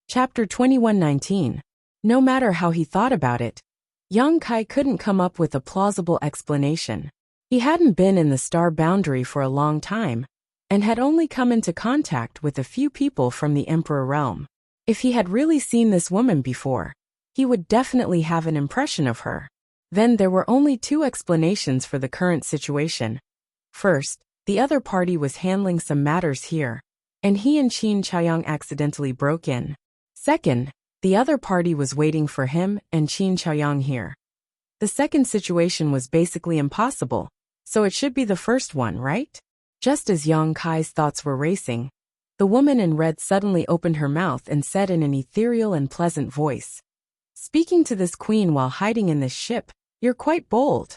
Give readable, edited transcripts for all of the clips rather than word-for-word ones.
Chapter 2119. No matter how he thought about it, Yang Kai couldn't come up with a plausible explanation. He hadn't been in the star boundary for a long time, and had only come into contact with a few people from the Emperor realm. If he had really seen this woman before, he would definitely have an impression of her. Then there were only two explanations for the current situation. First, the other party was handling some matters here, and he and Qin Chaoyang accidentally broke in. Second, the other party was waiting for him and Qin Chaoyang here. The second situation was basically impossible, so it should be the first one, right? Just as Yang Kai's thoughts were racing, the woman in red suddenly opened her mouth and said in an ethereal and pleasant voice, "Speaking to this queen while hiding in this ship, you're quite bold."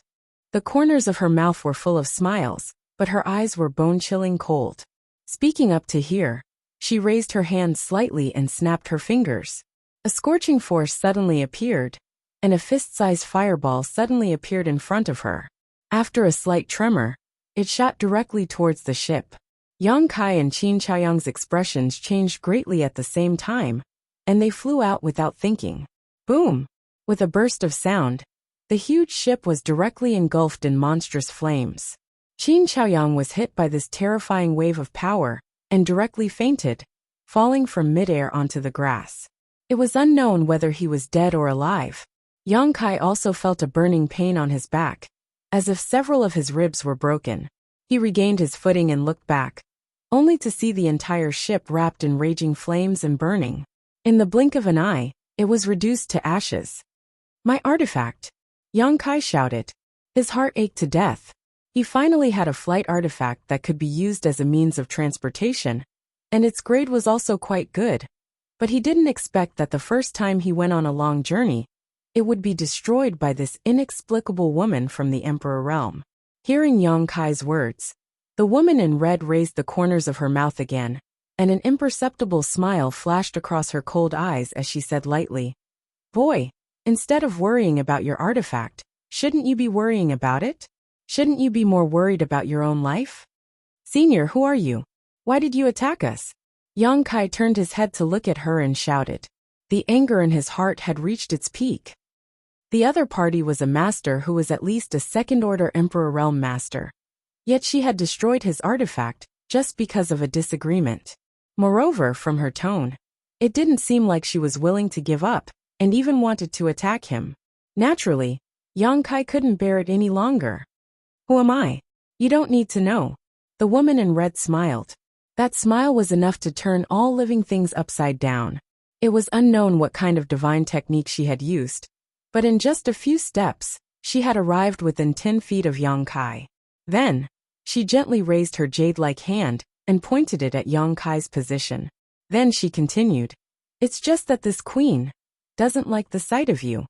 The corners of her mouth were full of smiles, but her eyes were bone-chilling cold. Speaking up to hear, she raised her hand slightly and snapped her fingers. A scorching force suddenly appeared, and a fist-sized fireball suddenly appeared in front of her. After a slight tremor, it shot directly towards the ship. Yang Kai and Qin Chaoyang's expressions changed greatly at the same time, and they flew out without thinking. Boom! With a burst of sound, the huge ship was directly engulfed in monstrous flames. Qin Chaoyang was hit by this terrifying wave of power, and directly fainted, falling from midair onto the grass. It was unknown whether he was dead or alive. Yang Kai also felt a burning pain on his back, as if several of his ribs were broken. He regained his footing and looked back, only to see the entire ship wrapped in raging flames and burning. In the blink of an eye, it was reduced to ashes. "My artifact!" Yang Kai shouted. His heart ached to death. He finally had a flight artifact that could be used as a means of transportation, and its grade was also quite good. But he didn't expect that the first time he went on a long journey, it would be destroyed by this inexplicable woman from the Emperor realm. Hearing Yang Kai's words, the woman in red raised the corners of her mouth again, and an imperceptible smile flashed across her cold eyes as she said lightly, "Boy, instead of worrying about your artifact, shouldn't you be worrying about it? Shouldn't you be more worried about your own life? Senior, who are you? Why did you attack us?" Yang Kai turned his head to look at her and shouted. The anger in his heart had reached its peak. The other party was a master who was at least a second-order Emperor Realm master. Yet she had destroyed his artifact just because of a disagreement. Moreover, from her tone, it didn't seem like she was willing to give up, and even wanted to attack him. Naturally, Yang Kai couldn't bear it any longer. "Who am I? You don't need to know." The woman in red smiled. That smile was enough to turn all living things upside down. It was unknown what kind of divine technique she had used, but in just a few steps, she had arrived within 10 feet of Yang Kai. Then, she gently raised her jade-like hand and pointed it at Yang Kai's position. Then she continued, "It's just that this queen doesn't like the sight of you."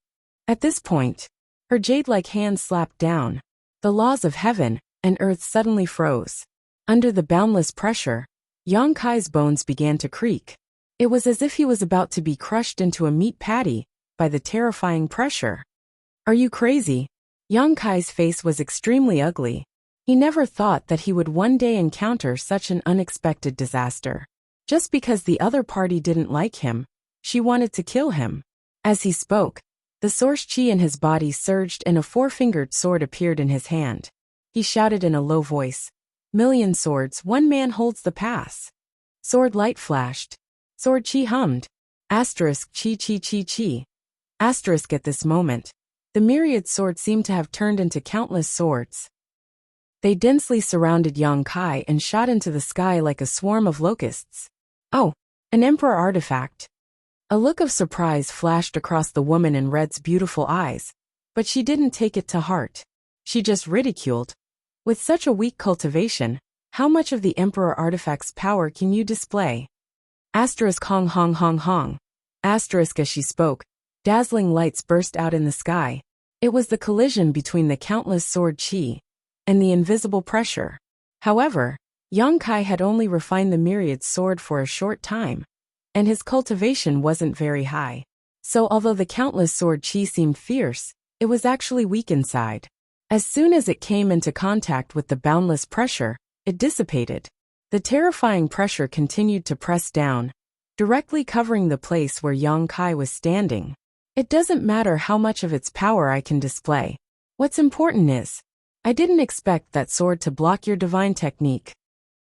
At this point, her jade-like hand slapped down. The laws of heaven and earth suddenly froze. Under the boundless pressure, Yang Kai's bones began to creak. It was as if he was about to be crushed into a meat patty by the terrifying pressure. "Are you crazy?" Yang Kai's face was extremely ugly. He never thought that he would one day encounter such an unexpected disaster. Just because the other party didn't like him, she wanted to kill him. As he spoke, the source chi in his body surged and a four-fingered sword appeared in his hand. He shouted in a low voice, "Million swords, one man holds the pass." Sword light flashed. Sword chi hummed. Asterisk chi chi chi chi. Asterisk at this moment, the myriad swords seemed to have turned into countless swords. They densely surrounded Yang Kai and shot into the sky like a swarm of locusts. "Oh, an emperor artifact." A look of surprise flashed across the woman in red's beautiful eyes, but she didn't take it to heart. She just ridiculed. "With such a weak cultivation, how much of the emperor artifact's power can you display?" Asterisk hong hong hong hong. Asterisk as she spoke, dazzling lights burst out in the sky. It was the collision between the countless sword chi and the invisible pressure. However, Yang Kai had only refined the myriad sword for a short time, and his cultivation wasn't very high. So although the countless sword chi seemed fierce, it was actually weak inside. As soon as it came into contact with the boundless pressure, it dissipated. The terrifying pressure continued to press down, directly covering the place where Yang Kai was standing. It doesn't matter how much of its power I can display. What's important is, I didn't expect that sword to block your divine technique.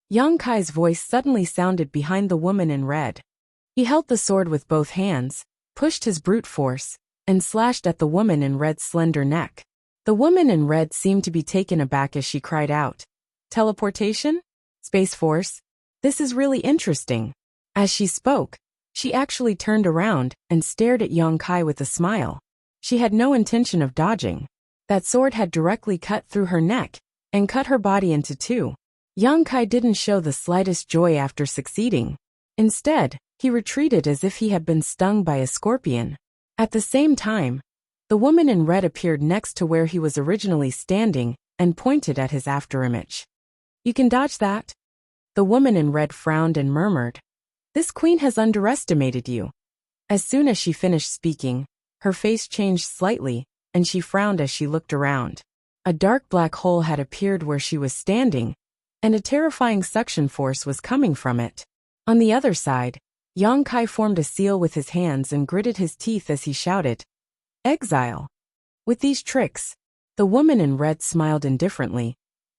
Yang Kai's voice suddenly sounded behind the woman in red. He held the sword with both hands, pushed his brute force, and slashed at the woman in red's slender neck. The woman in red seemed to be taken aback as she cried out, "Teleportation? Space Force? This is really interesting." As she spoke, she actually turned around and stared at Yang Kai with a smile. She had no intention of dodging. That sword had directly cut through her neck and cut her body into two. Yang Kai didn't show the slightest joy after succeeding. Instead, he retreated as if he had been stung by a scorpion. At the same time, the woman in red appeared next to where he was originally standing and pointed at his afterimage. "You can dodge that?" The woman in red frowned and murmured, "This queen has underestimated you." As soon as she finished speaking, her face changed slightly, and she frowned as she looked around. A dark black hole had appeared where she was standing, and a terrifying suction force was coming from it. On the other side, Yang Kai formed a seal with his hands and gritted his teeth as he shouted, "Exile." With these tricks, the woman in red smiled indifferently.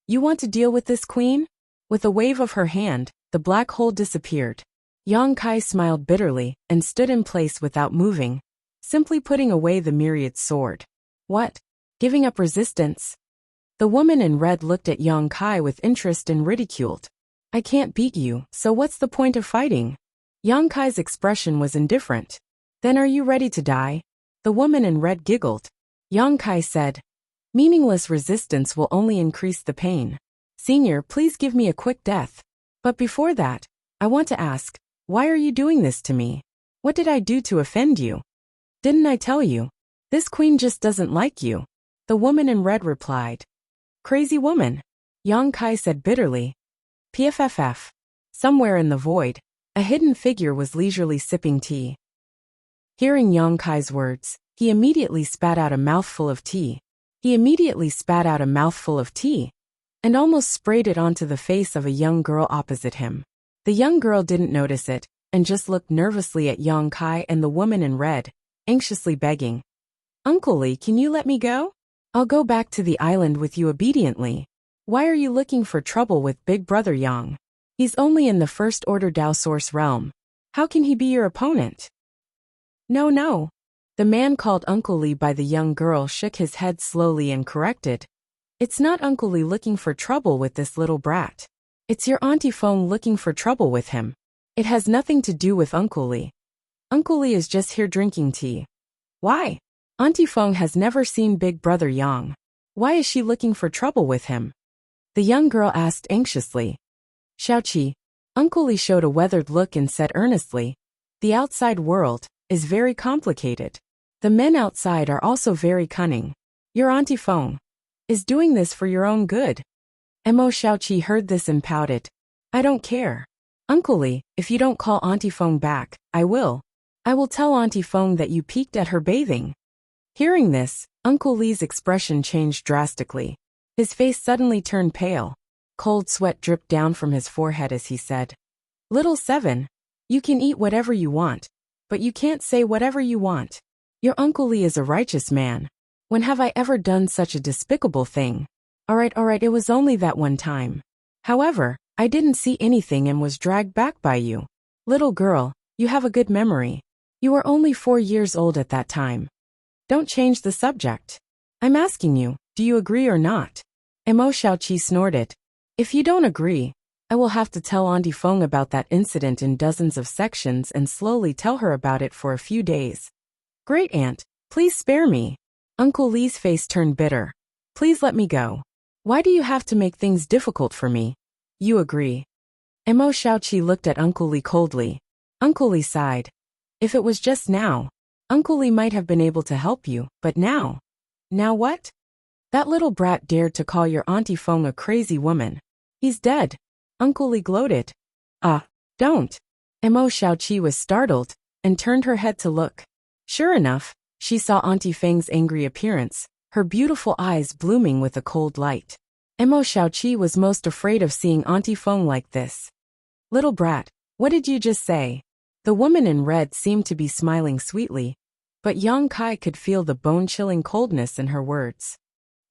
"You want to deal with this queen?" With a wave of her hand, the black hole disappeared. Yang Kai smiled bitterly and stood in place without moving, simply putting away the myriad sword. "What? Giving up resistance?" The woman in red looked at Yang Kai with interest and ridiculed. "I can't beat you, so what's the point of fighting?" Yang Kai's expression was indifferent. "Then are you ready to die?" The woman in red giggled. Yang Kai said, "Meaningless resistance will only increase the pain. Senior, please give me a quick death. But before that, I want to ask, why are you doing this to me? What did I do to offend you? Didn't I tell you? This queen just doesn't like you." The woman in red replied. "Crazy woman," Yang Kai said bitterly. PFFF. Somewhere in the void, a hidden figure was leisurely sipping tea. Hearing Yang Kai's words, he immediately spat out a mouthful of tea. And almost sprayed it onto the face of a young girl opposite him. The young girl didn't notice it, and just looked nervously at Yang Kai and the woman in red, anxiously begging, "Uncle Lee, can you let me go? I'll go back to the island with you obediently. Why are you looking for trouble with Big Brother Yang? He's only in the First Order Dao Source realm. How can he be your opponent?" No. The man called Uncle Lee by the young girl shook his head slowly and corrected. "It's not Uncle Lee looking for trouble with this little brat. It's your Auntie Feng looking for trouble with him. It has nothing to do with Uncle Lee. Uncle Lee is just here drinking tea." "Why? Auntie Feng has never seen Big Brother Yang. Why is she looking for trouble with him?" The young girl asked anxiously. "Xiaoqi," Uncle Lee showed a weathered look and said earnestly, "The outside world is very complicated. The men outside are also very cunning. Your Auntie Feng is doing this for your own good." Mo Xiaoqi heard this and pouted. "I don't care. Uncle Lee, if you don't call Auntie Feng back, I will. I will tell Auntie Feng that you peeked at her bathing." Hearing this, Uncle Lee's expression changed drastically. His face suddenly turned pale. Cold sweat dripped down from his forehead as he said, "Little Seven, you can eat whatever you want, but you can't say whatever you want. Your Uncle Lee is a righteous man. When have I ever done such a despicable thing? Alright, it was only that one time. However, I didn't see anything and was dragged back by you. Little girl, you have a good memory. You were only 4 years old at that time. Don't change the subject. I'm asking you, do you agree or not?" Mo Xiaoqi snorted. "If you don't agree, I will have to tell Auntie Feng about that incident in dozens of sections and slowly tell her about it for a few days." "Great aunt, please spare me." Uncle Lee's face turned bitter. "Please let me go. Why do you have to make things difficult for me? You agree?" Mo Xiaoqi looked at Uncle Lee coldly. Uncle Lee sighed. "If it was just now, Uncle Lee might have been able to help you, but now? Now what? That little brat dared to call your Auntie Feng a crazy woman. He's dead." Uncle Lee gloated. Don't." Mo Xiaoqi was startled and turned her head to look. Sure enough, she saw Auntie Feng's angry appearance, her beautiful eyes blooming with a cold light. Mo Xiaoqi was most afraid of seeing Auntie Feng like this. "Little brat, what did you just say?" The woman in red seemed to be smiling sweetly, but Yang Kai could feel the bone-chilling coldness in her words.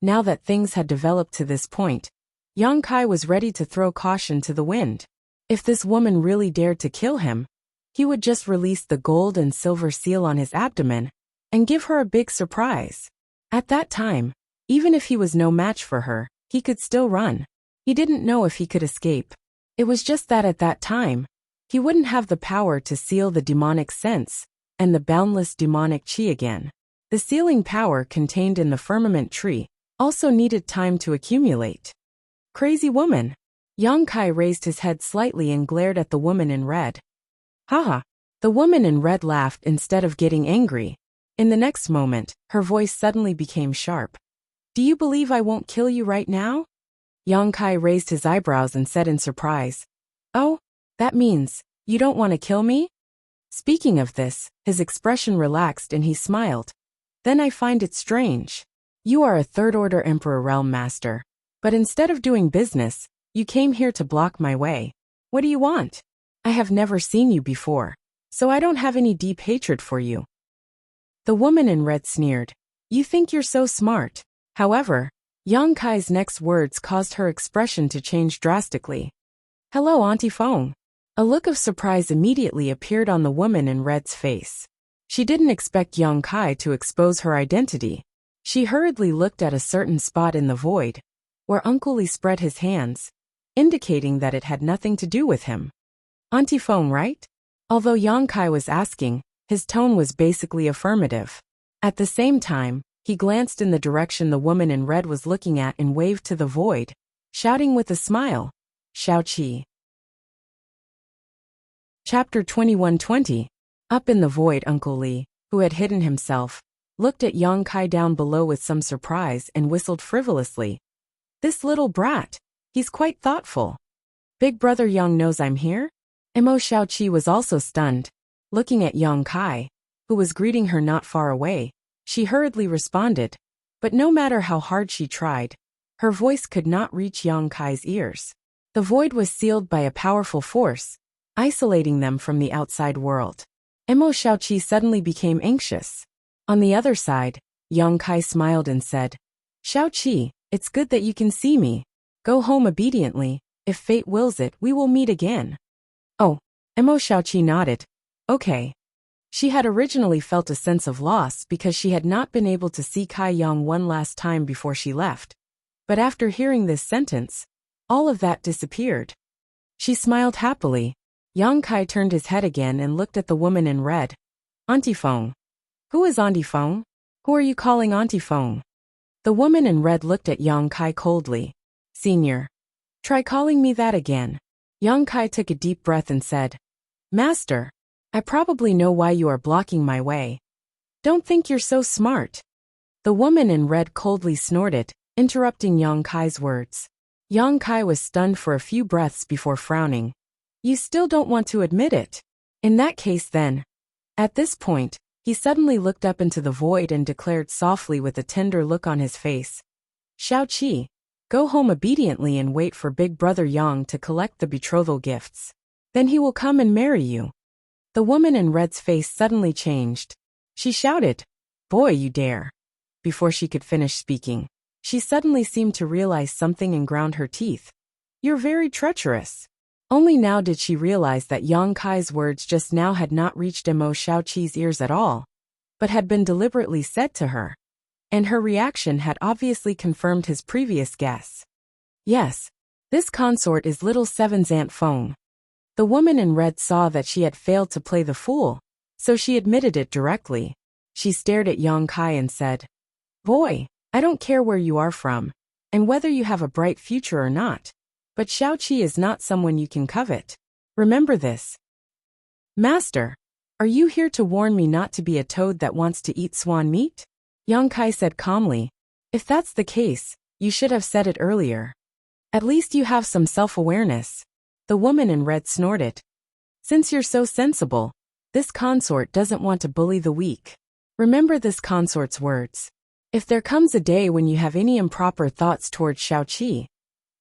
Now that things had developed to this point, Yang Kai was ready to throw caution to the wind. If this woman really dared to kill him, he would just release the gold and silver seal on his abdomen and give her a big surprise. At that time, even if he was no match for her, he could still run. He didn't know if he could escape. It was just that at that time, he wouldn't have the power to seal the demonic sense and the boundless demonic chi again. The sealing power contained in the firmament tree also needed time to accumulate. Crazy woman. Yang Kai raised his head slightly and glared at the woman in red. Haha. The woman in red laughed instead of getting angry. In the next moment, her voice suddenly became sharp. Do you believe I won't kill you right now? Yang Kai raised his eyebrows and said in surprise. Oh, that means, you don't want to kill me? Speaking of this, his expression relaxed and he smiled. Then I find it strange. You are a third-order Emperor Realm Master. But instead of doing business, you came here to block my way. What do you want? I have never seen you before, so I don't have any deep hatred for you. The woman in red sneered. You think you're so smart. However, Yang Kai's next words caused her expression to change drastically. Hello, Auntie Feng. A look of surprise immediately appeared on the woman in red's face. She didn't expect Yang Kai to expose her identity. She hurriedly looked at a certain spot in the void, where Uncle Li spread his hands, indicating that it had nothing to do with him. Auntie Feng, right? Although Yang Kai was asking, his tone was basically affirmative. At the same time, he glanced in the direction the woman in red was looking at and waved to the void, shouting with a smile, Xiaoqi. Chapter 2120. Up in the void, Uncle Li, who had hidden himself, looked at Yang Kai down below with some surprise and whistled frivolously. This little brat, he's quite thoughtful. Big brother Yang knows I'm here? Mo Xiaoqi was also stunned, looking at Yang Kai, who was greeting her not far away. She hurriedly responded, but no matter how hard she tried, her voice could not reach Yang Kai's ears. The void was sealed by a powerful force, isolating them from the outside world. Mo Xiaoqi suddenly became anxious. On the other side, Yang Kai smiled and said, Xiaoqi, it's good that you can see me. Go home obediently. If fate wills it, we will meet again. Oh, Mo Xiaoqi nodded. Okay. She had originally felt a sense of loss because she had not been able to see Kai Yang one last time before she left. But after hearing this sentence, all of that disappeared. She smiled happily. Yang Kai turned his head again and looked at the woman in red. Auntie Feng. Who is Auntie Feng? Who are you calling Auntie Feng? The woman in red looked at Yang Kai coldly. Senior. Try calling me that again. Yang Kai took a deep breath and said, Master, I probably know why you are blocking my way. Don't think you're so smart. The woman in red coldly snorted, interrupting Yang Kai's words. Yang Kai was stunned for a few breaths before frowning. You still don't want to admit it. In that case then. At this point, he suddenly looked up into the void and declared softly with a tender look on his face. Xiaoqi, go home obediently and wait for Big Brother Yang to collect the betrothal gifts. Then he will come and marry you. The woman in red's face suddenly changed. She shouted, Boy, you dare. Before she could finish speaking, she suddenly seemed to realize something and ground her teeth. You're very treacherous. Only now did she realize that Yang Kai's words just now had not reached Mo Xiaoqi's ears at all, but had been deliberately said to her. And her reaction had obviously confirmed his previous guess. Yes, this consort is Little Seven's Aunt Feng. The woman in red saw that she had failed to play the fool, so she admitted it directly. She stared at Yang Kai and said, Boy, I don't care where you are from, and whether you have a bright future or not, but Xiaoqi is not someone you can covet. Remember this. Master, are you here to warn me not to be a toad that wants to eat swan meat? Yang Kai said calmly. If that's the case, you should have said it earlier. At least you have some self-awareness. The woman in red snorted. Since you're so sensible, this consort doesn't want to bully the weak. Remember this consort's words. If there comes a day when you have any improper thoughts towards Xiaoqi,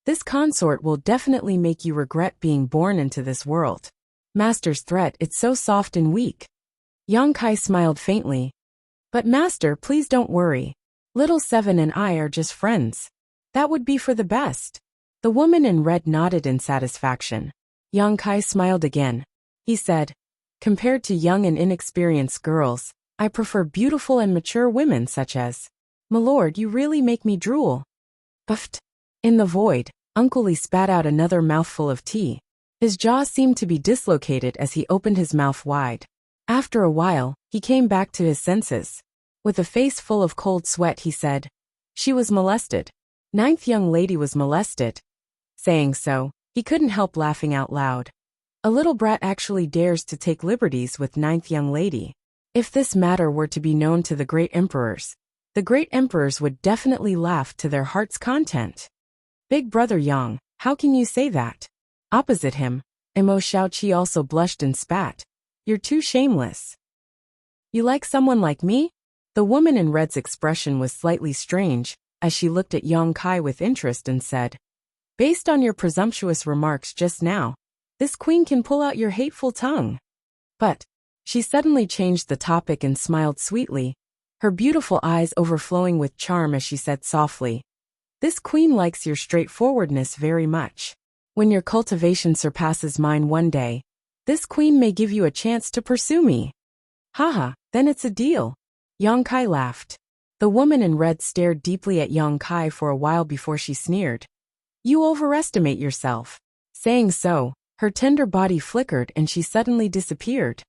this consort will definitely make you regret being born into this world. Master's threat, it's so soft and weak. Yang Kai smiled faintly. But master, please don't worry. Little Seven and I are just friends. That would be for the best. The woman in red nodded in satisfaction. Yang Kai smiled again. He said, compared to young and inexperienced girls, I prefer beautiful and mature women such as, my lord, you really make me drool. Puffed. In the void, Uncle Lee spat out another mouthful of tea. His jaw seemed to be dislocated as he opened his mouth wide. After a while, he came back to his senses. With a face full of cold sweat, he said, she was molested. Ninth young lady was molested. Saying so, he couldn't help laughing out loud. A little brat actually dares to take liberties with ninth young lady. If this matter were to be known to the great emperors would definitely laugh to their heart's content. Big brother Yang, how can you say that? Opposite him, Emo Shaoqi also blushed and spat. You're too shameless. You like someone like me? The woman in red's expression was slightly strange, as she looked at Yang Kai with interest and said, based on your presumptuous remarks just now, this queen can pull out your hateful tongue. But, she suddenly changed the topic and smiled sweetly, her beautiful eyes overflowing with charm as she said softly, this queen likes your straightforwardness very much. When your cultivation surpasses mine one day, this queen may give you a chance to pursue me. Haha, then it's a deal. Yang Kai laughed. The woman in red stared deeply at Yang Kai for a while before she sneered. You overestimate yourself. Saying so, her tender body flickered and she suddenly disappeared.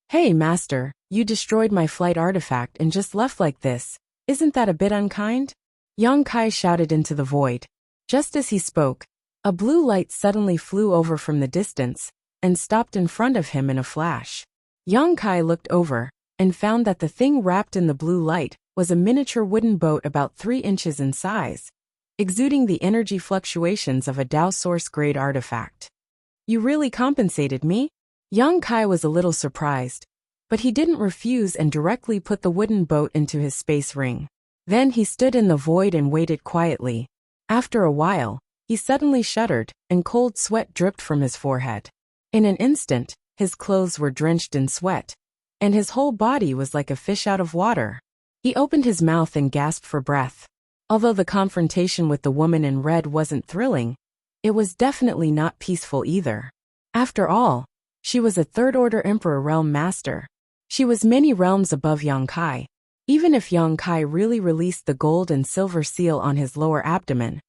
Hey master, you destroyed my flight artifact and just left like this. Isn't that a bit unkind? Yang Kai shouted into the void. Just as he spoke, a blue light suddenly flew over from the distance and stopped in front of him in a flash. Yang Kai looked over and found that the thing wrapped in the blue light was a miniature wooden boat about 3 inches in size, exuding the energy fluctuations of a Dao Source-grade artifact. You really compensated me? Yang Kai was a little surprised, but he didn't refuse and directly put the wooden boat into his space ring. Then he stood in the void and waited quietly. After a while, he suddenly shuddered, and cold sweat dripped from his forehead. In an instant, his clothes were drenched in sweat, and his whole body was like a fish out of water. He opened his mouth and gasped for breath. Although the confrontation with the woman in red wasn't thrilling, it was definitely not peaceful either. After all, she was a third-order Emperor Realm Master. She was many realms above Yang Kai. Even if Yang Kai really released the gold and silver seal on his lower abdomen,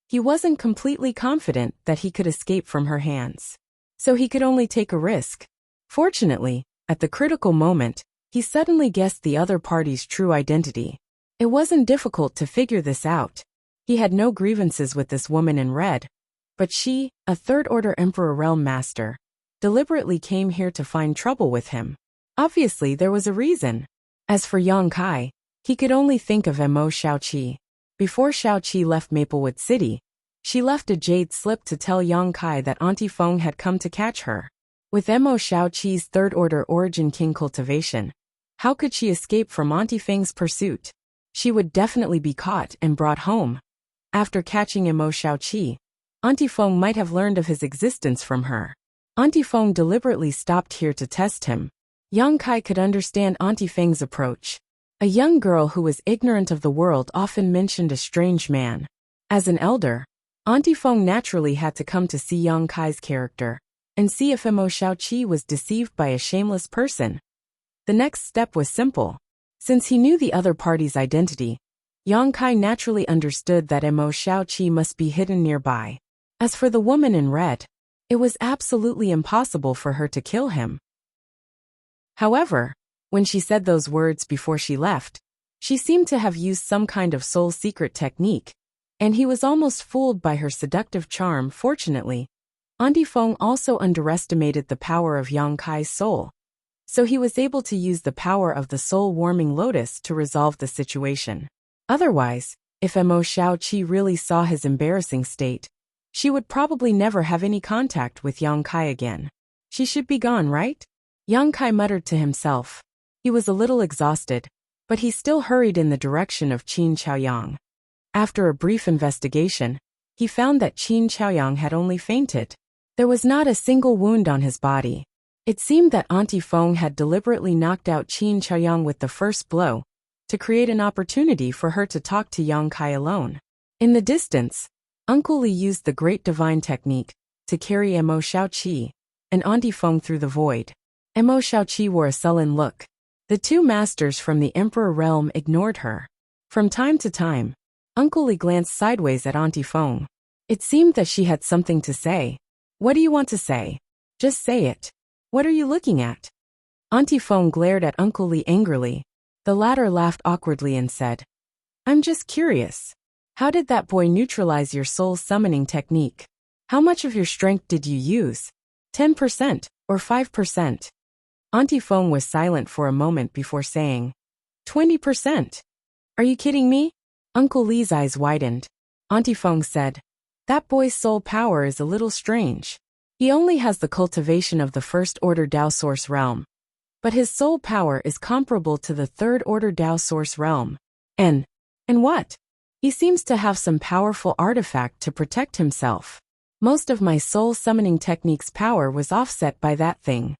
he wasn't completely confident that he could escape from her hands. So he could only take a risk. Fortunately, at the critical moment, he suddenly guessed the other party's true identity. It wasn't difficult to figure this out. He had no grievances with this woman in red, but she, a third-order Emperor Realm Master, deliberately came here to find trouble with him. Obviously, there was a reason. As for Yang Kai, he could only think of Mo Shaoqi. Before Shaoqi left Maplewood City, she left a jade slip to tell Yang Kai that Auntie Feng had come to catch her. With Mo Shaoqi's third-order Origin King cultivation, how could she escape from Auntie Feng's pursuit? She would definitely be caught and brought home. After catching Mo Shaoqi, Auntie Feng might have learned of his existence from her. Auntie Feng deliberately stopped here to test him. Yang Kai could understand Auntie Feng's approach. A young girl who was ignorant of the world often mentioned a strange man. As an elder, Auntie Feng naturally had to come to see Yang Kai's character and see if Mo Shaoqi was deceived by a shameless person. The next step was simple. Since he knew the other party's identity, Yang Kai naturally understood that Mo Shaoqi must be hidden nearby. As for the woman in red, it was absolutely impossible for her to kill him. However, when she said those words before she left, she seemed to have used some kind of soul secret technique, and he was almost fooled by her seductive charm. Fortunately, Auntie Feng also underestimated the power of Yang Kai's soul, so he was able to use the power of the soul-warming lotus to resolve the situation. Otherwise, if Mo Shaoqi really saw his embarrassing state, she would probably never have any contact with Yang Kai again. She should be gone, right? Yang Kai muttered to himself. He was a little exhausted, but he still hurried in the direction of Qin Chaoyang. After a brief investigation, he found that Qin Chaoyang had only fainted. There was not a single wound on his body. It seemed that Auntie Fong had deliberately knocked out Qin Chaoyang with the first blow, to create an opportunity for her to talk to Yang Kai alone. In the distance, Uncle Li used the Great Divine Technique to carry Mo Xiaoqi and Auntie Fong through the void. Mo Xiaoqi wore a sullen look. The two masters from the Emperor realm ignored her. From time to time, Uncle Li glanced sideways at Auntie Fong. It seemed that she had something to say. What do you want to say? Just say it. What are you looking at? Auntie Fong glared at Uncle Li angrily. The latter laughed awkwardly and said, I'm just curious. How did that boy neutralize your soul summoning technique? How much of your strength did you use? 10% or 5%? Auntie Fong was silent for a moment before saying, 20%. Are you kidding me? Uncle Li's eyes widened. Auntie Fong said, that boy's soul power is a little strange. He only has the cultivation of the first order Dao source realm. But his soul power is comparable to the third order Dao source realm. And what? He seems to have some powerful artifact to protect himself. Most of my soul summoning technique's power was offset by that thing.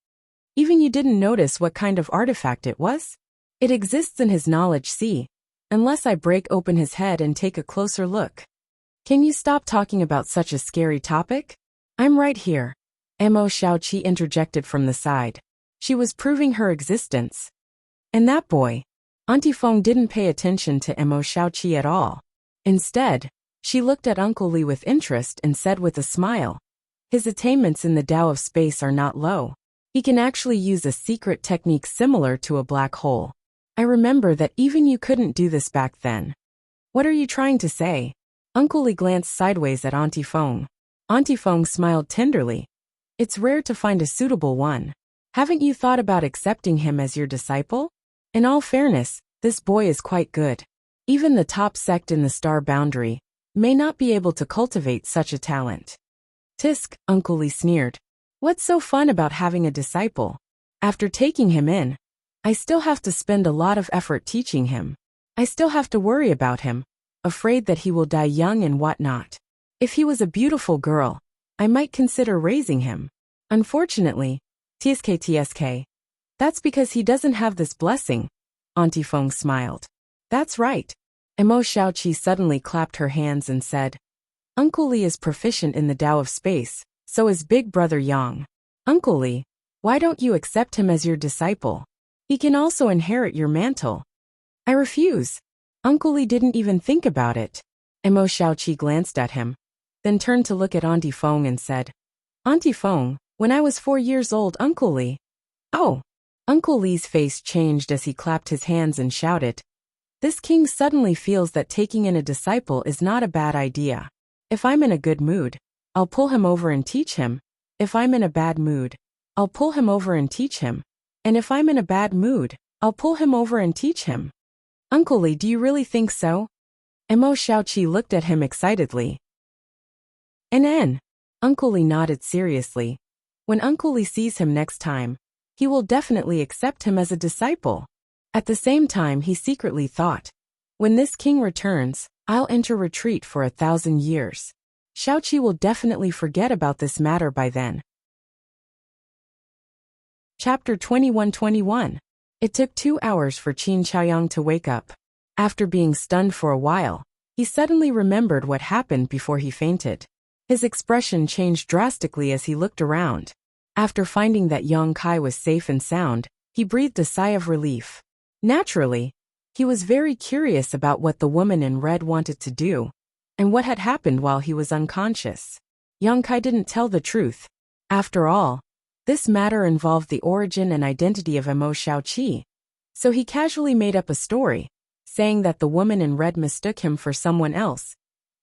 Even you didn't notice what kind of artifact it was? It exists in his knowledge sea, unless I break open his head and take a closer look. Can you stop talking about such a scary topic? I'm right here. Mo Xiaoqi interjected from the side. She was proving her existence. And that boy. Auntie Fong didn't pay attention to Mo Xiaoqi at all. Instead, she looked at Uncle Li with interest and said with a smile, his attainments in the Tao of space are not low. He can actually use a secret technique similar to a black hole. I remember that even you couldn't do this back then. What are you trying to say? Uncle Li glanced sideways at Auntie Fong. Auntie Fong smiled tenderly. It's rare to find a suitable one. Haven't you thought about accepting him as your disciple? In all fairness, this boy is quite good. Even the top sect in the star boundary may not be able to cultivate such a talent. Tisk, Uncle Li sneered. What's so fun about having a disciple? After taking him in, I still have to spend a lot of effort teaching him. I still have to worry about him, afraid that he will die young and whatnot. If he was a beautiful girl, I might consider raising him. Unfortunately, TSK. That's because he doesn't have this blessing. Auntie Fong smiled. That's right. Mo Xiaoqi suddenly clapped her hands and said, Uncle Li is proficient in the Tao of space, so is big brother Yang. Uncle Li, why don't you accept him as your disciple? He can also inherit your mantle. I refuse. Uncle Li didn't even think about it. Mo Xiaoqi glanced at him, then turned to look at Auntie Fong and said, Auntie Fong, when I was 4 years old, Uncle Li. Oh. Uncle Li's face changed as he clapped his hands and shouted, this king suddenly feels that taking in a disciple is not a bad idea. If I'm in a good mood, I'll pull him over and teach him. If I'm in a bad mood, I'll pull him over and teach him. And if I'm in a bad mood, I'll pull him over and teach him. Uncle Li, do you really think so? Mo Xiaoqi looked at him excitedly. Uncle Li nodded seriously. When Uncle Li sees him next time, he will definitely accept him as a disciple. At the same time, he secretly thought, when this king returns, I'll enter retreat for 1,000 years. Xiaoqi will definitely forget about this matter by then. Chapter 21-21. It took 2 hours for Qin Chaoyang to wake up. After being stunned for a while, he suddenly remembered what happened before he fainted. His expression changed drastically as he looked around. After finding that Yang Kai was safe and sound, he breathed a sigh of relief. Naturally, he was very curious about what the woman in red wanted to do, and what had happened while he was unconscious. Yang Kai didn't tell the truth. After all, this matter involved the origin and identity of Mo Xiaoqi, so he casually made up a story, saying that the woman in red mistook him for someone else.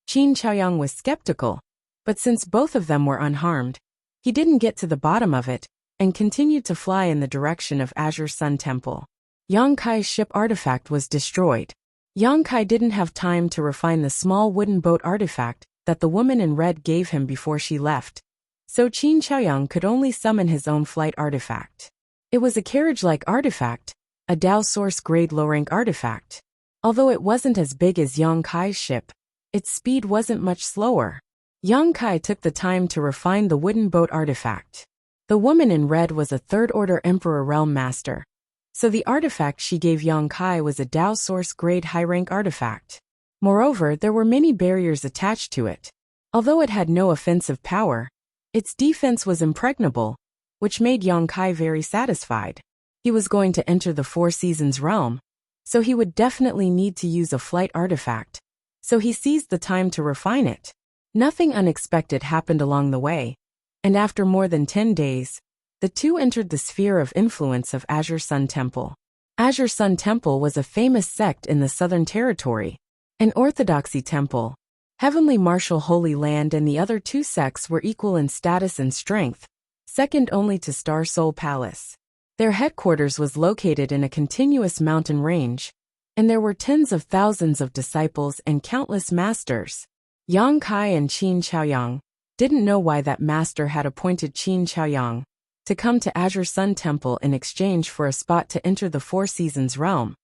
Qin Chaoyang was skeptical, but since both of them were unharmed, he didn't get to the bottom of it, and continued to fly in the direction of Azure Sun Temple. Yang Kai's ship artifact was destroyed. Yang Kai didn't have time to refine the small wooden boat artifact that the woman in red gave him before she left, so Qin Chaoyang could only summon his own flight artifact. It was a carriage-like artifact, a Dao Source grade low-rank artifact. Although it wasn't as big as Yang Kai's ship, its speed wasn't much slower. Yang Kai took the time to refine the wooden boat artifact. The woman in red was a third-order Emperor Realm Master. So the artifact she gave Yang Kai was a Dao Source grade high-rank artifact. Moreover, there were many barriers attached to it. Although it had no offensive power, its defense was impregnable, which made Yang Kai very satisfied. He was going to enter the Four Seasons realm, so he would definitely need to use a flight artifact. So he seized the time to refine it. Nothing unexpected happened along the way, and after more than 10 days, the two entered the sphere of influence of Azure Sun Temple. Azure Sun Temple was a famous sect in the Southern Territory, an orthodoxy temple. Heavenly Martial Holy Land and the other two sects were equal in status and strength, second only to Star Soul Palace. Their headquarters was located in a continuous mountain range, and there were tens of thousands of disciples and countless masters. Yang Kai and Qin Chaoyang didn't know why that master had appointed Qin Chaoyang to come to Azure Sun Temple in exchange for a spot to enter the Four Seasons realm.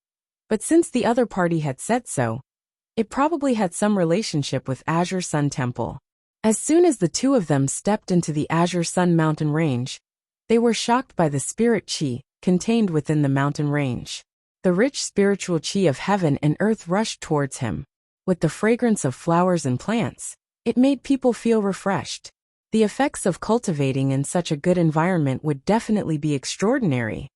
But since the other party had said so, it probably had some relationship with Azure Sun Temple. As soon as the two of them stepped into the Azure Sun mountain range, they were shocked by the spirit qi contained within the mountain range. The rich spiritual qi of heaven and earth rushed towards him. With the fragrance of flowers and plants, it made people feel refreshed. The effects of cultivating in such a good environment would definitely be extraordinary.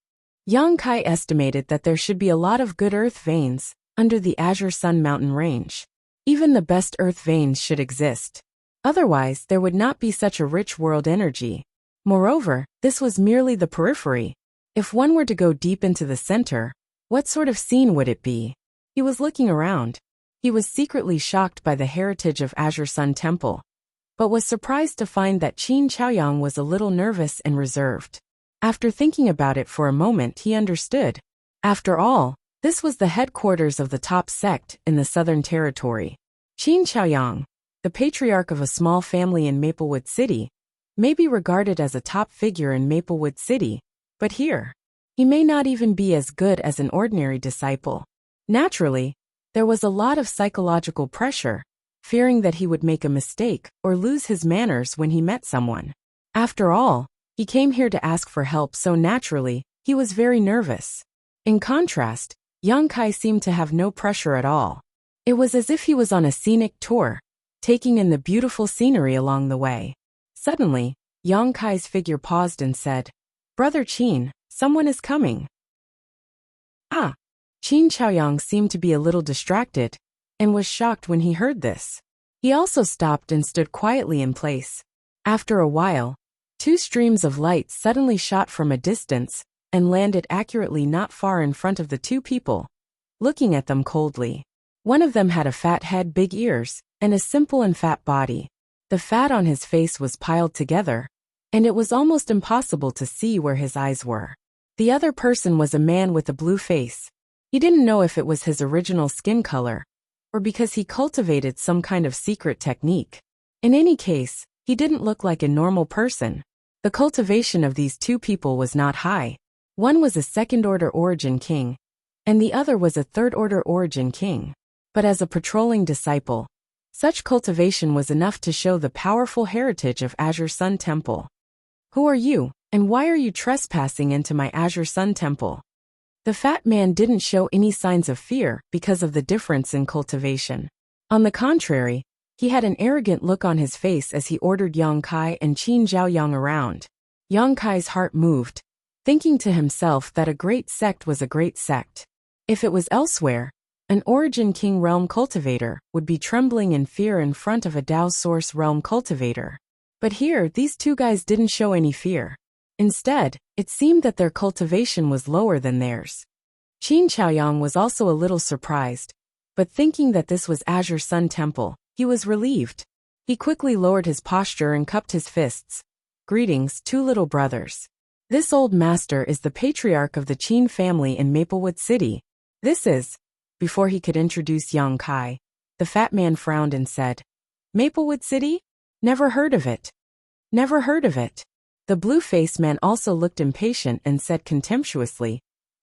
Yang Kai estimated that there should be a lot of good earth veins under the Azure Sun mountain range. Even the best earth veins should exist. Otherwise, there would not be such a rich world energy. Moreover, this was merely the periphery. If one were to go deep into the center, what sort of scene would it be? He was looking around. He was secretly shocked by the heritage of Azure Sun Temple, but was surprised to find that Qin Chaoyang was a little nervous and reserved. After thinking about it for a moment, he understood. After all, this was the headquarters of the top sect in the Southern Territory. Qin Chaoyang, the patriarch of a small family in Maplewood City, may be regarded as a top figure in Maplewood City, but here, he may not even be as good as an ordinary disciple. Naturally, there was a lot of psychological pressure, fearing that he would make a mistake or lose his manners when he met someone. After all, he came here to ask for help, so naturally, he was very nervous. In contrast, Yang Kai seemed to have no pressure at all. It was as if he was on a scenic tour, taking in the beautiful scenery along the way. Suddenly, Yang Kai's figure paused and said, "Brother Qin, someone is coming." Ah! Qin Chaoyang seemed to be a little distracted, and was shocked when he heard this. He also stopped and stood quietly in place. After a while, two streams of light suddenly shot from a distance, and landed accurately not far in front of the two people, looking at them coldly. One of them had a fat head, big ears, and a simple and fat body. The fat on his face was piled together, and it was almost impossible to see where his eyes were. The other person was a man with a blue face. He didn't know if it was his original skin color, or because he cultivated some kind of secret technique. In any case, he didn't look like a normal person. The cultivation of these two people was not high. One was a second-order origin king, and the other was a third-order origin king. But as a patrolling disciple, such cultivation was enough to show the powerful heritage of Azure Sun Temple. "Who are you, and why are you trespassing into my Azure Sun Temple?" The fat man didn't show any signs of fear because of the difference in cultivation. On the contrary, he had an arrogant look on his face as he ordered Yang Kai and Qin Chaoyang around. Yang Kai's heart moved, thinking to himself that a great sect was a great sect. If it was elsewhere, an Origin King realm cultivator would be trembling in fear in front of a Dao Source realm cultivator. But here, these two guys didn't show any fear. Instead, it seemed that their cultivation was lower than theirs. Qin Chaoyang was also a little surprised, but thinking that this was Azure Sun Temple, he was relieved. He quickly lowered his posture and cupped his fists. "Greetings, two little brothers. This old master is the patriarch of the Qin family in Maplewood City. This is..." Before he could introduce Yang Kai, the fat man frowned and said, "Maplewood City? Never heard of it. Never heard of it." The blue-faced man also looked impatient and said contemptuously,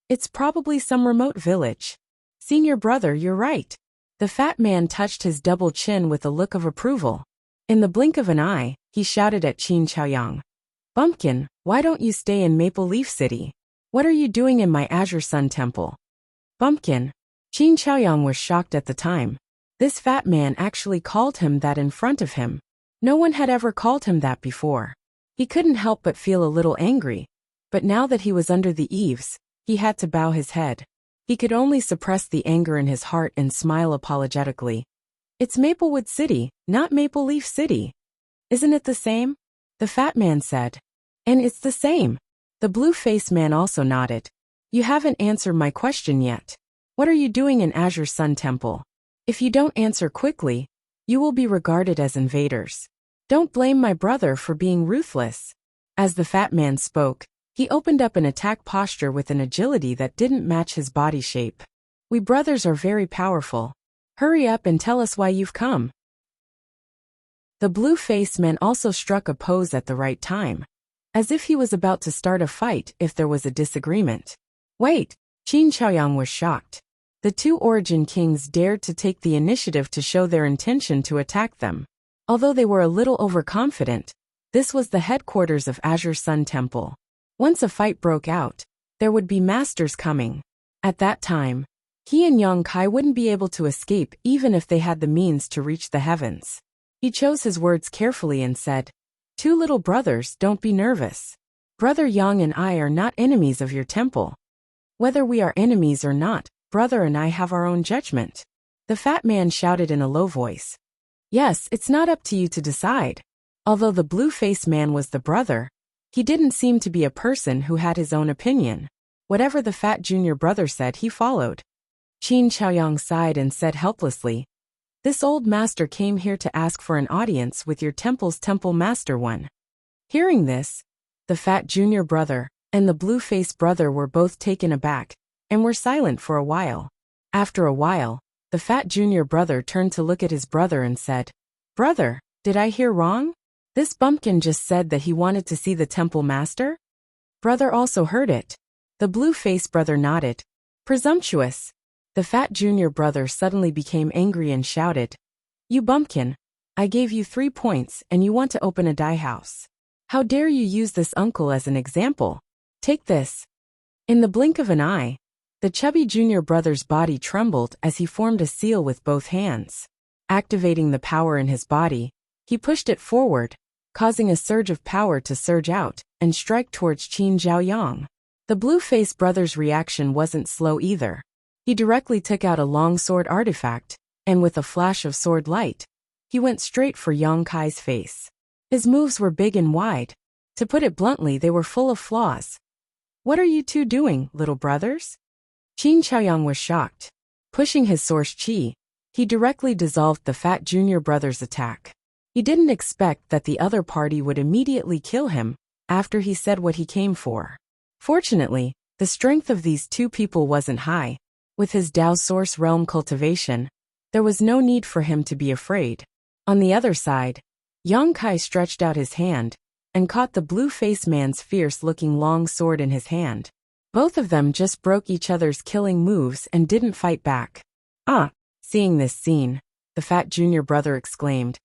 "It's probably some remote village." "Senior brother, you're right." The fat man touched his double chin with a look of approval. In the blink of an eye, he shouted at Qin Chaoyang, Bumpkin, why don't you stay in Maple Leaf City? What are you doing in my Azure Sun Temple? Bumpkin. Qin Chaoyang was shocked at the time. This fat man actually called him that in front of him. No one had ever called him that before. He couldn't help but feel a little angry, but now that he was under the eaves, he had to bow his head. He could only suppress the anger in his heart and smile apologetically. It's Maplewood City, not Maple Leaf City. Isn't it the same? The fat man said. And it's the same. The blue-faced man also nodded. You haven't answered my question yet. What are you doing in Azure Sun Temple? If you don't answer quickly, you will be regarded as invaders. Don't blame my brother for being ruthless. As the fat man spoke, he opened up an attack posture with an agility that didn't match his body shape. We brothers are very powerful. Hurry up and tell us why you've come. The blue-faced man also struck a pose at the right time, as if he was about to start a fight if there was a disagreement. Wait, Qin Chaoyang was shocked. The two Origin Kings dared to take the initiative to show their intention to attack them. Although they were a little overconfident, this was the headquarters of Azure Sun Temple. Once a fight broke out, there would be masters coming. At that time, he and Yang Kai wouldn't be able to escape even if they had the means to reach the heavens. He chose his words carefully and said, Two little brothers, don't be nervous. Brother Yang and I are not enemies of your temple. Whether we are enemies or not, brother and I have our own judgment. The fat man shouted in a low voice. Yes, it's not up to you to decide. Although the blue-faced man was the brother, he didn't seem to be a person who had his own opinion. Whatever the fat junior brother said, he followed. Qin Chaoyang sighed and said helplessly, This old master came here to ask for an audience with your temple's temple master one. Hearing this, the fat junior brother and the blue-faced brother were both taken aback and were silent for a while. After a while, the fat junior brother turned to look at his brother and said, Brother, did I hear wrong? This bumpkin just said that he wanted to see the temple master? Brother also heard it. The blue-faced brother nodded. Presumptuous. The fat junior brother suddenly became angry and shouted, You bumpkin, I gave you 3 points and you want to open a dye house. How dare you use this uncle as an example? Take this. In the blink of an eye, the chubby junior brother's body trembled as he formed a seal with both hands. Activating the power in his body, he pushed it forward, causing a surge of power to surge out and strike towards Qin Chaoyang. The blue-faced brother's reaction wasn't slow either. He directly took out a long sword artifact, and with a flash of sword light, he went straight for Yang Kai's face. His moves were big and wide. To put it bluntly, they were full of flaws. What are you two doing, little brothers? Qin Chaoyang was shocked. Pushing his source chi, he directly dissolved the fat junior brother's attack. He didn't expect that the other party would immediately kill him after he said what he came for. Fortunately, the strength of these two people wasn't high. With his Dao Source Realm cultivation, there was no need for him to be afraid. On the other side, Yang Kai stretched out his hand and caught the blue-faced man's fierce-looking long sword in his hand. Both of them just broke each other's killing moves and didn't fight back. Seeing this scene, the fat junior brother exclaimed,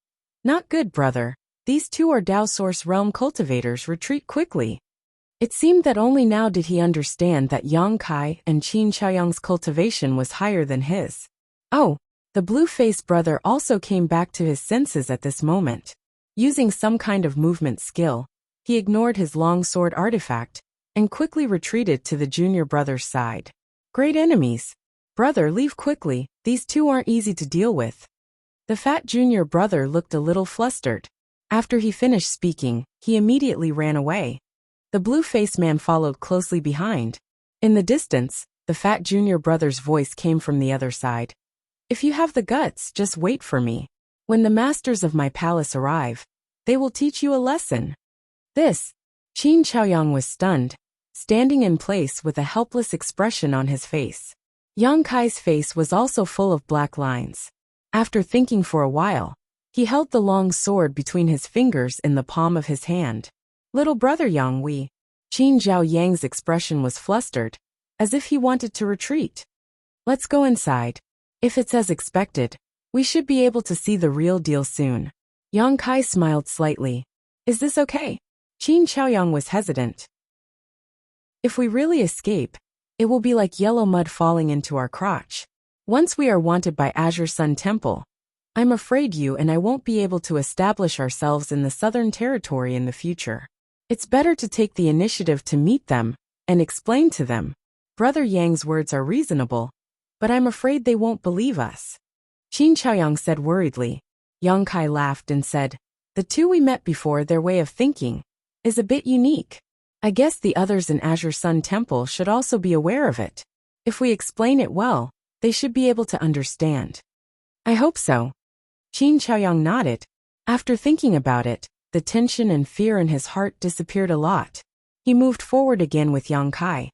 Not good, brother. These two are Dao Source Realm cultivators. Retreat quickly. It seemed that only now did he understand that Yang Kai and Qin Chaoyang's cultivation was higher than his. Oh, the blue-faced brother also came back to his senses at this moment. Using some kind of movement skill, he ignored his long sword artifact and quickly retreated to the junior brother's side. Great enemies. Brother, leave quickly. These two aren't easy to deal with. The fat junior brother looked a little flustered. After he finished speaking, he immediately ran away. The blue-faced man followed closely behind. In the distance, the fat junior brother's voice came from the other side. If you have the guts, just wait for me. When the masters of my palace arrive, they will teach you a lesson. This. Qin Chaoyang was stunned, standing in place with a helpless expression on his face. Yang Kai's face was also full of black lines. After thinking for a while, he held the long sword between his fingers in the palm of his hand. Little brother Yang Wei. Qin Chaoyang's expression was flustered, as if he wanted to retreat. Let's go inside. If it's as expected, we should be able to see the real deal soon. Yang Kai smiled slightly. Is this okay? Qin Chaoyang was hesitant. If we really escape, it will be like yellow mud falling into our crotch. Once we are wanted by Azure Sun Temple, I'm afraid you and I won't be able to establish ourselves in the Southern Territory in the future. It's better to take the initiative to meet them and explain to them. Brother Yang's words are reasonable, but I'm afraid they won't believe us. Qin Chaoyang said worriedly. Yang Kai laughed and said, the two we met before, their way of thinking is a bit unique. I guess the others in Azure Sun Temple should also be aware of it. If we explain it well, they should be able to understand. I hope so. Qin Chaoyang nodded. After thinking about it, the tension and fear in his heart disappeared a lot. He moved forward again with Yang Kai.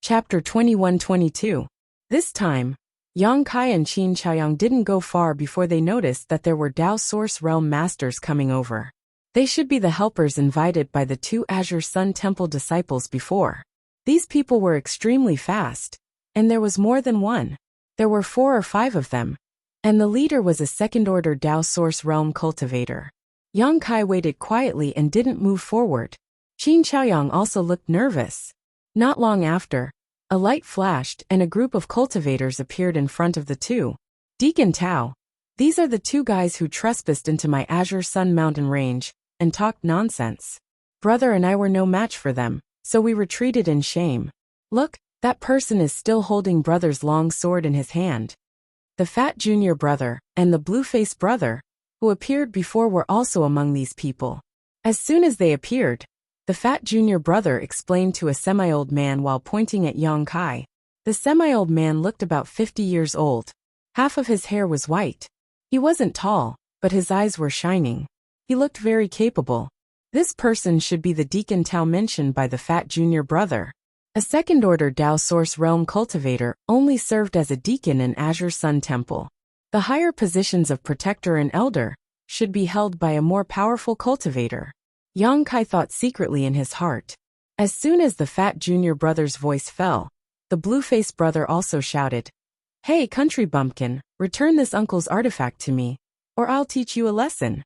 Chapter 21-22. This time, Yang Kai and Qin Chaoyang didn't go far before they noticed that there were Dao Source Realm Masters coming over. They should be the helpers invited by the two Azure Sun Temple disciples before. These people were extremely fast, and there was more than one. There were 4 or 5 of them, and the leader was a second-order Dao Source Realm cultivator. Yang Kai waited quietly and didn't move forward. Qin Chaoyang also looked nervous. Not long after, a light flashed and a group of cultivators appeared in front of the two. Deacon Tao. These are the 2 guys who trespassed into my Azure Sun Mountain range and talked nonsense. Brother and I were no match for them, so we retreated in shame. Look, that person is still holding Brother's long sword in his hand. The fat junior brother and the blue-faced brother, who appeared before, were also among these people. As soon as they appeared, the fat junior brother explained to a semi-old man while pointing at Yang Kai. The semi-old man looked about 50 years old. Half of his hair was white. He wasn't tall, but his eyes were shining. He looked very capable. This person should be the Deacon Tao mentioned by the fat junior brother. A second-order Dao Source Realm cultivator only served as a deacon in Azure Sun Temple. The higher positions of protector and elder should be held by a more powerful cultivator. Yang Kai thought secretly in his heart. As soon as the fat junior brother's voice fell, the blue-faced brother also shouted, "Hey, country bumpkin, return this uncle's artifact to me, or I'll teach you a lesson."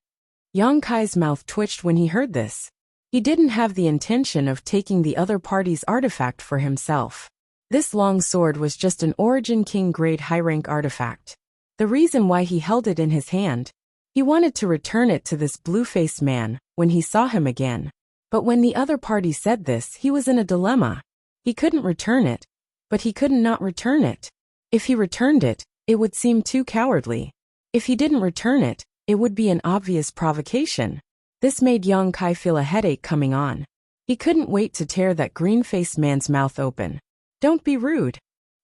Yang Kai's mouth twitched when he heard this. He didn't have the intention of taking the other party's artifact for himself. This long sword was just an Origin King grade high-rank artifact. The reason why he held it in his hand, he wanted to return it to this blue-faced man when he saw him again. But when the other party said this, he was in a dilemma. He couldn't return it, but he couldn't not return it. If he returned it, it would seem too cowardly. If he didn't return it, it would be an obvious provocation. This made Yang Kai feel a headache coming on. He couldn't wait to tear that green-faced man's mouth open. Don't be rude.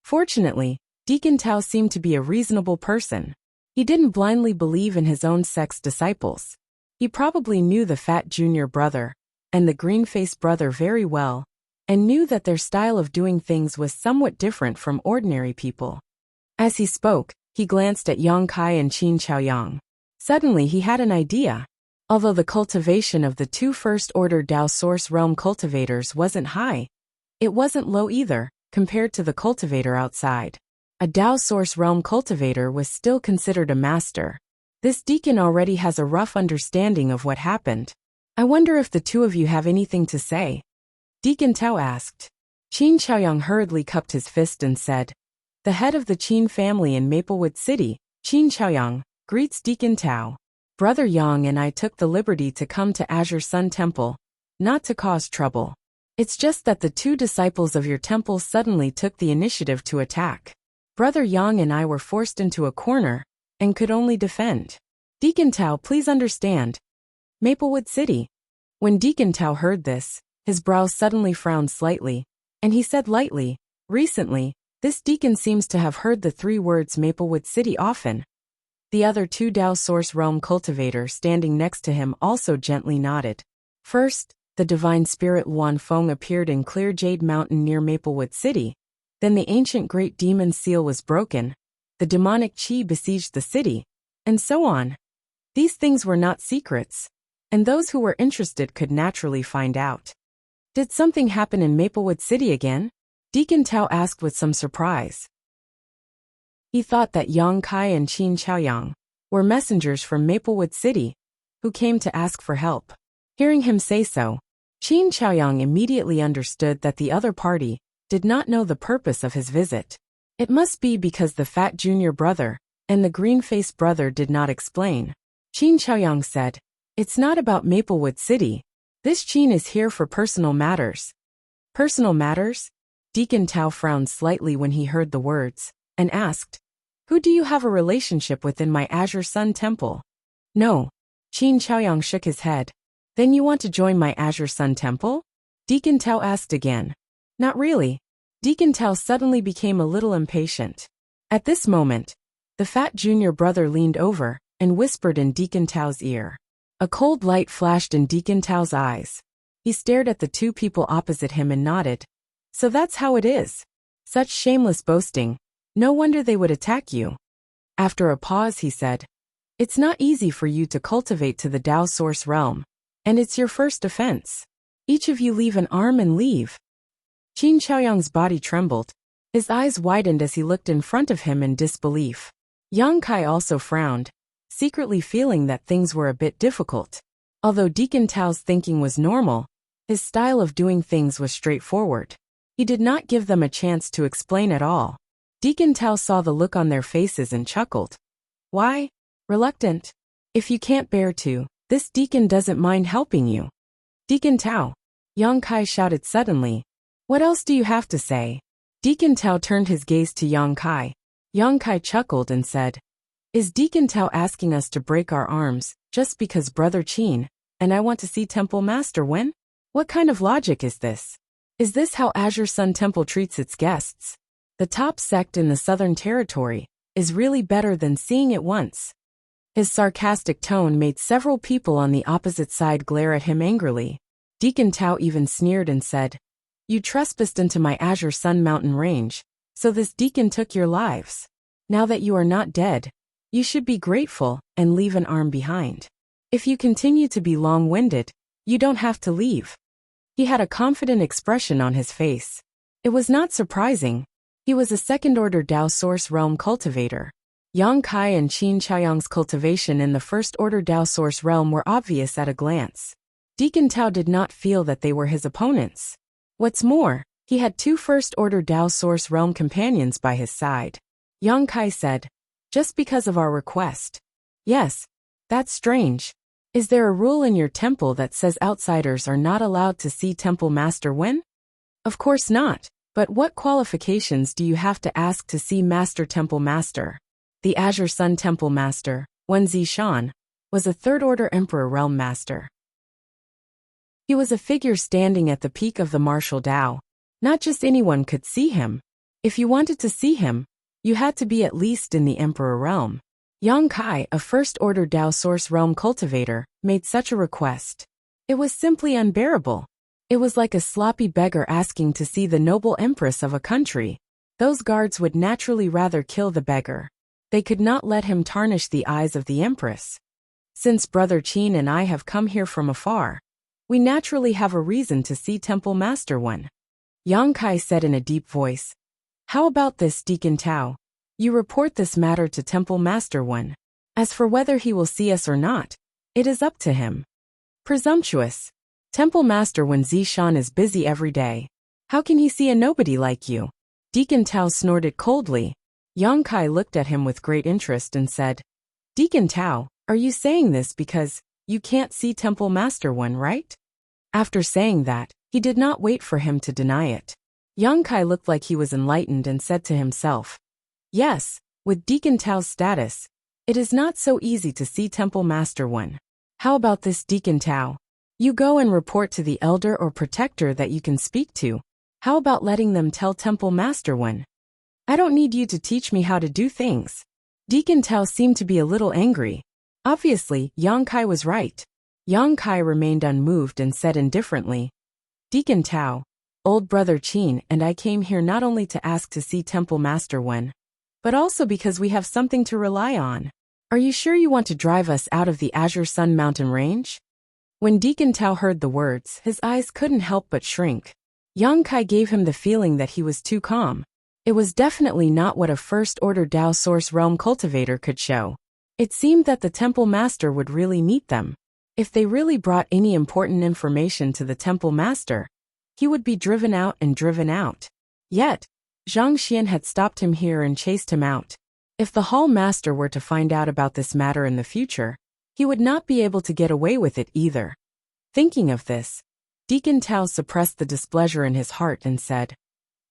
Fortunately, Deacon Tao seemed to be a reasonable person. He didn't blindly believe in his own sex disciples. He probably knew the fat junior brother and the green-faced brother very well, and knew that their style of doing things was somewhat different from ordinary people. As he spoke, he glanced at Yang Kai and Qin Chaoyang. Suddenly he had an idea. Although the cultivation of the 2 first-order Dao Source Realm cultivators wasn't high, it wasn't low either, compared to the cultivator outside. A Dao Source Realm cultivator was still considered a master. This deacon already has a rough understanding of what happened. I wonder if the 2 of you have anything to say? Deacon Tao asked. Qin Chaoyang hurriedly cupped his fist and said, "The head of the Qin family in Maplewood City, Qin Chaoyang, greets Deacon Tao. Brother Yang and I took the liberty to come to Azure Sun Temple, not to cause trouble. It's just that the 2 disciples of your temple suddenly took the initiative to attack. Brother Yang and I were forced into a corner and could only defend. Deacon Tao, please understand. Maplewood City." When Deacon Tao heard this, his brows suddenly frowned slightly, and he said lightly, "Recently, this deacon seems to have heard the 3 words Maplewood City often." The other 2 Dao Source Realm cultivators standing next to him also gently nodded. First, the divine spirit Luan Feng appeared in Clear Jade Mountain near Maplewood City. Then the ancient great demon seal was broken. The demonic qi besieged the city, and so on. These things were not secrets, and those who were interested could naturally find out. Did something happen in Maplewood City again? Deacon Tao asked with some surprise. He thought that Yang Kai and Qin Chaoyang were messengers from Maplewood City, who came to ask for help. Hearing him say so, Qin Chaoyang immediately understood that the other party did not know the purpose of his visit. It must be because the fat junior brother and the green-faced brother did not explain. Qin Chaoyang said, "It's not about Maplewood City. This Qin is here for personal matters." Personal matters? Deacon Tao frowned slightly when he heard the words, and asked, "Who do you have a relationship with in my Azure Sun Temple?" "No." Qin Chaoyang shook his head. "Then you want to join my Azure Sun Temple?" Deacon Tao asked again. "Not really." Deacon Tao suddenly became a little impatient. At this moment, the fat junior brother leaned over and whispered in Deacon Tao's ear. A cold light flashed in Deacon Tao's eyes. He stared at the two people opposite him and nodded. "So that's how it is. Such shameless boasting. No wonder they would attack you." After a pause he said, "It's not easy for you to cultivate to the Tao Source realm, and it's your first offense. Each of you leave an arm and leave." Qin Chaoyang's body trembled. His eyes widened as he looked in front of him in disbelief. Yang Kai also frowned, secretly feeling that things were a bit difficult. Although Deacon Tao's thinking was normal, his style of doing things was straightforward. He did not give them a chance to explain at all. Deacon Tao saw the look on their faces and chuckled. "Why? Reluctant? If you can't bear to, this deacon doesn't mind helping you." "Deacon Tao," Yang Kai shouted suddenly, "what else do you have to say?" Deacon Tao turned his gaze to Yang Kai. Yang Kai chuckled and said, "Is Deacon Tao asking us to break our arms just because Brother Qin and I want to see Temple Master Wen? What kind of logic is this? Is this how Azure Sun Temple treats its guests? The top sect in the Southern Territory is really better than seeing it once." His sarcastic tone made several people on the opposite side glare at him angrily. Deacon Tao even sneered and said, "You trespassed into my Azure Sun Mountain range, so this deacon took your lives. Now that you are not dead, you should be grateful and leave an arm behind. If you continue to be long-winded, you don't have to leave." He had a confident expression on his face. It was not surprising. He was a second-order Tao Source realm cultivator. Yang Kai and Qin Chaoyang's cultivation in the first-order Tao Source realm were obvious at a glance. Deacon Tao did not feel that they were his opponents. What's more, he had two first-order Tao Source realm companions by his side. Yang Kai said, "Just because of our request." "Yes, that's strange. Is there a rule in your temple that says outsiders are not allowed to see Temple Master Wen?" "Of course not, but what qualifications do you have to ask to see Master Temple Master?" The Azure Sun Temple Master, Wen Zishan, was a third-order Emperor Realm Master. He was a figure standing at the peak of the martial Tao. Not just anyone could see him. If you wanted to see him, you had to be at least in the Emperor Realm. Yang Kai, a first-order Tao Source Realm cultivator, made such a request. It was simply unbearable. It was like a sloppy beggar asking to see the noble empress of a country. Those guards would naturally rather kill the beggar. They could not let him tarnish the eyes of the empress. "Since Brother Qin and I have come here from afar, we naturally have a reason to see Temple Master Wen," Yang Kai said in a deep voice. "How about this, Deacon Tao? You report this matter to Temple Master Wen. As for whether he will see us or not, it is up to him." "Presumptuous. Temple Master Wen Zishan is busy every day. How can he see a nobody like you?" Deacon Tao snorted coldly. Yang Kai looked at him with great interest and said, "Deacon Tao, are you saying this because you can't see Temple Master Wen, right?" After saying that, he did not wait for him to deny it. Yang Kai looked like he was enlightened and said to himself, "Yes, with Deacon Tao's status, it is not so easy to see Temple Master Wen. How about this, Deacon Tao? You go and report to the elder or protector that you can speak to. How about letting them tell Temple Master Wen? I don't need you to teach me how to do things." Deacon Tao seemed to be a little angry. Obviously, Yang Kai was right. Yang Kai remained unmoved and said indifferently, "Deacon Tao, old Brother Qin and I came here not only to ask to see Temple Master Wen, but also because we have something to rely on. Are you sure you want to drive us out of the Azure Sun Mountain range?" When Deacon Tao heard the words, his eyes couldn't help but shrink. Yang Kai gave him the feeling that he was too calm. It was definitely not what a first-order Tao Source Realm cultivator could show. It seemed that the Temple Master would really meet them. If they really brought any important information to the temple master, he would be driven out and driven out. Yet, Zhang Xian had stopped him here and chased him out. If the hall master were to find out about this matter in the future, he would not be able to get away with it either. Thinking of this, Deacon Tao suppressed the displeasure in his heart and said,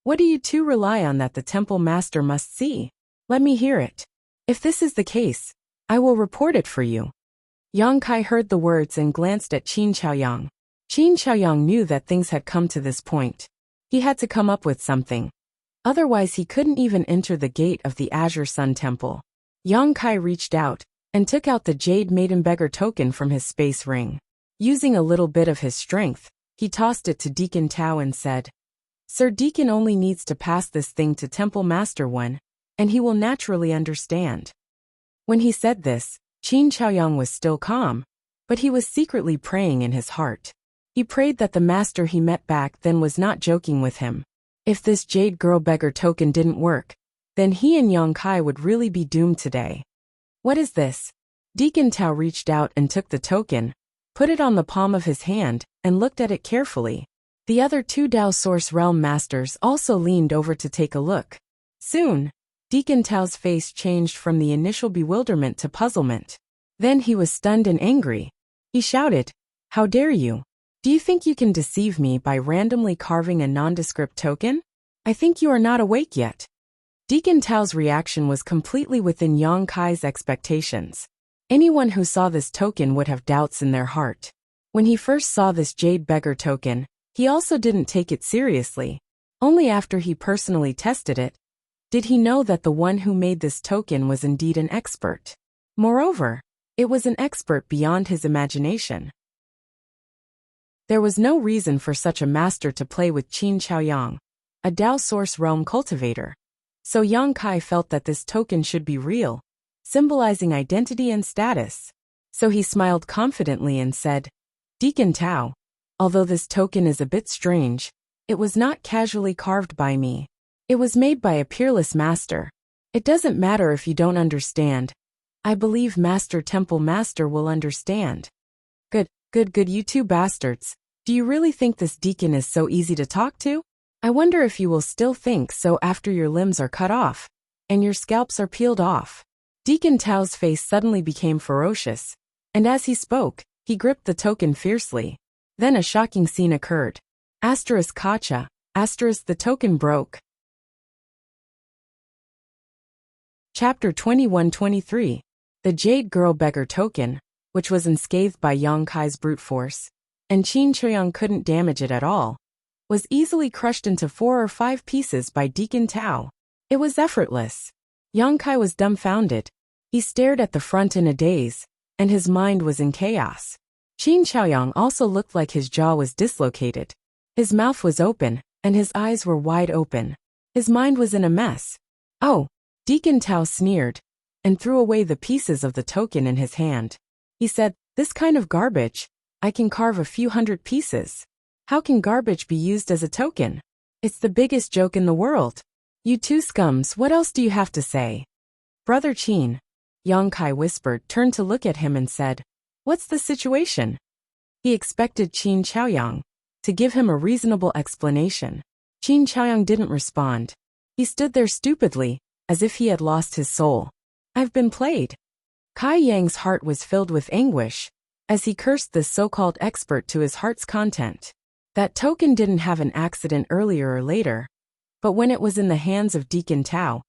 "What do you two rely on that the temple master must see? Let me hear it. If this is the case, I will report it for you." Yang Kai heard the words and glanced at Qin Chaoyang. Qin Chaoyang knew that things had come to this point. He had to come up with something. Otherwise he couldn't even enter the gate of the Azure Sun Temple. Yang Kai reached out and took out the Jade Maiden Beggar token from his space ring. Using a little bit of his strength, he tossed it to Deacon Tao and said, "Sir Deacon only needs to pass this thing to Temple Master 1, and he will naturally understand." When he said this, Qin Chaoyang was still calm, but he was secretly praying in his heart. He prayed that the master he met back then was not joking with him. If this Jade Girl Beggar token didn't work, then he and Yang Kai would really be doomed today. "What is this?" Deacon Tao reached out and took the token, put it on the palm of his hand, and looked at it carefully. The other two Dao Source Realm Masters also leaned over to take a look. Soon, Deacon Tao's face changed from the initial bewilderment to puzzlement. Then he was stunned and angry. He shouted, "How dare you? Do you think you can deceive me by randomly carving a nondescript token? I think you are not awake yet." Deacon Tao's reaction was completely within Yang Kai's expectations. Anyone who saw this token would have doubts in their heart. When he first saw this Jade Beggar token, he also didn't take it seriously. Only after he personally tested it did he know that the one who made this token was indeed an expert. Moreover, it was an expert beyond his imagination. There was no reason for such a master to play with Qin Chaoyang, a Dao Source Realm cultivator. So Yang Kai felt that this token should be real, symbolizing identity and status. So he smiled confidently and said, "Deacon Tao, although this token is a bit strange, it was not casually carved by me. It was made by a peerless master. It doesn't matter if you don't understand. I believe Master Temple Master will understand." Good, you two bastards. Do you really think this deacon is so easy to talk to? I wonder if you will still think so after your limbs are cut off and your scalps are peeled off. Deacon Tao's face suddenly became ferocious, and as he spoke, he gripped the token fiercely. Then a shocking scene occurred. Kacha, the token broke. Chapter 21-23. The Jade Girl Beggar token, which was unscathed by Yang Kai's brute force, and Qin Chaoyang couldn't damage it at all, was easily crushed into 4 or 5 pieces by Deacon Tao. It was effortless. Yang Kai was dumbfounded. He stared at the front in a daze, and his mind was in chaos. Qin Chaoyang also looked like his jaw was dislocated. His mouth was open, and his eyes were wide open. His mind was in a mess. "Oh!" Deacon Tao sneered, and threw away the pieces of the token in his hand. He said, "This kind of garbage, I can carve a few hundred pieces. How can garbage be used as a token? It's the biggest joke in the world. You two scums, what else do you have to say?" "Brother Qin," Yang Kai whispered, turned to look at him and said, "What's the situation?" He expected Qin Chaoyang to give him a reasonable explanation. Qin Chaoyang didn't respond. He stood there stupidly, as if he had lost his soul. "I've been played." Kai Yang's heart was filled with anguish, as he cursed this so-called expert to his heart's content. That token didn't have an accident earlier or later, but when it was in the hands of Deacon Tao,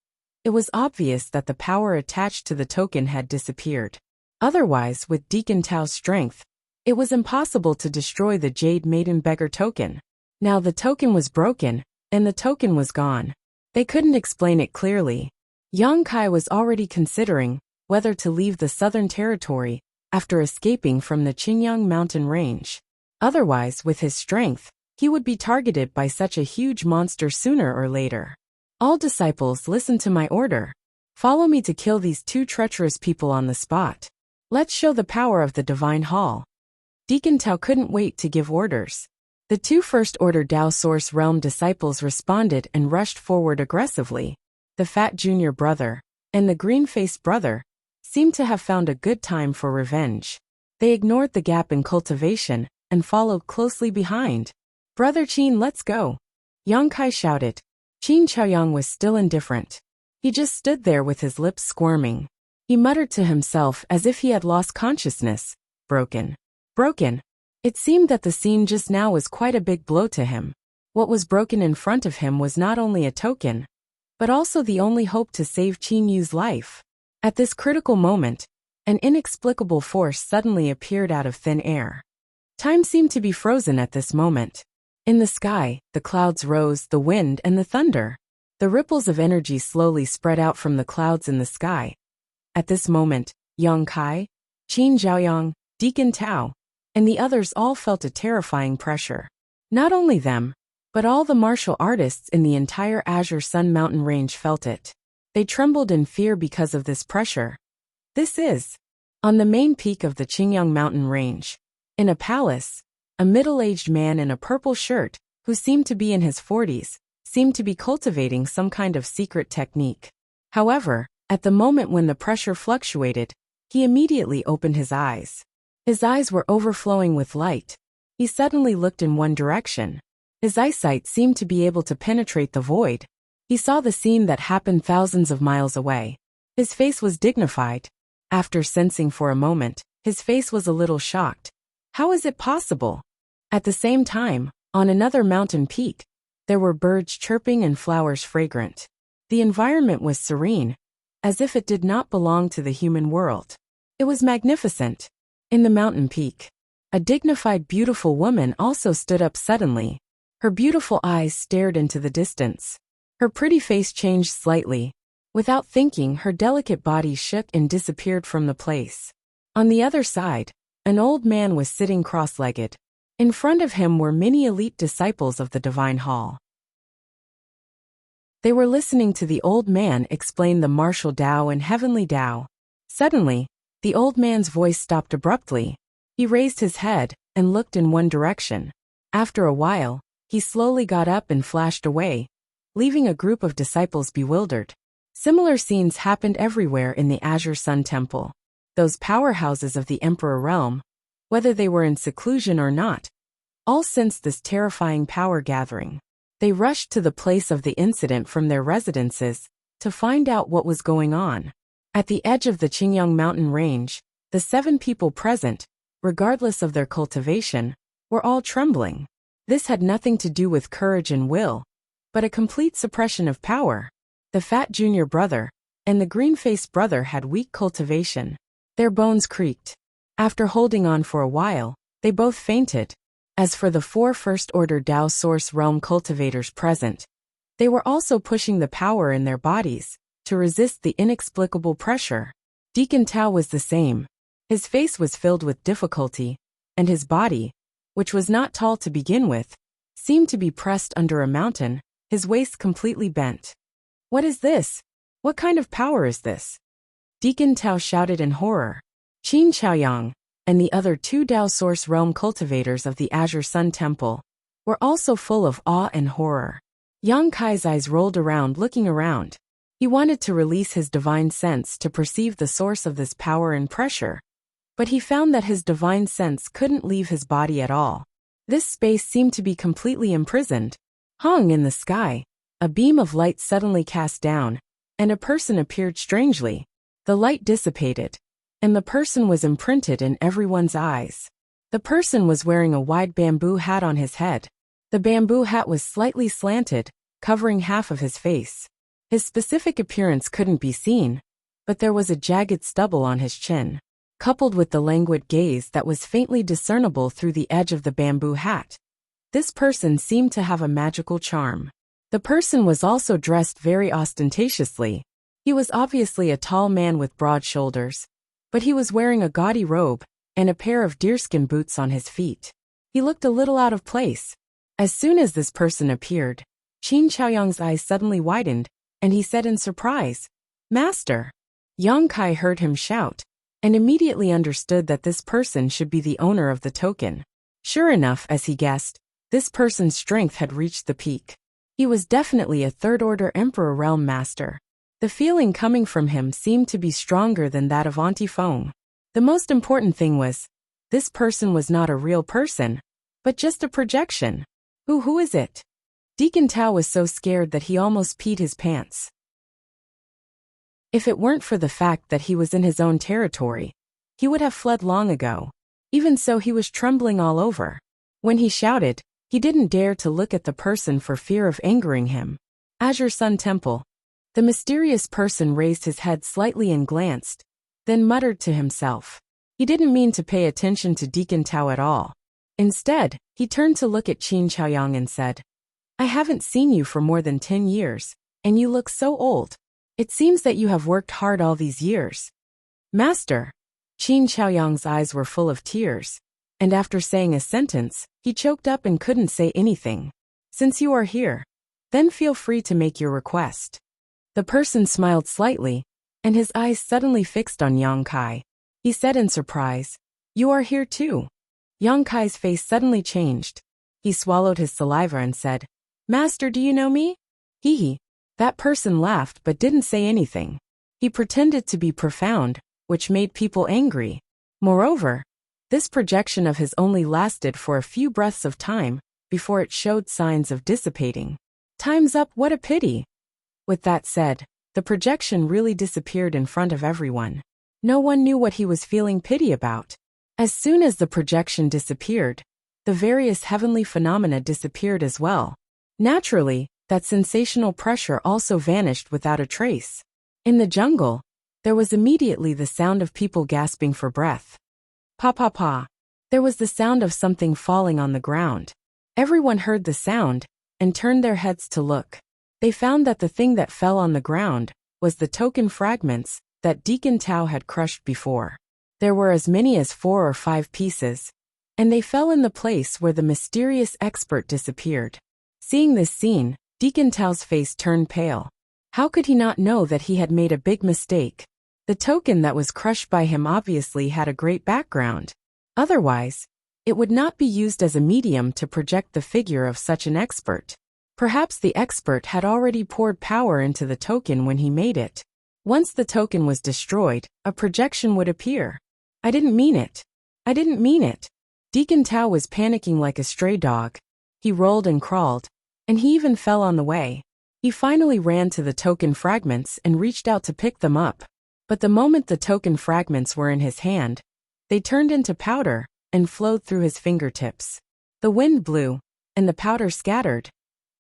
it was obvious that the power attached to the token had disappeared. Otherwise, with Deacon Tao's strength, it was impossible to destroy the Jade Maiden Beggar token. Now the token was broken, and the token was gone. They couldn't explain it clearly. Yang Kai was already considering whether to leave the Southern Territory after escaping from the Qingyang mountain range. Otherwise, with his strength, he would be targeted by such a huge monster sooner or later. "All disciples, listen to my order. Follow me to kill these 2 treacherous people on the spot. Let's show the power of the Divine Hall." Deacon Tao couldn't wait to give orders. The 2 First Order Dao Source Realm disciples responded and rushed forward aggressively. The fat junior brother and the green-faced brother seemed to have found a good time for revenge. They ignored the gap in cultivation and followed closely behind. "Brother Qin, let's go," Yang Kai shouted. Qin Chaoyang was still indifferent. He just stood there with his lips squirming. He muttered to himself as if he had lost consciousness. Broken. Broken. It seemed that the scene just now was quite a big blow to him. What was broken in front of him was not only a token, but also the only hope to save Qin Yu's life. At this critical moment, an inexplicable force suddenly appeared out of thin air. Time seemed to be frozen at this moment. In the sky, the clouds rose, the wind and the thunder. The ripples of energy slowly spread out from the clouds in the sky. At this moment, Yang Kai, Qin Zhaoyang, Deacon Tao, and the others all felt a terrifying pressure. Not only them, but all the martial artists in the entire Azure Sun Mountain range felt it. They trembled in fear because of this pressure. This is on the main peak of the Qingyang Mountain range. In a palace, a middle-aged man in a purple shirt, who seemed to be in his 40s, seemed to be cultivating some kind of secret technique. However, at the moment when the pressure fluctuated, he immediately opened his eyes. His eyes were overflowing with light. He suddenly looked in one direction. His eyesight seemed to be able to penetrate the void. He saw the scene that happened thousands of miles away. His face was dignified. After sensing for a moment, his face was a little shocked. How is it possible? At the same time, on another mountain peak, there were birds chirping and flowers fragrant. The environment was serene, as if it did not belong to the human world. It was magnificent. In the mountain peak, a dignified, beautiful woman also stood up suddenly. Her beautiful eyes stared into the distance. Her pretty face changed slightly. Without thinking, her delicate body shook and disappeared from the place. On the other side, an old man was sitting cross-legged. In front of him were many elite disciples of the Divine Hall. They were listening to the old man explain the martial Tao and heavenly Tao. Suddenly, the old man's voice stopped abruptly. He raised his head and looked in one direction. After a while, he slowly got up and flashed away, leaving a group of disciples bewildered. Similar scenes happened everywhere in the Azure Sun Temple. Those powerhouses of the Emperor realm, whether they were in seclusion or not, all sensed this terrifying power gathering. They rushed to the place of the incident from their residences to find out what was going on. At the edge of the Qingyang Mountain range, the 7 people present, regardless of their cultivation, were all trembling. This had nothing to do with courage and will, but a complete suppression of power. The fat junior brother and the green-faced brother had weak cultivation. Their bones creaked. After holding on for a while, they both fainted. As for the 4 first-order Tao Source Realm cultivators present, they were also pushing the power in their bodies to resist the inexplicable pressure. Deacon Tao was the same. His face was filled with difficulty, and his body, which was not tall to begin with, seemed to be pressed under a mountain, his waist completely bent. "What is this? What kind of power is this?" Deacon Tao shouted in horror. Qin Chaoyang and the other 2 Tao Source Realm cultivators of the Azure Sun Temple were also full of awe and horror. Yang Kai's eyes rolled around, looking around. He wanted to release his divine sense to perceive the source of this power and pressure, but he found that his divine sense couldn't leave his body at all. This space seemed to be completely imprisoned. Hung in the sky, a beam of light suddenly cast down, and a person appeared strangely. The light dissipated, and the person was imprinted in everyone's eyes. The person was wearing a wide bamboo hat on his head. The bamboo hat was slightly slanted, covering half of his face. His specific appearance couldn't be seen, but there was a jagged stubble on his chin, coupled with the languid gaze that was faintly discernible through the edge of the bamboo hat. This person seemed to have a magical charm. The person was also dressed very ostentatiously. He was obviously a tall man with broad shoulders, but he was wearing a gaudy robe and a pair of deerskin boots on his feet. He looked a little out of place. As soon as this person appeared, Qin Chaoyang's eyes suddenly widened, and he said in surprise, "Master!" Yang Kai heard him shout, and immediately understood that this person should be the owner of the token. Sure enough, as he guessed, this person's strength had reached the peak. He was definitely a 3rd-order Emperor Realm Master. The feeling coming from him seemed to be stronger than that of Auntie Feng. The most important thing was, This person was not a real person, but just a projection. Who is it? Deacon Tao was so scared that he almost peed his pants. If it weren't for the fact that he was in his own territory, he would have fled long ago. Even so, he was trembling all over. When he shouted, he didn't dare to look at the person for fear of angering him. Azure Sun Temple. The mysterious person raised his head slightly and glanced, then muttered to himself. He didn't mean to pay attention to Deacon Tao at all. Instead, he turned to look at Qin Chaoyang and said, I haven't seen you for more than 10 years, and you look so old. It seems that you have worked hard all these years. Master. Qin Chaoyang's eyes were full of tears, and after saying a sentence, he choked up and couldn't say anything. Since you are here, then feel free to make your request. The person smiled slightly, and his eyes suddenly fixed on Yang Kai. He said in surprise, You are here too. Yang Kai's face suddenly changed. He swallowed his saliva and said, Master, do you know me? Hee. That person laughed but didn't say anything. He pretended to be profound, which made people angry. Moreover, this projection of his only lasted for a few breaths of time, before it showed signs of dissipating. Time's up, what a pity. With that said, the projection really disappeared in front of everyone. No one knew what he was feeling pity about. As soon as the projection disappeared, the various heavenly phenomena disappeared as well. Naturally, that sensational pressure also vanished without a trace. In the jungle, there was immediately the sound of people gasping for breath. Pa pa pa. There was the sound of something falling on the ground. Everyone heard the sound, and turned their heads to look. They found that the thing that fell on the ground was the token fragments that Deacon Tao had crushed before. There were as many as 4 or 5 pieces, and they fell in the place where the mysterious expert disappeared. Seeing this scene, Deacon Tao's face turned pale. How could he not know that he had made a big mistake? The token that was crushed by him obviously had a great background. Otherwise, it would not be used as a medium to project the figure of such an expert. Perhaps the expert had already poured power into the token when he made it. Once the token was destroyed, a projection would appear. I didn't mean it. I didn't mean it. Deacon Tao was panicking like a stray dog. He rolled and crawled, and he even fell on the way. He finally ran to the token fragments and reached out to pick them up. But the moment the token fragments were in his hand, they turned into powder and flowed through his fingertips. The wind blew, and the powder scattered.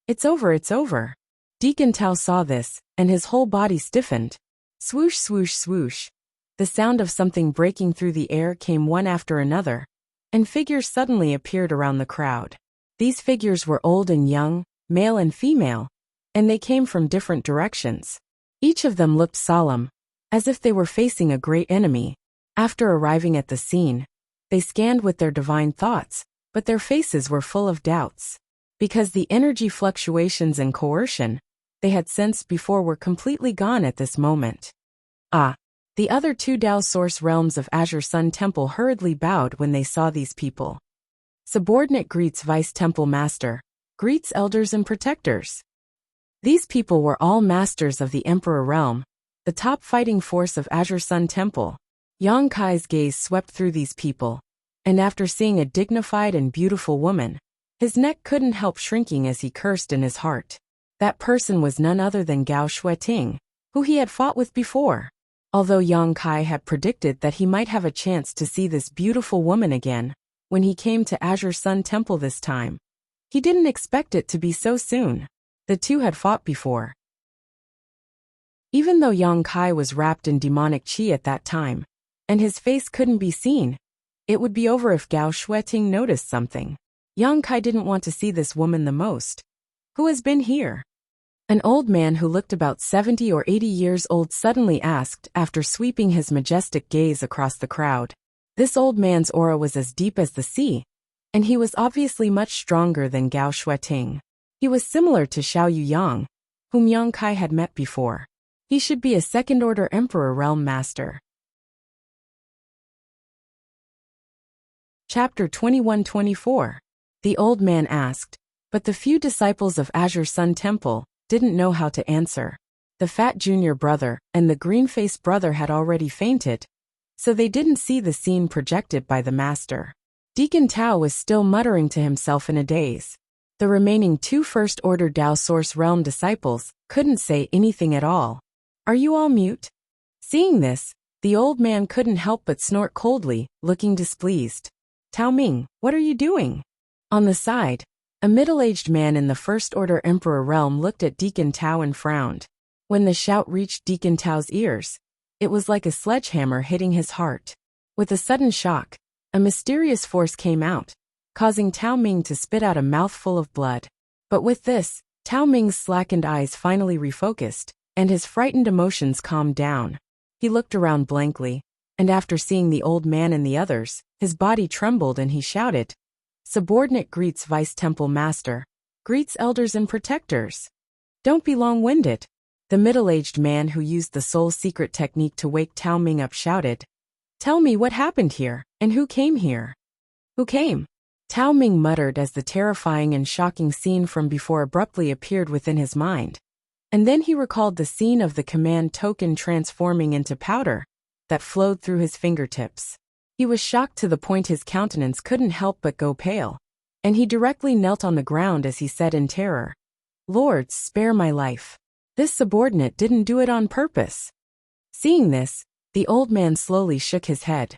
It's over, it's over. Deacon Tao saw this, and his whole body stiffened. Swoosh, swoosh, swoosh. The sound of something breaking through the air came one after another, and figures suddenly appeared around the crowd. These figures were old and young, male and female, and they came from different directions. Each of them looked solemn, as if they were facing a great enemy. After arriving at the scene, they scanned with their divine thoughts, but their faces were full of doubts. Because the energy fluctuations and coercion they had sensed before were completely gone at this moment. The other 2 Tao Source realms of Azure Sun Temple hurriedly bowed when they saw these people. Subordinate greets Vice Temple Master, greets elders and protectors. These people were all masters of the Emperor Realm, the top fighting force of Azure Sun Temple. Yang Kai's gaze swept through these people, and after seeing a dignified and beautiful woman, his neck couldn't help shrinking as he cursed in his heart. That person was none other than Gao Shueting, who he had fought with before. Although Yang Kai had predicted that he might have a chance to see this beautiful woman again when he came to Azure Sun Temple this time, he didn't expect it to be so soon. The two had fought before. Even though Yang Kai was wrapped in demonic qi at that time, and his face couldn't be seen, it would be over if Gao Shueting noticed something. Yang Kai didn't want to see this woman the most. Who has been here? An old man who looked about 70 or 80 years old suddenly asked after sweeping his majestic gaze across the crowd. This old man's aura was as deep as the sea, and he was obviously much stronger than Gao Shueting. He was similar to Xiao Yuyang, whom Yang Kai had met before. He should be a second-order Emperor Realm Master. Chapter 21-24. The old man asked, but the few disciples of Azure Sun Temple didn't know how to answer. The fat junior brother and the green-faced brother had already fainted, so they didn't see the scene projected by the master. Deacon Tao was still muttering to himself in a daze. The remaining 2 first-order Dao Source Realm disciples couldn't say anything at all. Are you all mute? Seeing this, the old man couldn't help but snort coldly, looking displeased. Tao Ming, what are you doing? On the side, a middle-aged man in the First-Order Emperor realm looked at Deacon Tao and frowned. When the shout reached Deacon Tao's ears, it was like a sledgehammer hitting his heart. With a sudden shock, a mysterious force came out, causing Tao Ming to spit out a mouthful of blood. But with this, Tao Ming's slackened eyes finally refocused, and his frightened emotions calmed down. He looked around blankly, and after seeing the old man and the others, his body trembled and he shouted, "Subordinate greets Vice Temple Master, greets elders and protectors. Don't be long-winded." The middle-aged man who used the soul secret technique to wake Tao Ming up shouted, "Tell me what happened here, and who came here?" "Who came?" Tao Ming muttered as the terrifying and shocking scene from before abruptly appeared within his mind. And then he recalled the scene of the command token transforming into powder that flowed through his fingertips. He was shocked to the point his countenance couldn't help but go pale, and he directly knelt on the ground as he said in terror, "Lords, spare my life. This subordinate didn't do it on purpose." Seeing this, the old man slowly shook his head.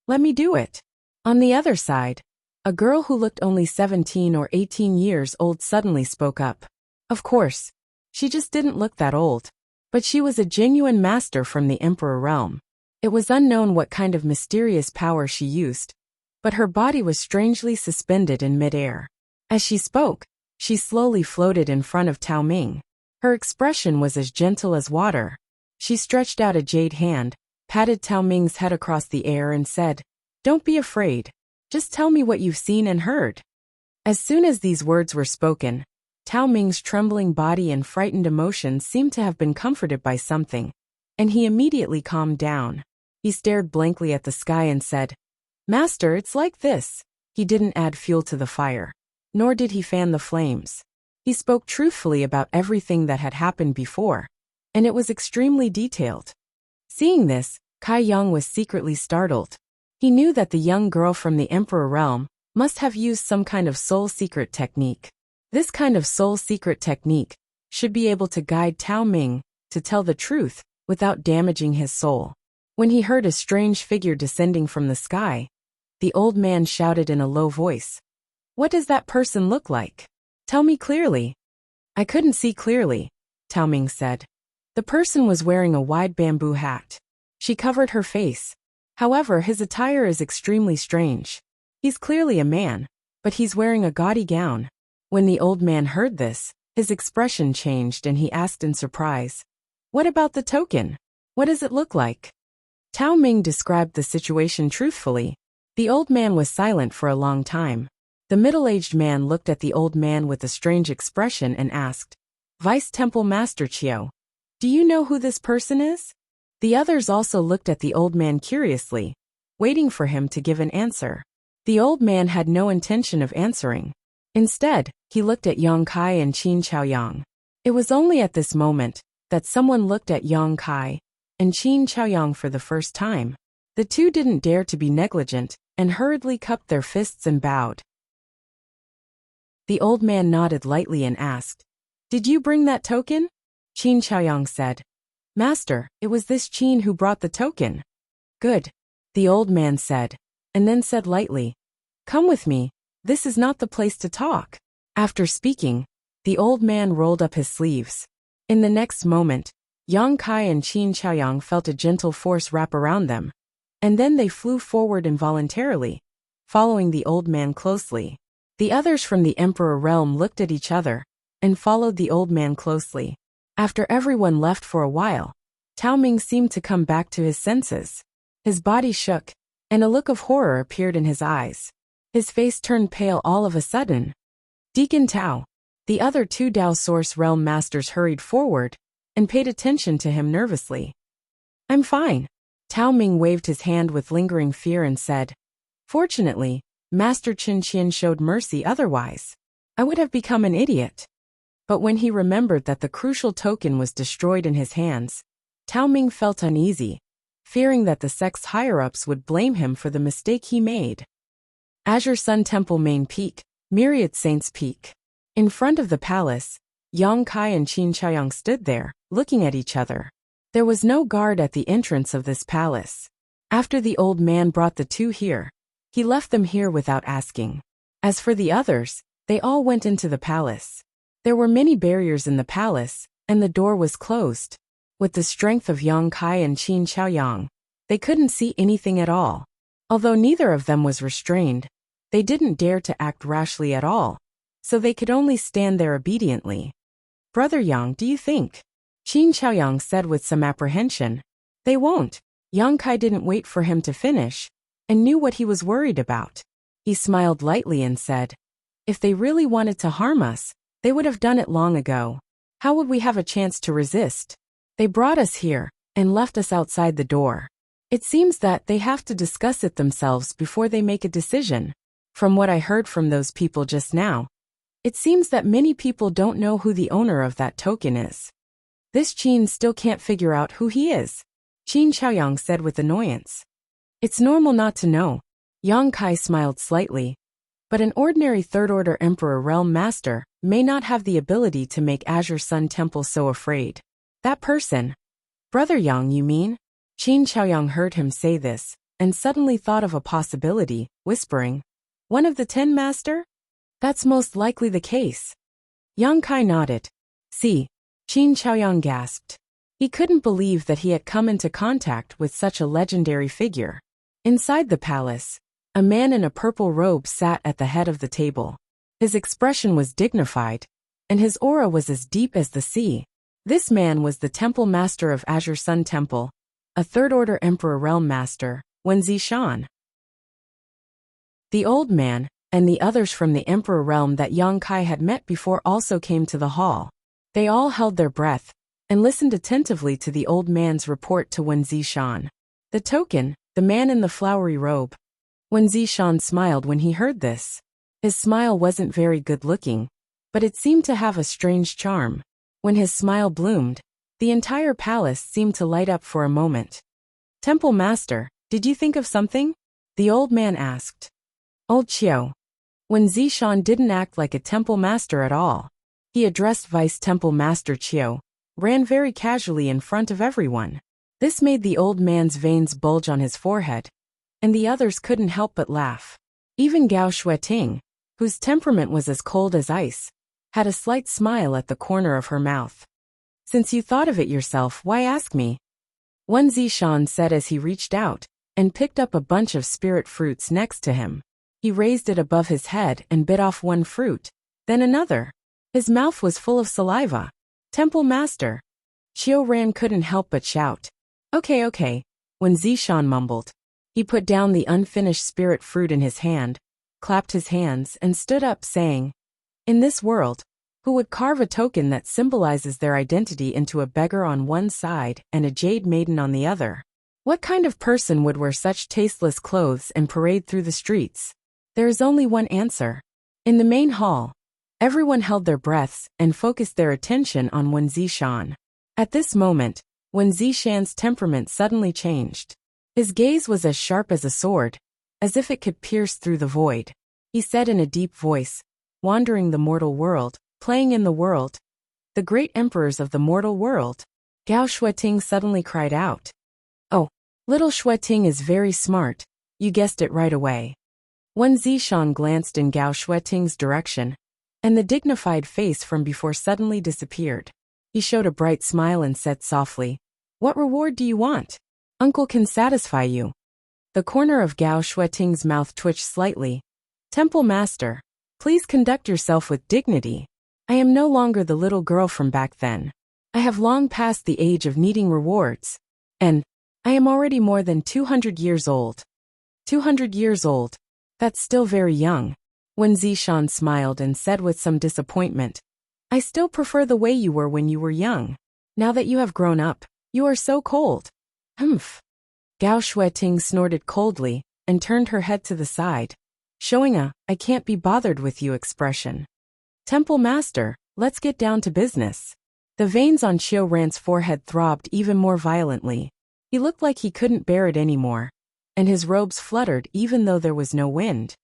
"Let me do it." On the other side, a girl who looked only 17 or 18 years old suddenly spoke up. Of course, she just didn't look that old, but she was a genuine master from the Emperor realm. It was unknown what kind of mysterious power she used, but her body was strangely suspended in midair. As she spoke, she slowly floated in front of Tao Ming. Her expression was as gentle as water. She stretched out a jade hand, patted Tao Ming's head across the air and said, "Don't be afraid. Just tell me what you've seen and heard." As soon as these words were spoken, Tao Ming's trembling body and frightened emotions seemed to have been comforted by something, and he immediately calmed down. He stared blankly at the sky and said, "Master, it's like this." He didn't add fuel to the fire, nor did he fan the flames. He spoke truthfully about everything that had happened before, and it was extremely detailed. Seeing this, Kai Yang was secretly startled. He knew that the young girl from the Emperor realm must have used some kind of soul secret technique. This kind of soul secret technique should be able to guide Tao Ming to tell the truth without damaging his soul. When he heard a strange figure descending from the sky, the old man shouted in a low voice, "What does that person look like? Tell me clearly." "I couldn't see clearly," Tao Ming said. "The person was wearing a wide bamboo hat. She covered her face. However, his attire is extremely strange. He's clearly a man, but he's wearing a gaudy gown." When the old man heard this, his expression changed and he asked in surprise, "What about the token? What does it look like?" Tao Ming described the situation truthfully. The old man was silent for a long time. The middle-aged man looked at the old man with a strange expression and asked, "Vice Temple Master Chiao, do you know who this person is?" The others also looked at the old man curiously, waiting for him to give an answer. The old man had no intention of answering. Instead, he looked at Yang Kai and Qin Chaoyang. It was only at this moment that someone looked at Yang Kai and Qin Chaoyang for the first time. The two didn't dare to be negligent and hurriedly cupped their fists and bowed. The old man nodded lightly and asked, "Did you bring that token?" Qin Chaoyang said, "Master, it was this Qin who brought the token." "Good," the old man said, and then said lightly, "Come with me, this is not the place to talk." After speaking, the old man rolled up his sleeves. In the next moment, Yang Kai and Qin Chaoyang felt a gentle force wrap around them, and then they flew forward involuntarily, following the old man closely. The others from the Emperor realm looked at each other and followed the old man closely. After everyone left for a while, Tao Ming seemed to come back to his senses. His body shook, and a look of horror appeared in his eyes. His face turned pale all of a sudden. Deacon Tao, the other 2 Dao Source Realm Masters hurried forward and paid attention to him nervously. "I'm fine." Tao Ming waved his hand with lingering fear and said, "Fortunately, Master Qin Qian showed mercy, otherwise I would have become an idiot." But when he remembered that the crucial token was destroyed in his hands, Tao Ming felt uneasy. fearing that the sect's higher-ups would blame him for the mistake he made. Azure Sun Temple Main Peak, Myriad Saints Peak. In front of the palace, Yang Kai and Qin Xiaoyang stood there, looking at each other. There was no guard at the entrance of this palace. After the old man brought the two here, he left them here without asking. As for the others, they all went into the palace. There were many barriers in the palace, and the door was closed. With the strength of Yang Kai and Qin Xiaoyang, they couldn't see anything at all. Although neither of them was restrained, they didn't dare to act rashly at all, so they could only stand there obediently. "Brother Yang, do you think?" Qin Xiaoyang said with some apprehension. "They won't." Yang Kai didn't wait for him to finish, and knew what he was worried about. He smiled lightly and said, "If they really wanted to harm us, they would have done it long ago. How would we have a chance to resist? They brought us here, and left us outside the door. It seems that they have to discuss it themselves before they make a decision. From what I heard from those people just now, it seems that many people don't know who the owner of that token is. This Qin still can't figure out who he is," Qin Xiaoyang said with annoyance. "It's normal not to know." Yang Kai smiled slightly. "But an ordinary third-order Emperor Realm Master may not have the ability to make Azure Sun Temple so afraid. That person." "Brother Yang, you mean?" Qin Xiaoyang heard him say this, and suddenly thought of a possibility, whispering, "One of the 10 Master?" "That's most likely the case." Yang Kai nodded. "See," Qin Xiaoyang gasped. He couldn't believe that he had come into contact with such a legendary figure. Inside the palace, a man in a purple robe sat at the head of the table. His expression was dignified, and his aura was as deep as the sea. This man was the Temple Master of Azure Sun Temple, a third-order Emperor Realm Master, Wen Zishan. The old man, and the others from the Emperor Realm that Yang Kai had met before also came to the hall. They all held their breath, and listened attentively to the old man's report to Wen Zishan. The token, the man in the flowery robe. Wen Zishan smiled when he heard this. His smile wasn't very good-looking, but it seemed to have a strange charm. When his smile bloomed, the entire palace seemed to light up for a moment. "Temple Master, did you think of something?" the old man asked. "Old Qiu." Wen Zishan didn't act like a temple master at all. He addressed Vice Temple Master Qiu, ran very casually in front of everyone. This made the old man's veins bulge on his forehead, and the others couldn't help but laugh. Even Gao Shueting, whose temperament was as cold as ice, had a slight smile at the corner of her mouth. "Since you thought of it yourself, why ask me?" Wen Zishan said as he reached out and picked up a bunch of spirit fruits next to him. He raised it above his head and bit off one fruit, then another. His mouth was full of saliva. "Temple Master." Qiu Ran couldn't help but shout. Okay, Wen Zishan mumbled. He put down the unfinished spirit fruit in his hand, clapped his hands and stood up saying, "In this world, who would carve a token that symbolizes their identity into a beggar on one side and a jade maiden on the other? What kind of person would wear such tasteless clothes and parade through the streets?" There is only one answer. In the main hall, everyone held their breaths and focused their attention on Wen Zishan. At this moment, Wen Zishan's temperament suddenly changed. His gaze was as sharp as a sword, as if it could pierce through the void. He said in a deep voice, "Wandering the mortal world, playing in the world, the great emperors of the mortal world." Gao Shueting suddenly cried out. "Oh, little Shueting is very smart, you guessed it right away." Wen Zishan glanced in Gao Shueting's direction, and the dignified face from before suddenly disappeared. He showed a bright smile and said softly, "What reward do you want? Uncle can satisfy you." The corner of Gao Shueting's mouth twitched slightly. "Temple Master, please conduct yourself with dignity. I am no longer the little girl from back then. I have long passed the age of needing rewards. And I am already more than 200 years old." 200 years old. That's still very young. Wen Zishan smiled and said with some disappointment, "I still prefer the way you were when you were young. Now that you have grown up, you are so cold." "Humph." Gao Shueting snorted coldly and turned her head to the side, showing a "I can't be bothered with you" expression. "Temple Master, let's get down to business." The veins on Qiu Ran's forehead throbbed even more violently. He looked like he couldn't bear it anymore, and his robes fluttered even though there was no wind.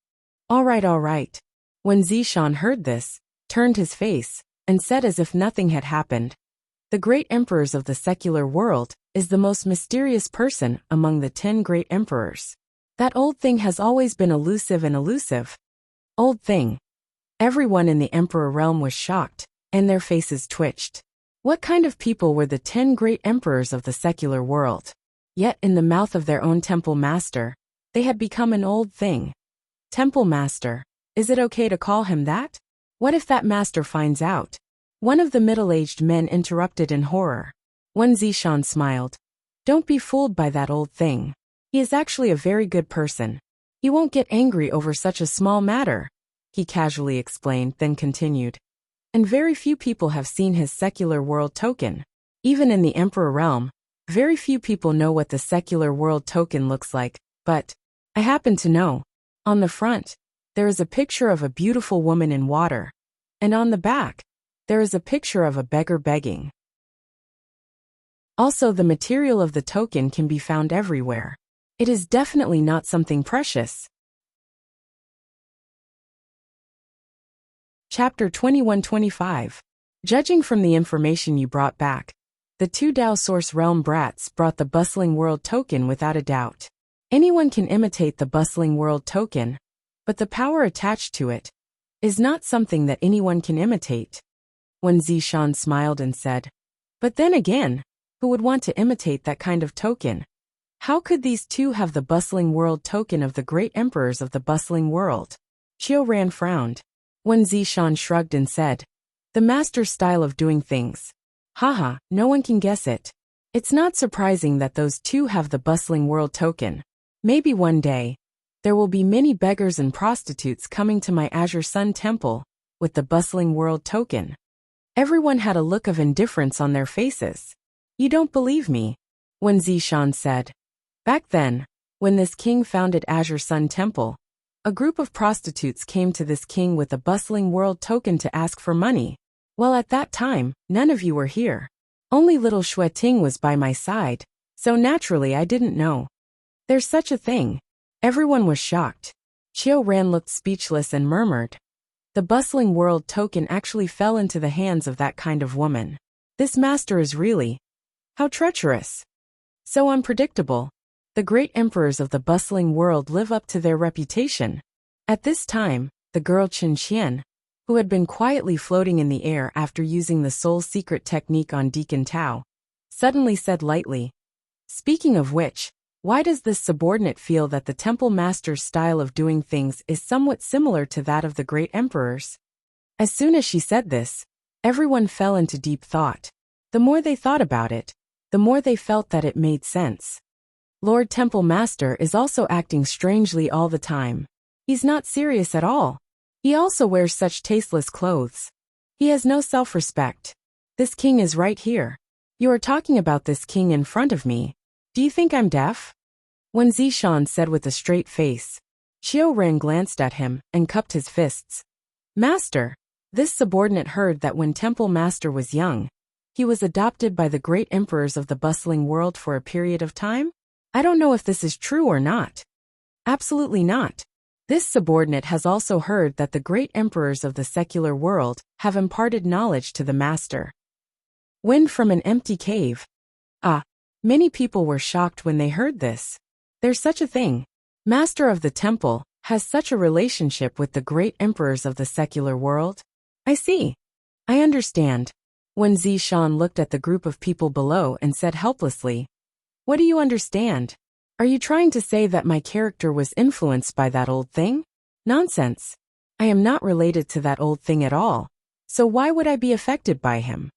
All right, all right. When Zishan heard this, turned his face, and said as if nothing had happened, the great emperors of the secular world is the most mysterious person among the 10 great emperors. That old thing has always been elusive and elusive. Old thing. Everyone in the emperor realm was shocked, and their faces twitched. What kind of people were the 10 great emperors of the secular world? Yet in the mouth of their own temple master, they had become an old thing. Temple master. Is it okay to call him that? What if that master finds out? One of the middle-aged men interrupted in horror. When Zishan smiled. Don't be fooled by that old thing. He is actually a very good person. He won't get angry over such a small matter, he casually explained, then continued. And very few people have seen his secular world token. Even in the emperor realm, very few people know what the secular world token looks like, but I happen to know. On the front, there is a picture of a beautiful woman in water, and on the back, there is a picture of a beggar begging. Also, the material of the token can be found everywhere. It is definitely not something precious. Chapter 21-25. Judging from the information you brought back, the 2 Dao Source Realm brats brought the Bustling World token without a doubt. Anyone can imitate the Bustling World token, but the power attached to it is not something that anyone can imitate. When Zishan smiled and said, but then again, who would want to imitate that kind of token? How could these two have the Bustling World token of the great emperors of the Bustling World? Qiu Ran frowned. When Zishan shrugged and said, the master's style of doing things. Haha, no one can guess it. It's not surprising that those two have the Bustling World token. Maybe one day, there will be many beggars and prostitutes coming to my Azure Sun Temple with the Bustling World token. Everyone had a look of indifference on their faces. You don't believe me? When Zishan said. Back then, when this king founded Azure Sun Temple, a group of prostitutes came to this king with a Bustling World token to ask for money. Well, at that time, none of you were here. Only little Xueting was by my side, so naturally I didn't know. There's such a thing. Everyone was shocked. Qiu Ran looked speechless and murmured. The Bustling World token actually fell into the hands of that kind of woman. This master is really... how treacherous. So unpredictable. The great emperors of the Bustling World live up to their reputation. At this time, the girl Qin Qian, who had been quietly floating in the air after using the soul secret technique on Deacon Tao, suddenly said lightly, speaking of which, why does this subordinate feel that the temple master's style of doing things is somewhat similar to that of the great emperors? As soon as she said this, everyone fell into deep thought. The more they thought about it, the more they felt that it made sense. Lord Temple Master is also acting strangely all the time. He's not serious at all. He also wears such tasteless clothes. He has no self-respect. This king is right here. You are talking about this king in front of me. Do you think I'm deaf? When Zishan said with a straight face, Qiu Ran glanced at him and cupped his fists. Master, this subordinate heard that when Temple Master was young, he was adopted by the great emperors of the Bustling World for a period of time? I don't know if this is true or not. Absolutely not. This subordinate has also heard that the great emperors of the secular world have imparted knowledge to the master. Wind from an empty cave. Ah, many people were shocked when they heard this. There's such a thing. Master of the temple has such a relationship with the great emperors of the secular world. I see. I understand. When Zishan looked at the group of people below and said helplessly, what do you understand? Are you trying to say that my character was influenced by that old thing? Nonsense. I am not related to that old thing at all, so why would I be affected by him?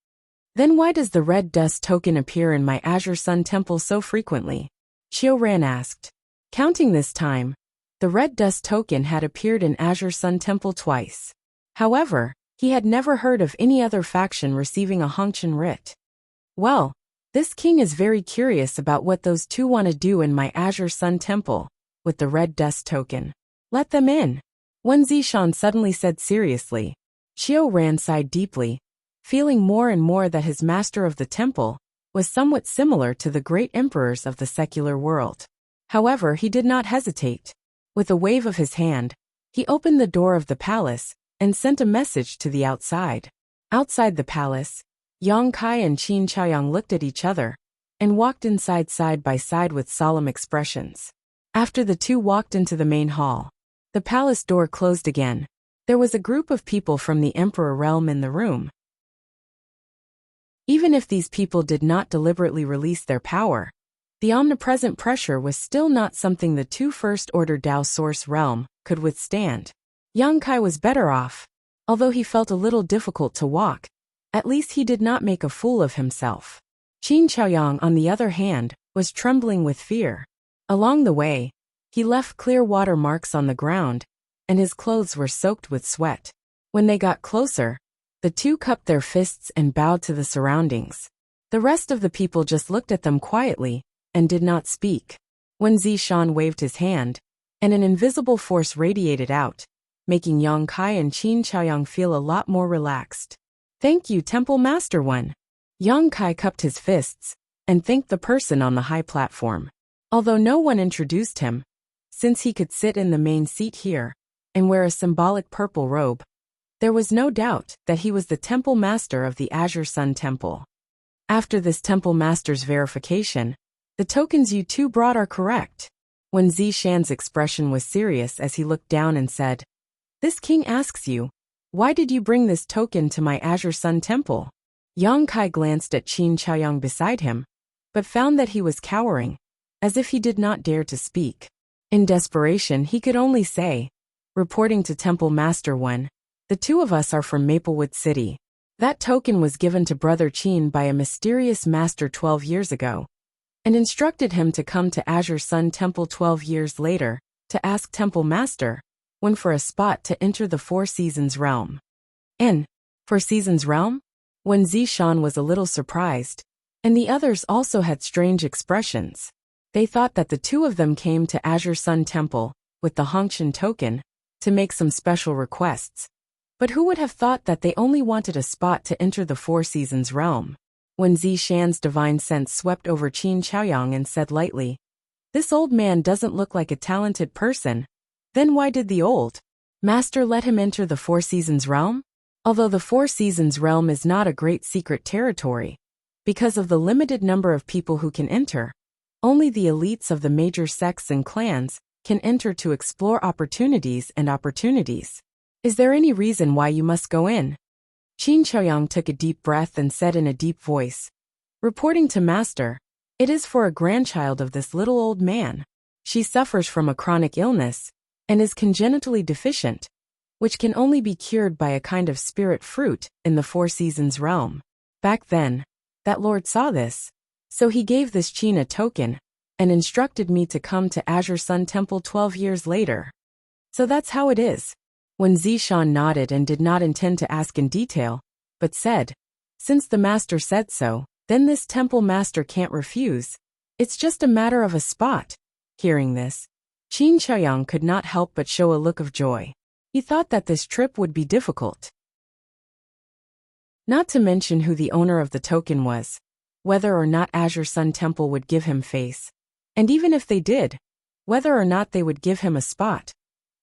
Then why does the red dust token appear in my Azure Sun Temple so frequently? Qiu Ran asked. Counting this time, the red dust token had appeared in Azure Sun Temple twice. However, he had never heard of any other faction receiving a Hongqian writ. Well, this king is very curious about what those two want to do in my Azure Sun Temple, with the red dust token. Let them in. When Zishan suddenly said seriously, Qiu Ran sighed deeply, feeling more and more that his master of the temple was somewhat similar to the great emperors of the secular world. However, he did not hesitate. With a wave of his hand, he opened the door of the palace and sent a message to the outside. Outside the palace, Yang Kai and Qin Chaoyang looked at each other and walked inside side by side with solemn expressions. After the two walked into the main hall, the palace door closed again. There was a group of people from the emperor realm in the room. Even if these people did not deliberately release their power, the omnipresent pressure was still not something the two first-order Dao Source realm could withstand. Yang Kai was better off. Although he felt a little difficult to walk, at least he did not make a fool of himself. Qin Chaoyang, on the other hand, was trembling with fear. Along the way, he left clear water marks on the ground, and his clothes were soaked with sweat. When they got closer, the two cupped their fists and bowed to the surroundings. The rest of the people just looked at them quietly and did not speak. When Zishan waved his hand, and an invisible force radiated out, making Yang Kai and Qin Chaoyang feel a lot more relaxed. "Thank you, Temple Master One." Yang Kai cupped his fists and thanked the person on the high platform. Although no one introduced him, since he could sit in the main seat here and wear a symbolic purple robe, there was no doubt that he was the Temple Master of the Azure Sun Temple. After this Temple Master's verification, the tokens you two brought are correct. When Zishan's expression was serious as he looked down and said, "This king asks you, why did you bring this token to my Azure Sun Temple?" Yang Kai glanced at Qin Chaoyang beside him, but found that he was cowering, as if he did not dare to speak. In desperation, he could only say, "Reporting to Temple Master One, the two of us are from Maplewood City. That token was given to Brother Qin by a mysterious master 12 years ago, and instructed him to come to Azure Sun Temple 12 years later to ask Temple Master One for a spot to enter the Four Seasons realm." "In Four Seasons realm?" When Zishan was a little surprised, and the others also had strange expressions. They thought that the two of them came to Azure Sun Temple with the Hongshan token to make some special requests. But who would have thought that they only wanted a spot to enter the Four Seasons realm? When Zishan's divine sense swept over Qin Chaoyang and said lightly, "This old man doesn't look like a talented person. Then why did the old master let him enter the Four Seasons realm?" Although the Four Seasons realm is not a great secret territory, because of the limited number of people who can enter, only the elites of the major sects and clans can enter to explore opportunities and opportunities. "Is there any reason why you must go in?" Qin Chaoyang took a deep breath and said in a deep voice, "Reporting to Master, it is for a grandchild of this little old man. She suffers from a chronic illness and is congenitally deficient, which can only be cured by a kind of spirit fruit in the Four Seasons realm. Back then, that lord saw this, so he gave this Qin a token and instructed me to come to Azure Sun Temple 12 years later. So that's how it is." When Zishan nodded and did not intend to ask in detail, but said, "Since the master said so, then this temple master can't refuse. It's just a matter of a spot." Hearing this, Qin Chaoyang could not help but show a look of joy. He thought that this trip would be difficult. Not to mention who the owner of the token was, whether or not Azure Sun Temple would give him face, and even if they did, whether or not they would give him a spot.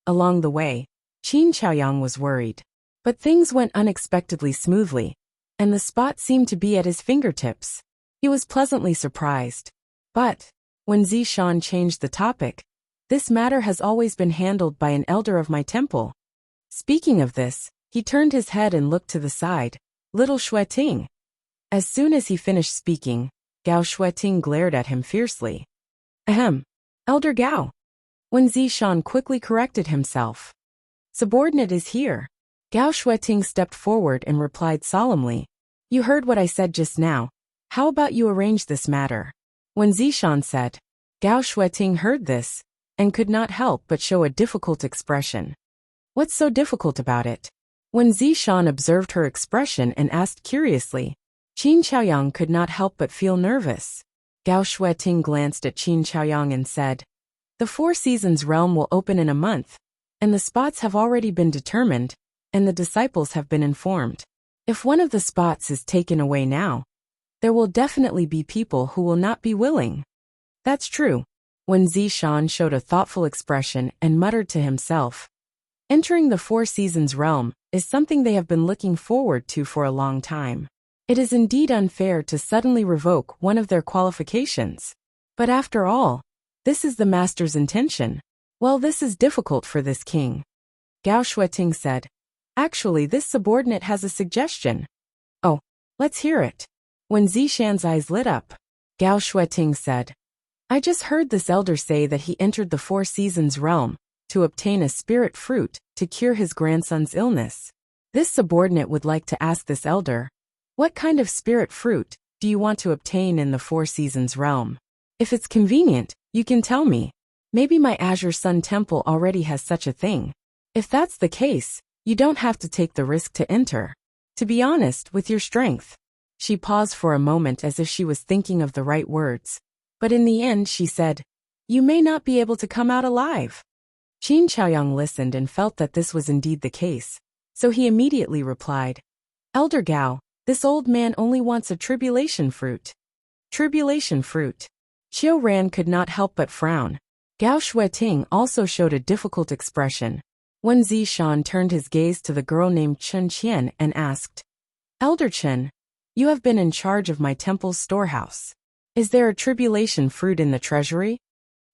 Along the way, Qin Chaoyang was worried. But things went unexpectedly smoothly, and the spot seemed to be at his fingertips. He was pleasantly surprised. But when Zishan changed the topic, "This matter has always been handled by an elder of my temple." Speaking of this, he turned his head and looked to the side. Little Xueting. As soon as he finished speaking, Gao Xueting glared at him fiercely. "Ahem. Elder Gao." When Zishan quickly corrected himself. "Subordinate is here." Gao Xueting stepped forward and replied solemnly, "You heard what I said just now. How about you arrange this matter?" When Zishan said, Gao Xueting heard this and could not help but show a difficult expression. "What's so difficult about it?" When Zishan observed her expression and asked curiously, Qin Chaoyang could not help but feel nervous. Gao Xueting glanced at Qin Chaoyang and said, "The Four Seasons realm will open in a month, and the spots have already been determined, and the disciples have been informed. If one of the spots is taken away now, there will definitely be people who will not be willing. That's true. Wen Zishan showed a thoughtful expression and muttered to himself. Entering the Four Seasons realm is something they have been looking forward to for a long time. It is indeed unfair to suddenly revoke one of their qualifications. But after all, this is the master's intention. Well, this is difficult for this king. Gao Shuiting said. Actually, this subordinate has a suggestion. Oh, let's hear it. When Zishan's eyes lit up, Gao Shuiting said, I just heard this elder say that he entered the Four Seasons realm to obtain a spirit fruit to cure his grandson's illness. This subordinate would like to ask this elder, what kind of spirit fruit do you want to obtain in the Four Seasons realm? If it's convenient, you can tell me. Maybe my Azure Sun Temple already has such a thing. If that's the case, you don't have to take the risk to enter. To be honest, with your strength. She paused for a moment as if she was thinking of the right words. But in the end she said, you may not be able to come out alive. Qin Chaoyang listened and felt that this was indeed the case. So he immediately replied, Elder Gao, this old man only wants a tribulation fruit. Tribulation fruit. Qiu Ran could not help but frown. Gao Shuiting also showed a difficult expression. Wen Zishan turned his gaze to the girl named Chen Qian and asked, Elder Chen, you have been in charge of my temple's storehouse. Is there a tribulation fruit in the treasury?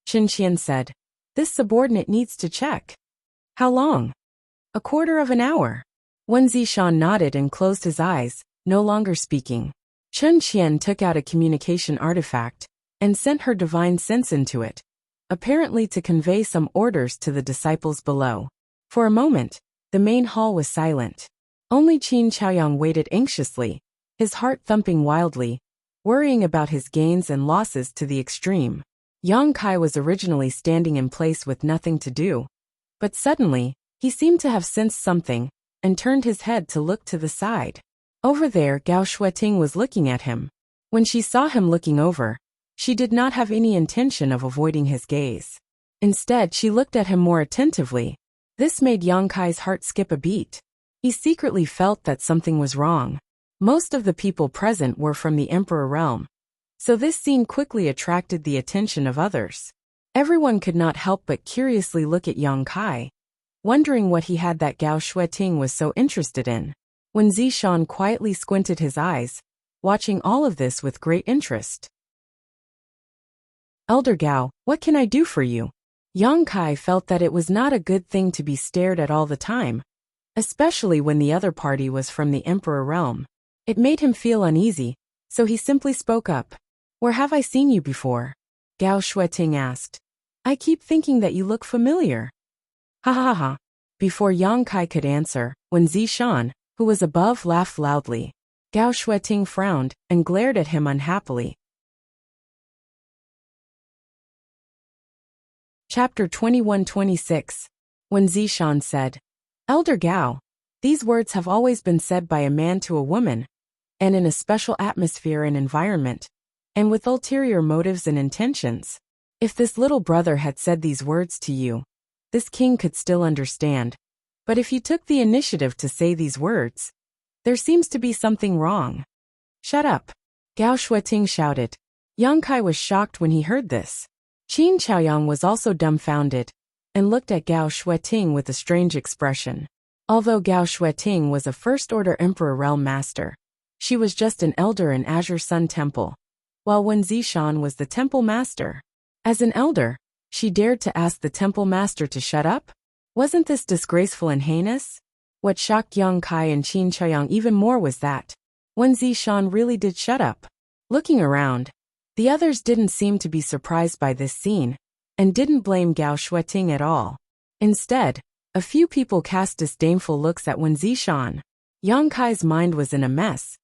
Chen Qian said, this subordinate needs to check. How long? A quarter of an hour. Wen Zishan nodded and closed his eyes, no longer speaking. Chen Qian took out a communication artifact and sent her divine sense into it, apparently to convey some orders to the disciples below. For a moment, the main hall was silent. Only Qin Chaoyang waited anxiously, his heart thumping wildly, worrying about his gains and losses to the extreme. Yang Kai was originally standing in place with nothing to do. But suddenly, he seemed to have sensed something, and turned his head to look to the side. Over there, Gao Shuiting was looking at him. When she saw him looking over, she did not have any intention of avoiding his gaze. Instead, she looked at him more attentively. This made Yang Kai's heart skip a beat. He secretly felt that something was wrong. Most of the people present were from the Emperor realm, so this scene quickly attracted the attention of others. Everyone could not help but curiously look at Yang Kai, wondering what he had that Gao Shuiting was so interested in. When Zishan quietly squinted his eyes, watching all of this with great interest. Elder Gao, what can I do for you? Yang Kai felt that it was not a good thing to be stared at all the time, especially when the other party was from the Emperor realm. It made him feel uneasy, so he simply spoke up. Where have I seen you before? Gao Shuiting asked. I keep thinking that you look familiar. Ha ha ha. Before Yang Kai could answer, when Zishan, who was above, laughed loudly. Gao Shuiting frowned and glared at him unhappily. Chapter 21-26. When Zishan said, Elder Gao, these words have always been said by a man to a woman, and in a special atmosphere and environment, and with ulterior motives and intentions. If this little brother had said these words to you, this king could still understand. But if you took the initiative to say these words, there seems to be something wrong. Shut up. Gao Shuiting shouted. Yang Kai was shocked when he heard this. Qin Chaoyang was also dumbfounded, and looked at Gao Shuiting with a strange expression. Although Gao Shuiting was a first-order Emperor realm master, she was just an elder in Azure Sun Temple, while Wen Zishan was the temple master. As an elder, she dared to ask the temple master to shut up? Wasn't this disgraceful and heinous? What shocked Yang Kai and Qin Chaoyang even more was that Wen Zishan really did shut up. Looking around, the others didn't seem to be surprised by this scene, and didn't blame Gao Shuiting at all. Instead, a few people cast disdainful looks at Wen Zishan. Yang Kai's mind was in a mess.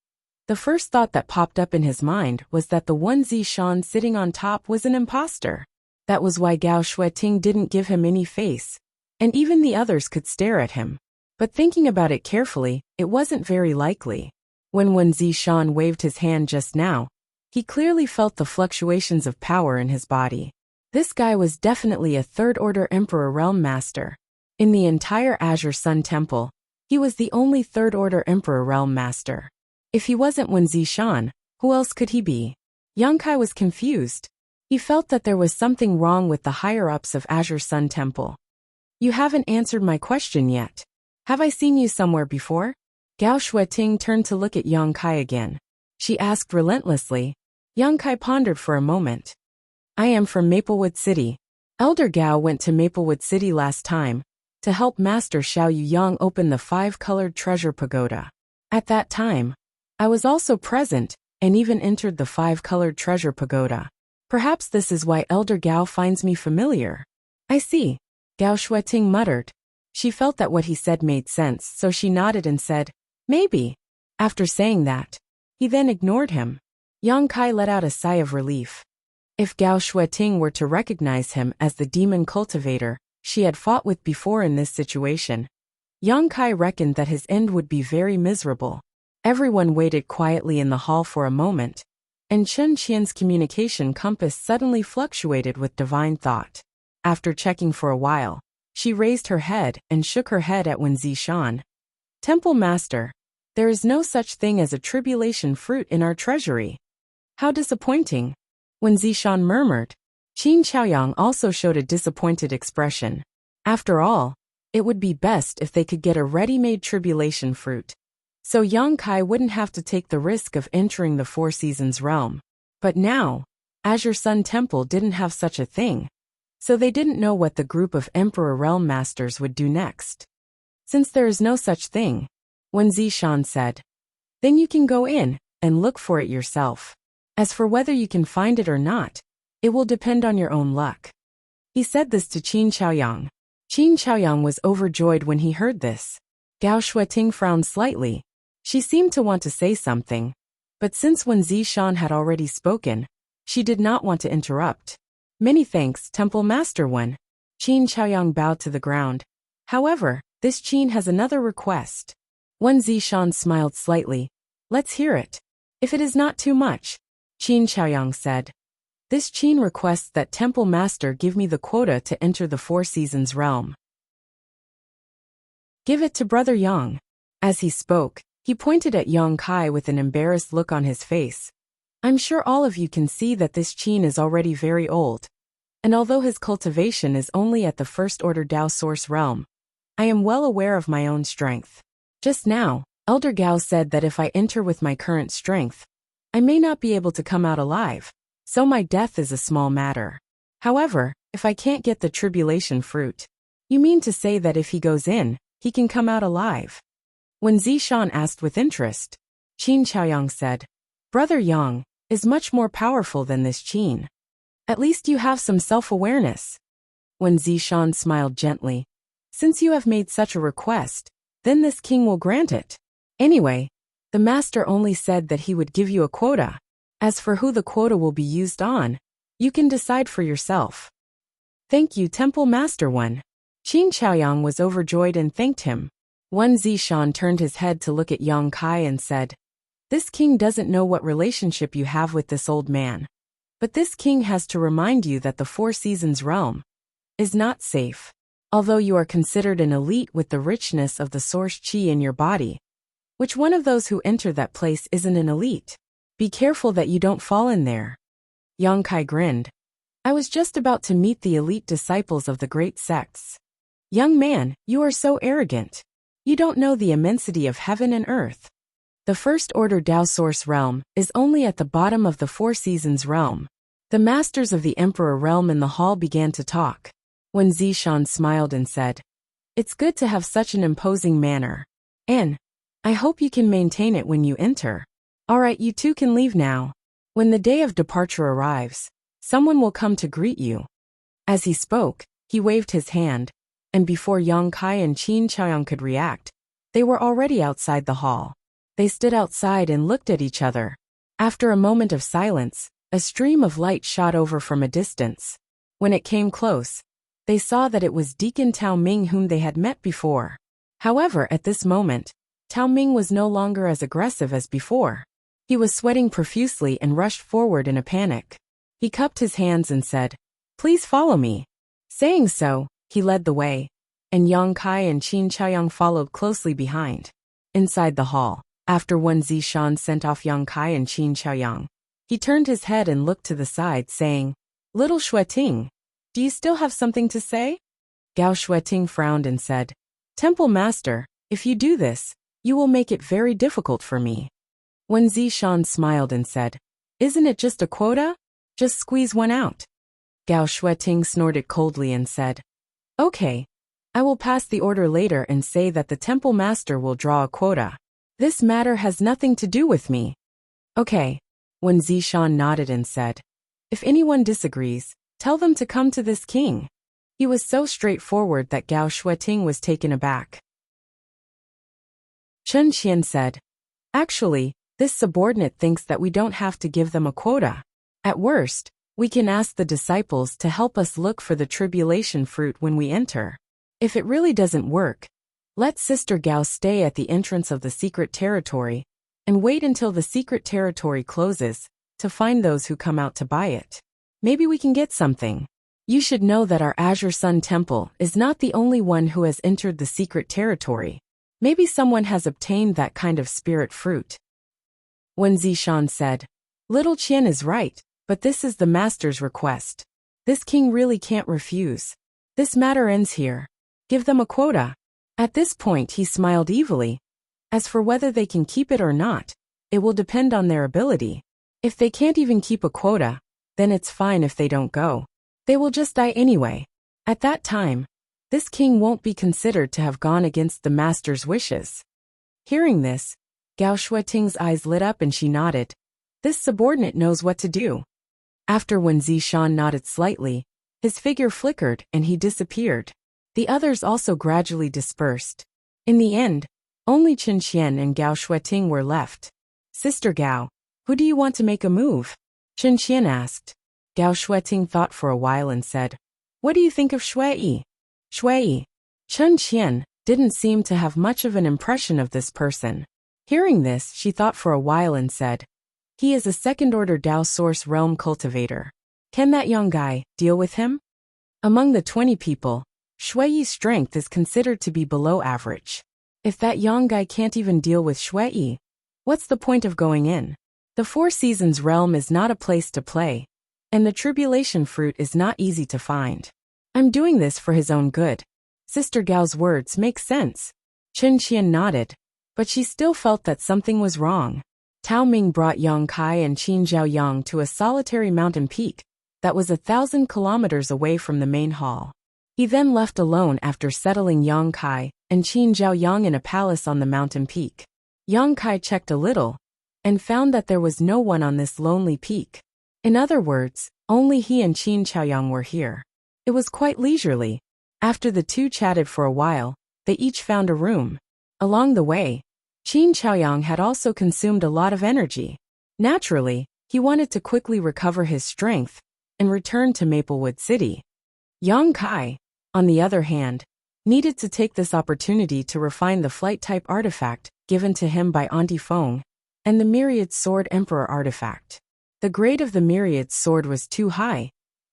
The first thought that popped up in his mind was that the Wen Zishan sitting on top was an imposter. That was why Gao Shuiting didn't give him any face, and even the others could stare at him. But thinking about it carefully, it wasn't very likely. When Wen Zishan waved his hand just now, he clearly felt the fluctuations of power in his body. This guy was definitely a third-order Emperor realm master. In the entire Azure Sun Temple, he was the only third-order Emperor realm master. If he wasn't Wen Zishan, Who else could he be? Young Kai was confused. He felt that there was something wrong with the higher-ups of Azure Sun Temple. You haven't answered my question yet. Have I seen you somewhere before? Gao Shueting turned to look at Yang Kai again. She asked relentlessly. Yang Kai pondered for a moment. I am from Maplewood City. Elder Gao went to Maplewood City last time to help Master Xiao Yuyang open the 5-colored treasure pagoda. At that time, I was also present and even entered the 5-colored treasure pagoda. Perhaps this is why Elder Gao finds me familiar. I see. Gao Shueting muttered. She felt that what he said made sense, so she nodded and said, maybe. After saying that, he then ignored him. Yang Kai let out a sigh of relief. If Gao Shueting were to recognize him as the demon cultivator she had fought with before in this situation, Yang Kai reckoned that his end would be very miserable. Everyone waited quietly in the hall for a moment, and Chen Qian's communication compass suddenly fluctuated with divine thought. After checking for a while, she raised her head and shook her head at Wen Zishan. Temple Master, there is no such thing as a tribulation fruit in our treasury. How disappointing, Wen Zishan murmured. Qin Chaoyang also showed a disappointed expression. After all, it would be best if they could get a ready-made tribulation fruit, so Yang Kai wouldn't have to take the risk of entering the Four Seasons realm. But now, Azure Sun Temple didn't have such a thing, so they didn't know what the group of Emperor Realm Masters would do next. Since there is no such thing, Wen Zishan said, then you can go in and look for it yourself. As for whether you can find it or not, it will depend on your own luck. He said this to Qin Chaoyang. Qin Chaoyang was overjoyed when he heard this. Gao Shueting frowned slightly. She seemed to want to say something, but since Wen Zishan had already spoken, she did not want to interrupt. Many thanks, Temple Master Wen. Qin Chaoyang bowed to the ground. However, this Qin has another request. Wen Zishan smiled slightly. Let's hear it. If it is not too much, Qin Chaoyang said. This Qin requests that Temple Master give me the quota to enter the Four Seasons realm. Give it to Brother Yang. As he spoke, he pointed at Yang Kai with an embarrassed look on his face. I'm sure all of you can see that this Qin is already very old, and although his cultivation is only at the First Order Dao Source realm, I am well aware of my own strength. Just now, Elder Gao said that if I enter with my current strength, I may not be able to come out alive, so my death is a small matter. However, if I can't get the tribulation fruit, you mean to say that if he goes in, he can come out alive? When Zishan asked with interest, Qin Chaoyang said, Brother Yang is much more powerful than this Qin. At least you have some self-awareness. When Zishan smiled gently, since you have made such a request, then this king will grant it. Anyway, the master only said that he would give you a quota. As for who the quota will be used on, you can decide for yourself. Thank you, Temple Master Wen. Qin Chaoyang was overjoyed and thanked him. Wen Zishan turned his head to look at Yang Kai and said, This king doesn't know what relationship you have with this old man. But this king has to remind you that the Four Seasons realm is not safe. Although you are considered an elite with the richness of the source qi in your body, which one of those who enter that place isn't an elite? Be careful that you don't fall in there. Yang Kai grinned. I was just about to meet the elite disciples of the great sects. Young man, you are so arrogant. You don't know the immensity of heaven and earth. The First Order Dao Source realm is only at the bottom of the Four Seasons realm. The masters of the Emperor realm in the hall began to talk. When Zishan smiled and said, It's good to have such an imposing manner. And I hope you can maintain it when you enter. Alright, you two can leave now. When the day of departure arrives, someone will come to greet you. As he spoke, he waved his hand, and before Yang Kai and Qin Chaoyang could react, they were already outside the hall. They stood outside and looked at each other. After a moment of silence, a stream of light shot over from a distance. When it came close, they saw that it was Deacon Tao Ming whom they had met before. However, at this moment, Tao Ming was no longer as aggressive as before. He was sweating profusely and rushed forward in a panic. He cupped his hands and said, Please follow me. Saying so, he led the way, and Yang Kai and Qin Chaoyang followed closely behind. Inside the hall, After Wen Zishan sent off Yang Kai and Qin Xiaoyang, he turned his head and looked to the side, saying, "Little Xueting, do you still have something to say?" Gao Xueting frowned and said, "Temple Master, if you do this, you will make it very difficult for me." Wen Zishan smiled and said, "Isn't it just a quota? Just squeeze one out." Gao Xueting snorted coldly and said, "Okay, I will pass the order later and say that the Temple Master will draw a quota. This matter has nothing to do with me." "Okay." Wen Zishan nodded and said, "If anyone disagrees, tell them to come to this king." He was so straightforward that Gao Xueting was taken aback. Chen Qian said, "Actually, this subordinate thinks that we don't have to give them a quota. At worst, we can ask the disciples to help us look for the tribulation fruit when we enter. If it really doesn't work, let Sister Gao stay at the entrance of the secret territory and wait until the secret territory closes to find those who come out to buy it. Maybe we can get something. You should know that our Azure Sun Temple is not the only one who has entered the secret territory. Maybe someone has obtained that kind of spirit fruit." Wen Zishan said, "Little Qian is right, but this is the master's request. This king really can't refuse. This matter ends here. Give them a quota." At this point he smiled evilly. As for whether they can keep it or not, it will depend on their ability. If they can't even keep a quota, then it's fine if they don't go. They will just die anyway. At that time, this king won't be considered to have gone against the master's wishes. Hearing this, Gao Xueting's eyes lit up and she nodded. This subordinate knows what to do. After Wen Zishan nodded slightly, his figure flickered and he disappeared. The others also gradually dispersed. In the end, only Chen Qian and Gao Xueting were left. "Sister Gao, who do you want to make a move?" Chen Qian asked. Gao Xueting thought for a while and said, "What do you think of Shui? Shui." Chen Qian didn't seem to have much of an impression of this person. Hearing this, she thought for a while and said, "He is a second-order Dao Source Realm cultivator. Can that young guy deal with him?" Among the 20 people, Shui's strength is considered to be below average. If that young guy can't even deal with Shui, what's the point of going in? The Four Seasons realm is not a place to play, and the tribulation fruit is not easy to find. I'm doing this for his own good. Sister Gao's words make sense. Chen Qian nodded, but she still felt that something was wrong. Tao Ming brought Yang Kai and Qin Xiaoyang to a solitary mountain peak that was 1,000 kilometers away from the main hall. He then left alone after settling Yang Kai and Qin Xiaoyang in a palace on the mountain peak. Yang Kai checked a little and found that there was no one on this lonely peak. In other words, only he and Qin Xiaoyang were here. It was quite leisurely. After the two chatted for a while, they each found a room. Along the way, Qin Xiaoyang had also consumed a lot of energy. Naturally, he wanted to quickly recover his strength and return to Maplewood City. Yang Kai, on the other hand, needed to take this opportunity to refine the flight-type artifact given to him by Auntie Feng and the Myriad Sword Emperor artifact. The grade of the Myriad Sword was too high,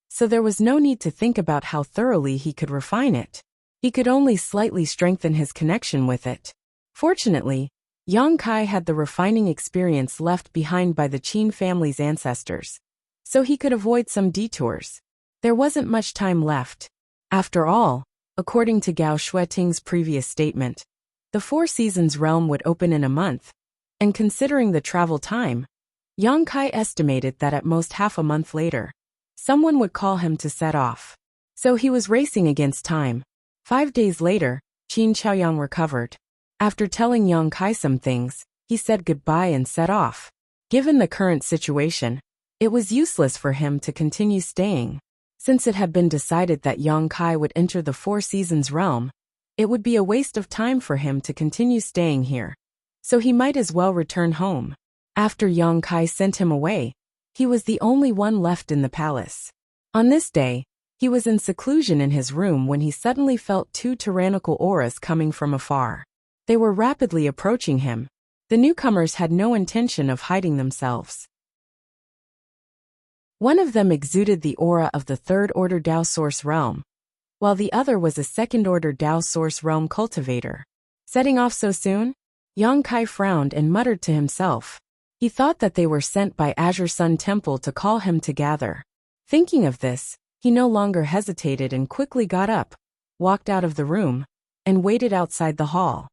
so there was no need to think about how thoroughly he could refine it. He could only slightly strengthen his connection with it. Fortunately, Yang Kai had the refining experience left behind by the Qin family's ancestors, so he could avoid some detours. There wasn't much time left. After all, according to Gao Xueting's previous statement, the Four Seasons realm would open in a month, and considering the travel time, Yang Kai estimated that at most half a month later, someone would call him to set off. So he was racing against time. 5 days later, Qin Xiaoyang recovered. After telling Yang Kai some things, he said goodbye and set off. Given the current situation, it was useless for him to continue staying. Since it had been decided that Yang Kai would enter the Four Seasons realm, it would be a waste of time for him to continue staying here. So he might as well return home. After Yang Kai sent him away, he was the only one left in the palace. On this day, he was in seclusion in his room when he suddenly felt 2 tyrannical auras coming from afar. They were rapidly approaching him. The newcomers had no intention of hiding themselves. One of them exuded the aura of the third-order Dao Source realm, while the other was a second-order Dao Source realm cultivator. Setting off so soon? Yang Kai frowned and muttered to himself. He thought that they were sent by Azure Sun Temple to call him to gather. Thinking of this, he no longer hesitated and quickly got up, walked out of the room, and waited outside the hall.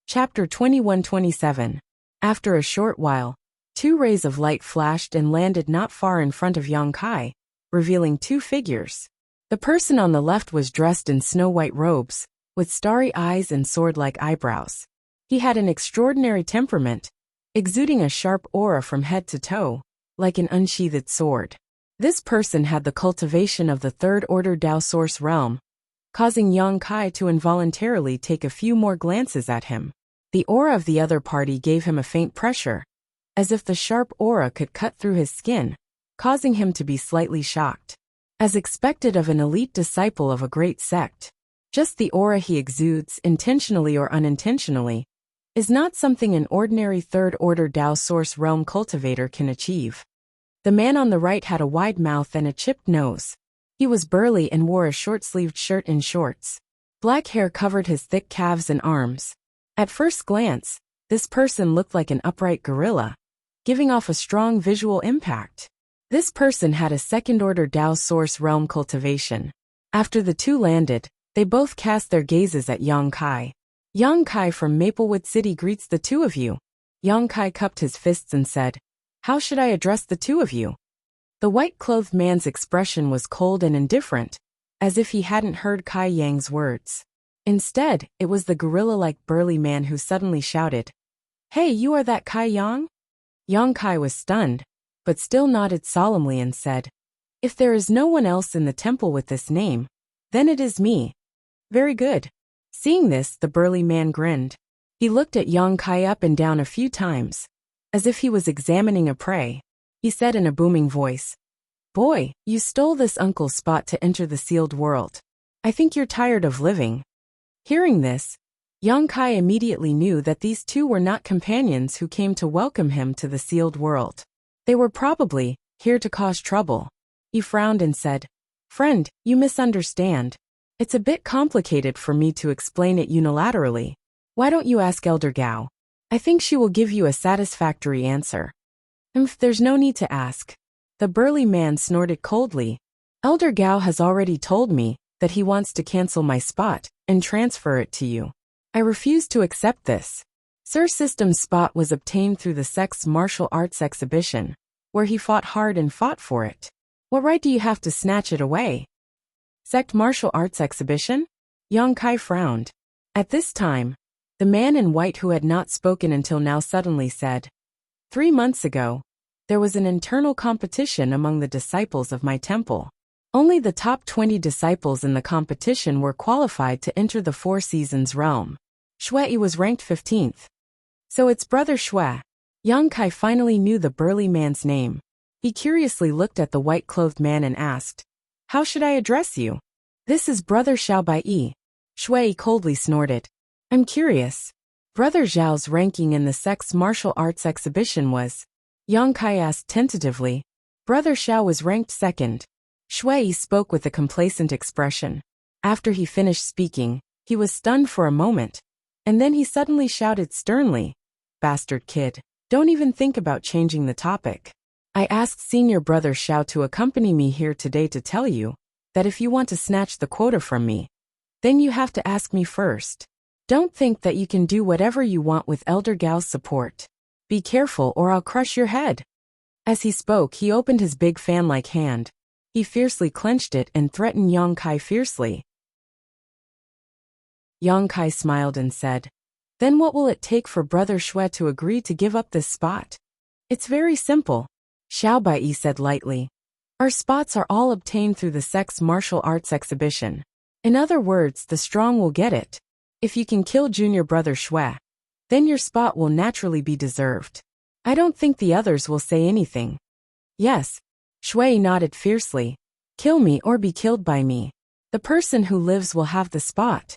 Chapter 21-27. After a short while, 2 rays of light flashed and landed not far in front of Yang Kai, revealing 2 figures. The person on the left was dressed in snow-white robes, with starry eyes and sword-like eyebrows. He had an extraordinary temperament, exuding a sharp aura from head to toe, like an unsheathed sword. This person had the cultivation of the third-order Dao Source realm, causing Yang Kai to involuntarily take a few more glances at him. The aura of the other party gave him a faint pressure, as if the sharp aura could cut through his skin, causing him to be slightly shocked. As expected of an elite disciple of a great sect, just the aura he exudes, intentionally or unintentionally, is not something an ordinary third-order Dao Source realm cultivator can achieve. The man on the right had a wide mouth and a chipped nose. He was burly and wore a short-sleeved shirt and shorts. Black hair covered his thick calves and arms. At first glance, this person looked like an upright gorilla, giving off a strong visual impact. This person had a second-order Dao Source realm cultivation. After the 2 landed, they both cast their gazes at Yang Kai. Yang Kai from Maplewood City greets the 2 of you. Yang Kai cupped his fists and said, "How should I address the 2 of you?" The white-clothed man's expression was cold and indifferent, as if he hadn't heard Kai Yang's words. Instead, it was the gorilla-like burly man who suddenly shouted, "Hey, you are that Kai Yang?" Yang Kai was stunned, but still nodded solemnly and said, "If there is no one else in the temple with this name, then it is me." "Very good." Seeing this, the burly man grinned. He looked at Yang Kai up and down a few times, as if he was examining a prey. He said in a booming voice, "Boy, you stole this uncle's spot to enter the sealed world. I think you're tired of living." Hearing this, Yang Kai immediately knew that these 2 were not companions who came to welcome him to the sealed world. They were probably here to cause trouble. He frowned and said, "Friend, you misunderstand. It's a bit complicated for me to explain it unilaterally. Why don't you ask Elder Gao? I think she will give you a satisfactory answer." There's no need to ask." The burly man snorted coldly. "Elder Gao has already told me that he wants to cancel my spot and transfer it to you. I refuse to accept this. Sir System's spot was obtained through the sect's martial arts exhibition, where he fought hard and fought for it. What right do you have to snatch it away?" "Sect martial arts exhibition?" Yang Kai frowned. At this time, the man in white who had not spoken until now suddenly said, 3 months ago, there was an internal competition among the disciples of my temple. Only the top 20 disciples in the competition were qualified to enter the 4 Seasons realm. Shui was ranked 15th. So it's Brother Shui. Yang Kai finally knew the burly man's name. He curiously looked at the white-clothed man and asked, "How should I address you?" "This is Brother Xiao Bai Yi." Shui coldly snorted. "I'm curious. Brother Zhao's ranking in the sect's martial arts exhibition was?" Yang Kai asked tentatively. Brother Xiao was ranked 2nd. Shui spoke with a complacent expression. After he finished speaking, he was stunned for a moment, and then he suddenly shouted sternly, "Bastard kid, don't even think about changing the topic. I asked Senior Brother Xiao to accompany me here today to tell you that if you want to snatch the quota from me, then you have to ask me first. Don't think that you can do whatever you want with Elder Gao's support. Be careful or I'll crush your head." As he spoke, he opened his big fan-like hand. He fiercely clenched it and threatened Yang Kai fiercely. Yang Kai smiled and said, "Then what will it take for Brother Shui to agree to give up this spot?" "It's very simple," Xiao Bai said lightly. "Our spots are all obtained through the sect's martial arts exhibition. In other words, the strong will get it. If you can kill Junior Brother Shui, then your spot will naturally be deserved. I don't think the others will say anything." "Yes." Shui nodded fiercely. "Kill me or be killed by me. The person who lives will have the spot."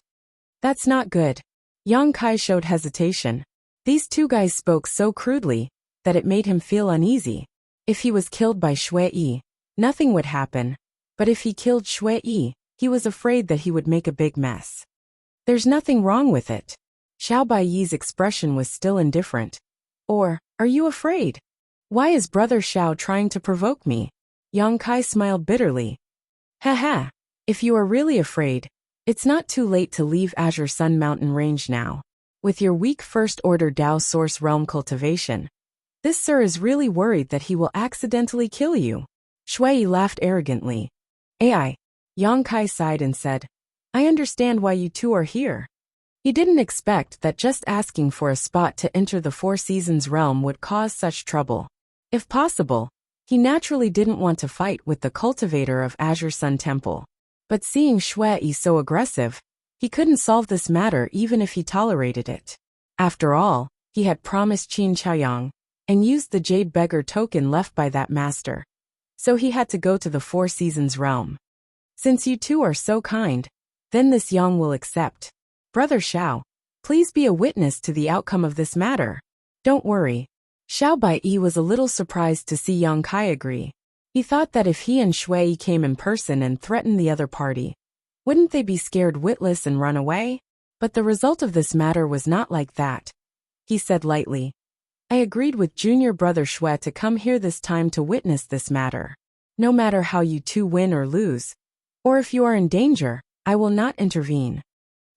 "That's not good." Yang Kai showed hesitation. These 2 guys spoke so crudely that it made him feel uneasy. If he was killed by Shui, nothing would happen. But if he killed Shui, He was afraid that he would make a big mess. There's nothing wrong with it. Xiao Baiyi's expression was still indifferent. Or, are you afraid? Why is Brother Xiao trying to provoke me? Yang Kai smiled bitterly. Haha, if you are really afraid, it's not too late to leave Azure Sun Mountain Range now. With your weak First Order Dao Source Realm cultivation, this sir is really worried that he will accidentally kill you. Shui laughed arrogantly. AI. Yang Kai sighed and said, I understand why you two are here. He didn't expect that just asking for a spot to enter the Four Seasons realm would cause such trouble. If possible, he naturally didn't want to fight with the cultivator of Azure Sun Temple. But seeing Shui so aggressive, he couldn't solve this matter even if he tolerated it. After all, he had promised Qin Chaoyang and used the Jade Beggar token left by that master. So he had to go to the Four Seasons realm. Since you two are so kind, then this Yang will accept. Brother Xiao, please be a witness to the outcome of this matter. Don't worry. Xiao Baiyi was a little surprised to see Yang Kai agree. He thought that if he and Shui came in person and threatened the other party, wouldn't they be scared witless and run away? But the result of this matter was not like that. He said lightly, I agreed with junior brother Shui to come here this time to witness this matter. No matter how you two win or lose, or if you are in danger, I will not intervene.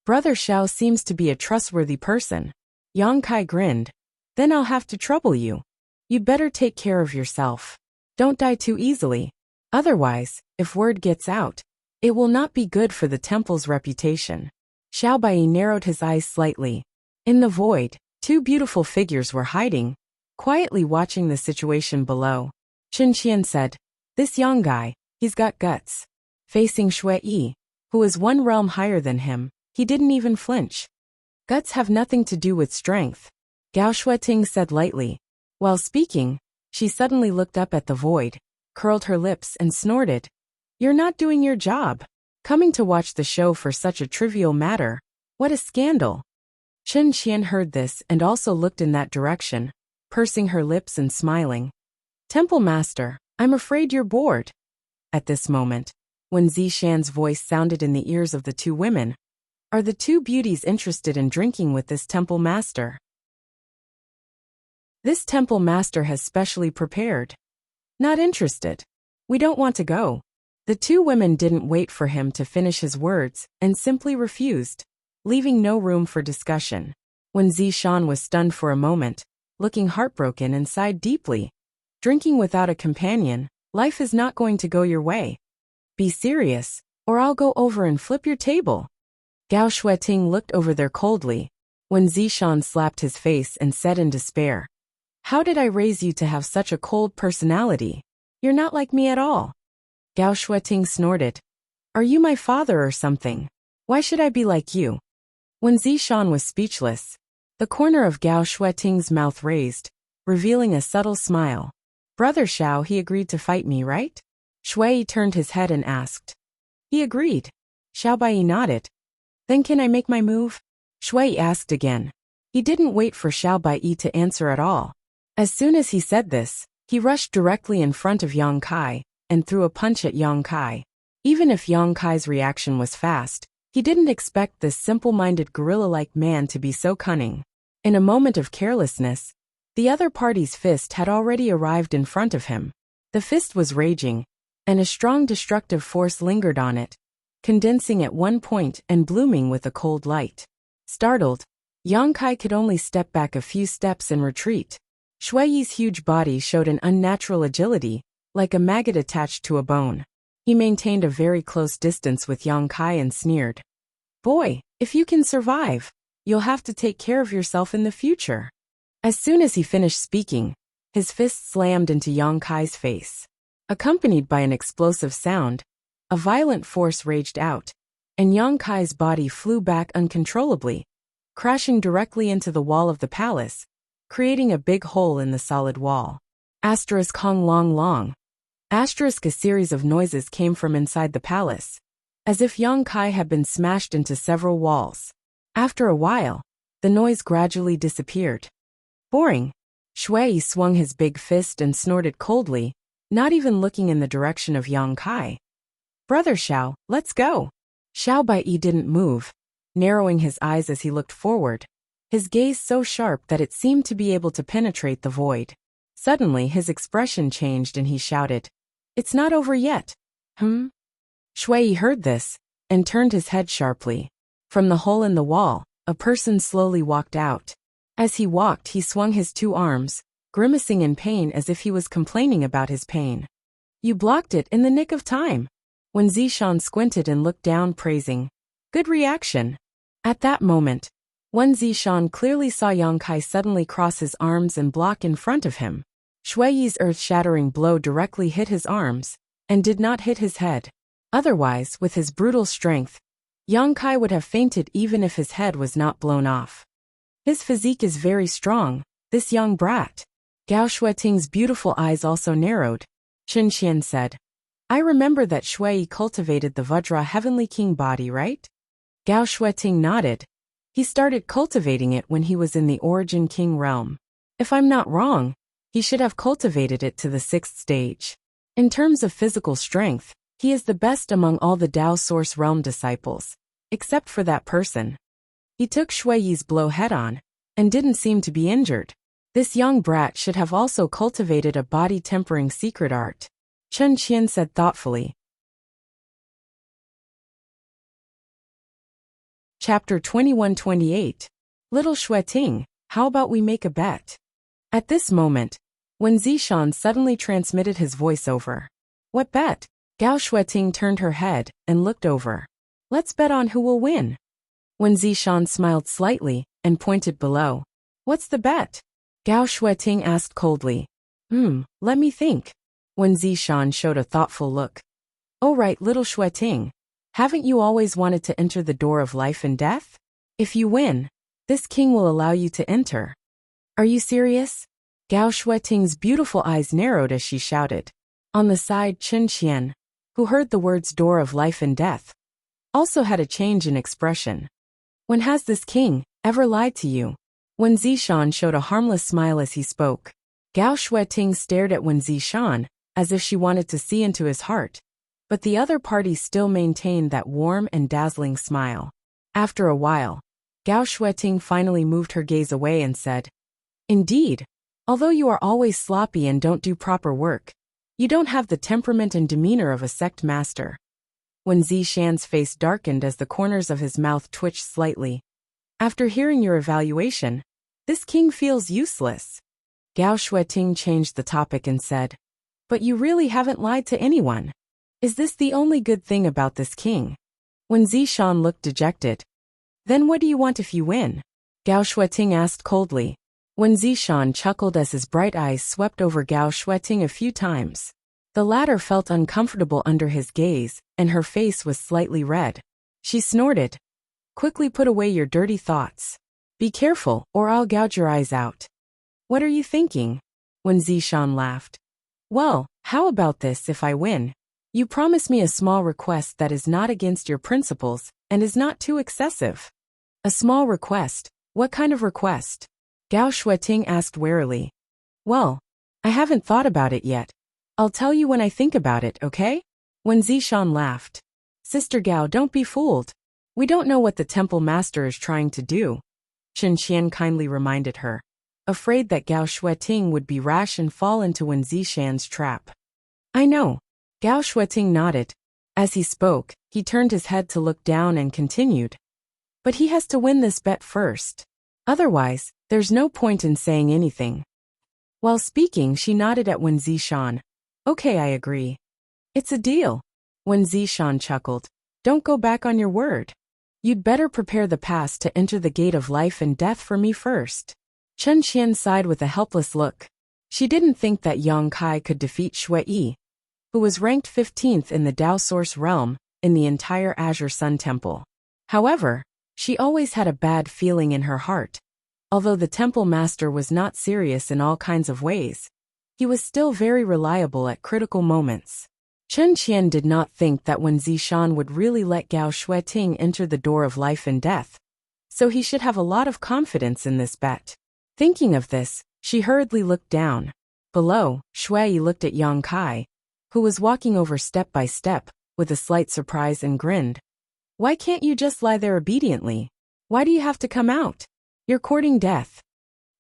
Brother Xiao seems to be a trustworthy person. Yang Kai grinned. Then I'll have to trouble you. You'd better take care of yourself. Don't die too easily. Otherwise, if word gets out, it will not be good for the temple's reputation. Xiao Baiyi narrowed his eyes slightly. In the void, two beautiful figures were hiding, quietly watching the situation below. Chen Qian said, This young guy, he's got guts. Facing Shui, who was one realm higher than him, he didn't even flinch. Guts have nothing to do with strength, Gao Shueting said lightly. While speaking, she suddenly looked up at the void, curled her lips and snorted. You're not doing your job. Coming to watch the show for such a trivial matter. What a scandal. Chen Qian heard this and also looked in that direction, pursing her lips and smiling. Temple Master, I'm afraid you're bored. At this moment, when Zishan's voice sounded in the ears of the two women, are the two beauties interested in drinking with this temple master? This temple master has specially prepared. Not interested. We don't want to go. The two women didn't wait for him to finish his words and simply refused, leaving no room for discussion. When Zishan was stunned for a moment, looking heartbroken and sighed deeply. Drinking without a companion, life is not going to go your way. Be serious, or I'll go over and flip your table. Gao Shueting looked over there coldly, when Zishan slapped his face and said in despair, How did I raise you to have such a cold personality? You're not like me at all. Gao Shueting snorted. Are you my father or something? Why should I be like you? When Zishan was speechless, the corner of Gao Shueting's mouth raised, revealing a subtle smile. Brother Xiao, he agreed to fight me, right? Shui turned his head and asked. He agreed. Xiao Baiyi nodded. Then can I make my move? Shui asked again. He didn't wait for Xiao Baiyi to answer at all. As soon as he said this, he rushed directly in front of Yang Kai and threw a punch at Yang Kai. Even if Yang Kai's reaction was fast, he didn't expect this simple-minded gorilla-like man to be so cunning. In a moment of carelessness, the other party's fist had already arrived in front of him. The fist was raging, and a strong destructive force lingered on it, condensing at one point and blooming with a cold light. Startled, Yang Kai could only step back a few steps and retreat. Shui's huge body showed an unnatural agility, like a maggot attached to a bone. He maintained a very close distance with Yang Kai and sneered. Boy, if you can survive, you'll have to take care of yourself in the future. As soon as he finished speaking, his fist slammed into Yang Kai's face. Accompanied by an explosive sound, a violent force raged out, and Yang Kai's body flew back uncontrollably, crashing directly into the wall of the palace, creating a big hole in the solid wall. Asterisk Hong Long Long. Asterisk A series of noises came from inside the palace, as if Yang Kai had been smashed into several walls. After a while, the noise gradually disappeared. Boring. Shui swung his big fist and snorted coldly, not even looking in the direction of Yang Kai. Brother Xiao, let's go. Xiao Bai didn't move, narrowing his eyes as he looked forward, his gaze so sharp that it seemed to be able to penetrate the void. Suddenly his expression changed and he shouted, "It's not over yet." Shui heard this, and turned his head sharply. From the hole in the wall, a person slowly walked out. As he walked, he swung his two arms, grimacing in pain as if he was complaining about his pain. "You blocked it in the nick of time." When Zishan squinted and looked down, praising, "Good reaction." At that moment, Wen Zishan clearly saw Yang Kai suddenly cross his arms and block in front of him. Shui's earth-shattering blow directly hit his arms, and did not hit his head. Otherwise, with his brutal strength, Yang Kai would have fainted even if his head was not blown off. His physique is very strong, this young brat. Gao Shueting's beautiful eyes also narrowed. Chen Qian said, "I remember that Shui cultivated the Vajra Heavenly King body, right?" Gao Shueting nodded. He started cultivating it when he was in the Origin King realm. If I'm not wrong, he should have cultivated it to the 6th stage. In terms of physical strength, he is the best among all the Dao Source Realm disciples, except for that person. He took Shui's blow head-on, and didn't seem to be injured. This young brat should have also cultivated a body-tempering secret art, Chen Qian said thoughtfully. Chapter 21-28. Little Shueting, how about we make a bet? At this moment, Wen Zishan suddenly transmitted his voice over. What bet? Gao Shueting turned her head and looked over. Let's bet on who will win. Wen Zishan smiled slightly and pointed below. What's the bet? Gao Shueting asked coldly. Let me think. Wen Zishan showed a thoughtful look. Oh right, little Shueting. Haven't you always wanted to enter the door of life and death? If you win, this king will allow you to enter. Are you serious? Gao Shueting's beautiful eyes narrowed as she shouted. On the side, Chen Qian, who heard the words door of life and death, also had a change in expression. When has this king ever lied to you? Wen Zishan showed a harmless smile as he spoke. Gao Shueting stared at Wen Zishan as if she wanted to see into his heart, but the other party still maintained that warm and dazzling smile. After a while, Gao Shueting finally moved her gaze away and said, Indeed, although you are always sloppy and don't do proper work, you don't have the temperament and demeanor of a sect master. Wen Zishan's face darkened as the corners of his mouth twitched slightly. After hearing your evaluation, this king feels useless. Gao Shueting changed the topic and said, But you really haven't lied to anyone. Is this the only good thing about this king? Wen Zishan looked dejected. Then what do you want if you win? Gao Shueting asked coldly. Wen Zishan chuckled as his bright eyes swept over Gao Shueting a few times. The latter felt uncomfortable under his gaze, and her face was slightly red. She snorted. Quickly put away your dirty thoughts. Be careful, or I'll gouge your eyes out. What are you thinking? Wen Zishan laughed. Well, how about this if I win? You promise me a small request that is not against your principles, and is not too excessive. A small request? What kind of request? Gao Shueting asked warily. Well, I haven't thought about it yet. I'll tell you when I think about it, okay? Wen Zishan laughed. Sister Gao, don't be fooled. We don't know what the temple master is trying to do. Chen Qian kindly reminded her, afraid that Gao Shueting would be rash and fall into Wen Zishan's trap. I know. Gao Shueting nodded. As he spoke, he turned his head to look down and continued. But he has to win this bet first. Otherwise, there's no point in saying anything. While speaking, she nodded at Wen Zishan. Okay, I agree. It's a deal. Wen Zishan chuckled. Don't go back on your word. You'd better prepare the pass to enter the gate of life and death for me first. Chen Qian sighed with a helpless look. She didn't think that Yang Kai could defeat Shui, who was ranked 15th in the Dao Source realm in the entire Azure Sun Temple. However, she always had a bad feeling in her heart. Although the temple master was not serious in all kinds of ways, he was still very reliable at critical moments. Chen Qian did not think that Wen Zishan would really let Gao Shueting enter the door of life and death, so he should have a lot of confidence in this bet. Thinking of this, she hurriedly looked down. Below, Shui looked at Yang Kai, who was walking over step by step, with a slight surprise, and grinned. Why can't you just lie there obediently? Why do you have to come out? You're courting death.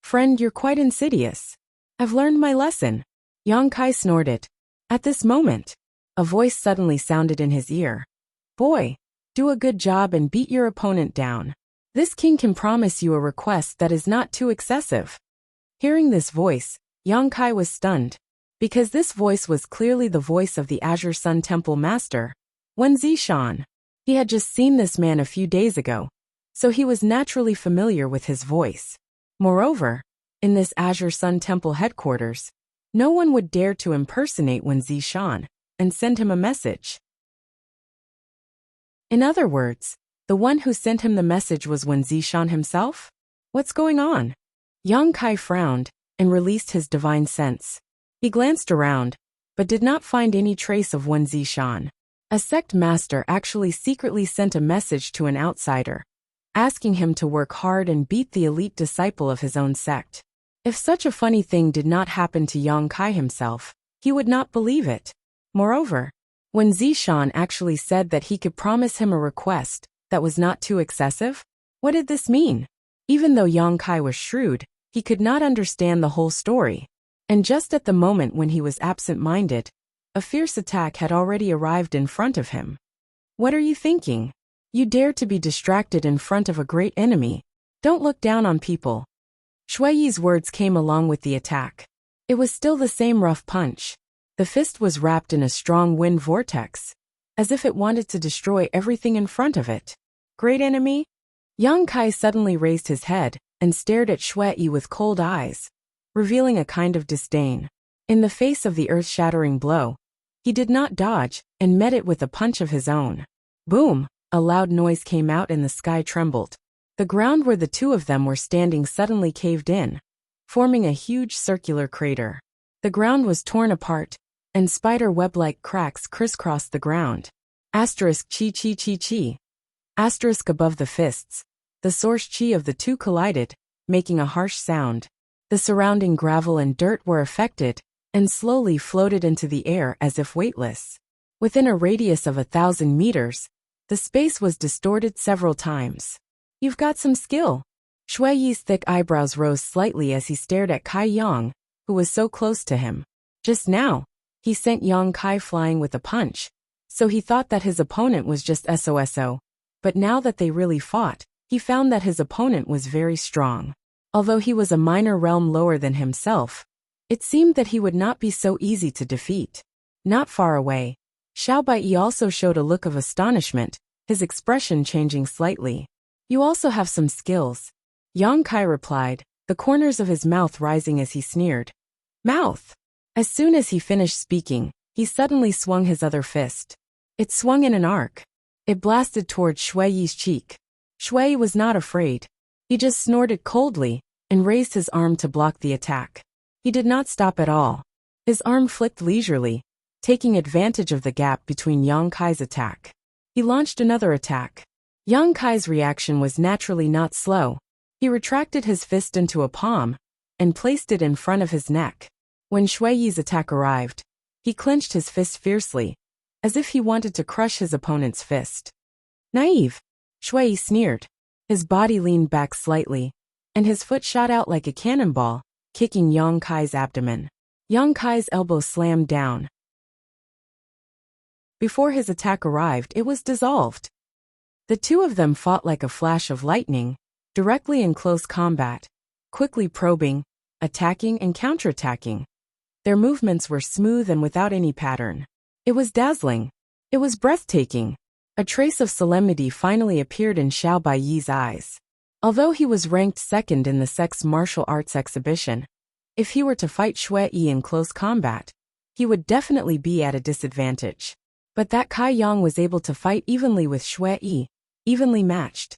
Friend, you're quite insidious. I've learned my lesson. Yang Kai snorted. At this moment, a voice suddenly sounded in his ear. Boy, do a good job and beat your opponent down. This king can promise you a request that is not too excessive. Hearing this voice, Yang Kai was stunned, because this voice was clearly the voice of the Azure Sun Temple Master, Wen Zishan. He had just seen this man a few days ago, so he was naturally familiar with his voice. Moreover, in this Azure Sun Temple headquarters, no one would dare to impersonate Wen Zishan and send him a message. In other words, the one who sent him the message was Wen Zishan himself? What's going on? Yang Kai frowned and released his divine sense. He glanced around, but did not find any trace of Wen Zishan. A sect master actually secretly sent a message to an outsider, asking him to work hard and beat the elite disciple of his own sect. If such a funny thing did not happen to Yang Kai himself, he would not believe it. Moreover, when Zishan actually said that he could promise him a request that was not too excessive, what did this mean? Even though Yang Kai was shrewd, he could not understand the whole story. And just at the moment when he was absent-minded, a fierce attack had already arrived in front of him. What are you thinking? You dare to be distracted in front of a great enemy. Don't look down on people. Shuiyi's words came along with the attack. It was still the same rough punch. The fist was wrapped in a strong wind vortex, as if it wanted to destroy everything in front of it. Great enemy? Yang Kai suddenly raised his head and stared at Shuiyi with cold eyes, revealing a kind of disdain. In the face of the earth-shattering blow, he did not dodge and met it with a punch of his own. Boom! A loud noise came out and the sky trembled. The ground where the two of them were standing suddenly caved in, forming a huge circular crater. The ground was torn apart, and spider web-like cracks crisscrossed the ground. Asterisk chi chi chi chi. Asterisk above the fists. The source chi of the two collided, making a harsh sound. The surrounding gravel and dirt were affected, and slowly floated into the air as if weightless. Within a radius of 1,000 meters, the space was distorted several times. You've got some skill. Shuiyi's thick eyebrows rose slightly as he stared at Kai Yang, who was so close to him. Just now, he sent Yang Kai flying with a punch, so he thought that his opponent was just SOSO. But now that they really fought, he found that his opponent was very strong. Although he was a minor realm lower than himself, it seemed that he would not be so easy to defeat. Not far away, Xiao Baiyi also showed a look of astonishment, his expression changing slightly. You also have some skills, Yang Kai replied, the corners of his mouth rising as he sneered. Mouth! As soon as he finished speaking, he suddenly swung his other fist. It swung in an arc. It blasted towards Shuiyi's cheek. Shuiyi was not afraid. He just snorted coldly and raised his arm to block the attack. He did not stop at all. His arm flicked leisurely, taking advantage of the gap between Yang Kai's attack. He launched another attack. Yang Kai's reaction was naturally not slow. He retracted his fist into a palm and placed it in front of his neck. When Shuiyi's attack arrived, he clenched his fist fiercely, as if he wanted to crush his opponent's fist. Naive! Shuiyi sneered. His body leaned back slightly, and his foot shot out like a cannonball, kicking Yang Kai's abdomen. Yang Kai's elbow slammed down. Before his attack arrived, it was dissolved. The two of them fought like a flash of lightning, directly in close combat, quickly probing, attacking and counterattacking. Their movements were smooth and without any pattern. It was dazzling. It was breathtaking. A trace of solemnity finally appeared in Xiao Baiyi's eyes. Although he was ranked second in the sect's martial arts exhibition, if he were to fight Shuiyi in close combat, he would definitely be at a disadvantage. But that Kai Yang was able to fight evenly with Shuiyi, evenly matched.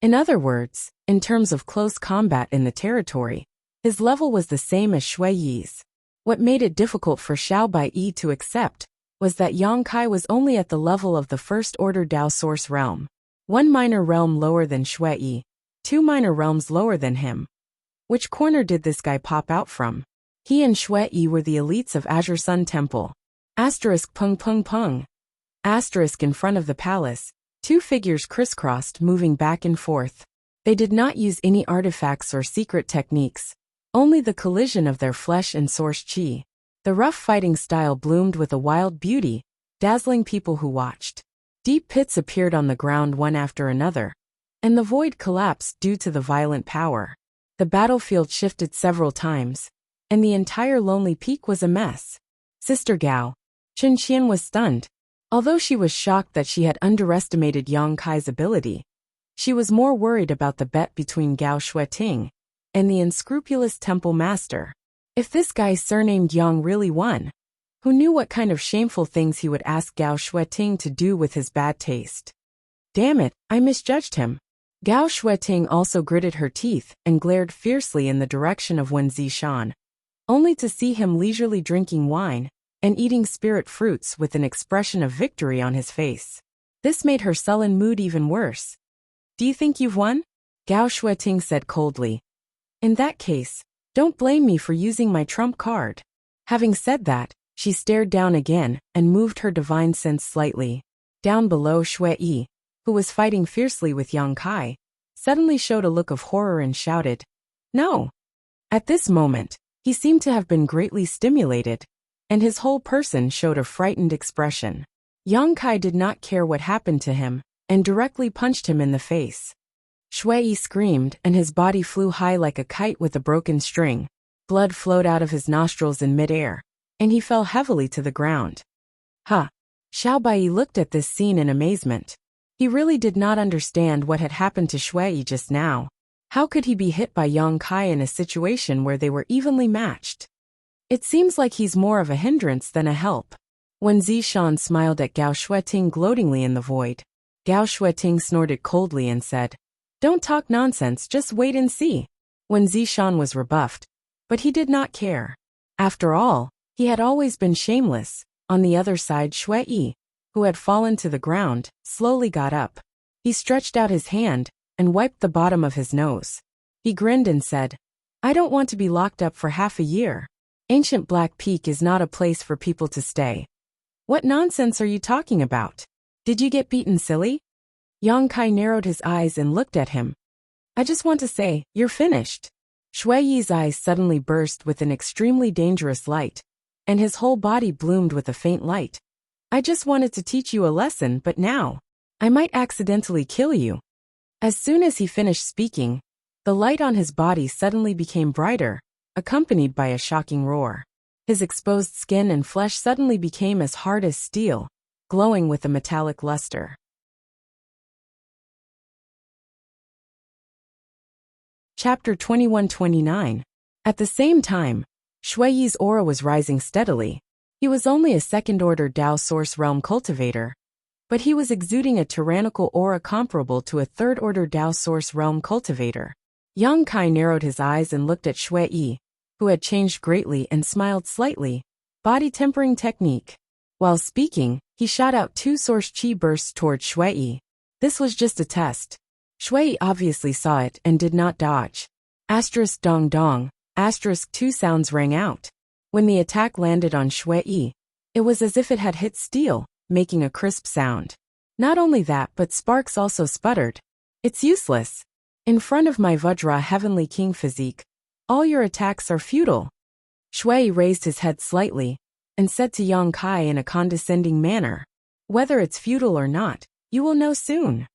In other words, in terms of close combat in the territory, his level was the same as Shuiyi's. What made it difficult for Xiao Baiyi to accept was that Yang Kai was only at the level of the first-order Dao Source realm. One minor realm lower than Shuiyi, two minor realms lower than him. Which corner did this guy pop out from? He and Shuiyi were the elites of Azure Sun Temple. Asterisk pung pung pung. In front of the palace, two figures crisscrossed, moving back and forth. They did not use any artifacts or secret techniques, only the collision of their flesh and source chi. The rough fighting style bloomed with a wild beauty, dazzling people who watched. Deep pits appeared on the ground one after another, and the void collapsed due to the violent power. The battlefield shifted several times, and the entire lonely peak was a mess. Sister Gao. Chen Qian was stunned. Although she was shocked that she had underestimated Yang Kai's ability, she was more worried about the bet between Gao Shueting and the unscrupulous temple master. If this guy surnamed Yang really won, who knew what kind of shameful things he would ask Gao Shueting to do with his bad taste? Damn it, I misjudged him. Gao Shueting also gritted her teeth and glared fiercely in the direction of Wen Zishan, only to see him leisurely drinking wine and eating spirit fruits with an expression of victory on his face. This made her sullen mood even worse. Do you think you've won? Gao Shueting said coldly. In that case, don't blame me for using my trump card. Having said that, she stared down again and moved her divine sense slightly. Down below, Shui, who was fighting fiercely with Yang Kai, suddenly showed a look of horror and shouted, "No!" At this moment, he seemed to have been greatly stimulated, and his whole person showed a frightened expression. Yang Kai did not care what happened to him, and directly punched him in the face. Shui screamed, and his body flew high like a kite with a broken string. Blood flowed out of his nostrils in midair, and he fell heavily to the ground. Huh! Xiao Bai looked at this scene in amazement. He really did not understand what had happened to Shui just now. How could he be hit by Yang Kai in a situation where they were evenly matched? It seems like he's more of a hindrance than a help. Wen Zishan smiled at Gao Shueting gloatingly in the void. Gao Shueting snorted coldly and said, "Don't talk nonsense, just wait and see." Wen Zishan was rebuffed, but he did not care. After all, he had always been shameless. On the other side, Shui, who had fallen to the ground, slowly got up. He stretched out his hand and wiped the bottom of his nose. He grinned and said, "I don't want to be locked up for half a year. Ancient Black Peak is not a place for people to stay." "What nonsense are you talking about? Did you get beaten, silly?" Yang Kai narrowed his eyes and looked at him. "I just want to say, you're finished." Shui's eyes suddenly burst with an extremely dangerous light, and his whole body bloomed with a faint light. "I just wanted to teach you a lesson, but now, I might accidentally kill you." As soon as he finished speaking, the light on his body suddenly became brighter, accompanied by a shocking roar. His exposed skin and flesh suddenly became as hard as steel, glowing with a metallic luster. Chapter 21-29. At the same time, Shui's aura was rising steadily. He was only a second-order Dao Source Realm cultivator, but he was exuding a tyrannical aura comparable to a third-order Dao Source Realm cultivator. Yang Kai narrowed his eyes and looked at Shui, who had changed greatly, and smiled slightly. Body tempering technique. While speaking, he shot out two source chi bursts towards Shui. This was just a test. Shui obviously saw it and did not dodge. Asterisk dong dong, asterisk two sounds rang out. When the attack landed on Shui, it was as if it had hit steel, making a crisp sound. Not only that, but sparks also sputtered. "It's useless. In front of my Vajra Heavenly King physique, all your attacks are futile." Shui raised his head slightly and said to Yang Kai in a condescending manner, "Whether it's futile or not, you will know soon."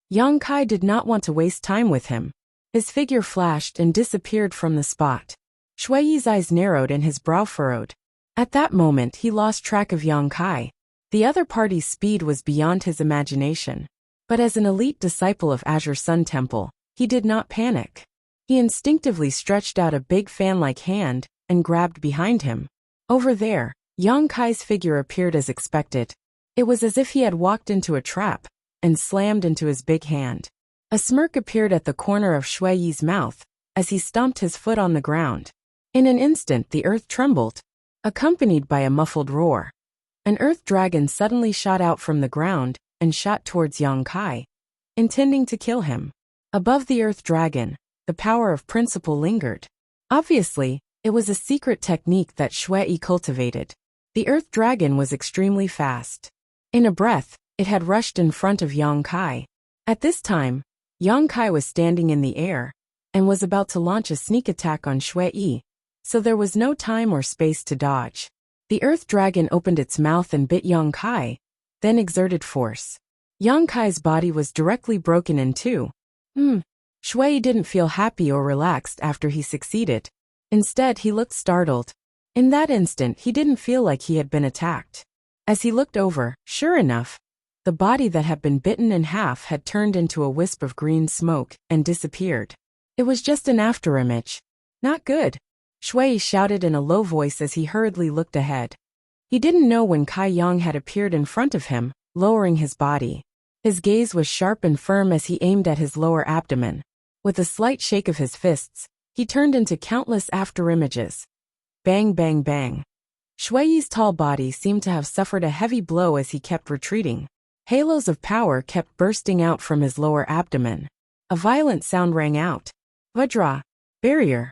Yang Kai did not want to waste time with him. His figure flashed and disappeared from the spot. Shui's eyes narrowed and his brow furrowed. At that moment he lost track of Yang Kai. The other party's speed was beyond his imagination. But as an elite disciple of Azure Sun Temple, he did not panic. He instinctively stretched out a big fan-like hand and grabbed behind him. Over there, Yang Kai's figure appeared as expected. It was as if he had walked into a trap and slammed into his big hand. A smirk appeared at the corner of Shui's mouth as he stomped his foot on the ground. In an instant the earth trembled, accompanied by a muffled roar. An earth dragon suddenly shot out from the ground and shot towards Yang Kai, intending to kill him. Above the earth dragon, the power of principle lingered. Obviously, it was a secret technique that Shui cultivated. The earth dragon was extremely fast. In a breath, it had rushed in front of Yang Kai. At this time, Yang Kai was standing in the air and was about to launch a sneak attack on Shui Yi, so there was no time or space to dodge. The earth dragon opened its mouth and bit Yang Kai, then exerted force. Yang Kai's body was directly broken in two. Shui Yi didn't feel happy or relaxed after he succeeded. Instead, he looked startled. In that instant, he didn't feel like he had been attacked. As he looked over, sure enough, the body that had been bitten in half had turned into a wisp of green smoke and disappeared. It was just an afterimage. Not good, Shui Yi shouted in a low voice as he hurriedly looked ahead. He didn't know when Kai Yang had appeared in front of him, lowering his body. His gaze was sharp and firm as he aimed at his lower abdomen. With a slight shake of his fists, he turned into countless afterimages. Bang, bang, bang. Shui Yi's tall body seemed to have suffered a heavy blow as he kept retreating. Halos of power kept bursting out from his lower abdomen. A violent sound rang out. Vajra! Barrier!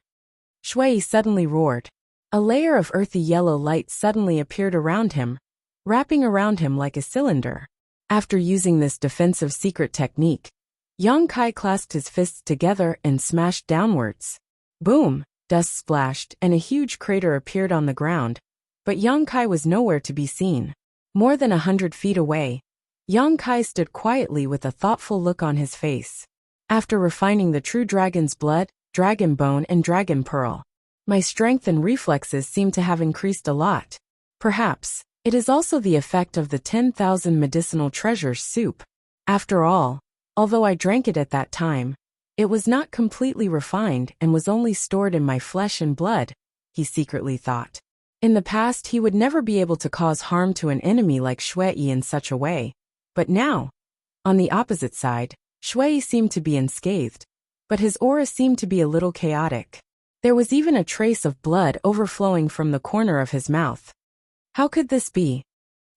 Shui Yi suddenly roared. A layer of earthy yellow light suddenly appeared around him, wrapping around him like a cylinder. After using this defensive secret technique, Yang Kai clasped his fists together and smashed downwards. Boom! Dust splashed and a huge crater appeared on the ground, but Yang Kai was nowhere to be seen. More than 100 feet away, Yang Kai stood quietly with a thoughtful look on his face. After refining the true dragon's blood, dragon bone and dragon pearl, my strength and reflexes seem to have increased a lot. Perhaps, it is also the effect of the 10,000 medicinal treasures soup. After all, although I drank it at that time, it was not completely refined and was only stored in my flesh and blood, he secretly thought. In the past he would never be able to cause harm to an enemy like Shui Yi in such a way. But now, on the opposite side, Shui Yi seemed to be unscathed, but his aura seemed to be a little chaotic. There was even a trace of blood overflowing from the corner of his mouth. How could this be?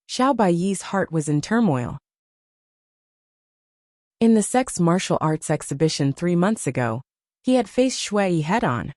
Xiao Baiyi's heart was in turmoil. In the sex martial arts exhibition 3 months ago, he had faced Shui Yi head-on,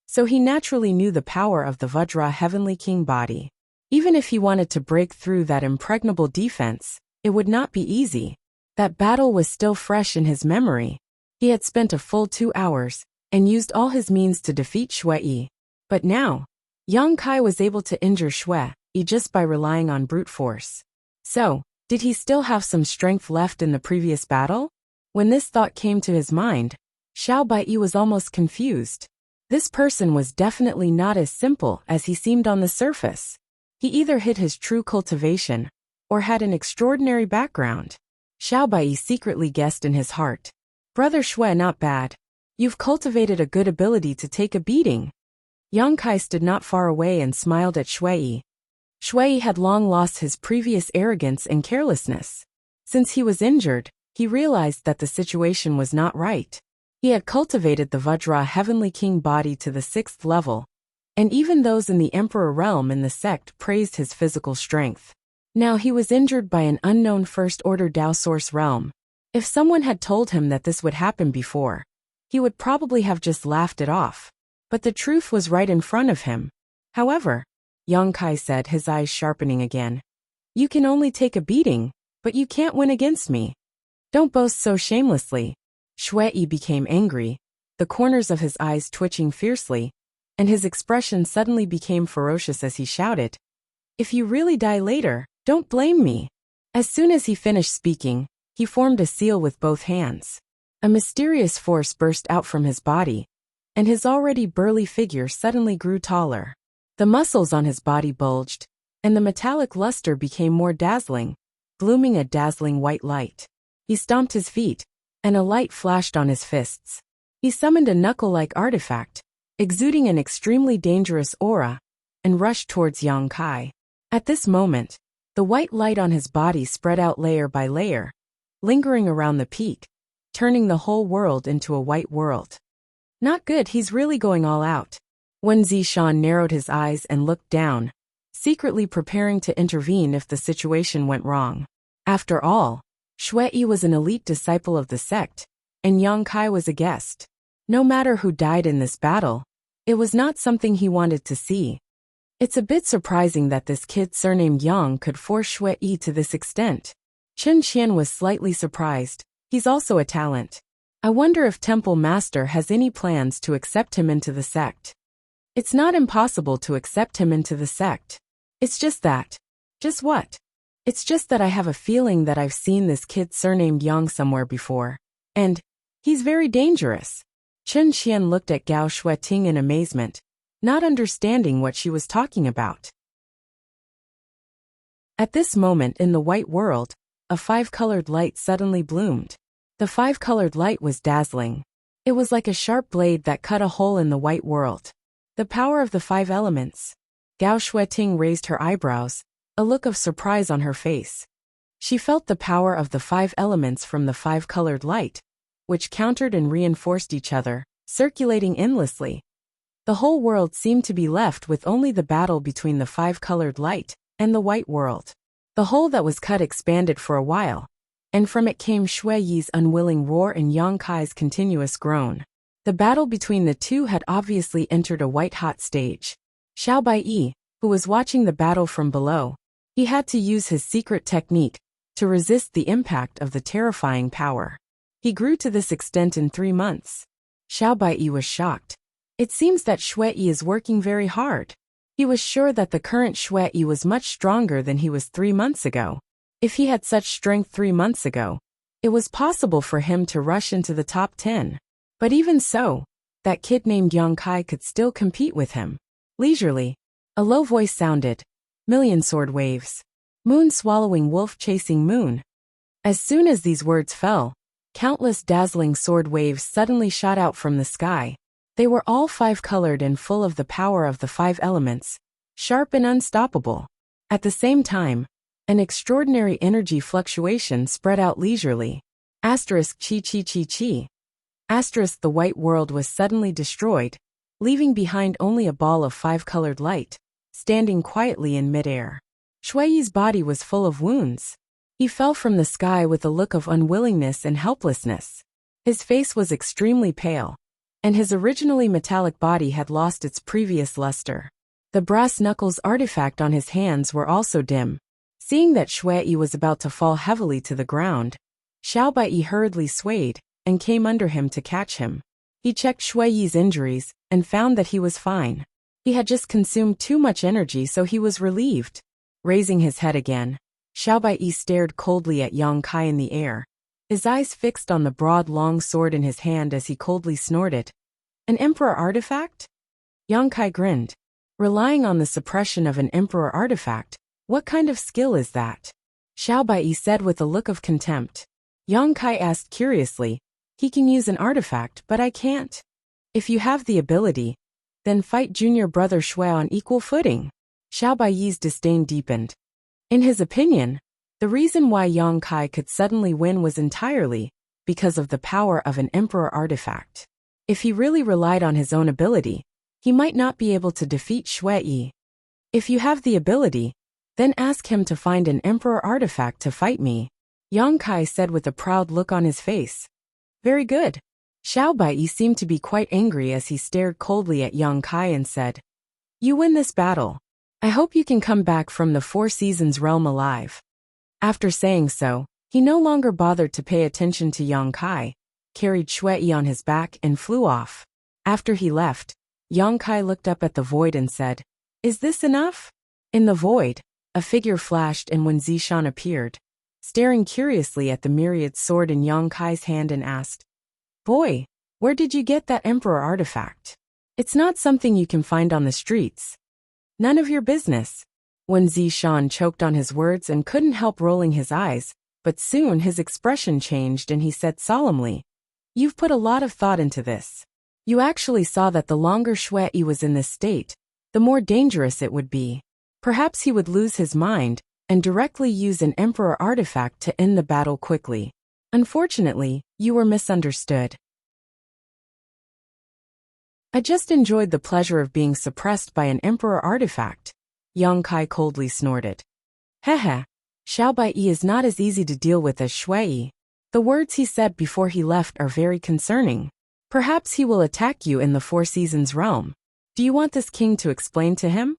so he naturally knew the power of the Vajra Heavenly King body. Even if he wanted to break through that impregnable defense, it would not be easy. That battle was still fresh in his memory. He had spent a full 2 hours and used all his means to defeat Shui Yi. But now, Yang Kai was able to injure Shui Yi just by relying on brute force. So, did he still have some strength left in the previous battle? When this thought came to his mind, Xiao Baiyi was almost confused. This person was definitely not as simple as he seemed on the surface. He either hid his true cultivation or had an extraordinary background. Xiao Baiyi secretly guessed in his heart. Brother Shui, not bad. You've cultivated a good ability to take a beating. Yang Kai stood not far away and smiled at Shui Yi. Shui Yi had long lost his previous arrogance and carelessness. Since he was injured, he realized that the situation was not right. He had cultivated the Vajra Heavenly King body to the 6th level, and even those in the Emperor realm in the sect praised his physical strength. Now he was injured by an unknown First-Order Dao Source realm. If someone had told him that this would happen before, he would probably have just laughed it off. But the truth was right in front of him. However, Yang Kai said, his eyes sharpening again, "You can only take a beating, but you can't win against me. Don't boast so shamelessly." Shui Yi became angry, the corners of his eyes twitching fiercely, and his expression suddenly became ferocious as he shouted, "If you really die later, don't blame me." As soon as he finished speaking, he formed a seal with both hands. A mysterious force burst out from his body, and his already burly figure suddenly grew taller. The muscles on his body bulged, and the metallic luster became more dazzling, glooming a dazzling white light. He stomped his feet, and a light flashed on his fists. He summoned a knuckle-like artifact, exuding an extremely dangerous aura, and rushed towards Yang Kai. At this moment, the white light on his body spread out layer by layer, lingering around the peak, turning the whole world into a white world. Not good, he's really going all out. Wen Zishan narrowed his eyes and looked down, secretly preparing to intervene if the situation went wrong. After all, Shui Yi was an elite disciple of the sect, and Yang Kai was a guest. No matter who died in this battle, it was not something he wanted to see. It's a bit surprising that this kid surnamed Yang could force Shui Yi to this extent. Chen Qian was slightly surprised. He's also a talent. I wonder if Temple Master has any plans to accept him into the sect. It's not impossible to accept him into the sect. It's just that. Just what? It's just that I have a feeling that I've seen this kid surnamed Yang somewhere before. And he's very dangerous. Chen Qian looked at Gao Shueting in amazement, not understanding what she was talking about. At this moment in the white world, a five-colored light suddenly bloomed. The five-colored light was dazzling. It was like a sharp blade that cut a hole in the white world. The power of the five elements. Gao Shueting raised her eyebrows, a look of surprise on her face. She felt the power of the five elements from the five-colored light, which countered and reinforced each other, circulating endlessly. The whole world seemed to be left with only the battle between the five-colored light and the white world. The hole that was cut expanded for a while, and from it came Shui Yi's unwilling roar and Yang Kai's continuous groan. The battle between the two had obviously entered a white-hot stage. Xiao Baiyi, who was watching the battle from below, he had to use his secret technique to resist the impact of the terrifying power. He grew to this extent in 3 months. Xiao Baiyi was shocked. It seems that Shui Yi is working very hard. He was sure that the current Shui Yi was much stronger than he was 3 months ago. If he had such strength 3 months ago, it was possible for him to rush into the top 10. But even so, that kid named Yang Kai could still compete with him. Leisurely, a low voice sounded. Million sword waves. Moon swallowing wolf chasing moon. As soon as these words fell, countless dazzling sword waves suddenly shot out from the sky. They were all five-colored and full of the power of the five elements, sharp and unstoppable. At the same time, an extraordinary energy fluctuation spread out leisurely. Asterisk chi chi chi chi. Asterisk the white world was suddenly destroyed, leaving behind only a ball of five-colored light, standing quietly in midair. Shui Yi's body was full of wounds. He fell from the sky with a look of unwillingness and helplessness. His face was extremely pale, and his originally metallic body had lost its previous luster. The brass knuckles artifact on his hands were also dim. Seeing that Shui Yi was about to fall heavily to the ground, Xiao Baiyi hurriedly swayed and came under him to catch him. He checked Shui Yi's injuries and found that he was fine. He had just consumed too much energy, so he was relieved. Raising his head again, Xiao Baiyi stared coldly at Yang Kai in the air, his eyes fixed on the broad long sword in his hand as he coldly snorted. An emperor artifact? Yang Kai grinned. Relying on the suppression of an emperor artifact, what kind of skill is that? Xiao Baiyi said with a look of contempt. Yang Kai asked curiously, he can use an artifact, but I can't. If you have the ability, then fight junior brother Shui on equal footing. Xiao Baiyi's disdain deepened. In his opinion, the reason why Yang Kai could suddenly win was entirely because of the power of an emperor artifact. If he really relied on his own ability, he might not be able to defeat Shui Yi. If you have the ability, then ask him to find an emperor artifact to fight me, Yang Kai said with a proud look on his face. Very good. Xiao Baiyi seemed to be quite angry as he stared coldly at Yang Kai and said, You win this battle. I hope you can come back from the Four Seasons realm alive. After saying so, he no longer bothered to pay attention to Yang Kai, carried Shui Yi on his back and flew off. After he left, Yang Kai looked up at the void and said, Is this enough? In the void, a figure flashed and Wen Zishan appeared, staring curiously at the myriad sword in Yang Kai's hand and asked, Boy, where did you get that emperor artifact? It's not something you can find on the streets. None of your business. Wen Zishan choked on his words and couldn't help rolling his eyes, but soon his expression changed and he said solemnly, You've put a lot of thought into this. You actually saw that the longer Shui Yi was in this state, the more dangerous it would be. Perhaps he would lose his mind and directly use an emperor artifact to end the battle quickly. Unfortunately, you were misunderstood. I just enjoyed the pleasure of being suppressed by an emperor artifact. Yang Kai coldly snorted. Hehe. Xiao Baiyi is not as easy to deal with as Shui Yi. The words he said before he left are very concerning. Perhaps he will attack you in the Four Seasons realm. Do you want this king to explain to him?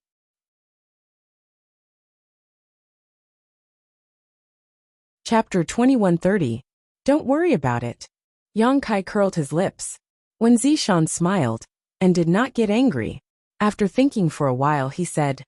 Chapter 2130. Don't worry about it. Yang Kai curled his lips. When Zishan smiled, and did not get angry. After thinking for a while he said,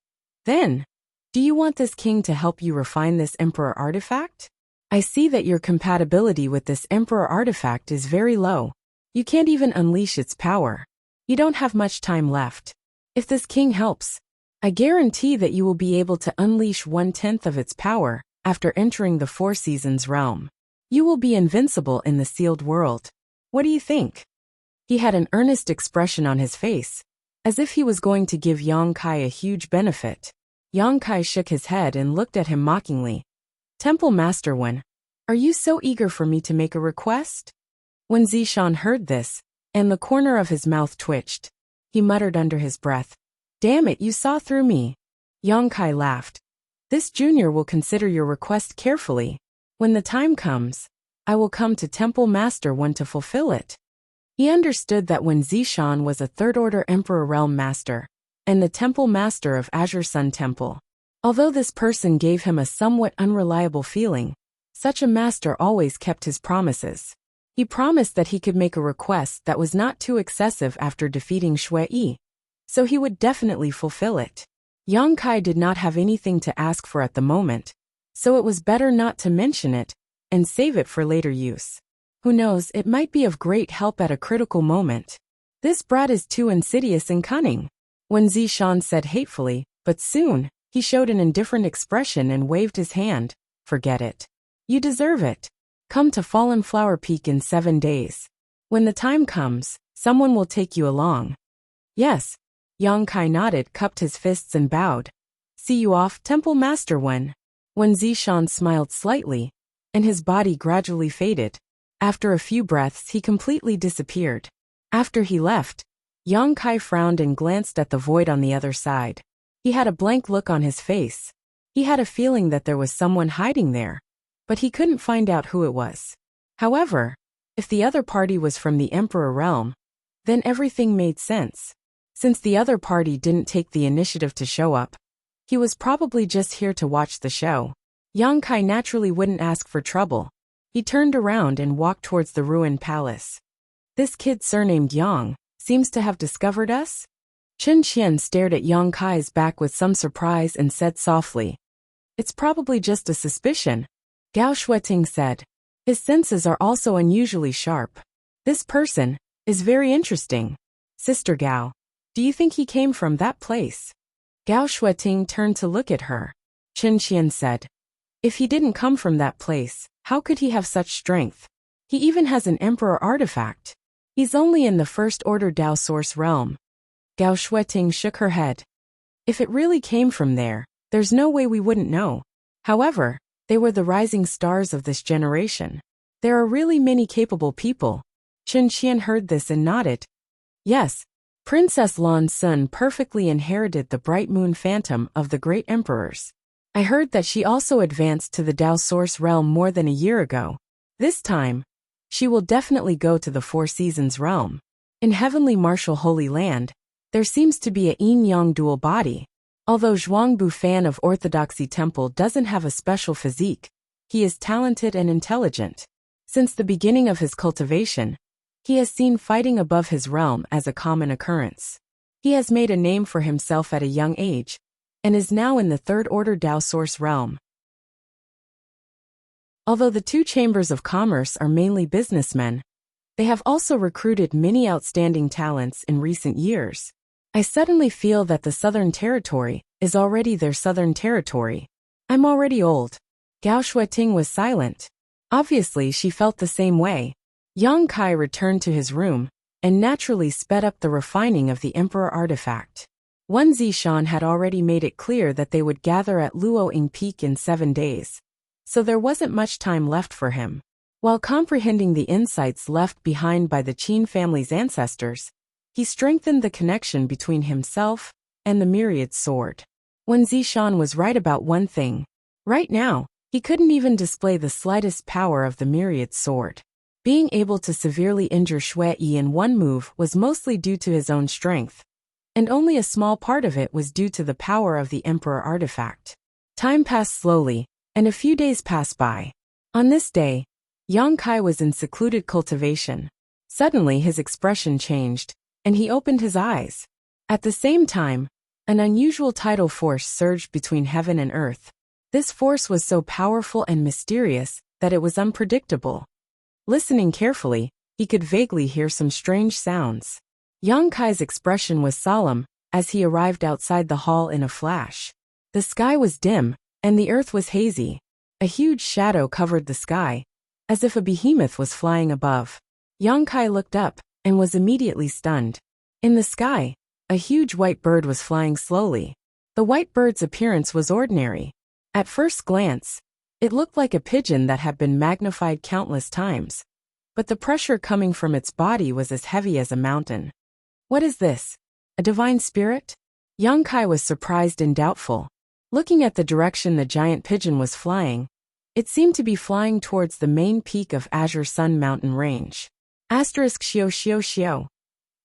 Then, do you want this king to help you refine this emperor artifact? I see that your compatibility with this emperor artifact is very low. You can't even unleash its power. You don't have much time left. If this king helps, I guarantee that you will be able to unleash 1/10 of its power after entering the Four Seasons realm. You will be invincible in the sealed world. What do you think? He had an earnest expression on his face, as if he was going to give Yang Kai a huge benefit. Yang Kai shook his head and looked at him mockingly. Temple Master Wen, are you so eager for me to make a request? When Zishan heard this, and the corner of his mouth twitched, he muttered under his breath, Damn it, you saw through me. Yang Kai laughed. This junior will consider your request carefully. When the time comes, I will come to Temple Master Wen to fulfill it. He understood that when Zishan was a third-order Emperor Realm Master, and the Temple Master of Azure Sun Temple. Although this person gave him a somewhat unreliable feeling, such a master always kept his promises. He promised that he could make a request that was not too excessive after defeating Shui Yi, so he would definitely fulfill it. Yang Kai did not have anything to ask for at the moment, so it was better not to mention it and save it for later use. Who knows, it might be of great help at a critical moment. This brat is too insidious and cunning. When Zishan said hatefully, but soon, he showed an indifferent expression and waved his hand. Forget it. You deserve it. Come to Fallen Flower Peak in 7 days. When the time comes, someone will take you along. Yes. Yang Kai nodded, cupped his fists and bowed. See you off, Temple Master Wen. When Zishan smiled slightly, and his body gradually faded. After a few breaths he completely disappeared. After he left, Yang Kai frowned and glanced at the void on the other side. He had a blank look on his face. He had a feeling that there was someone hiding there, but he couldn't find out who it was. However, if the other party was from the Emperor Realm, then everything made sense. Since the other party didn't take the initiative to show up, he was probably just here to watch the show. Yang Kai naturally wouldn't ask for trouble. He turned around and walked towards the ruined palace. This kid surnamed Yang seems to have discovered us? Chen Qian stared at Yang Kai's back with some surprise and said softly, It's probably just a suspicion. Gao Shueting said. His senses are also unusually sharp. This person is very interesting. Sister Gao, do you think he came from that place? Gao Shueting turned to look at her. Chen Qian said, If he didn't come from that place, how could he have such strength? He even has an emperor artifact. He's only in the First Order Dao Source realm. Gao Shueting shook her head. If it really came from there, there's no way we wouldn't know. However, they were the rising stars of this generation. There are really many capable people. Chen Qian heard this and nodded. Yes, Princess Lan Sun perfectly inherited the bright moon phantom of the great emperors. I heard that she also advanced to the Dao Source realm more than a year ago. This time, she will definitely go to the Four Seasons realm. In Heavenly Martial Holy Land, there seems to be a yin-yang dual body. Although Zhuangbu Fan of Orthodoxy Temple doesn't have a special physique, he is talented and intelligent. Since the beginning of his cultivation, he has seen fighting above his realm as a common occurrence. He has made a name for himself at a young age, and is now in the Third Order Dao Source realm. Although the two chambers of commerce are mainly businessmen, they have also recruited many outstanding talents in recent years. I suddenly feel that the Southern Territory is already their Southern Territory. I'm already old. Gao Shueting was silent. Obviously she felt the same way. Yang Kai returned to his room, and naturally sped up the refining of the Emperor artifact. Wen Zishan had already made it clear that they would gather at Luoying Peak in 7 days. So there wasn't much time left for him. While comprehending the insights left behind by the Qin family's ancestors, he strengthened the connection between himself and the Myriad Sword. Wen Zishan was right about one thing. Right now, he couldn't even display the slightest power of the Myriad Sword. Being able to severely injure Shui Yi in one move was mostly due to his own strength, and only a small part of it was due to the power of the Emperor artifact. Time passed slowly, and a few days passed by. On this day, Yang Kai was in secluded cultivation. Suddenly his expression changed, and he opened his eyes. At the same time, an unusual tidal force surged between heaven and earth. This force was so powerful and mysterious that it was unpredictable. Listening carefully, he could vaguely hear some strange sounds. Yang Kai's expression was solemn as he arrived outside the hall in a flash. The sky was dim, and the earth was hazy. A huge shadow covered the sky, as if a behemoth was flying above. Yang Kai looked up and was immediately stunned. In the sky, a huge white bird was flying slowly. The white bird's appearance was ordinary. At first glance, it looked like a pigeon that had been magnified countless times, but the pressure coming from its body was as heavy as a mountain. What is this? A divine spirit? Yang Kai was surprised and doubtful. Looking at the direction the giant pigeon was flying, it seemed to be flying towards the main peak of Azure Sun Mountain Range. Xio xio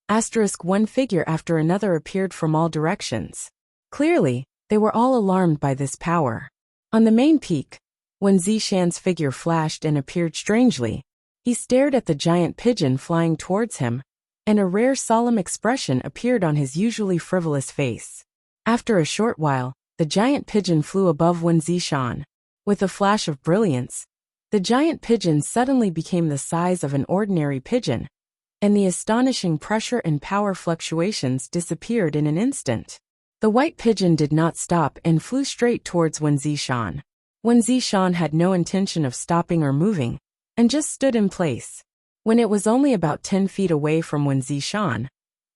xio. One figure after another appeared from all directions. Clearly, they were all alarmed by this power. On the main peak, when Zishan's figure flashed and appeared strangely, he stared at the giant pigeon flying towards him, and a rare solemn expression appeared on his usually frivolous face. After a short while, the giant pigeon flew above Wen Zishan. With a flash of brilliance, the giant pigeon suddenly became the size of an ordinary pigeon, and the astonishing pressure and power fluctuations disappeared in an instant. The white pigeon did not stop and flew straight towards Wen Zishan. Wen Zishan had no intention of stopping or moving, and just stood in place. When it was only about 10 feet away from Wen Zishan,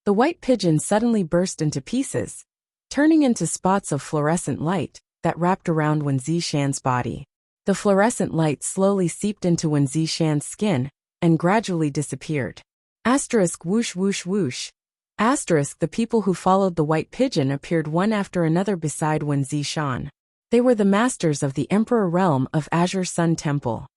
the white pigeon suddenly burst into pieces, turning into spots of fluorescent light that wrapped around Wen Zishan's body. The fluorescent light slowly seeped into Wen Zishan's skin and gradually disappeared. Whoosh whoosh whoosh. The people who followed the white pigeon appeared one after another beside Wen Zishan. They were the masters of the Emperor realm of Azure Sun Temple.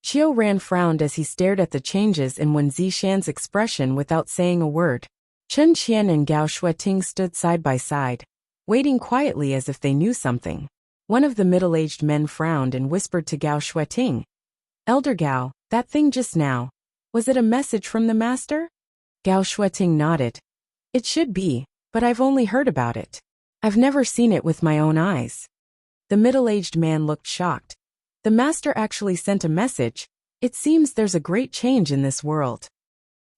Qiu Ran frowned as he stared at the changes in Wen Zishan's expression without saying a word. Chen Qian and Gao Shueting stood side by side, waiting quietly as if they knew something. One of the middle-aged men frowned and whispered to Gao Shueting, "Elder Gao, that thing just now, was it a message from the master?" Gao Shueting nodded. "It should be, but I've only heard about it. I've never seen it with my own eyes." The middle-aged man looked shocked. The master actually sent a message. It seems there's a great change in this world.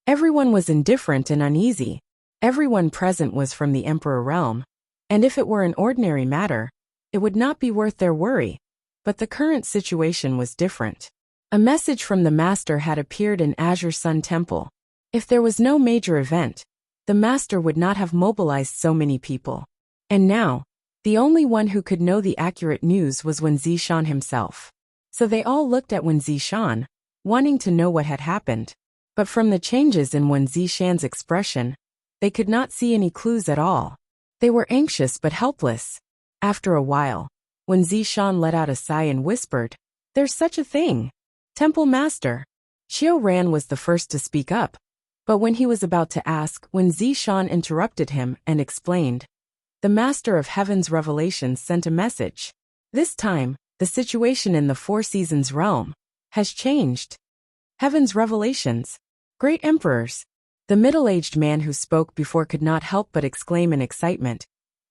Everyone was indifferent and uneasy. Everyone present was from the Emperor realm, and if it were an ordinary matter, it would not be worth their worry. But the current situation was different. A message from the master had appeared in Azure Sun Temple. If there was no major event, the master would not have mobilized so many people. And now, the only one who could know the accurate news was Wen Zishan himself. So they all looked at Wen Zishan, wanting to know what had happened. But from the changes in Wen Zishan's expression, they could not see any clues at all. They were anxious but helpless. After a while, Wen Zishan let out a sigh and whispered, "There's such a thing. Temple Master." Qiu Ran was the first to speak up, but when he was about to ask, Wen Zishan interrupted him and explained, "The Master of Heaven's Revelations sent a message. This time, the situation in the Four Seasons realm has changed. Heaven's Revelations. Great Emperors." The middle-aged man who spoke before could not help but exclaim in excitement,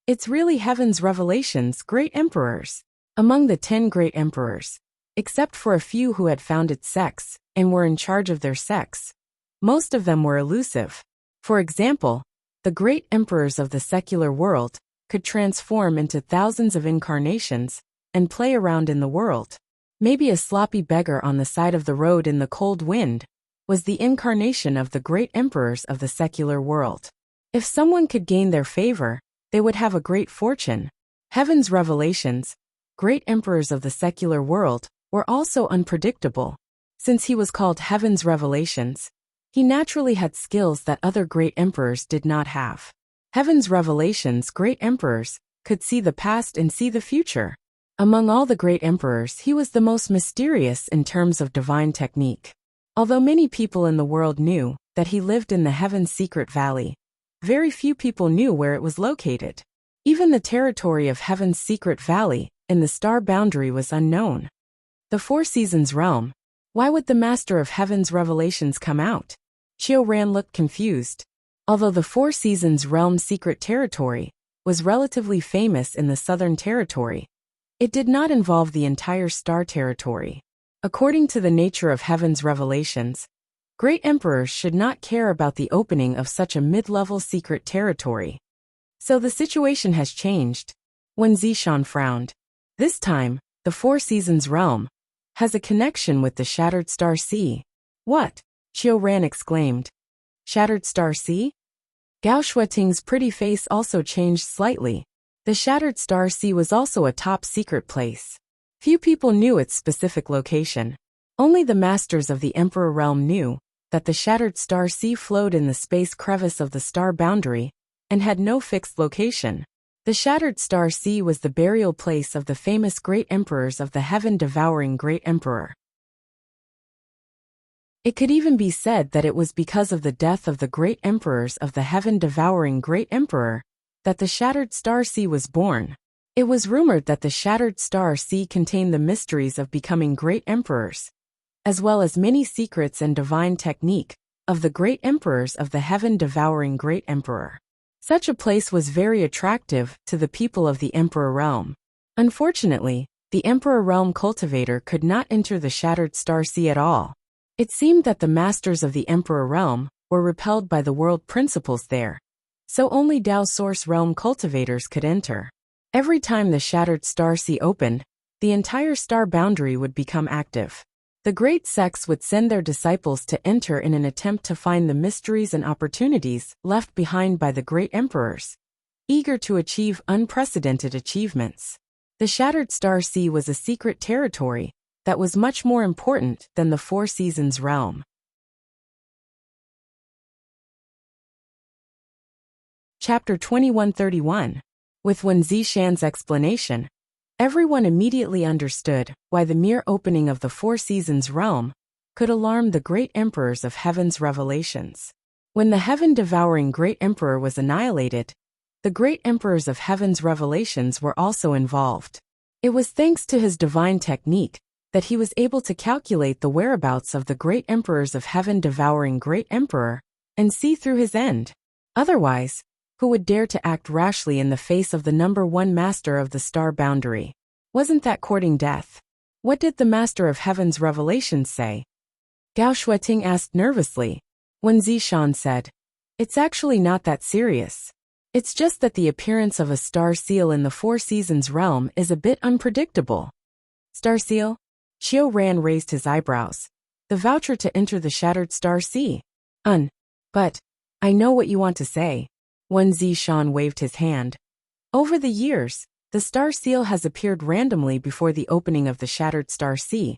"It's really Heaven's Revelations, Great Emperors." Among the 10 Great Emperors, except for a few who had founded sects and were in charge of their sects, most of them were elusive. For example, the Great Emperors of the secular world could transform into thousands of incarnations and play around in the world. Maybe a sloppy beggar on the side of the road in the cold wind was the incarnation of the Great Emperors of the secular world. If someone could gain their favor, they would have a great fortune. Heaven's Revelations, Great Emperors of the secular world, were also unpredictable. Since he was called Heaven's Revelations, he naturally had skills that other Great Emperors did not have. Heaven's Revelations, Great Emperors, could see the past and see the future. Among all the Great Emperors, he was the most mysterious in terms of divine technique. Although many people in the world knew that he lived in the Heaven's Secret Valley, very few people knew where it was located. Even the territory of Heaven's Secret Valley in the star boundary was unknown. The Four Seasons realm. Why would the Master of Heaven's revelations come out? Xiao Ran looked confused. Although the Four Seasons realm's secret territory was relatively famous in the Southern Territory, it did not involve the entire star territory. According to the nature of Heaven's revelations, great emperors should not care about the opening of such a mid-level secret territory. So the situation has changed. Wen Zishan frowned. This time, the Four Seasons realm has a connection with the Shattered Star Sea. What? Xiao Ran exclaimed. Shattered Star Sea? Gao Shuiting's pretty face also changed slightly. The Shattered Star Sea was also a top secret place. Few people knew its specific location. Only the masters of the Emperor realm knew that the Shattered Star Sea flowed in the space crevice of the star boundary and had no fixed location. The Shattered Star Sea was the burial place of the famous great emperors of the heaven-devouring Great Emperor. It could even be said that it was because of the death of the great emperors of the heaven-devouring Great Emperor that the Shattered Star Sea was born. It was rumored that the Shattered Star Sea contained the mysteries of becoming great emperors, as well as many secrets and divine technique of the great emperors of the heaven-devouring Great Emperor. Such a place was very attractive to the people of the Emperor realm. Unfortunately, the Emperor realm cultivator could not enter the Shattered Star Sea at all. It seemed that the masters of the Emperor realm were repelled by the world principles there, so only Dao Source realm cultivators could enter. Every time the Shattered Star Sea opened, the entire star boundary would become active. The great sects would send their disciples to enter in an attempt to find the mysteries and opportunities left behind by the great emperors, eager to achieve unprecedented achievements. The Shattered Star Sea was a secret territory that was much more important than the Four Seasons realm. Chapter 2131. With Wen Zishan's explanation, everyone immediately understood why the mere opening of the Four Seasons realm could alarm the great emperors of Heaven's revelations. When the heaven-devouring Great Emperor was annihilated, the great emperors of Heaven's revelations were also involved. It was thanks to his divine technique that he was able to calculate the whereabouts of the great emperors of Heaven-devouring Great Emperor and see through his end. Otherwise, who would dare to act rashly in the face of the number one master of the star boundary? Wasn't that courting death? What did the Master of Heaven's revelations say? Gao Shuiting asked nervously. Wen Zishan said, "It's actually not that serious. It's just that the appearance of a star seal in the Four Seasons realm is a bit unpredictable." Star seal? Xiao Ran raised his eyebrows. The voucher to enter the Shattered Star Sea. But, I know what you want to say. Wen Zishan waved his hand. Over the years, the star seal has appeared randomly before the opening of the Shattered Star Sea,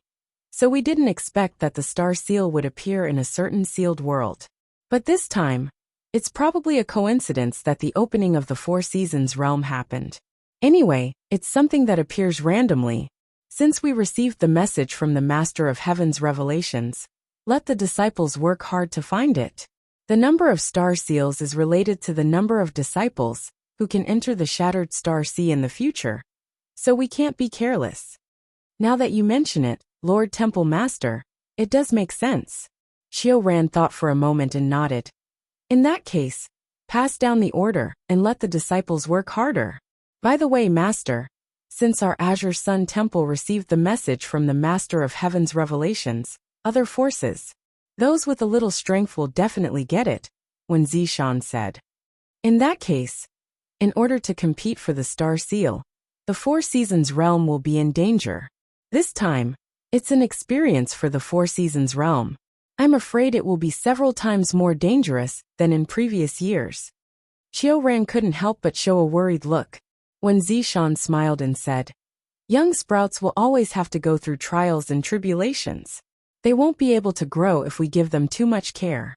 so we didn't expect that the star seal would appear in a certain sealed world. But this time, it's probably a coincidence that the opening of the Four Seasons realm happened. Anyway, it's something that appears randomly. Since we received the message from the Master of Heaven's revelations, let the disciples work hard to find it. The number of star seals is related to the number of disciples who can enter the Shattered Star Sea in the future, so we can't be careless. Now that you mention it, Lord Temple Master, it does make sense. Xiao Ran thought for a moment and nodded. In that case, pass down the order and let the disciples work harder. By the way, Master, since our Azure Sun Temple received the message from the Master of Heaven's revelations, other forces, those with a little strength will definitely get it, Wen Zishan said. In that case, in order to compete for the Star Seal, the Four Seasons realm will be in danger. This time, it's an experience for the Four Seasons realm. I'm afraid it will be several times more dangerous than in previous years. Xiao Ran couldn't help but show a worried look. Wen Zishan smiled and said, "Young sprouts will always have to go through trials and tribulations. They won't be able to grow if we give them too much care."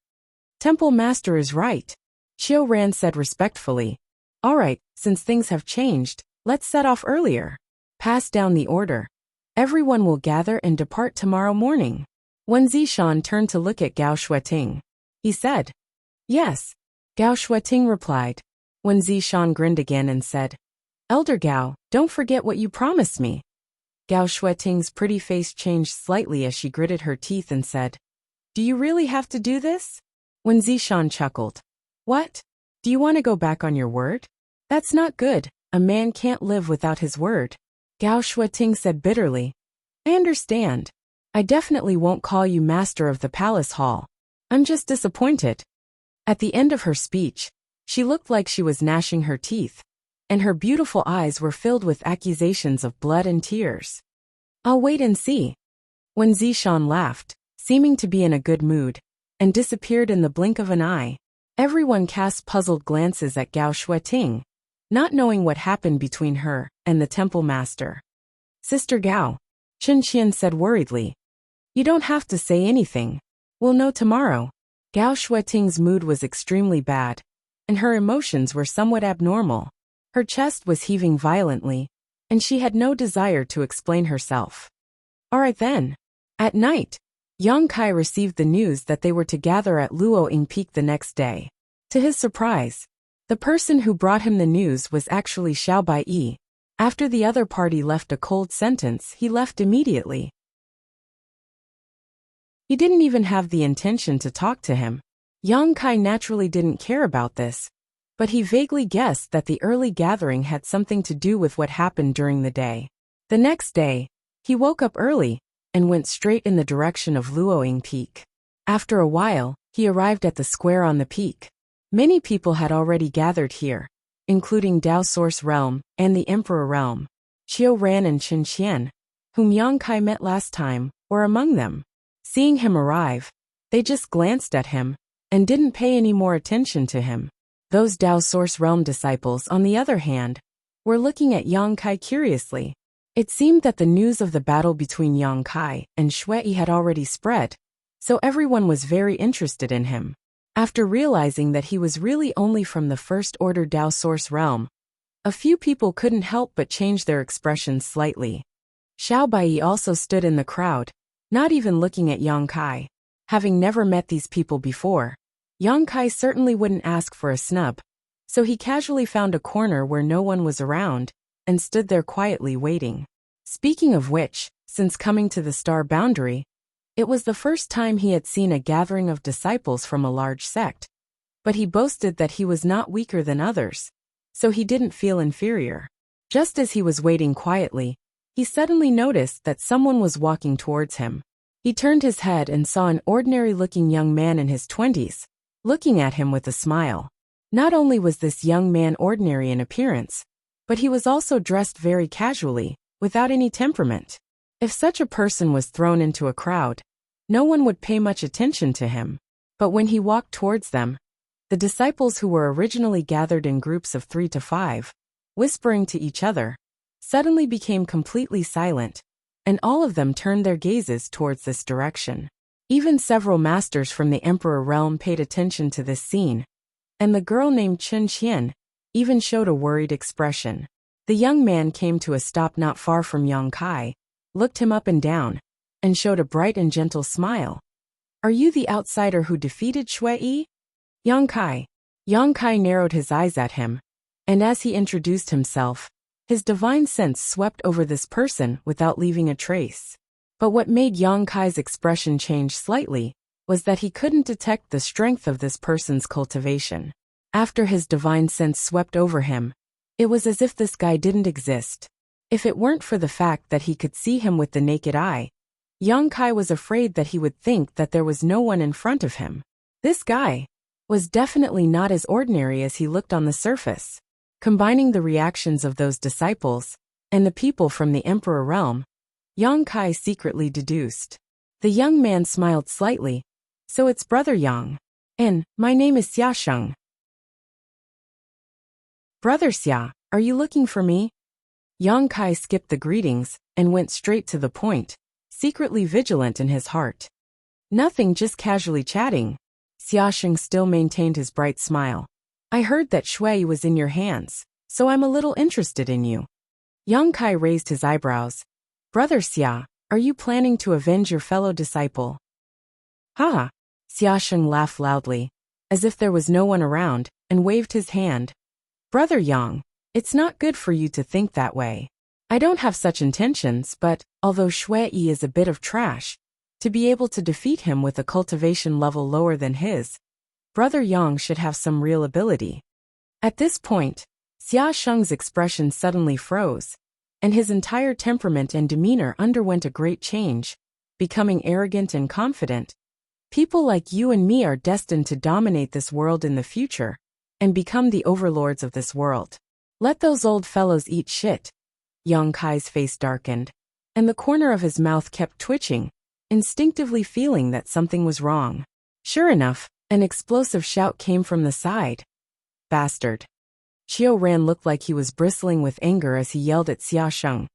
Temple Master is right, Xiao Ran said respectfully. All right, since things have changed, let's set off earlier. Pass down the order. Everyone will gather and depart tomorrow morning. Wen Zishan turned to look at Gao Shuiting. He said, "Yes." Gao Shuiting replied. Wen Zishan grinned again and said, Elder Gao, don't forget what you promised me. Gao Shueting's pretty face changed slightly as she gritted her teeth and said, Do you really have to do this? When Zishan chuckled, What? Do you want to go back on your word? That's not good. A man can't live without his word. Gao Shueting said bitterly, I understand. I definitely won't call you master of the palace hall. I'm just disappointed. At the end of her speech, she looked like she was gnashing her teeth, and her beautiful eyes were filled with accusations of blood and tears. I'll wait and see. When Zishan laughed, seeming to be in a good mood, and disappeared in the blink of an eye, everyone cast puzzled glances at Gao Shueting, not knowing what happened between her and the temple master. Sister Gao, Chen Qian said worriedly, You don't have to say anything. We'll know tomorrow. Gao Shueting's mood was extremely bad, and her emotions were somewhat abnormal. Her chest was heaving violently, and she had no desire to explain herself. All right then. At night, Yang Kai received the news that they were to gather at Luoying Peak the next day. To his surprise, the person who brought him the news was actually Xiao Baiyi. After the other party left a cold sentence, he left immediately. He didn't even have the intention to talk to him. Yang Kai naturally didn't care about this, but he vaguely guessed that the early gathering had something to do with what happened during the day. The next day, he woke up early and went straight in the direction of Luoying Peak. After a while, he arrived at the square on the peak. Many people had already gathered here, including Dao Source Realm and the Emperor Realm. Qiu Ran and Chen Qian, whom Yang Kai met last time, were among them. Seeing him arrive, they just glanced at him and didn't pay any more attention to him. Those Dao Source Realm disciples, on the other hand, were looking at Yang Kai curiously. It seemed that the news of the battle between Yang Kai and Shui had already spread, so everyone was very interested in him. After realizing that he was really only from the First Order Dao Source Realm, a few people couldn't help but change their expressions slightly. Xiao Baiyi also stood in the crowd, not even looking at Yang Kai. Having never met these people before, Yang Kai certainly wouldn't ask for a snub, so he casually found a corner where no one was around and stood there quietly waiting. Speaking of which, since coming to the star boundary, it was the first time he had seen a gathering of disciples from a large sect, but he boasted that he was not weaker than others, so he didn't feel inferior. Just as he was waiting quietly, he suddenly noticed that someone was walking towards him. He turned his head and saw an ordinary-looking young man in his 20s, looking at him with a smile. Not only was this young man ordinary in appearance, but he was also dressed very casually, without any temperament. If such a person was thrown into a crowd, no one would pay much attention to him. But when he walked towards them, the disciples who were originally gathered in groups of 3 to 5, whispering to each other, suddenly became completely silent, and all of them turned their gazes towards this direction. Even several masters from the Emperor Realm paid attention to this scene, and the girl named Chen Qian even showed a worried expression. The young man came to a stop not far from Yang Kai, looked him up and down, and showed a bright and gentle smile. Are you the outsider who defeated Shui? Yang Kai. Yang Kai narrowed his eyes at him, and as he introduced himself, his divine sense swept over this person without leaving a trace. But what made Yang Kai's expression change slightly was that he couldn't detect the strength of this person's cultivation. After his divine sense swept over him, it was as if this guy didn't exist. If it weren't for the fact that he could see him with the naked eye, Yang Kai was afraid that he would think that there was no one in front of him. This guy was definitely not as ordinary as he looked on the surface. Combining the reactions of those disciples and the people from the Emperor Realm, Yang Kai secretly deduced. The young man smiled slightly. So it's Brother Yang. And my name is Xia Sheng. Brother Xia, are you looking for me? Yang Kai skipped the greetings and went straight to the point, secretly vigilant in his heart. Nothing, just casually chatting. Xia Sheng still maintained his bright smile. I heard that Shui was in your hands, so I'm a little interested in you. Yang Kai raised his eyebrows. Brother Xia, are you planning to avenge your fellow disciple? Ha! Xia Sheng laughed loudly, as if there was no one around, and waved his hand. Brother Yang, It's not good for you to think that way. I don't have such intentions, but, although Shui is a bit of trash, to be able to defeat him with a cultivation level lower than his, Brother Yang should have some real ability. At this point, Xia Sheng's expression suddenly froze, and his entire temperament and demeanor underwent a great change, becoming arrogant and confident. People like you and me are destined to dominate this world in the future, and become the overlords of this world. Let those old fellows eat shit. Yang Kai's face darkened, and the corner of his mouth kept twitching, instinctively feeling that something was wrong. Sure enough, an explosive shout came from the side. Bastard. Qiu Ran looked like he was bristling with anger as he yelled at Xia Sheng.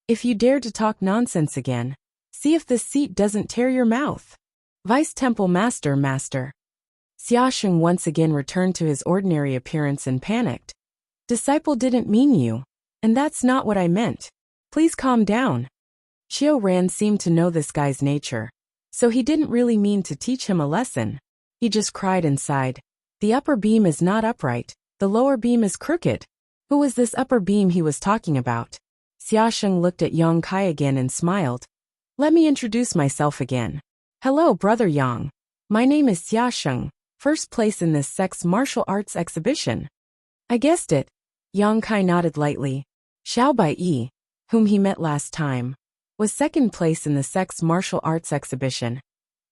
If you dare to talk nonsense again, see if this seat doesn't tear your mouth. Vice Temple Master. Xia Sheng once again returned to his ordinary appearance and panicked. Disciple didn't mean you, and that's not what I meant. Please calm down. Qiu Ran seemed to know this guy's nature, so he didn't really mean to teach him a lesson. He just cried and sighed. The upper beam is not upright, the lower beam is crooked. Who was this upper beam he was talking about? Xia Sheng looked at Yang Kai again and smiled. Let me introduce myself again. Hello, Brother Yang. My name is Xia Sheng, first place in this sex martial arts exhibition. I guessed it. Yang Kai nodded lightly. Xiao Baiyi, whom he met last time, was second place in the sex martial arts exhibition.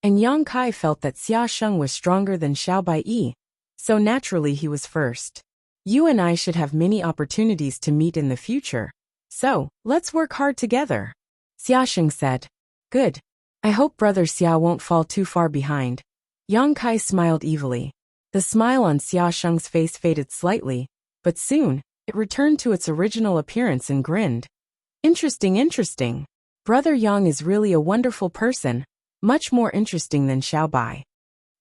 And Yang Kai felt that Xia Sheng was stronger than Xiao Baiyi, so naturally he was first. You and I should have many opportunities to meet in the future, so let's work hard together. Xia Sheng said. Good. I hope Brother Xia won't fall too far behind. Yang Kai smiled evilly. The smile on Xia Sheng's face faded slightly, but soon, it returned to its original appearance and grinned. Interesting. Brother Yang is really a wonderful person, much more interesting than Xiao Bai.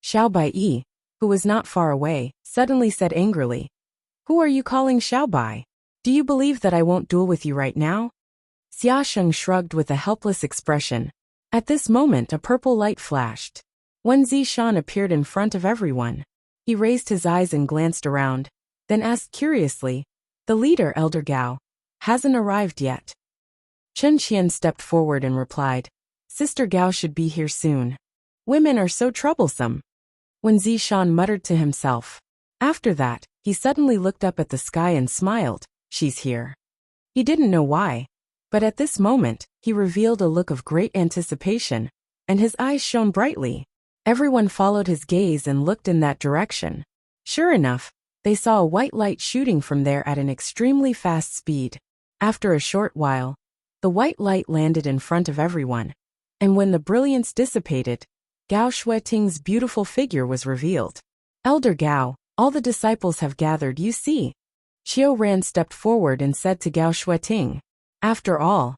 Xiao Baiyi, who was not far away, suddenly said angrily. Who are you calling Xiao Bai? Do you believe that I won't duel with you right now? Xia Sheng shrugged with a helpless expression. At this moment a purple light flashed. Wen Zishan appeared in front of everyone. He raised his eyes and glanced around, then asked curiously, the leader, Elder Gao, hasn't arrived yet. Chen Qian stepped forward and replied, Sister Gao should be here soon. Women are so troublesome. Wen Zishan muttered to himself. After that, he suddenly looked up at the sky and smiled. She's here. He didn't know why, but at this moment, he revealed a look of great anticipation, and his eyes shone brightly. Everyone followed his gaze and looked in that direction. Sure enough, they saw a white light shooting from there at an extremely fast speed. After a short while, the white light landed in front of everyone, and when the brilliance dissipated, Gao Shueting's beautiful figure was revealed. Elder Gao, all the disciples have gathered, you see. Qiu Ran stepped forward and said to Gao Shueting. After all,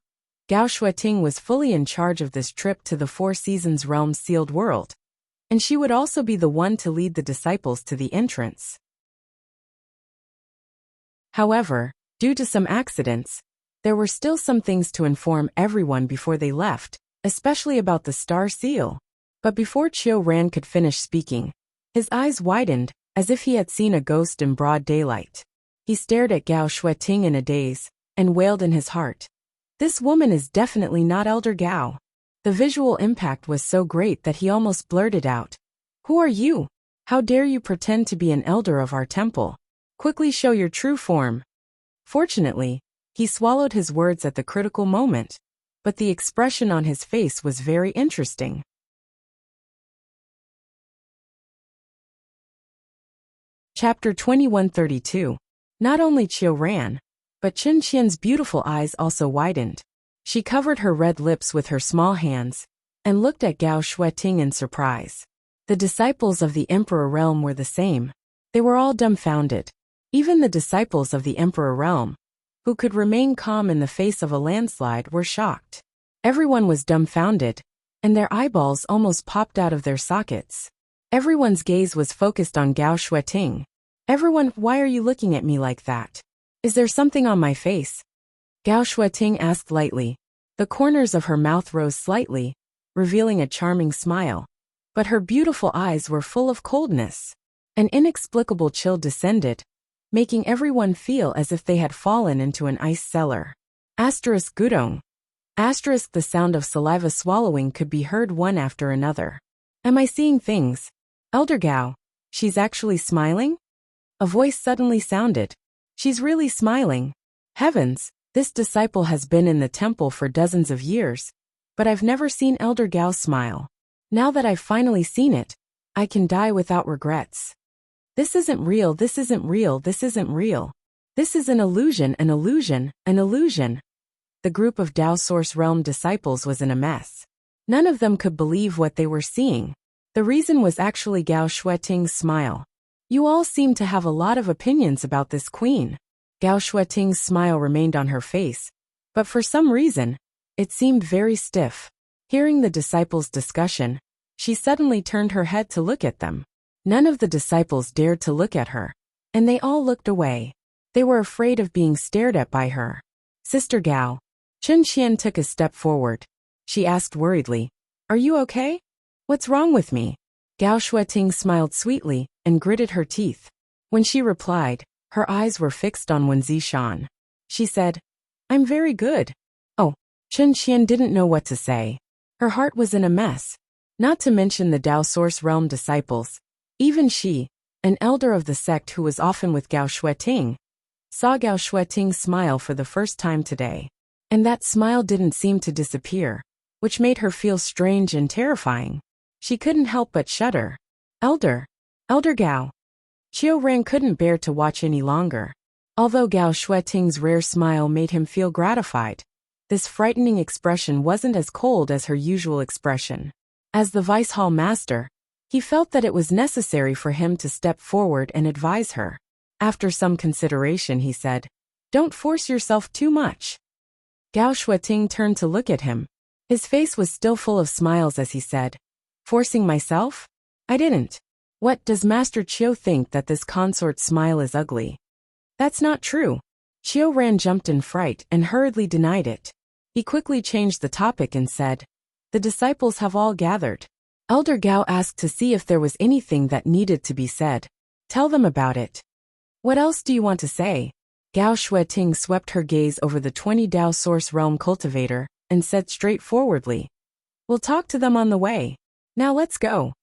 Gao Shueting was fully in charge of this trip to the Four Seasons Realm's sealed world, and she would also be the one to lead the disciples to the entrance. However, due to some accidents, there were still some things to inform everyone before they left, especially about the star seal. But before Qiu Ran could finish speaking, his eyes widened, as if he had seen a ghost in broad daylight. He stared at Gao Shueting in a daze, and wailed in his heart. This woman is definitely not Elder Gao. The visual impact was so great that he almost blurted out. Who are you? How dare you pretend to be an elder of our temple? Quickly show your true form. Fortunately, he swallowed his words at the critical moment, but the expression on his face was very interesting. Chapter 2132. Not only Qiu Ran, but Chen Qian's beautiful eyes also widened. She covered her red lips with her small hands, and looked at Gao Shueting in surprise. The disciples of the Emperor Realm were the same. They were all dumbfounded. Even the disciples of the Emperor Realm, who could remain calm in the face of a landslide, were shocked. Everyone was dumbfounded, and their eyeballs almost popped out of their sockets. Everyone's gaze was focused on Gao Shueting. Everyone, why are you looking at me like that? Is there something on my face? Gao Shueting asked lightly. The corners of her mouth rose slightly, revealing a charming smile. But her beautiful eyes were full of coldness. An inexplicable chill descended, making everyone feel as if they had fallen into an ice cellar. Asterisk gudong. Asterisk the sound of saliva swallowing could be heard one after another. Am I seeing things? Elder Gao, she's actually smiling? A voice suddenly sounded. She's really smiling. Heavens, this disciple has been in the temple for dozens of years, but I've never seen Elder Gao smile. Now that I've finally seen it, I can die without regrets. This isn't real, this isn't real, this isn't real. This is an illusion, an illusion, an illusion. The group of Tao Source Realm disciples was in a mess. None of them could believe what they were seeing. The reason was actually Gao Shueting's smile. You all seem to have a lot of opinions about this queen. Gao Shueting's smile remained on her face, but for some reason, it seemed very stiff. Hearing the disciples' discussion, she suddenly turned her head to look at them. None of the disciples dared to look at her, and they all looked away. They were afraid of being stared at by her. Sister Gao. Chun Qian took a step forward. She asked worriedly, "Are you okay? What's wrong with me?" Gao Shueting smiled sweetly and gritted her teeth. When she replied, her eyes were fixed on Wen Zishan. She said, "I'm very good." Oh, Chun Qian didn't know what to say. Her heart was in a mess. Not to mention the Tao Source Realm disciples. Even she, an elder of the sect who was often with Gao Shueting, saw Gao Shueting smile for the first time today. And that smile didn't seem to disappear, which made her feel strange and terrifying. She couldn't help but shudder. Elder Gao. Qiu Ran couldn't bear to watch any longer. Although Gao Shueting's rare smile made him feel gratified, this frightening expression wasn't as cold as her usual expression. As the Vice Hall Master, he felt that it was necessary for him to step forward and advise her. After some consideration, he said, "Don't force yourself too much." Gao Shueting turned to look at him. His face was still full of smiles as he said, "Forcing myself? I didn't. What, does Master Qiu think that this consort's smile is ugly?" "That's not true." Qiu Ran jumped in fright and hurriedly denied it. He quickly changed the topic and said, "The disciples have all gathered. Elder Gao asked to see if there was anything that needed to be said. Tell them about it." "What else do you want to say?" Gao Shueting swept her gaze over the 20 Tao Source Realm cultivator and said straightforwardly, "We'll talk to them on the way. Now let's go."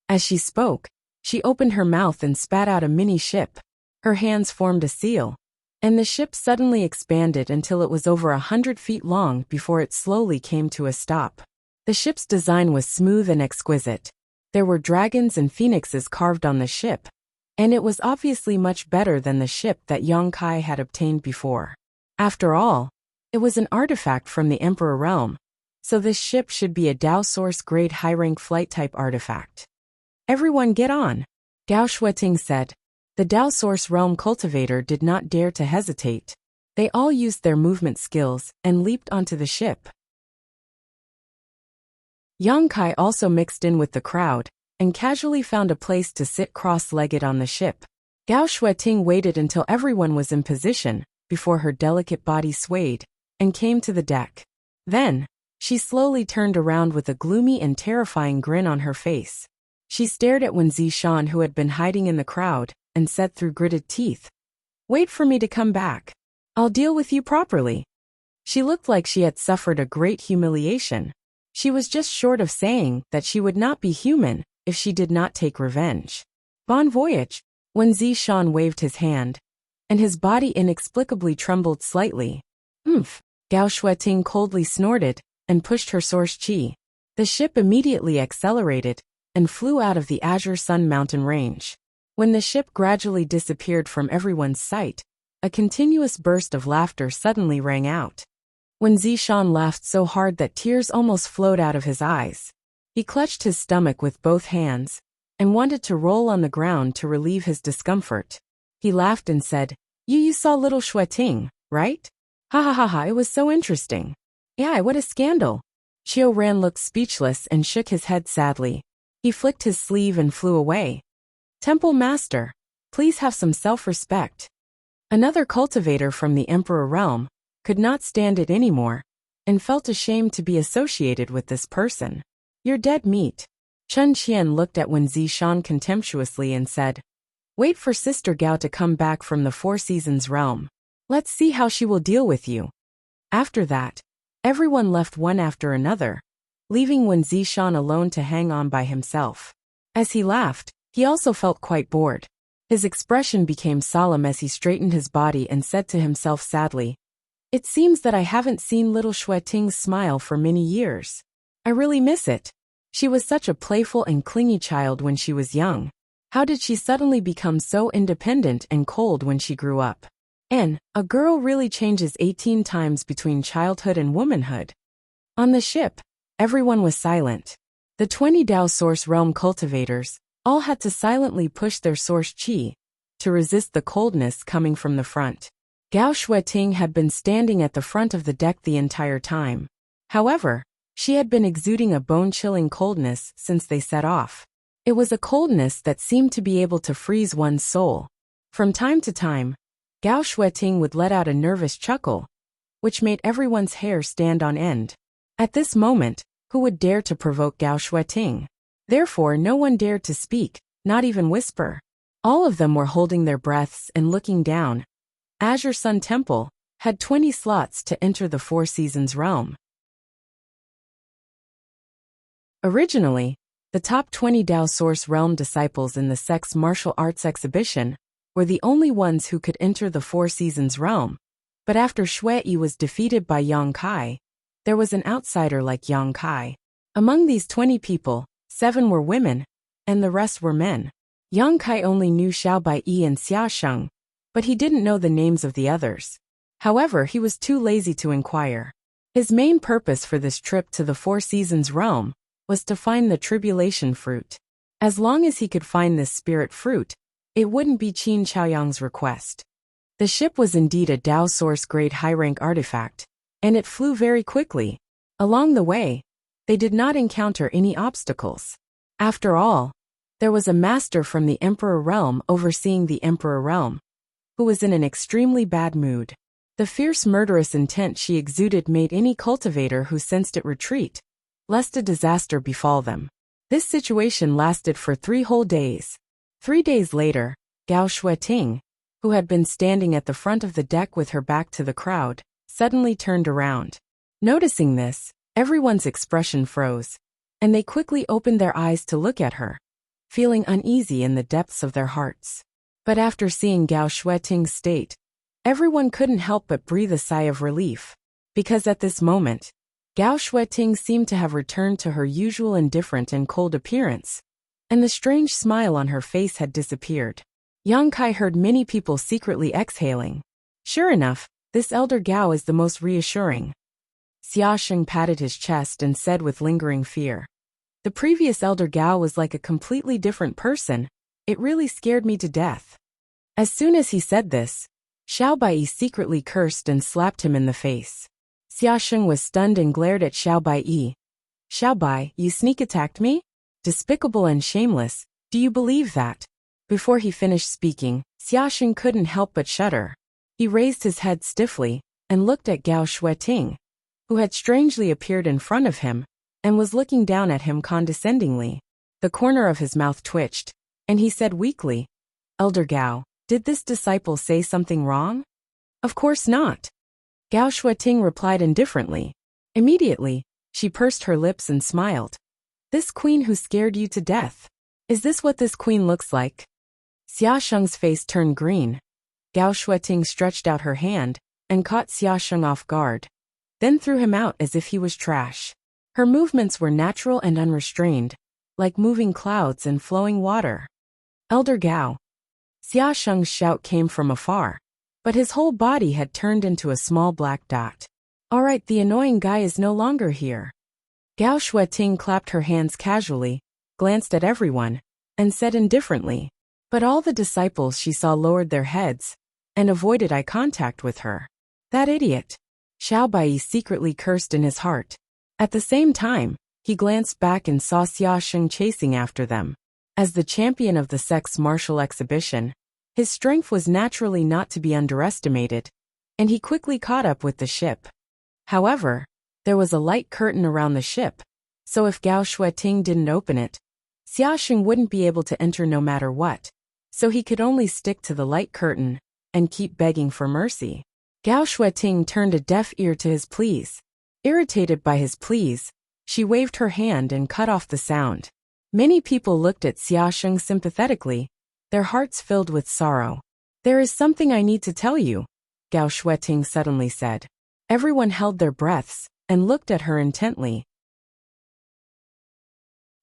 As she spoke, she opened her mouth and spat out a mini ship. Her hands formed a seal, and the ship suddenly expanded until it was over 100 feet long before it slowly came to a stop. The ship's design was smooth and exquisite. There were dragons and phoenixes carved on the ship, and it was obviously much better than the ship that Yang Kai had obtained before. After all, it was an artifact from the Emperor Realm, so this ship should be a Tao Source grade high-rank flight-type artifact. "Everyone get on," Gao Shueting said. The Tao Source Realm cultivator did not dare to hesitate. They all used their movement skills and leaped onto the ship. Yang Kai also mixed in with the crowd and casually found a place to sit cross-legged on the ship. Gao Shueting waited until everyone was in position before her delicate body swayed and came to the deck. Then, she slowly turned around with a gloomy and terrifying grin on her face. She stared at Wen Zishan, who had been hiding in the crowd, and said through gritted teeth, "Wait for me to come back. I'll deal with you properly." She looked like she had suffered a great humiliation. She was just short of saying that she would not be human if she did not take revenge. "Bon voyage." Wen Zishan waved his hand, and his body inexplicably trembled slightly. "Oomph." Gao Shueting coldly snorted and pushed her source chi. The ship immediately accelerated and flew out of the Azure Sun Mountain range. When the ship gradually disappeared from everyone's sight, a continuous burst of laughter suddenly rang out. Wen Zishan laughed so hard that tears almost flowed out of his eyes. He clutched his stomach with both hands and wanted to roll on the ground to relieve his discomfort. He laughed and said, You saw little Shueting, right? Ha ha ha ha, it was so interesting. Yeah, what a scandal." Qiu Ran looked speechless and shook his head sadly. He flicked his sleeve and flew away. "Temple Master, please have some self-respect." Another cultivator from the Emperor Realm could not stand it anymore and felt ashamed to be associated with this person. "You're dead meat." Chun Qian looked at Wen Zishan contemptuously and said, Wait for Sister Gao to come back from the Four Seasons realm. Let's see how she will deal with you. After that, everyone left one after another, leaving Wen Zishan alone to hang on by himself. As he laughed, he also felt quite bored. His expression became solemn as he straightened his body and said to himself sadly, "It seems that I haven't seen little Xueting's smile for many years. I really miss it. She was such a playful and clingy child when she was young. How did she suddenly become so independent and cold when she grew up?" And a girl really changes 18 times between childhood and womanhood. On the ship, everyone was silent. The 20 Dao Source Realm cultivators all had to silently push their source qi to resist the coldness coming from the front. Gao Xueting had been standing at the front of the deck the entire time. However, she had been exuding a bone-chilling coldness since they set off. It was a coldness that seemed to be able to freeze one's soul. From time to time, Gao Xueting would let out a nervous chuckle, which made everyone's hair stand on end. At this moment, who would dare to provoke Gao Xueting? Therefore, no one dared to speak, not even whisper. All of them were holding their breaths and looking down. Azure Sun Temple had 20 slots to enter the Four Seasons realm. Originally, the top 20 Dao Source Realm disciples in the Sex Martial Arts exhibition were the only ones who could enter the Four Seasons realm. But after Shui was defeated by Yang Kai, there was an outsider like Yang Kai. Among these 20 people, 7 were women, and the rest were men. Yang Kai only knew Xiao Bai and Xia Sheng, but he didn't know the names of the others. However, he was too lazy to inquire. His main purpose for this trip to the Four Seasons realm was to find the tribulation fruit. As long as he could find this spirit fruit, it wouldn't be Qin Chaoyang's request. The ship was indeed a Dao Source grade high-rank artifact, and it flew very quickly. Along the way, they did not encounter any obstacles. After all, there was a master from the Emperor Realm overseeing the Emperor Realm, who was in an extremely bad mood. The fierce murderous intent she exuded made any cultivator who sensed it retreat, lest a disaster befall them. This situation lasted for 3 whole days. 3 days later, Gao Xueting, who had been standing at the front of the deck with her back to the crowd, suddenly turned around. Noticing this, everyone's expression froze, and they quickly opened their eyes to look at her, feeling uneasy in the depths of their hearts. But after seeing Gao Xueting's state, everyone couldn't help but breathe a sigh of relief, because at this moment, Gao Xueting seemed to have returned to her usual indifferent and cold appearance, and the strange smile on her face had disappeared. Yang Kai heard many people secretly exhaling. Sure enough, this elder Gao is the most reassuring. Xia Sheng patted his chest and said with lingering fear, "The previous elder Gao was like a completely different person. It really scared me to death." As soon as he said this, Xiao Bai secretly cursed and slapped him in the face. Xia Sheng was stunned and glared at Xiao Bai. "Xiao Bai, you sneak attacked me? Despicable and shameless, do you believe that?" Before he finished speaking, Xia Sheng couldn't help but shudder. He raised his head stiffly and looked at Gao Xueting, who had strangely appeared in front of him, and was looking down at him condescendingly. The corner of his mouth twitched, and he said weakly, "Elder Gao, did this disciple say something wrong?" "Of course not." Gao Xueting replied indifferently. Immediately, she pursed her lips and smiled. "This queen who scared you to death. Is this what this queen looks like?" Xia Sheng's face turned green. Gao Xueting stretched out her hand and caught Xia Sheng off guard, then threw him out as if he was trash. Her movements were natural and unrestrained, like moving clouds and flowing water. "Elder Gao." Xia Sheng's shout came from afar, but his whole body had turned into a small black dot. "All right, the annoying guy is no longer here." Gao Xueting clapped her hands casually, glanced at everyone, and said indifferently, but all the disciples she saw lowered their heads and avoided eye contact with her. "That idiot." Xiao Bai secretly cursed in his heart. At the same time, he glanced back and saw Xia Sheng chasing after them. As the champion of the sex martial exhibition, his strength was naturally not to be underestimated, and he quickly caught up with the ship. However, there was a light curtain around the ship, so if Gao Xueting didn't open it, Xia Sheng wouldn't be able to enter no matter what. so he could only stick to the light curtain and keep begging for mercy. Gao Shuiting turned a deaf ear to his pleas. Irritated by his pleas, she waved her hand and cut off the sound. Many people looked at Xiaosheng sympathetically, their hearts filled with sorrow. "There is something I need to tell you," Gao Shuiting suddenly said. Everyone held their breaths and looked at her intently.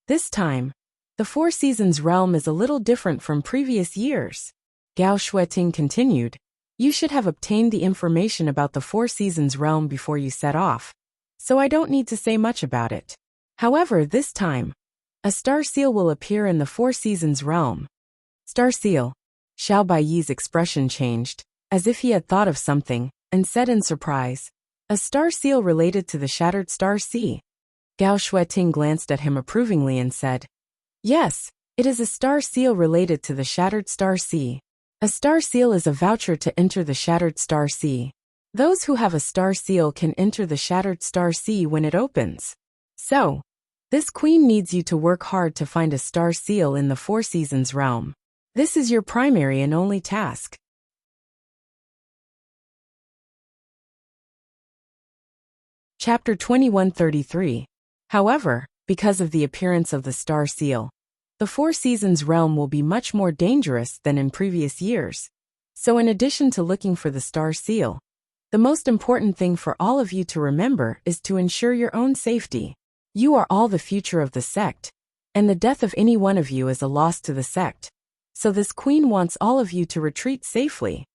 This time, the Four Seasons realm is a little different from previous years. Gao Shuiting continued. "You should have obtained the information about the Four Seasons realm before you set off, so I don't need to say much about it. However, this time, a star seal will appear in the Four Seasons realm." Star seal. Xiao Baiyi's expression changed, as if he had thought of something, and said in surprise, "A star seal related to the Shattered Star Sea?" Gao Shuiting glanced at him approvingly and said, "Yes, it is a star seal related to the Shattered Star Sea. A star seal is a voucher to enter the Shattered Star Sea. Those who have a star seal can enter the Shattered Star Sea when it opens. So, this queen needs you to work hard to find a star seal in the Four Seasons realm. This is your primary and only task." Chapter 2133. However, because of the appearance of the star seal, the Four Seasons realm will be much more dangerous than in previous years. So in addition to looking for the star seal, the most important thing for all of you to remember is to ensure your own safety. You are all the future of the sect, and the death of any one of you is a loss to the sect. So this queen wants all of you to retreat safely.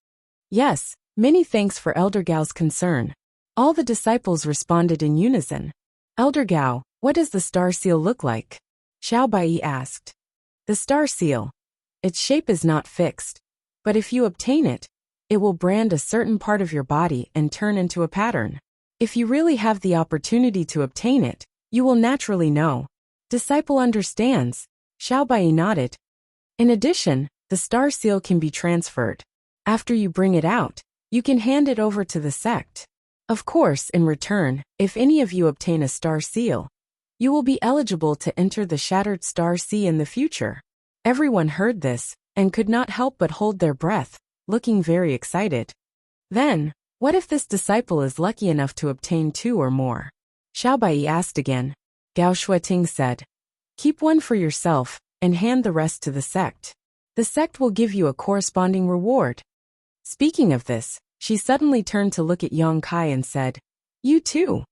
Yes, many thanks for Elder Gao's concern. All the disciples responded in unison. "Elder Gao, what does the star seal look like?" Xiao Baiyi asked. "The star seal. Its shape is not fixed, but if you obtain it, it will brand a certain part of your body and turn into a pattern. If you really have the opportunity to obtain it, you will naturally know." Disciple understands. Xiao Baiyi nodded. In addition, the star seal can be transferred. After you bring it out, you can hand it over to the sect. Of course, in return, if any of you obtain a star seal, you will be eligible to enter the Shattered Star Sea in the future. Everyone heard this and could not help but hold their breath, looking very excited. Then, what if this disciple is lucky enough to obtain 2 or more? Xiao Baiyi asked again. Gao Shuiting said, "Keep one for yourself and hand the rest to the sect. The sect will give you a corresponding reward." Speaking of this, she suddenly turned to look at Yang Kai and said, "You too?"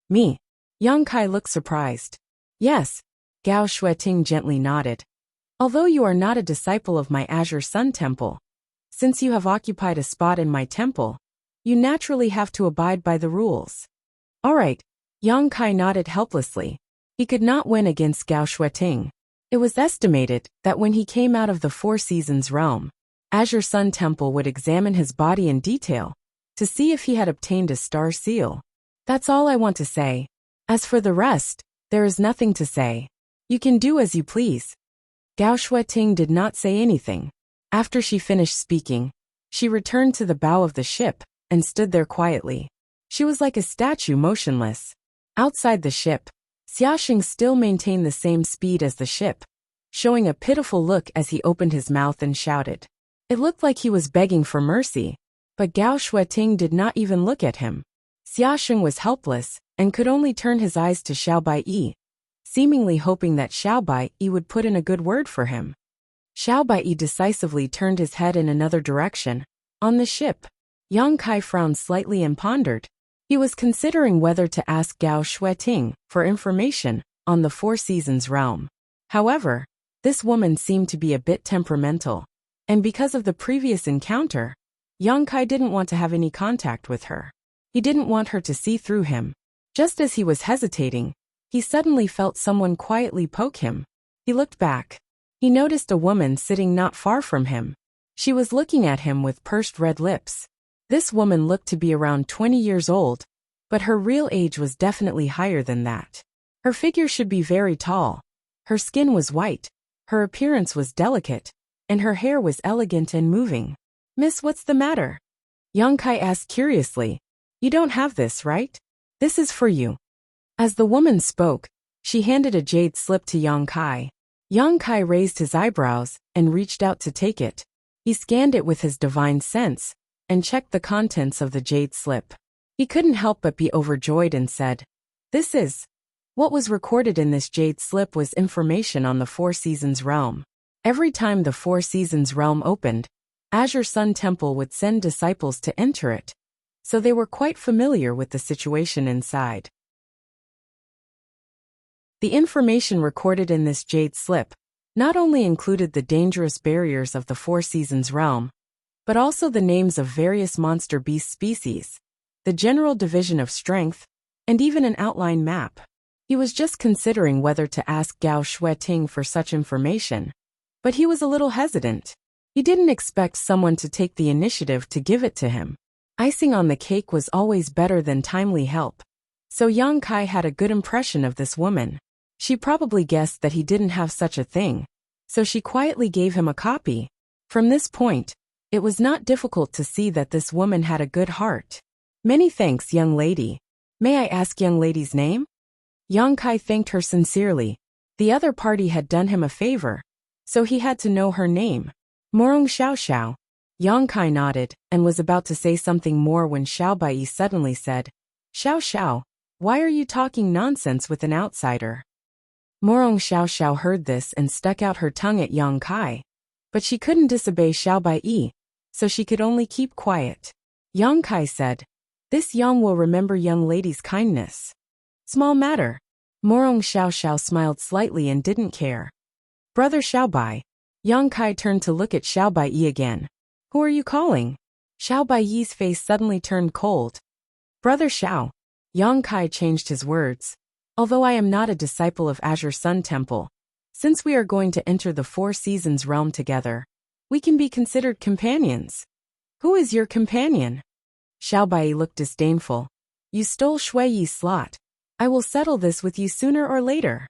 "Me?" Yang Kai looked surprised. "Yes." Gao Shuiting gently nodded. "Although you are not a disciple of my Azure Sun Temple, since you have occupied a spot in my temple, you naturally have to abide by the rules." "All right." Yang Kai nodded helplessly. He could not win against Gao Shuiting. It was estimated that when he came out of the Four Seasons realm, Azure Sun Temple would examine his body in detail to see if he had obtained a star seal. That's all I want to say. As for the rest, there is nothing to say. You can do as you please. Gao Shuiting did not say anything. After she finished speaking, she returned to the bow of the ship and stood there quietly. She was like a statue, motionless. Outside the ship, Xiaosheng still maintained the same speed as the ship, showing a pitiful look as he opened his mouth and shouted. It looked like he was begging for mercy, but Gao Shuiting did not even look at him. Xiaosheng was helpless and could only turn his eyes to Xiao Baiyi, seemingly hoping that Xiao Baiyi would put in a good word for him. Xiao Baiyi decisively turned his head in another direction. On the ship, Yang Kai frowned slightly and pondered. He was considering whether to ask Gao Shuiting for information on the Four Seasons realm. However, this woman seemed to be a bit temperamental, and because of the previous encounter, Yang Kai didn't want to have any contact with her. He didn't want her to see through him. Just as he was hesitating, he suddenly felt someone quietly poke him. He looked back. He noticed a woman sitting not far from him. She was looking at him with pursed red lips. This woman looked to be around 20 years old, but her real age was definitely higher than that. Her figure should be very tall. Her skin was white, her appearance was delicate, and her hair was elegant and moving. "Miss, what's the matter?" Yang Kai asked curiously. "You don't have this, right? This is for you." As the woman spoke, she handed a jade slip to Yang Kai. Yang Kai raised his eyebrows and reached out to take it. He scanned it with his divine sense and checked the contents of the jade slip. He couldn't help but be overjoyed and said, "This is..." What was recorded in this jade slip was information on the Four Seasons realm. Every time the Four Seasons realm opened, Azure Sun Temple would send disciples to enter it, so they were quite familiar with the situation inside. The information recorded in this jade slip not only included the dangerous barriers of the Four Seasons realm, but also the names of various monster beast species, the general division of strength, and even an outline map. He was just considering whether to ask Gao Shueting for such information, but he was a little hesitant. He didn't expect someone to take the initiative to give it to him. Icing on the cake was always better than timely help, so Yang Kai had a good impression of this woman. She probably guessed that he didn't have such a thing, so she quietly gave him a copy. From this point, it was not difficult to see that this woman had a good heart. "Many thanks, young lady. May I ask young lady's name?" Yang Kai thanked her sincerely. The other party had done him a favor, so he had to know her name. Morong Xiao Xiao. Yang Kai nodded and was about to say something more when Xiao Bai suddenly said, "Xiao Xiao, why are you talking nonsense with an outsider?" Morong Xiao Xiao heard this and stuck out her tongue at Yang Kai, but she couldn't disobey Xiao Bai, so she could only keep quiet. Yang Kai said, "This Yang will remember young lady's kindness. Small matter." Morong Xiao Xiao smiled slightly and didn't care. "Brother Xiao Bai." Yang Kai turned to look at Xiao Bai again. "Who are you calling?" Xiao Bai's face suddenly turned cold. "Brother Xiao." Yang Kai changed his words. "Although I am not a disciple of Azure Sun Temple, since we are going to enter the Four Seasons realm together, we can be considered companions." "Who is your companion?" Xiao Bai looked disdainful. "You stole Shui Yi's slot. I will settle this with you sooner or later."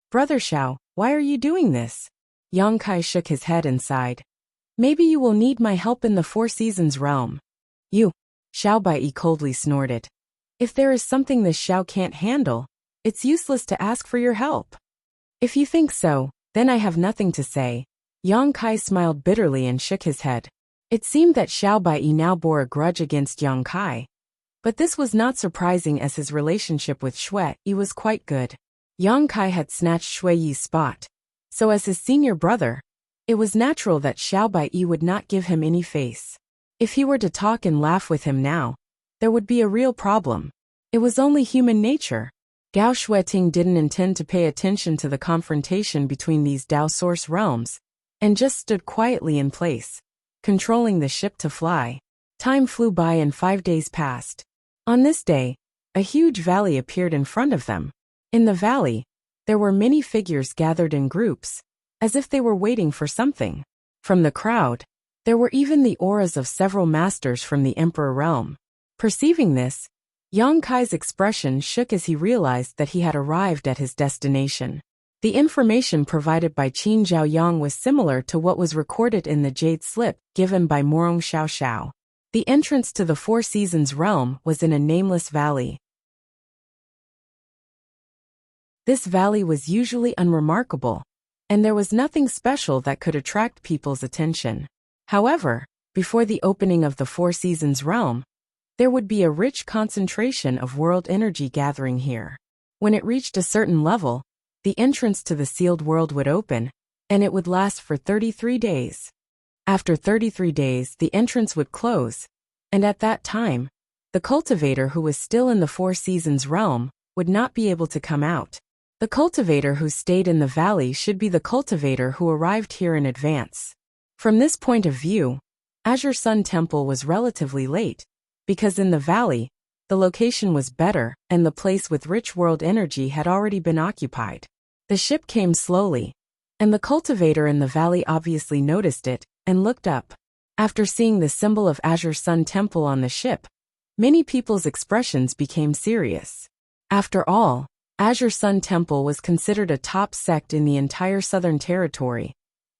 "Brother Xiao, why are you doing this?" Yang Kai shook his head and sighed. "Maybe you will need my help in the Four Seasons realm." "You," Xiao Bai coldly snorted. "If there is something this Xiao can't handle, it's useless to ask for your help." "If you think so, then I have nothing to say." Yang Kai smiled bitterly and shook his head. It seemed that Xiao Bai now bore a grudge against Yang Kai, but this was not surprising as his relationship with Shui Yi was quite good. Yang Kai had snatched Shui Yi's spot, so as his senior brother, it was natural that Xiao Bai would not give him any face. If he were to talk and laugh with him now, there would be a real problem. It was only human nature. Gao Shueting didn't intend to pay attention to the confrontation between these Dao Source realms, and just stood quietly in place, controlling the ship to fly. Time flew by and 5 days passed. On this day, a huge valley appeared in front of them. In the valley, there were many figures gathered in groups, as if they were waiting for something. From the crowd, there were even the auras of several masters from the Emperor realm. Perceiving this, Yang Kai's expression shook as he realized that he had arrived at his destination. The information provided by Qin Zhaoyang was similar to what was recorded in the jade slip given by Morong Xiao Xiao. The entrance to the Four Seasons realm was in a nameless valley. This valley was usually unremarkable, and there was nothing special that could attract people's attention. However, before the opening of the Four Seasons realm, there would be a rich concentration of world energy gathering here. When it reached a certain level, the entrance to the sealed world would open, and it would last for 33 days. After 33 days, the entrance would close, and at that time, the cultivator who was still in the Four Seasons realm would not be able to come out. The cultivator who stayed in the valley should be the cultivator who arrived here in advance. From this point of view, Azure Sun Temple was relatively late, because in the valley, the location was better and the place with rich world energy had already been occupied. The ship came slowly, and the cultivator in the valley obviously noticed it and looked up. After seeing the symbol of Azure Sun Temple on the ship, many people's expressions became serious. After all, Azure Sun Temple was considered a top sect in the entire Southern Territory,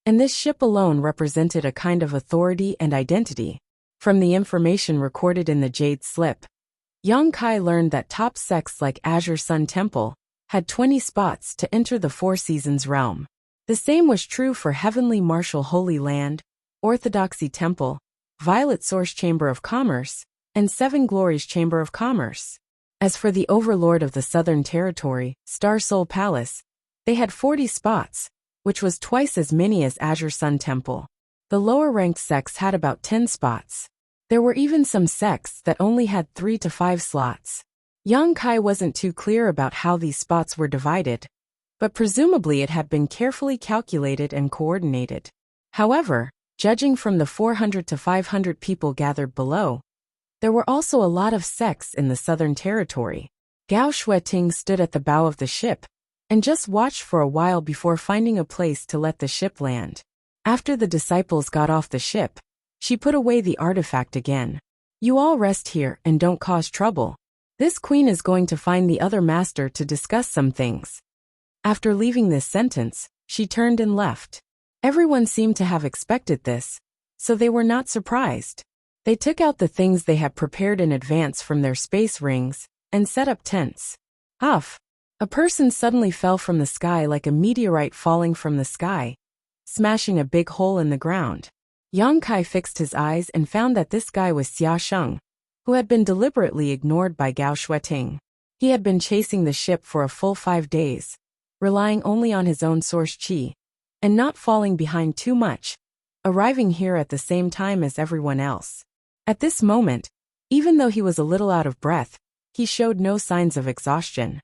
and this ship alone represented a kind of authority and identity. From the information recorded in the Jade Slip, Yang Kai learned that top sects like Azure Sun Temple had 20 spots to enter the Four Seasons realm. The same was true for Heavenly Martial Holy Land, Orthodoxy Temple, Violet Source Chamber of Commerce, and Seven Glories Chamber of Commerce. As for the Overlord of the Southern Territory, Star Soul Palace, they had 40 spots, which was twice as many as Azure Sun Temple. The lower-ranked sects had about 10 spots. There were even some sects that only had 3 to 5 slots. Yang Kai wasn't too clear about how these spots were divided, but presumably it had been carefully calculated and coordinated. However, judging from the 400 to 500 people gathered below, there were also a lot of sects in the Southern Territory. Gao Shueting stood at the bow of the ship and just watched for a while before finding a place to let the ship land. After the disciples got off the ship, she put away the artifact again. "You all rest here and don't cause trouble. This queen is going to find the other master to discuss some things." After leaving this sentence, she turned and left. Everyone seemed to have expected this, so they were not surprised. They took out the things they had prepared in advance from their space rings and set up tents. Huff! A person suddenly fell from the sky like a meteorite falling from the sky, smashing a big hole in the ground. Yang Kai fixed his eyes and found that this guy was Xia Sheng, who had been deliberately ignored by Gao Shueting. He had been chasing the ship for a full 5 days, relying only on his own source qi, and not falling behind too much, arriving here at the same time as everyone else. At this moment, even though he was a little out of breath, he showed no signs of exhaustion.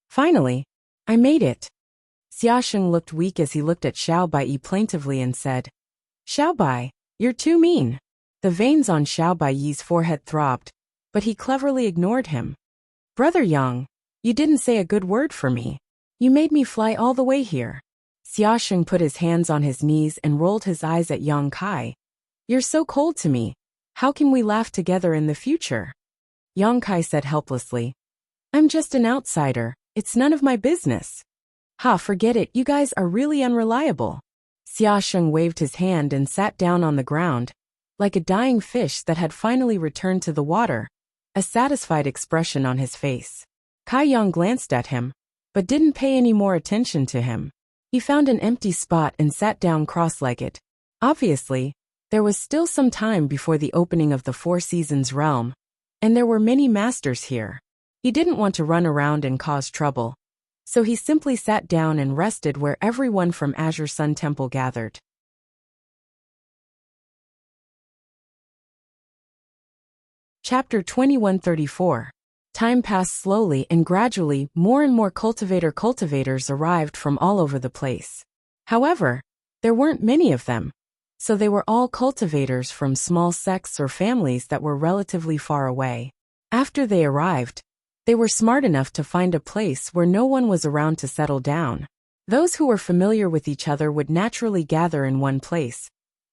"Finally, I made it." Xia Sheng looked weak as he looked at Xiao Bai plaintively and said, "Xiao Bai, you're too mean." The veins on Xiao Bai's forehead throbbed, but he cleverly ignored him. "Brother Yang, you didn't say a good word for me. You made me fly all the way here." Xia Sheng put his hands on his knees and rolled his eyes at Yang Kai. "You're so cold to me. How can we laugh together in the future?" Yang Kai said helplessly, "I'm just an outsider. It's none of my business." "Ha, forget it. You guys are really unreliable." Xia Sheng waved his hand and sat down on the ground, like a dying fish that had finally returned to the water, a satisfied expression on his face. Kai Yang glanced at him, but didn't pay any more attention to him. He found an empty spot and sat down cross-legged. Obviously, there was still some time before the opening of the Four Seasons realm, and there were many masters here. He didn't want to run around and cause trouble, so he simply sat down and rested where everyone from Azure Sun Temple gathered. Chapter 2134. Time passed slowly and gradually more and more cultivators arrived from all over the place. However, there weren't many of them, so they were all cultivators from small sects or families that were relatively far away. After they arrived, they were smart enough to find a place where no one was around to settle down. Those who were familiar with each other would naturally gather in one place,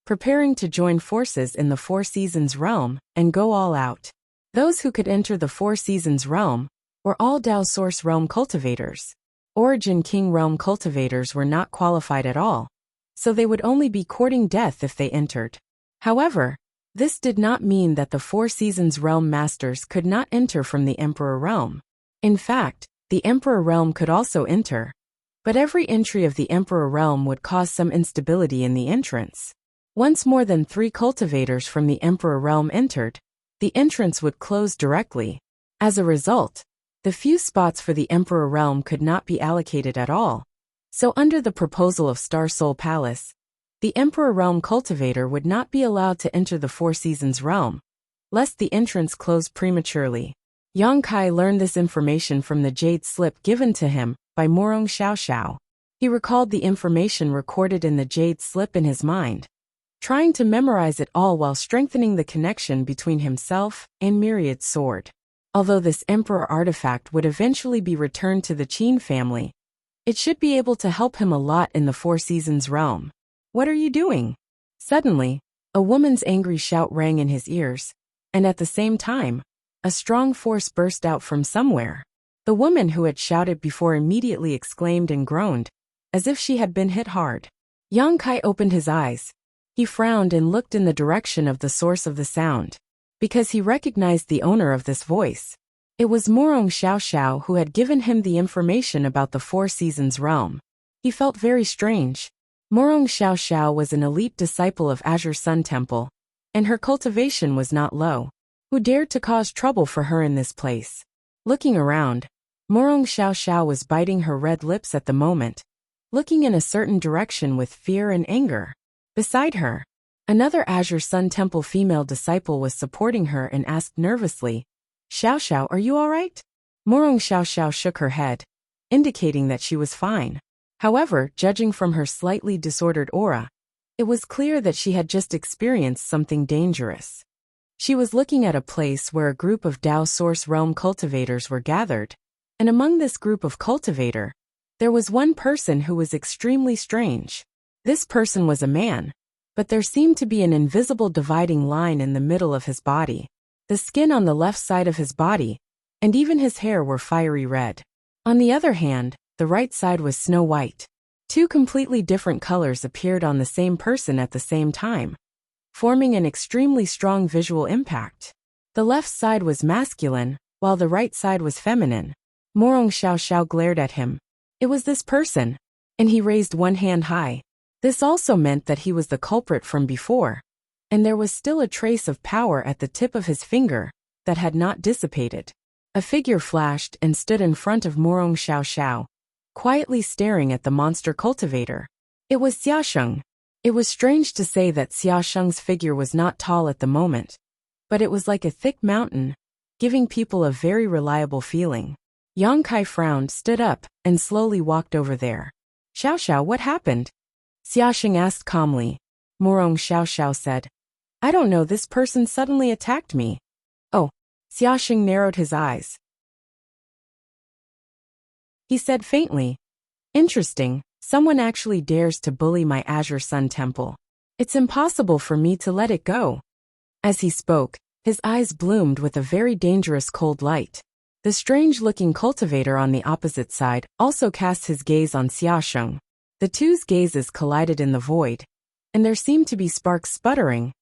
preparing to join forces in the Four Seasons realm and go all out. Those who could enter the Four Seasons realm were all Dao Source realm cultivators. Origin King realm cultivators were not qualified at all, so they would only be courting death if they entered. However, this did not mean that the Four Seasons realm masters could not enter from the Emperor realm. In fact, the Emperor realm could also enter, but every entry of the Emperor realm would cause some instability in the entrance. Once more than 3 cultivators from the Emperor realm entered, the entrance would close directly. As a result, the few spots for the Emperor realm could not be allocated at all. So under the proposal of Star Soul Palace, the Emperor realm cultivator would not be allowed to enter the Four Seasons realm, lest the entrance close prematurely. Yang Kai learned this information from the jade slip given to him by Morong Xiao. He recalled the information recorded in the jade slip in his mind, trying to memorize it all while strengthening the connection between himself and Myriad's sword. Although this Emperor artifact would eventually be returned to the Qin family, it should be able to help him a lot in the Four Seasons realm. "What are you doing?" Suddenly, a woman's angry shout rang in his ears, and at the same time, a strong force burst out from somewhere. The woman who had shouted before immediately exclaimed and groaned, as if she had been hit hard. Yang Kai opened his eyes. He frowned and looked in the direction of the source of the sound, because he recognized the owner of this voice. It was Morong Xiao who had given him the information about the Four Seasons realm. He felt very strange. Morong Xiao Xiao was an elite disciple of Azure Sun Temple, and her cultivation was not low. Who dared to cause trouble for her in this place? Looking around, Morong Xiao Xiao was biting her red lips at the moment, looking in a certain direction with fear and anger. Beside her, another Azure Sun Temple female disciple was supporting her and asked nervously, "Xiao Xiao, are you all right?" Morong Xiao Xiao shook her head, indicating that she was fine. However, judging from her slightly disordered aura, it was clear that she had just experienced something dangerous. She was looking at a place where a group of Dao Source Realm cultivators were gathered, and among this group of cultivator, there was one person who was extremely strange. This person was a man, but there seemed to be an invisible dividing line in the middle of his body. The skin on the left side of his body, and even his hair were fiery red. On the other hand, the right side was snow white. Two completely different colors appeared on the same person at the same time, forming an extremely strong visual impact. The left side was masculine, while the right side was feminine. Morong Xiao Xiao glared at him. It was this person, and he raised one hand high. This also meant that he was the culprit from before, and there was still a trace of power at the tip of his finger that had not dissipated. A figure flashed and stood in front of Morong Xiao Xiao, quietly staring at the monster cultivator. It was Xiaosheng. It was strange to say that Xiaosheng's figure was not tall at the moment, but it was like a thick mountain, giving people a very reliable feeling. Yang Kai frowned, stood up, and slowly walked over there. "Xiao Xiao, what happened?" Xiaosheng asked calmly. Morong Xiao Xiao said, "I don't know, this person suddenly attacked me." "Oh." Xiaosheng narrowed his eyes. He said faintly, "Interesting, someone actually dares to bully my Azure Sun Temple. It's impossible for me to let it go." As he spoke, his eyes bloomed with a very dangerous cold light. The strange-looking cultivator on the opposite side also cast his gaze on Xiaosheng. The two's gazes collided in the void, and there seemed to be sparks sputtering.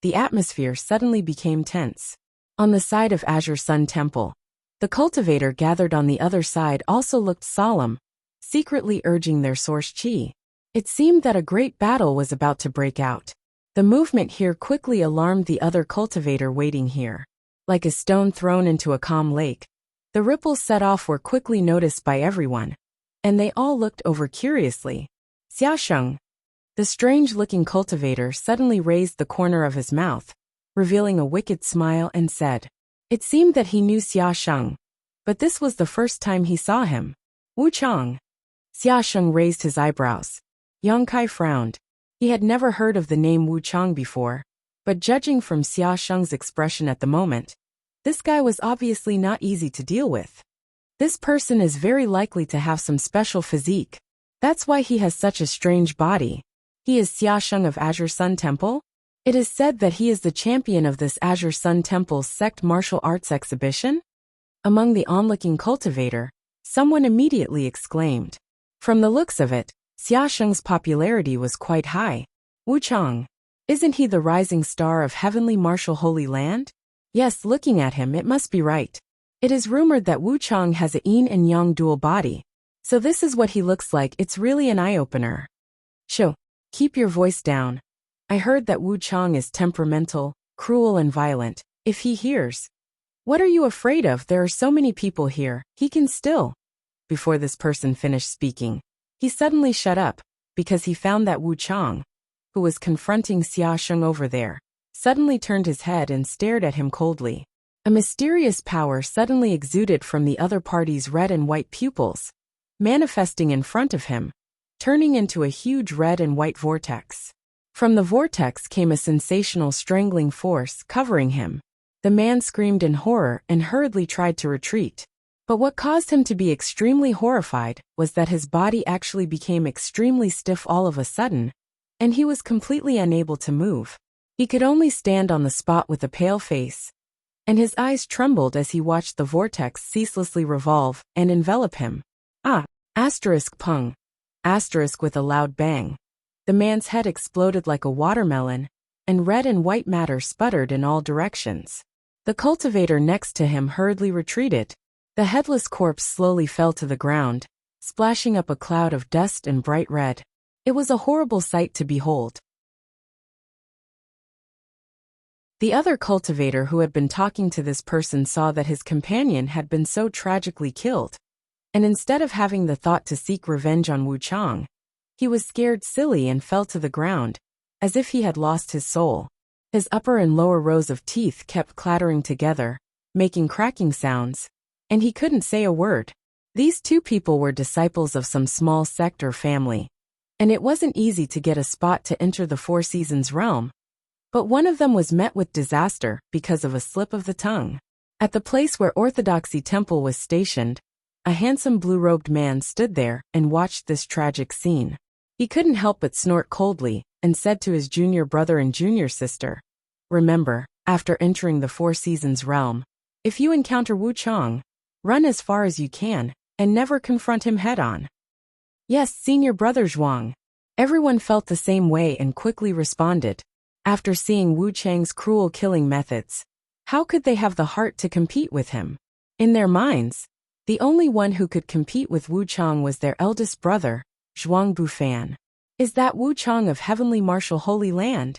The atmosphere suddenly became tense. On the side of Azure Sun Temple, the cultivator gathered on the other side also looked solemn, secretly urging their source chi. It seemed that a great battle was about to break out. The movement here quickly alarmed the other cultivator waiting here. Like a stone thrown into a calm lake, the ripples set off were quickly noticed by everyone, and they all looked over curiously. Xiaosheng. The strange-looking cultivator suddenly raised the corner of his mouth, revealing a wicked smile, and said, it seemed that he knew Xiaosheng, but this was the first time he saw him. "Wu Chang." Xiaosheng raised his eyebrows. Yang Kai frowned. He had never heard of the name Wu Chang before, but judging from Xiaosheng's expression at the moment, this guy was obviously not easy to deal with. This person is very likely to have some special physique. That's why he has such a strange body. He is Xiaosheng of Azure Sun Temple? It is said that he is the champion of this Azure Sun Temple's sect martial arts exhibition? Among the onlooking cultivator, someone immediately exclaimed. From the looks of it, Xiaosheng's popularity was quite high. Wu Chang. Isn't he the rising star of heavenly martial holy land? Yes, looking at him it must be right. It is rumored that Wu Chang has a yin and yang dual body. So this is what he looks like. It's really an eye-opener. Shoo, keep your voice down. I heard that Wu Chang is temperamental, cruel and violent. If he hears, what are you afraid of? There are so many people here. He can still. Before this person finished speaking, he suddenly shut up, because he found that Wu Chang, who was confronting Xiaosheng over there, suddenly turned his head and stared at him coldly. A mysterious power suddenly exuded from the other party's red and white pupils, manifesting in front of him, turning into a huge red and white vortex. From the vortex came a sensational strangling force covering him. The man screamed in horror and hurriedly tried to retreat. But what caused him to be extremely horrified was that his body actually became extremely stiff all of a sudden, and he was completely unable to move. He could only stand on the spot with a pale face, and his eyes trembled as he watched the vortex ceaselessly revolve and envelop him. Pung. With a loud bang. The man's head exploded like a watermelon, and red and white matter sputtered in all directions. The cultivator next to him hurriedly retreated. The headless corpse slowly fell to the ground, splashing up a cloud of dust and bright red. It was a horrible sight to behold. The other cultivator who had been talking to this person saw that his companion had been so tragically killed, and instead of having the thought to seek revenge on Wuchang, he was scared silly and fell to the ground, as if he had lost his soul. His upper and lower rows of teeth kept clattering together, making cracking sounds, and he couldn't say a word. These two people were disciples of some small sect or family, and it wasn't easy to get a spot to enter the Four Seasons realm. But one of them was met with disaster because of a slip of the tongue. At the place where Orthodoxy Temple was stationed, a handsome blue-robed man stood there and watched this tragic scene. He couldn't help but snort coldly and said to his junior brother and junior sister, "Remember, after entering the Four Seasons realm, if you encounter Wuchang, run as far as you can and never confront him head-on." "Yes, senior brother Zhuang." Everyone felt the same way and quickly responded. After seeing Wu Chang's cruel killing methods, how could they have the heart to compete with him? In their minds, the only one who could compete with Wu Chang was their eldest brother, Zhuang Bufan. Is that Wu Chang of Heavenly Martial Holy Land?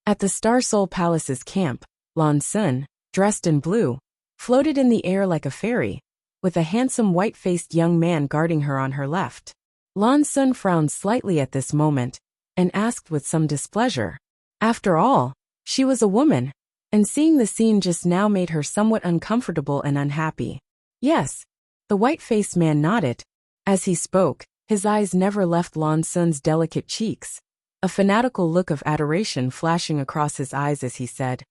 At the Star Soul Palace's camp, Lan Sun, dressed in blue, floated in the air like a fairy, with a handsome white-faced young man guarding her on her left. Lan Sun frowned slightly at this moment, and asked with some displeasure. After all, she was a woman, and seeing the scene just now made her somewhat uncomfortable and unhappy. "Yes." The white-faced man nodded. As he spoke, his eyes never left Lan Sun's delicate cheeks, a fanatical look of adoration flashing across his eyes as he said,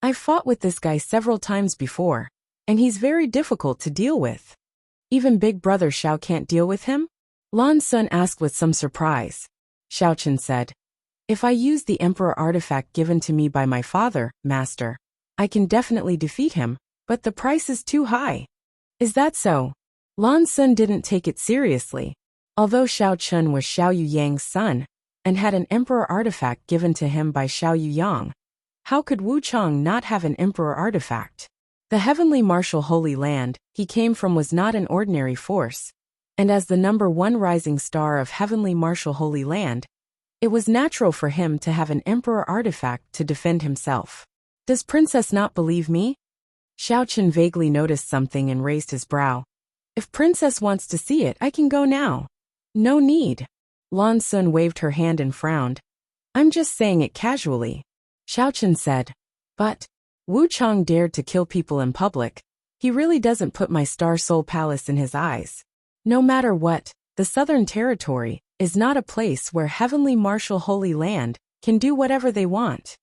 "I've fought with this guy several times before, and he's very difficult to deal with." "Even Big Brother Xiao can't deal with him?" Lan Sun asked with some surprise. Xiao Chen said, "If I use the Emperor artifact given to me by my father, Master, I can definitely defeat him, but the price is too high." "Is that so?" Lan Sun didn't take it seriously. Although Xiao Chen was Xiao Yuyang's son, and had an Emperor artifact given to him by Xiao Yuyang, how could Wu Chang not have an Emperor artifact? The Heavenly Martial Holy Land he came from was not an ordinary force, and as the #1 rising star of Heavenly Martial Holy Land, it was natural for him to have an Emperor artifact to defend himself. "Does Princess not believe me?" Xiao Chen vaguely noticed something and raised his brow. "If Princess wants to see it, I can go now." "No need." Lan Sun waved her hand and frowned. "I'm just saying it casually." Xiao Chen said, "But Wu Chang dared to kill people in public. He really doesn't put my Star Soul Palace in his eyes. No matter what, the Southern Territory is not a place where Heavenly Martial Holy Land can do whatever they want."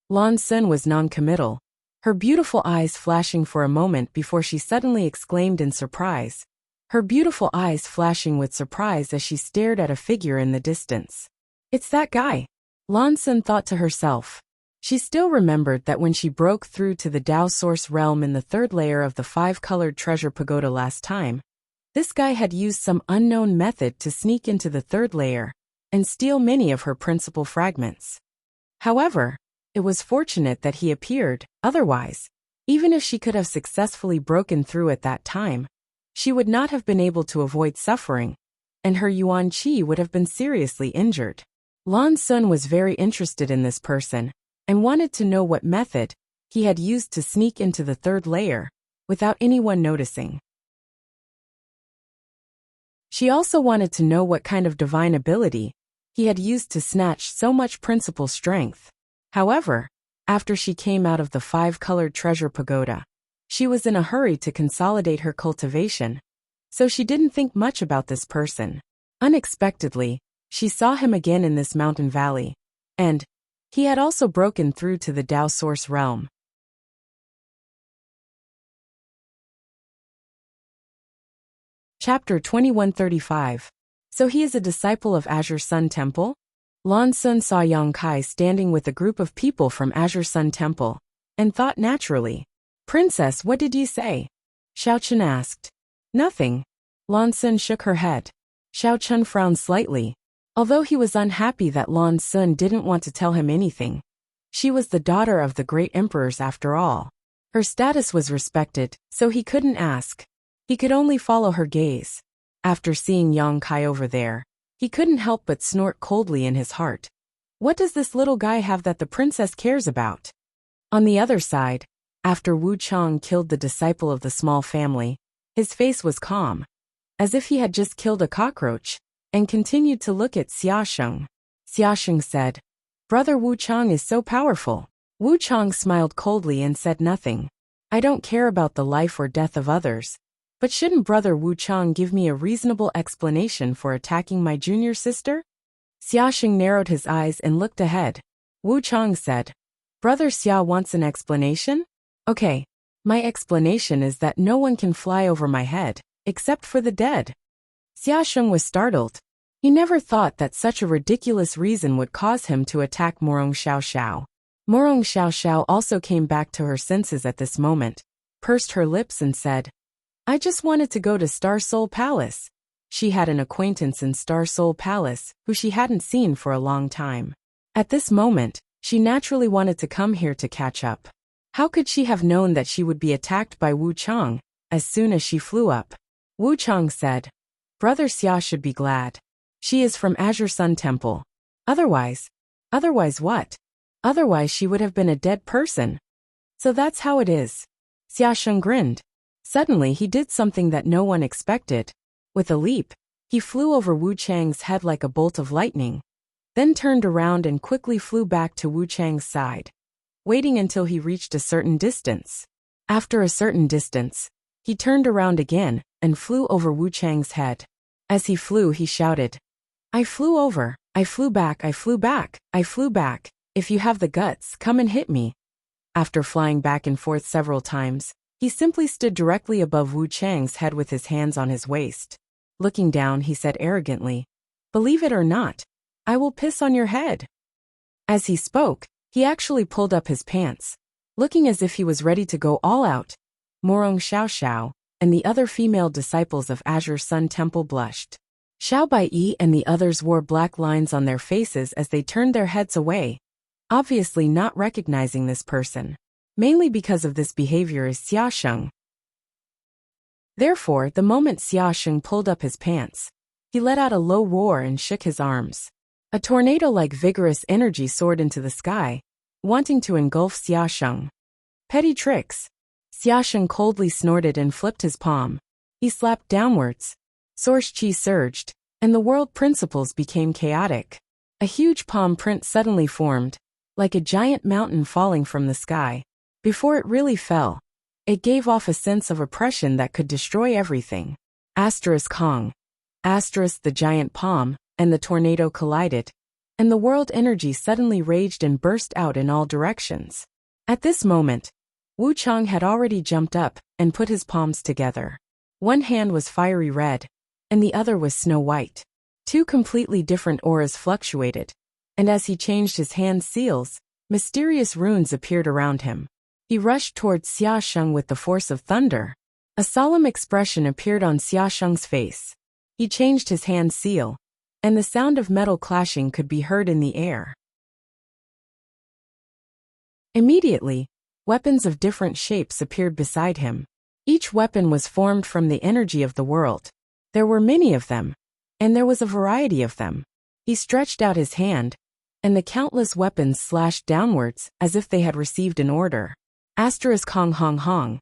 Lan Sun was non-committal, her beautiful eyes flashing for a moment before she suddenly exclaimed in surprise. Her beautiful eyes flashing with surprise as she stared at a figure in the distance. "It's that guy," Lan Sun thought to herself. She still remembered that when she broke through to the Dao Source realm in the third layer of the five-colored treasure pagoda last time, this guy had used some unknown method to sneak into the third layer and steal many of her principal fragments. However, it was fortunate that he appeared, otherwise, even if she could have successfully broken through at that time, she would not have been able to avoid suffering, and her Yuan Qi would have been seriously injured. Lan Sun was very interested in this person, and wanted to know what method he had used to sneak into the third layer, without anyone noticing. She also wanted to know what kind of divine ability he had used to snatch so much principal strength. However, after she came out of the five-colored treasure pagoda, she was in a hurry to consolidate her cultivation, so she didn't think much about this person. Unexpectedly, she saw him again in this mountain valley, and he had also broken through to the Dao Source realm. Chapter 2135. So he is a disciple of Azure Sun Temple? Lan Sun saw Yang Kai standing with a group of people from Azure Sun Temple, and thought naturally, "Princess, what did you say?" Xiao Chen asked. "Nothing." Lan Sun shook her head. Xiao Chen frowned slightly. Although he was unhappy that Lan Sun didn't want to tell him anything, she was the daughter of the great emperors after all. Her status was respected, so he couldn't ask. He could only follow her gaze. After seeing Yang Kai over there, he couldn't help but snort coldly in his heart. What does this little guy have that the princess cares about? On the other side, after Wu Chang killed the disciple of the small family, his face was calm, as if he had just killed a cockroach, and continued to look at Xiaosheng. Xiaosheng said, "Brother Wu Chang is so powerful." Wu Chang smiled coldly and said nothing. "I don't care about the life or death of others, but shouldn't Brother Wu Chang give me a reasonable explanation for attacking my junior sister?" Xiaosheng narrowed his eyes and looked ahead. Wu Chang said, "Brother Xia wants an explanation? Okay. My explanation is that no one can fly over my head, except for the dead." Xiaosheng was startled. He never thought that such a ridiculous reason would cause him to attack Morong Xiaoxiao. Morong Xiaoxiao also came back to her senses at this moment, pursed her lips and said, "I just wanted to go to Star Soul Palace." She had an acquaintance in Star Soul Palace who she hadn't seen for a long time. At this moment, she naturally wanted to come here to catch up. How could she have known that she would be attacked by Wu Chang as soon as she flew up? Wu Chang said, "Brother Xia should be glad. She is from Azure Sun Temple. Otherwise what? Otherwise she would have been a dead person. So that's how it is." Xiaosheng grinned. Suddenly he did something that no one expected. With a leap, he flew over Wu Chang's head like a bolt of lightning, then turned around and quickly flew back to Wu Chang's side, waiting until he reached a certain distance. After a certain distance, he turned around again and flew over Wu Chang's head. As he flew, he shouted, "I flew over, I flew back, I flew back, I flew back. If you have the guts, come and hit me." After flying back and forth several times, he simply stood directly above Wu Chang's head with his hands on his waist. Looking down, he said arrogantly, "Believe it or not, I will piss on your head." As he spoke, he actually pulled up his pants, looking as if he was ready to go all out. Morong Xiaoxiao and the other female disciples of Azure Sun Temple blushed. Xiao Baiyi and the others wore black lines on their faces as they turned their heads away, obviously not recognizing this person. Mainly because of this behavior is Xiaosheng. Therefore, the moment Xiaosheng pulled up his pants, he let out a low roar and shook his arms. A tornado-like vigorous energy soared into the sky, wanting to engulf Xiaosheng. Petty tricks. Xiaosheng coldly snorted and flipped his palm. He slapped downwards. Source chi surged, and the world principles became chaotic. A huge palm print suddenly formed, like a giant mountain falling from the sky. Before it really fell, it gave off a sense of oppression that could destroy everything. Hong. The giant palm and the tornado collided, and the world energy suddenly raged and burst out in all directions. At this moment, Wu Chang had already jumped up and put his palms together. One hand was fiery red, and the other was snow white. Two completely different auras fluctuated, and as he changed his hand seals, mysterious runes appeared around him. He rushed towards Xiaosheng with the force of thunder. A solemn expression appeared on Xiaosheng's face. He changed his hand seal, and the sound of metal clashing could be heard in the air. Immediately, weapons of different shapes appeared beside him. Each weapon was formed from the energy of the world. There were many of them, and there was a variety of them. He stretched out his hand, and the countless weapons slashed downwards as if they had received an order. Hong hong hong.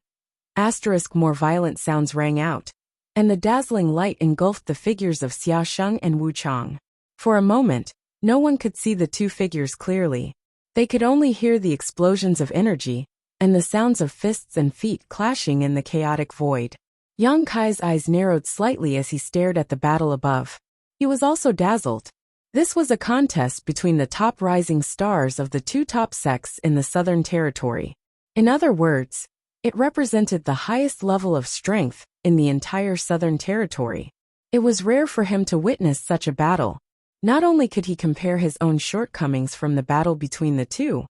More violent sounds rang out, and the dazzling light engulfed the figures of Xiaosheng and Wu Chang. For a moment, no one could see the two figures clearly. They could only hear the explosions of energy, and the sounds of fists and feet clashing in the chaotic void. Yang Kai's eyes narrowed slightly as he stared at the battle above. He was also dazzled. This was a contest between the top rising stars of the two top sects in the Southern Territory. In other words, it represented the highest level of strength in the entire Southern Territory. It was rare for him to witness such a battle. Not only could he compare his own shortcomings from the battle between the two,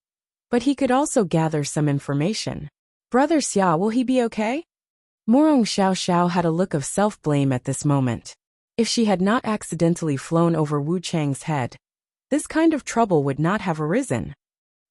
but he could also gather some information. Brother Xia, will he be okay? Morong Xiaoxiao had a look of self-blame at this moment. If she had not accidentally flown over Wu Chang's head, this kind of trouble would not have arisen.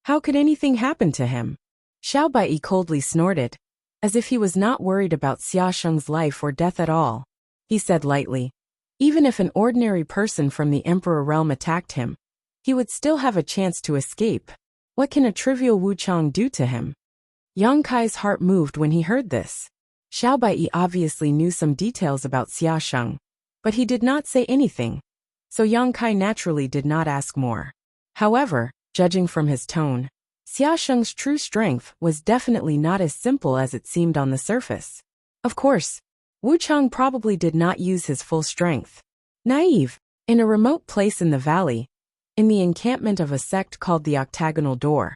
How could anything happen to him? Xiao Baiyi coldly snorted, as if he was not worried about Xiaosheng's life or death at all. he said lightly. Even if an ordinary person from the Emperor realm attacked him, he would still have a chance to escape. What can a trivial Wuchang do to him? Yang Kai's heart moved when he heard this. Xiao Baiyi obviously knew some details about Xia Sheng, but he did not say anything, so Yang Kai naturally did not ask more. However, judging from his tone, Xia Sheng's true strength was definitely not as simple as it seemed on the surface. Of course, Wuchang probably did not use his full strength. Naive, in a remote place in the valley, in the encampment of a sect called the Octagonal Door,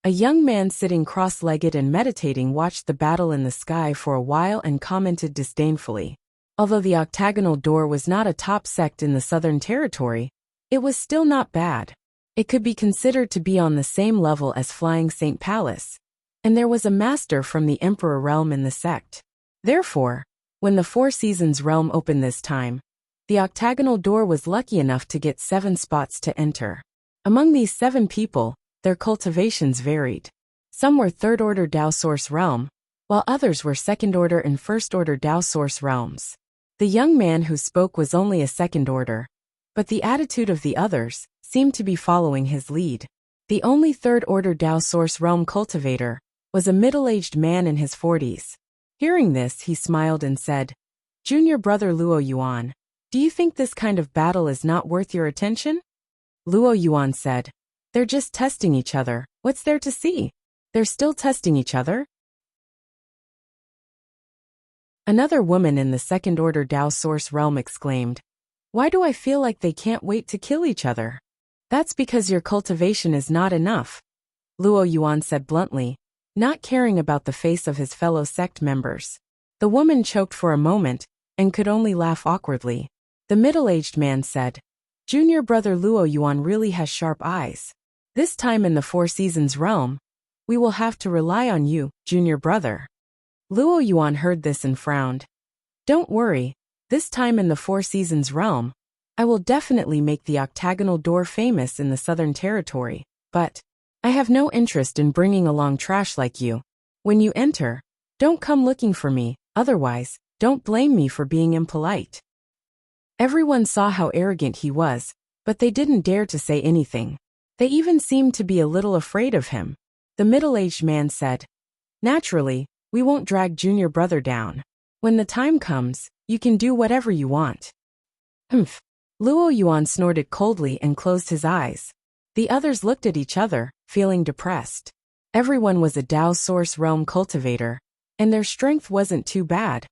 a young man sitting cross-legged and meditating watched the battle in the sky for a while and commented disdainfully. Although the Octagonal Door was not a top sect in the Southern Territory, it was still not bad. It could be considered to be on the same level as Flying Saint Palace, and there was a master from the Emperor realm in the sect. Therefore, when the Four Seasons realm opened this time, the Octagonal Door was lucky enough to get 7 spots to enter. Among these 7 people, their cultivations varied. Some were third-order Dao Source realm, while others were second-order and first-order Dao Source realms. The young man who spoke was only a second-order, but the attitude of the others seemed to be following his lead. The only third-order Dao Source realm cultivator was a middle-aged man in his 40s. Hearing this, he smiled and said, "Junior brother Luo Yuan, do you think this kind of battle is not worth your attention?" Luo Yuan said, "They're just testing each other. What's there to see? They're still testing each other?" Another woman in the second-order Dao Source realm exclaimed, "Why do I feel like they can't wait to kill each other?" "That's because your cultivation is not enough," Luo Yuan said bluntly, not caring about the face of his fellow sect members. The woman choked for a moment and could only laugh awkwardly. The middle-aged man said, "Junior brother Luo Yuan really has sharp eyes. This time in the Four Seasons realm, we will have to rely on you, junior brother." Luo Yuan heard this and frowned. "Don't worry, this time in the Four Seasons realm, I will definitely make the Octagonal Door famous in the Southern Territory, but I have no interest in bringing along trash like you. When you enter, don't come looking for me, otherwise, don't blame me for being impolite." Everyone saw how arrogant he was, but they didn't dare to say anything. They even seemed to be a little afraid of him. The middle-aged man said, "Naturally, we won't drag junior brother down. When the time comes, you can do whatever you want." "Humph." Luo Yuan snorted coldly and closed his eyes. The others looked at each other, feeling depressed. Everyone was a Dao Source realm cultivator, and their strength wasn't too bad,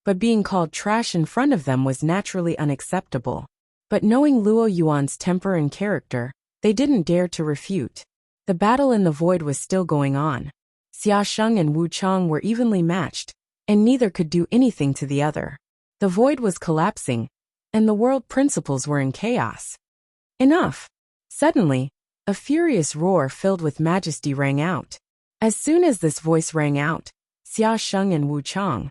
but being called trash in front of them was naturally unacceptable. But knowing Luo Yuan's temper and character, they didn't dare to refute. The battle in the void was still going on. Xia Sheng and Wu Chang were evenly matched, and neither could do anything to the other. The void was collapsing, and the world principles were in chaos. Enough! Suddenly, a furious roar filled with majesty rang out. As soon as this voice rang out, Xia Sheng and Wu Chang,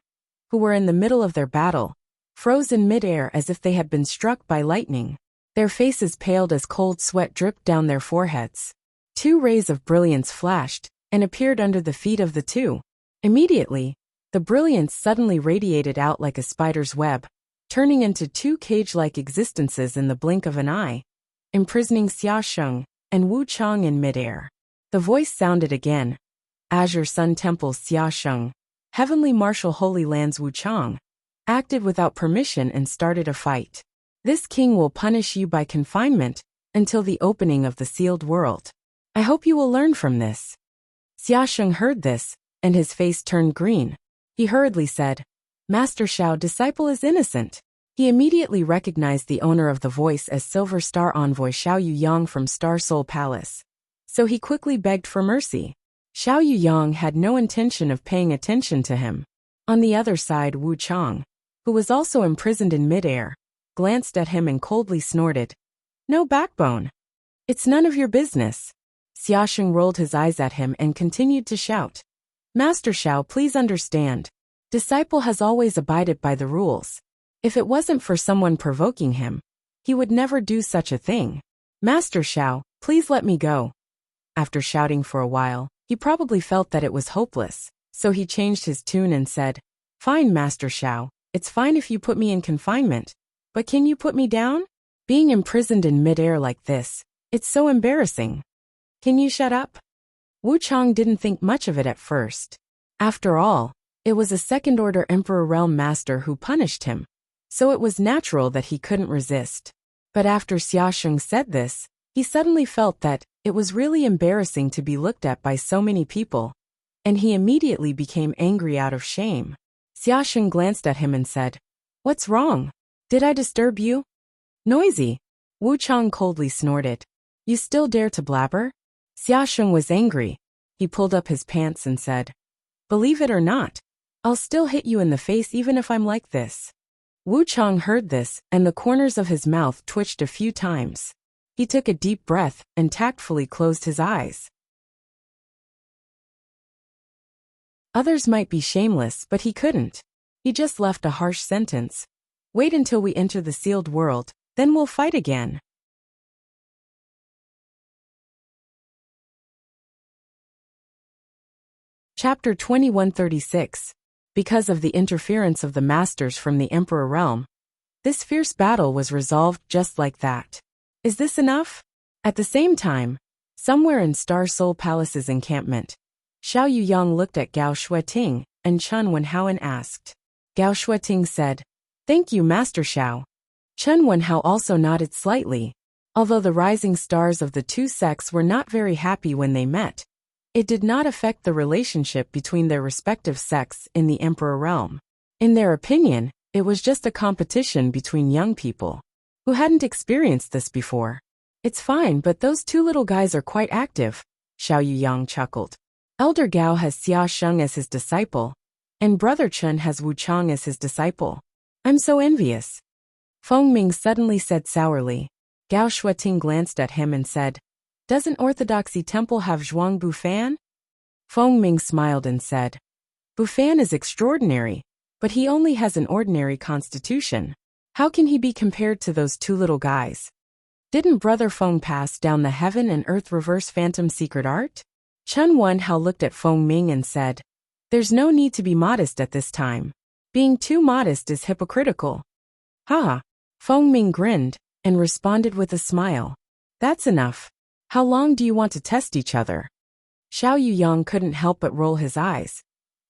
who were in the middle of their battle, froze in midair as if they had been struck by lightning. Their faces paled as cold sweat dripped down their foreheads. 2 rays of brilliance flashed and appeared under the feet of the two. Immediately, the brilliance suddenly radiated out like a spider's web, turning into 2 cage-like existences in the blink of an eye, imprisoning Xia Sheng and Wu Chang in midair. The voice sounded again. Azure Sun Temple's Xia Sheng, Heavenly Marshal Holy Land's Wu Chang, acted without permission and started a fight. "This king will punish you by confinement until the opening of the sealed world. I hope you will learn from this." Xia Sheng heard this, and his face turned green. He hurriedly said, "Master Xiao, disciple is innocent." He immediately recognized the owner of the voice as Silver Star Envoy Xiao Yuyang from Star Soul Palace. So he quickly begged for mercy. Xiao Yuyang had no intention of paying attention to him. On the other side, Wu Chang, who was also imprisoned in midair, glanced at him and coldly snorted, "No backbone. It's none of your business." Xia Sheng rolled his eyes at him and continued to shout, "Master Xiao, please understand. Disciple has always abided by the rules. If it wasn't for someone provoking him, he would never do such a thing. Master Xiao, please let me go." After shouting for a while, he probably felt that it was hopeless, so he changed his tune and said, "Fine, Master Xiao, It's fine if you put me in confinement. But can you put me down? Being imprisoned in midair like this, it's so embarrassing. Can you shut up? Wu Chang didn't think much of it at first. After all, it was a second-order Emperor Realm Master who punished him, so it was natural that he couldn't resist. But after Xiaosheng said this, he suddenly felt that it was really embarrassing to be looked at by so many people, and he immediately became angry out of shame. Xiaosheng glanced at him and said, "What's wrong? Did I disturb you?" "Noisy," Wu Chang coldly snorted. "You still dare to blabber?" Xiaosheng was angry. He pulled up his pants and said, "Believe it or not, I'll still hit you in the face even if I'm like this." Wu Chang heard this, and the corners of his mouth twitched a few times. He took a deep breath and tactfully closed his eyes. Others might be shameless, but he couldn't. He just left a harsh sentence. "Wait until we enter the sealed world, then we'll fight again." Chapter 2136. Because of the interference of the masters from the Emperor realm, this fierce battle was resolved just like that. Is this enough? At the same time, somewhere in Star Soul Palace's encampment, Xiao Yuyang looked at Gao Shueting and Chen Wenhao and asked. Gao Shueting said, "Thank you, Master Xiao." Chen Wenhao also nodded slightly. Although the rising stars of the two sects were not very happy when they met, it did not affect the relationship between their respective sects in the Emperor realm. In their opinion, it was just a competition between young people who hadn't experienced this before. "It's fine, but those two little guys are quite active," Xiao Yuyang chuckled. "Elder Gao has Xia Sheng as his disciple, and Brother Chen has Wu Chang as his disciple. I'm so envious." Feng Ming suddenly said sourly. Gao Shueting glanced at him and said, "Doesn't Orthodoxy Temple have Zhuang Bufan?" Feng Ming smiled and said, "Bufan is extraordinary, but he only has an ordinary constitution. How can he be compared to those two little guys? Didn't Brother Feng pass down the heaven and earth reverse phantom secret art?" Chen Wenhao looked at Feng Ming and said, "There's no need to be modest at this time. Being too modest is hypocritical." "Ha!" Feng Ming grinned and responded with a smile. "That's enough. How long do you want to test each other?" Xiao Yuyang couldn't help but roll his eyes.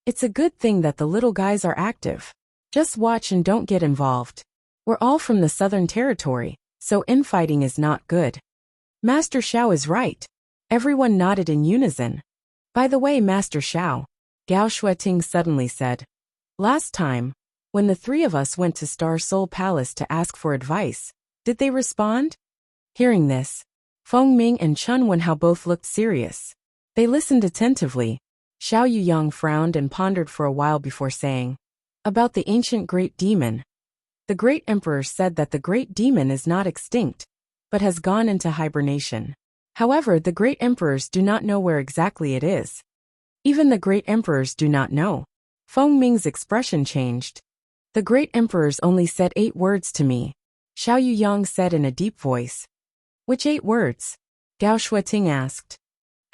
"It's a good thing that the little guys are active. Just watch and don't get involved. We're all from the Southern Territory, so infighting is not good." "Master Xiao is right." Everyone nodded in unison. "By the way, Master Xiao," Gao Shueting suddenly said, "last time, when the three of us went to Star Soul Palace to ask for advice, did they respond?" Hearing this, Feng Ming and Chen Wenhao both looked serious. They listened attentively. Xiao Yuyang frowned and pondered for a while before saying, "About the ancient great demon. The great emperor said that the great demon is not extinct, but has gone into hibernation. However, the great emperors do not know where exactly it is. Even the great emperors do not know." Feng Ming's expression changed. "The great emperors only said 8 words to me," Xiao Yuyang said in a deep voice. "Which 8 words?" Gao Shueting asked.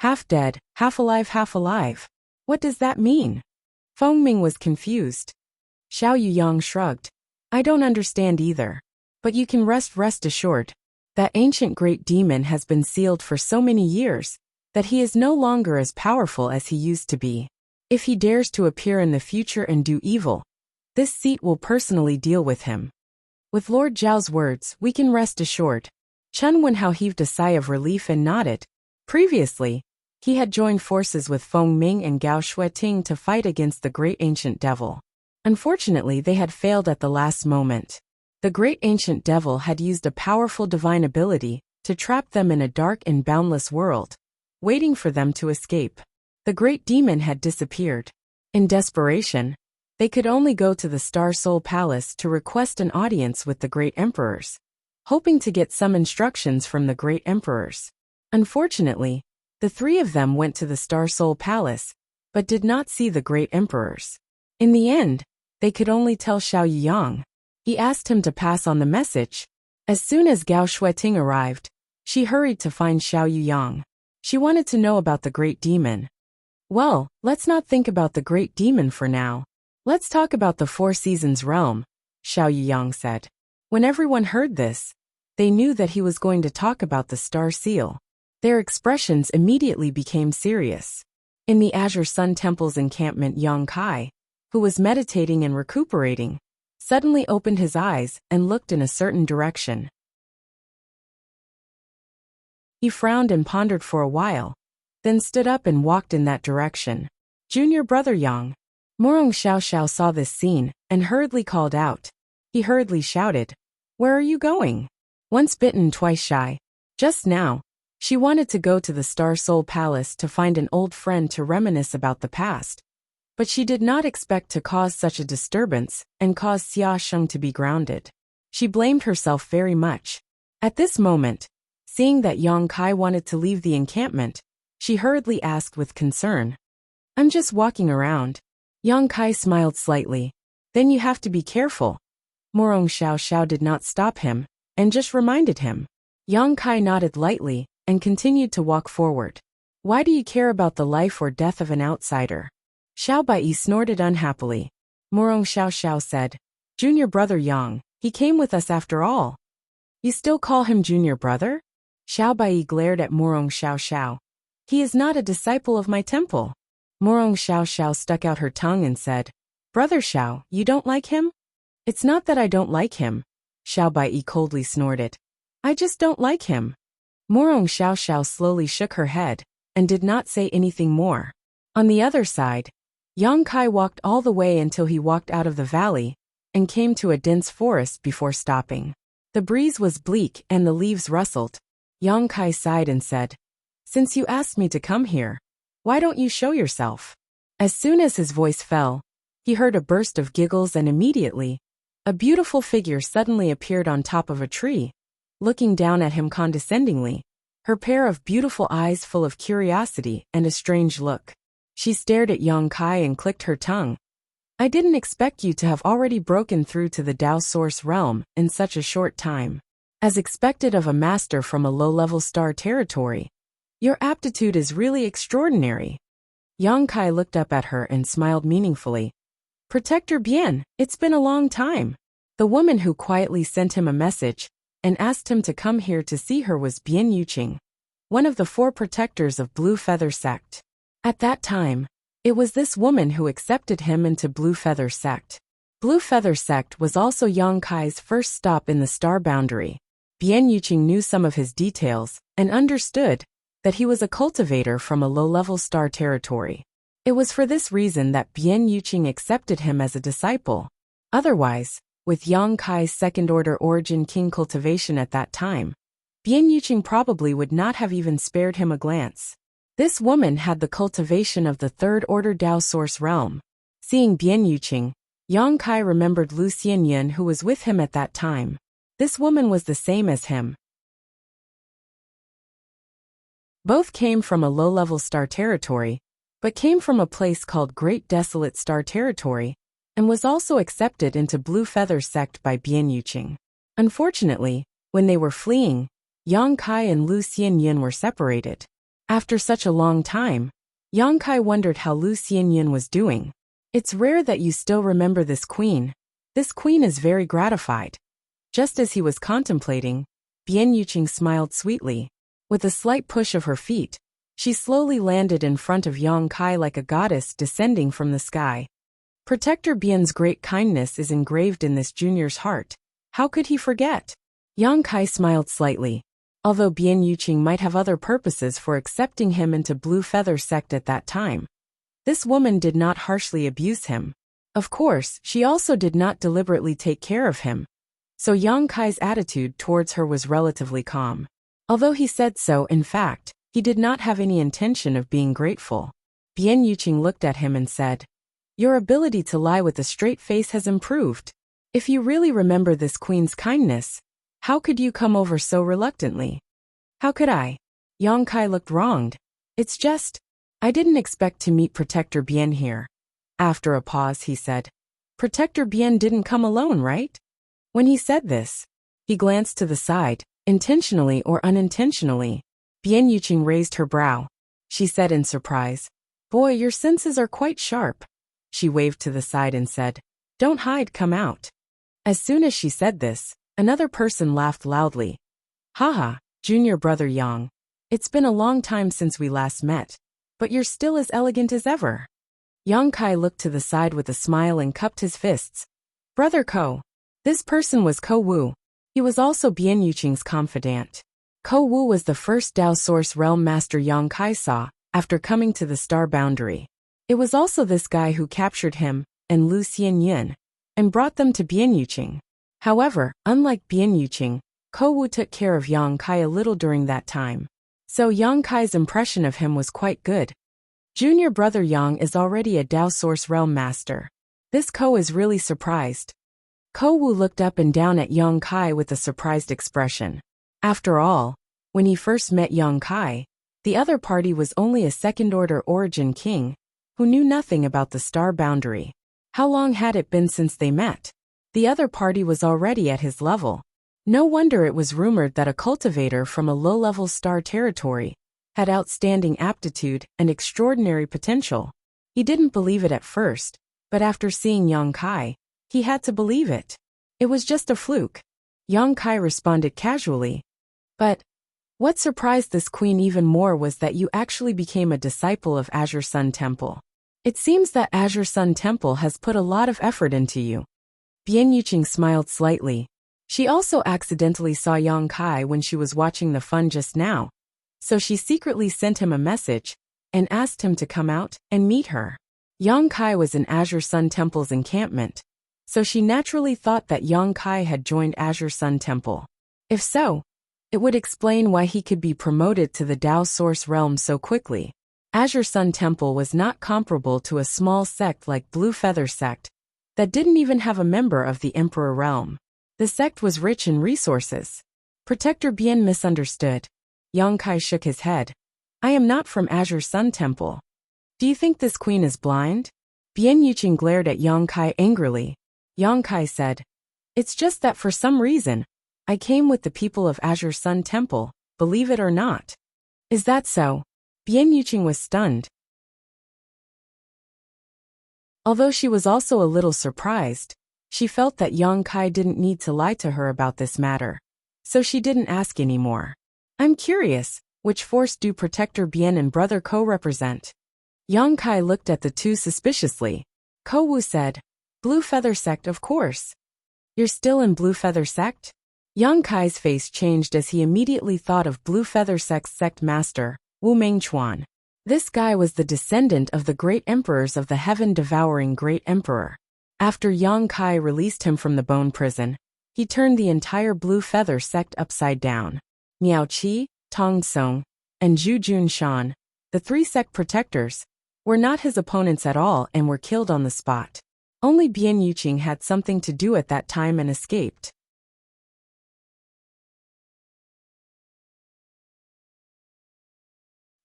"Half dead, half alive, half alive. What does that mean?" Feng Ming was confused. Xiao Yuyang shrugged. "I don't understand either. But you can rest assured. That ancient great demon has been sealed for so many years that he is no longer as powerful as he used to be. If he dares to appear in the future and do evil, this seat will personally deal with him." With Lord Zhao's words, we can rest assured. Chen Wenhao heaved a sigh of relief and nodded. Previously, he had joined forces with Feng Ming and Gao Shueting to fight against the great ancient devil. Unfortunately, they had failed at the last moment. The great ancient devil had used a powerful divine ability to trap them in a dark and boundless world, waiting for them to escape. The great demon had disappeared. In desperation, they could only go to the Star Soul Palace to request an audience with the great emperors, hoping to get some instructions from the great emperors. Unfortunately, the 3 of them went to the Star Soul Palace, but did not see the great emperors. In the end, they could only tell Xiao Yuyang. He asked him to pass on the message. As soon as Gao Shueting arrived, she hurried to find Xiao Yuyang. She wanted to know about the great demon. "Well, let's not think about the great demon for now. Let's talk about the Four Seasons realm, Xiao Yiyang said. When everyone heard this, they knew that he was going to talk about the star seal. Their expressions immediately became serious. In the Azure Sun Temple's encampment, Yang Kai, who was meditating and recuperating, suddenly opened his eyes and looked in a certain direction. He frowned and pondered for a while, then stood up and walked in that direction. Junior brother Yang. Morong Xiao Xiao saw this scene and hurriedly called out. He hurriedly shouted, "Where are you going?" Once bitten, twice shy. Just now, she wanted to go to the Star Soul Palace to find an old friend to reminisce about the past. But she did not expect to cause such a disturbance and cause Xia Sheng to be grounded. She blamed herself very much. At this moment, seeing that Yang Kai wanted to leave the encampment, she hurriedly asked with concern, "I'm just walking around." Yang Kai smiled slightly. "Then you have to be careful." Morong Xiao Xiao did not stop him, and just reminded him. Yang Kai nodded lightly and continued to walk forward. "Why do you care about the life or death of an outsider?" Xiao Bai snorted unhappily. Morong Xiao Xiao said, "Junior brother Yang, he came with us after all." "You still call him junior brother?" Xiao Bai glared at Morong Xiao Xiao. "He is not a disciple of my temple." Morong Xiao Xiao stuck out her tongue and said, "Brother Xiao, you don't like him?" "It's not that I don't like him," Xiao Bai coldly snorted. "I just don't like him." Morong Xiao Xiao slowly shook her head and did not say anything more. On the other side, Yang Kai walked all the way until he walked out of the valley and came to a dense forest before stopping. The breeze was bleak and the leaves rustled. Yang Kai sighed and said, "Since you asked me to come here, why don't you show yourself?" As soon as his voice fell, he heard a burst of giggles and immediately, a beautiful figure suddenly appeared on top of a tree, looking down at him condescendingly, her pair of beautiful eyes full of curiosity and a strange look. She stared at Yang Kai and clicked her tongue. "I didn't expect you to have already broken through to the Tao Source realm in such a short time. As expected of a master from a low-level star territory, your aptitude is really extraordinary." Yang Kai looked up at her and smiled meaningfully. "Protector Bien, it's been a long time." The woman who quietly sent him a message and asked him to come here to see her was Bien Yuqing, one of the 4 protectors of Blue Feather Sect. At that time, it was this woman who accepted him into Blue Feather Sect. Blue Feather Sect was also Yang Kai's first stop in the star boundary. Bien Yuqing knew some of his details and understood that he was a cultivator from a low-level star territory. It was for this reason that Bien Yuqing accepted him as a disciple. Otherwise, with Yang Kai's second-order origin king cultivation at that time, Bien Yuqing probably would not have even spared him a glance. This woman had the cultivation of the third-order Tao Source realm. Seeing Bien Yuqing, Yang Kai remembered Lu Xianyan who was with him at that time. This woman was the same as him. Both came from a low-level star territory, but came from a place called Great Desolate Star Territory, and was also accepted into Blue Feather Sect by Bien Yuqing. Unfortunately, when they were fleeing, Yang Kai and Lu Xianyan were separated. After such a long time, Yang Kai wondered how Lu Xianyan was doing. "It's rare that you still remember this queen. This queen is very gratified." Just as he was contemplating, Bien Yuqing smiled sweetly. With a slight push of her feet, she slowly landed in front of Yang Kai like a goddess descending from the sky. Protector Bien's great kindness is engraved in this junior's heart. How could he forget? Yang Kai smiled slightly. Although Bien Yuqing might have other purposes for accepting him into Blue Feather Sect at that time, this woman did not harshly abuse him. Of course, she also did not deliberately take care of him, so Yang Kai's attitude towards her was relatively calm. Although he said so, in fact, he did not have any intention of being grateful. Bien Yuqing looked at him and said, "Your ability to lie with a straight face has improved. If you really remember this queen's kindness, how could you come over so reluctantly?" "How could I?" Yang Kai looked wronged. "It's just, I didn't expect to meet Protector Bien here." After a pause, he said, "Protector Bien didn't come alone, right?" When he said this, he glanced to the side, intentionally or unintentionally. Bien Yuqing raised her brow. She said in surprise, "Boy, your senses are quite sharp." She waved to the side and said, "Don't hide, come out." As soon as she said this, another person laughed loudly. "Haha, junior brother Yang. It's been a long time since we last met, but you're still as elegant as ever." Yang Kai looked to the side with a smile and cupped his fists. "Brother Ko." This person was Ko Wu. He was also Bian Yuqing's confidant. Ko Wu was the first Dao Source Realm Master Yang Kai saw, after coming to the star boundary. It was also this guy who captured him, and Lu Xianyin, and brought them to Bian Yuqing. However, unlike Bian Yuqing, Ko Wu took care of Yang Kai a little during that time. So Yang Kai's impression of him was quite good. Junior brother Yang is already a Dao Source Realm Master. This Ko is really surprised. Ko Wu looked up and down at Yang Kai with a surprised expression. After all, when he first met Yang Kai, the other party was only a second-order origin king, who knew nothing about the star boundary. How long had it been since they met? The other party was already at his level. No wonder it was rumored that a cultivator from a low-level star territory had outstanding aptitude and extraordinary potential. He didn't believe it at first, but after seeing Yang Kai, he had to believe it. It was just a fluke. Yang Kai responded casually. "But what surprised this queen even more was that you actually became a disciple of Azure Sun Temple. It seems that Azure Sun Temple has put a lot of effort into you." Bian Yuqing smiled slightly. She also accidentally saw Yang Kai when she was watching the fun just now, so she secretly sent him a message and asked him to come out and meet her. Yang Kai was in Azure Sun Temple's encampment, so she naturally thought that Yang Kai had joined Azure Sun Temple. If so, it would explain why he could be promoted to the Dao Source realm so quickly. Azure Sun Temple was not comparable to a small sect like Blue Feather Sect that didn't even have a member of the Emperor realm. The sect was rich in resources. Protector Bian misunderstood. Yang Kai shook his head. "I am not from Azure Sun Temple. Do you think this queen is blind?" Bian Yuqing glared at Yang Kai angrily. Yang Kai said, "It's just that for some reason, I came with the people of Azure Sun Temple, believe it or not." "Is that so?" Bian Yuqing was stunned. Although she was also a little surprised, she felt that Yang Kai didn't need to lie to her about this matter, so she didn't ask anymore. "I'm curious, which force do Protector Bian and Brother Ko represent?" Yang Kai looked at the two suspiciously. Ko Wu said, "Blue Feather Sect, of course." "You're still in Blue Feather Sect?" Yang Kai's face changed as he immediately thought of Blue Feather Sect's sect master, Wu Mengchuan. This guy was the descendant of the great emperors of the heaven-devouring Great Emperor. After Yang Kai released him from the bone prison, he turned the entire Blue Feather Sect upside down. Miao Qi, Tong Song, and Zhu Junshan, the three sect protectors, were not his opponents at all and were killed on the spot. Only Bian Yuqing had something to do at that time and escaped.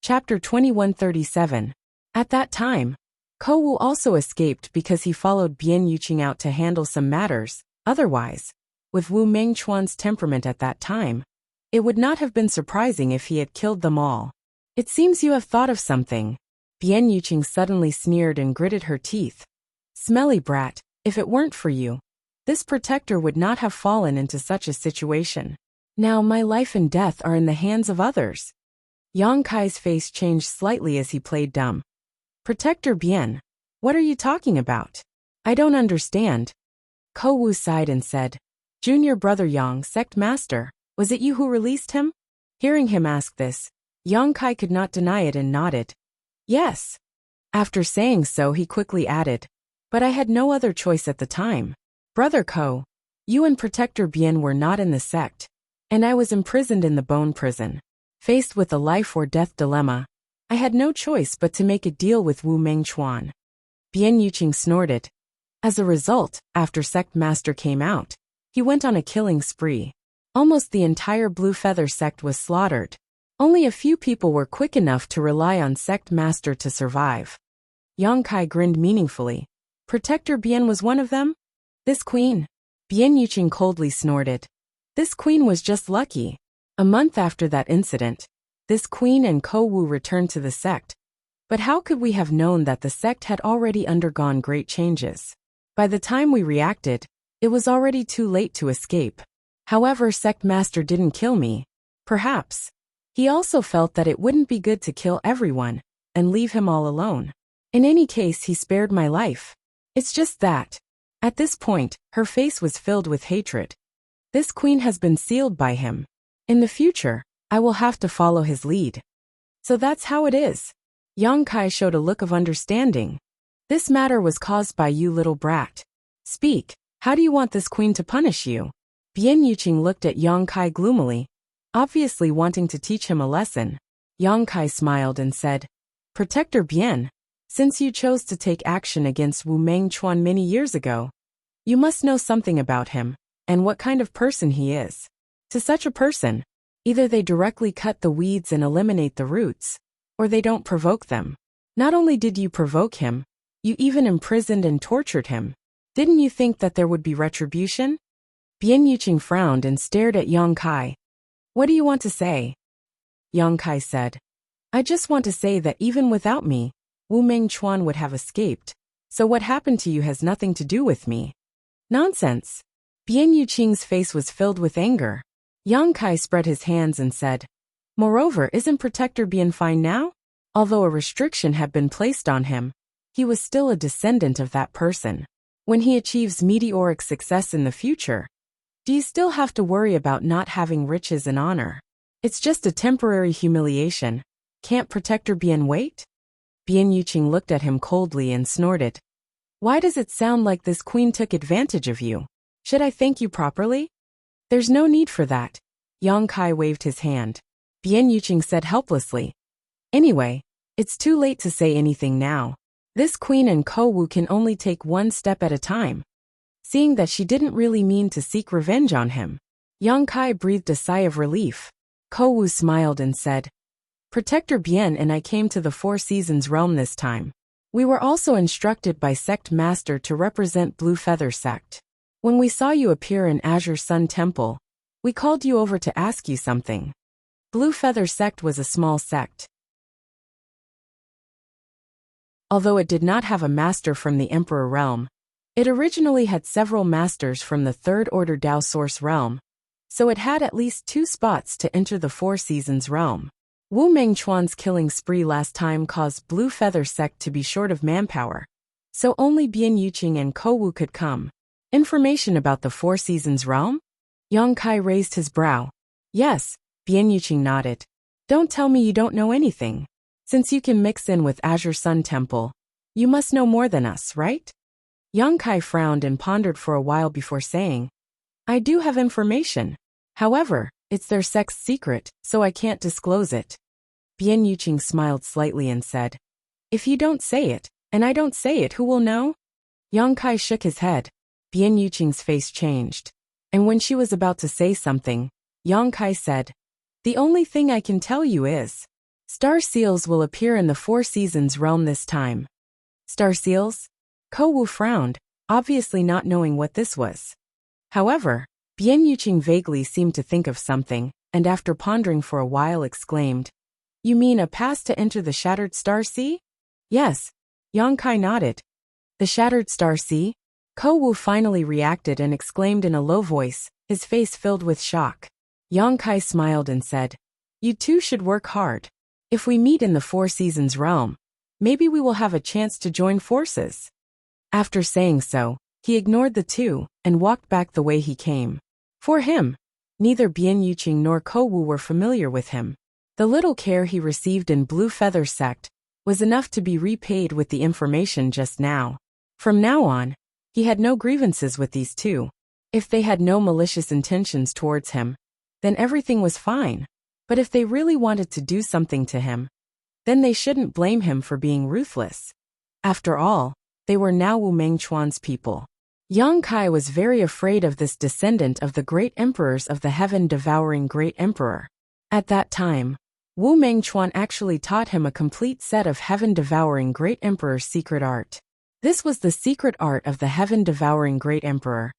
Chapter 2137. At that time, Ko Wu also escaped because he followed Bian Yuqing out to handle some matters. Otherwise, with Wu Mengchuan's temperament at that time, it would not have been surprising if he had killed them all. "It seems you have thought of something." Bian Yuqing suddenly sneered and gritted her teeth. "Smelly brat, if it weren't for you, this protector would not have fallen into such a situation. Now my life and death are in the hands of others." Yang Kai's face changed slightly as he played dumb. "Protector Bian, what are you talking about? I don't understand." Ko Wu sighed and said, "Junior brother Yang, sect master, was it you who released him?" Hearing him ask this, Yang Kai could not deny it and nodded. "Yes." After saying so, he quickly added, "But I had no other choice at the time. Brother Ko, you and Protector Bian were not in the sect, and I was imprisoned in the bone prison. Faced with a life-or-death dilemma, I had no choice but to make a deal with Wu Mengchuan." Bian Yuqing snorted. As a result, after Sect Master came out, he went on a killing spree. Almost the entire Blue Feather Sect was slaughtered. Only a few people were quick enough to rely on Sect Master to survive. Yang Kai grinned meaningfully. "Protector Bian was one of them?" "This queen?" Bian Yuqing coldly snorted. "This queen was just lucky." A month after that incident, this queen and Ko Wu returned to the sect, But how could we have known that the sect had already undergone great changes? By the time we reacted, it was already too late to escape. However, Sect Master didn't kill me. Perhaps he also felt that it wouldn't be good to kill everyone and leave him all alone. In any case, he spared my life. It's just that. At this point, her face was filled with hatred. This queen has been sealed by him. In the future, I will have to follow his lead. So that's how it is. Yang Kai showed a look of understanding. This matter was caused by you, little brat. Speak, how do you want this queen to punish you? Bian Yuqing looked at Yang Kai gloomily, obviously wanting to teach him a lesson. Yang Kai smiled and said, Protector Bian, since you chose to take action against Wu Mengchuan many years ago, you must know something about him, and what kind of person he is. To such a person, either they directly cut the weeds and eliminate the roots, or they don't provoke them. Not only did you provoke him, you even imprisoned and tortured him. Didn't you think that there would be retribution? Bian Yuqing frowned and stared at Yang Kai. What do you want to say? Yang Kai said, I just want to say that even without me, Wu Mengchuan would have escaped, so what happened to you has nothing to do with me. Nonsense. Bian Yuqing's face was filled with anger. Yang Kai spread his hands and said, Moreover, isn't Protector Bian fine now? Although a restriction had been placed on him, he was still a descendant of that person. When he achieves meteoric success in the future, do you still have to worry about not having riches and honor? It's just a temporary humiliation. Can't Protector Bian wait? Bian Yuqing looked at him coldly and snorted. Why does it sound like this queen took advantage of you? Should I thank you properly? There's no need for that. Yang Kai waved his hand. Bian Yuqing said helplessly. Anyway, it's too late to say anything now. This queen and Ko Wu can only take one step at a time. Seeing that she didn't really mean to seek revenge on him, Yang Kai breathed a sigh of relief. Ko Wu smiled and said, Protector Bian and I came to the Four Seasons realm this time. We were also instructed by Sect Master to represent Blue Feather Sect. When we saw you appear in Azure Sun Temple, we called you over to ask you something. Blue Feather Sect was a small sect. Although it did not have a master from the Emperor realm, it originally had several masters from the Third Order Dao Source realm, so it had at least 2 spots to enter the Four Seasons realm. Wu Mengchuan's killing spree last time caused Blue Feather Sect to be short of manpower, so only Bian Yuqing and Ko Wu could come. Information about the Four Seasons realm? Yang Kai raised his brow. Yes, Bian Yuqing nodded. Don't tell me you don't know anything. Since you can mix in with Azure Sun Temple, you must know more than us, right? Yang Kai frowned and pondered for a while before saying, I do have information. However, it's their sect's secret, so I can't disclose it. Bian Yuqing smiled slightly and said, If you don't say it, and I don't say it, who will know? Yang Kai shook his head. Bian Yuqing's face changed. And when she was about to say something, Yang Kai said, The only thing I can tell you is, Star Seals will appear in the Four Seasons realm this time. Star Seals? Ko Wu frowned, obviously not knowing what this was. However, Bian Yuqing vaguely seemed to think of something, and after pondering for a while exclaimed, You mean a pass to enter the Shattered Star Sea? Yes. Yang Kai nodded. The Shattered Star Sea? Ko Wu finally reacted and exclaimed in a low voice, his face filled with shock. Yang Kai smiled and said, You two should work hard. If we meet in the Four Seasons realm, maybe we will have a chance to join forces. After saying so, he ignored the two and walked back the way he came. For him, neither Bian Yuqing nor Ko Wu were familiar with him. The little care he received in Blue Feather Sect was enough to be repaid with the information just now. From now on, he had no grievances with these two. If they had no malicious intentions towards him, then everything was fine. But if they really wanted to do something to him, then they shouldn't blame him for being ruthless. After all, they were now Wu Mengchuan's people. Yang Kai was very afraid of this descendant of the great emperors of the heaven-devouring great emperor. At that time, Wu Mengchuan actually taught him a complete set of heaven-devouring great emperor's secret art. This was the secret art of the heaven-devouring great emperor.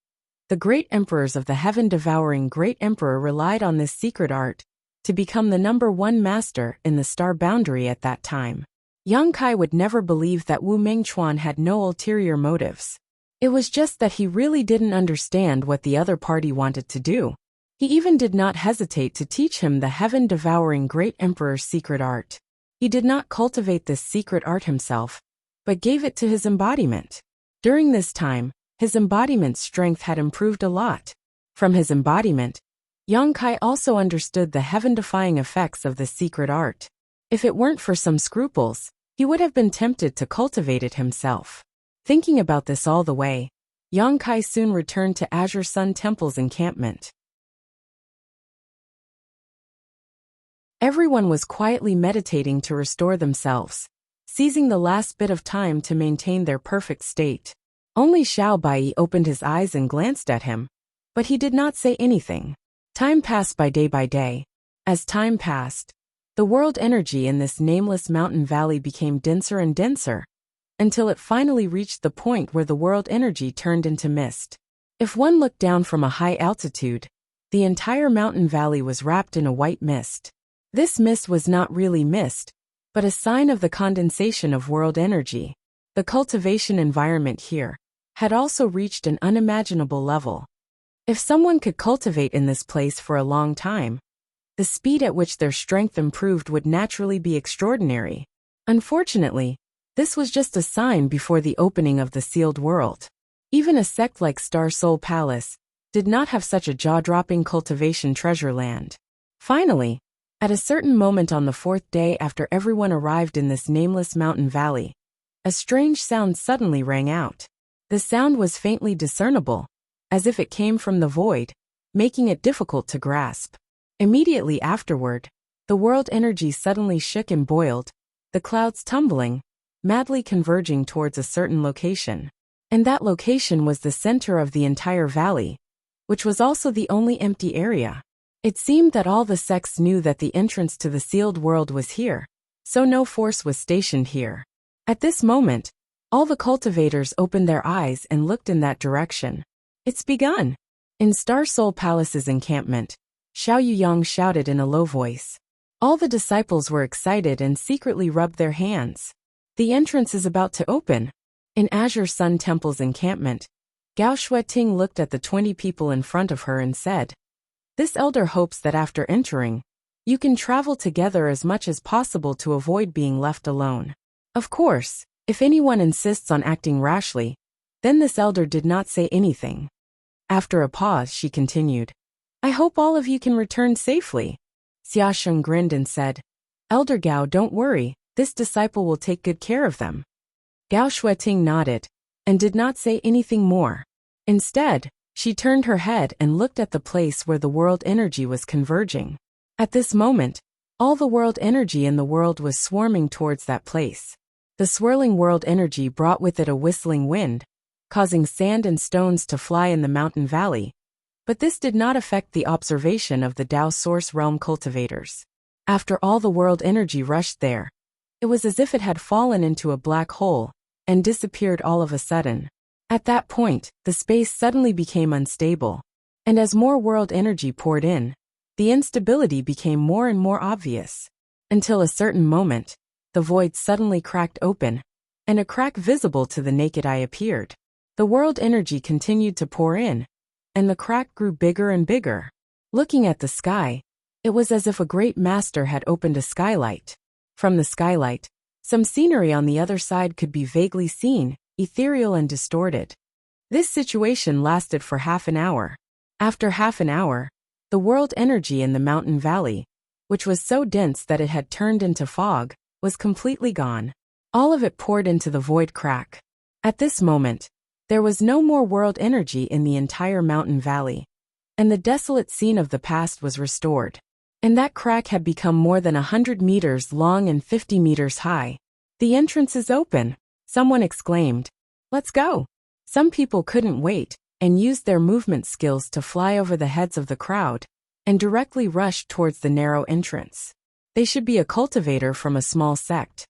The great emperors of the heaven-devouring great emperor relied on this secret art to become the #1 master in the star boundary at that time. Yang Kai would never believe that Wu Mengchuan had no ulterior motives. It was just that he really didn't understand what the other party wanted to do. He even did not hesitate to teach him the heaven-devouring great emperor's secret art. He did not cultivate this secret art himself, but gave it to his embodiment. During this time, his embodiment's strength had improved a lot. From his embodiment, Yang Kai also understood the heaven-defying effects of this secret art. If it weren't for some scruples, he would have been tempted to cultivate it himself. Thinking about this all the way, Yang Kai soon returned to Azure Sun Temple's encampment. Everyone was quietly meditating to restore themselves, seizing the last bit of time to maintain their perfect state. Only Xiao Bai opened his eyes and glanced at him, but he did not say anything. Time passed by day. As time passed, the world energy in this nameless mountain valley became denser and denser, until it finally reached the point where the world energy turned into mist. If one looked down from a high altitude, the entire mountain valley was wrapped in a white mist. This mist was not really mist, but a sign of the condensation of world energy. The cultivation environment here had also reached an unimaginable level. If someone could cultivate in this place for a long time, the speed at which their strength improved would naturally be extraordinary. Unfortunately, this was just a sign before the opening of the sealed world. Even a sect like Star Soul Palace did not have such a jaw-dropping cultivation treasure land. Finally, at a certain moment on the fourth day after everyone arrived in this nameless mountain valley, a strange sound suddenly rang out. The sound was faintly discernible, as if it came from the void, making it difficult to grasp. Immediately afterward, the world energy suddenly shook and boiled, the clouds tumbling, madly converging towards a certain location. And that location was the center of the entire valley, which was also the only empty area. It seemed that all the sects knew that the entrance to the sealed world was here, so no force was stationed here. At this moment, all the cultivators opened their eyes and looked in that direction. It's begun! In Star Soul Palace's encampment, Xiao Yuyang shouted in a low voice. All the disciples were excited and secretly rubbed their hands. The entrance is about to open. In Azure Sun Temple's encampment, Gao Shueting looked at the 20 people in front of her and said, "This elder hopes that after entering, you can travel together as much as possible to avoid being left alone. Of course, if anyone insists on acting rashly, then this elder did not say anything." After a pause, she continued, "I hope all of you can return safely." Xiaosheng grinned and said, "Elder Gao, don't worry, this disciple will take good care of them." Gao Shueting nodded, and did not say anything more. Instead, she turned her head and looked at the place where the world energy was converging. At this moment, all the world energy in the world was swarming towards that place. The swirling world energy brought with it a whistling wind, causing sand and stones to fly in the mountain valley, but this did not affect the observation of the Tao Source Realm cultivators. After all the world energy rushed there, it was as if it had fallen into a black hole and disappeared all of a sudden. At that point, the space suddenly became unstable, and as more world energy poured in, the instability became more and more obvious. Until a certain moment, the void suddenly cracked open, and a crack visible to the naked eye appeared. The world energy continued to pour in, and the crack grew bigger and bigger. Looking at the sky, it was as if a great master had opened a skylight. From the skylight, some scenery on the other side could be vaguely seen, ethereal and distorted. This situation lasted for half an hour. After half an hour, the world energy in the mountain valley, which was so dense that it had turned into fog, was completely gone. All of it poured into the void crack. At this moment, there was no more world energy in the entire mountain valley, and the desolate scene of the past was restored. And that crack had become more than 100 meters long and 50 meters high. "The entrance is open," someone exclaimed. "Let's go." Some people couldn't wait, and used their movement skills to fly over the heads of the crowd, and directly rushed towards the narrow entrance. They should be a cultivator from a small sect.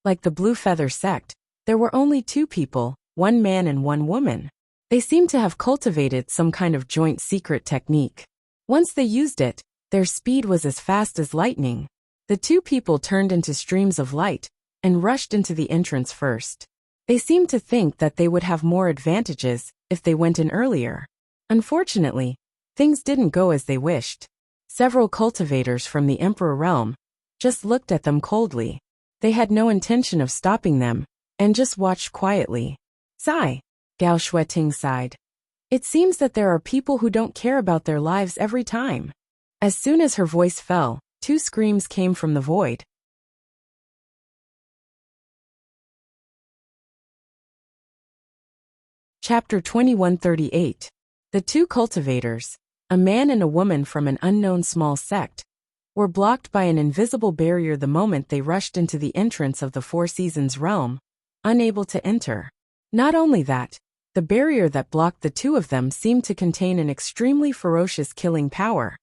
Like the Blue Feather sect, there were only 2 people, 1 man and 1 woman. They seemed to have cultivated some kind of joint secret technique. Once they used it, their speed was as fast as lightning. The two people turned into streams of light and rushed into the entrance first. They seemed to think that they would have more advantages if they went in earlier. Unfortunately, things didn't go as they wished. Several cultivators from the Emperor realm just looked at them coldly. They had no intention of stopping them and just watched quietly. Sigh, Gao Shueting sighed. It seems that there are people who don't care about their lives every time. As soon as her voice fell, two screams came from the void. Chapter 2138. The two cultivators, a man and a woman from an unknown small sect, were blocked by an invisible barrier the moment they rushed into the entrance of the Four Seasons realm, unable to enter. Not only that, the barrier that blocked the two of them seemed to contain an extremely ferocious killing power,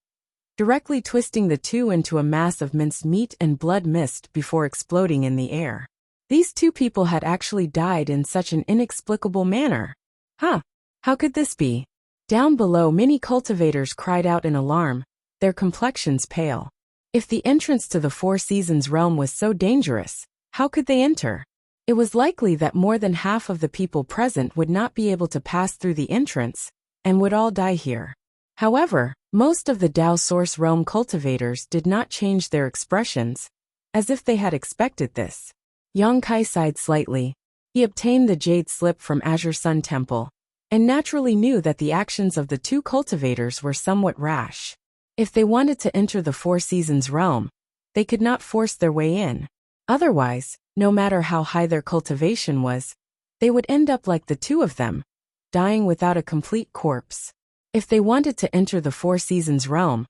directly twisting the two into a mass of minced meat and blood mist before exploding in the air. These two people had actually died in such an inexplicable manner. How could this be? Down below, many cultivators cried out in alarm, their complexions pale. If the entrance to the Four Seasons realm was so dangerous, how could they enter? It was likely that more than half of the people present would not be able to pass through the entrance, and would all die here. However, most of the Dao Source Realm cultivators did not change their expressions, as if they had expected this. Yang Kai sighed slightly. He obtained the Jade Slip from Azure Sun Temple, and naturally knew that the actions of the two cultivators were somewhat rash. If they wanted to enter the Four Seasons realm, they could not force their way in. Otherwise, no matter how high their cultivation was, they would end up like the two of them, dying without a complete corpse. If they wanted to enter the Four Seasons realm,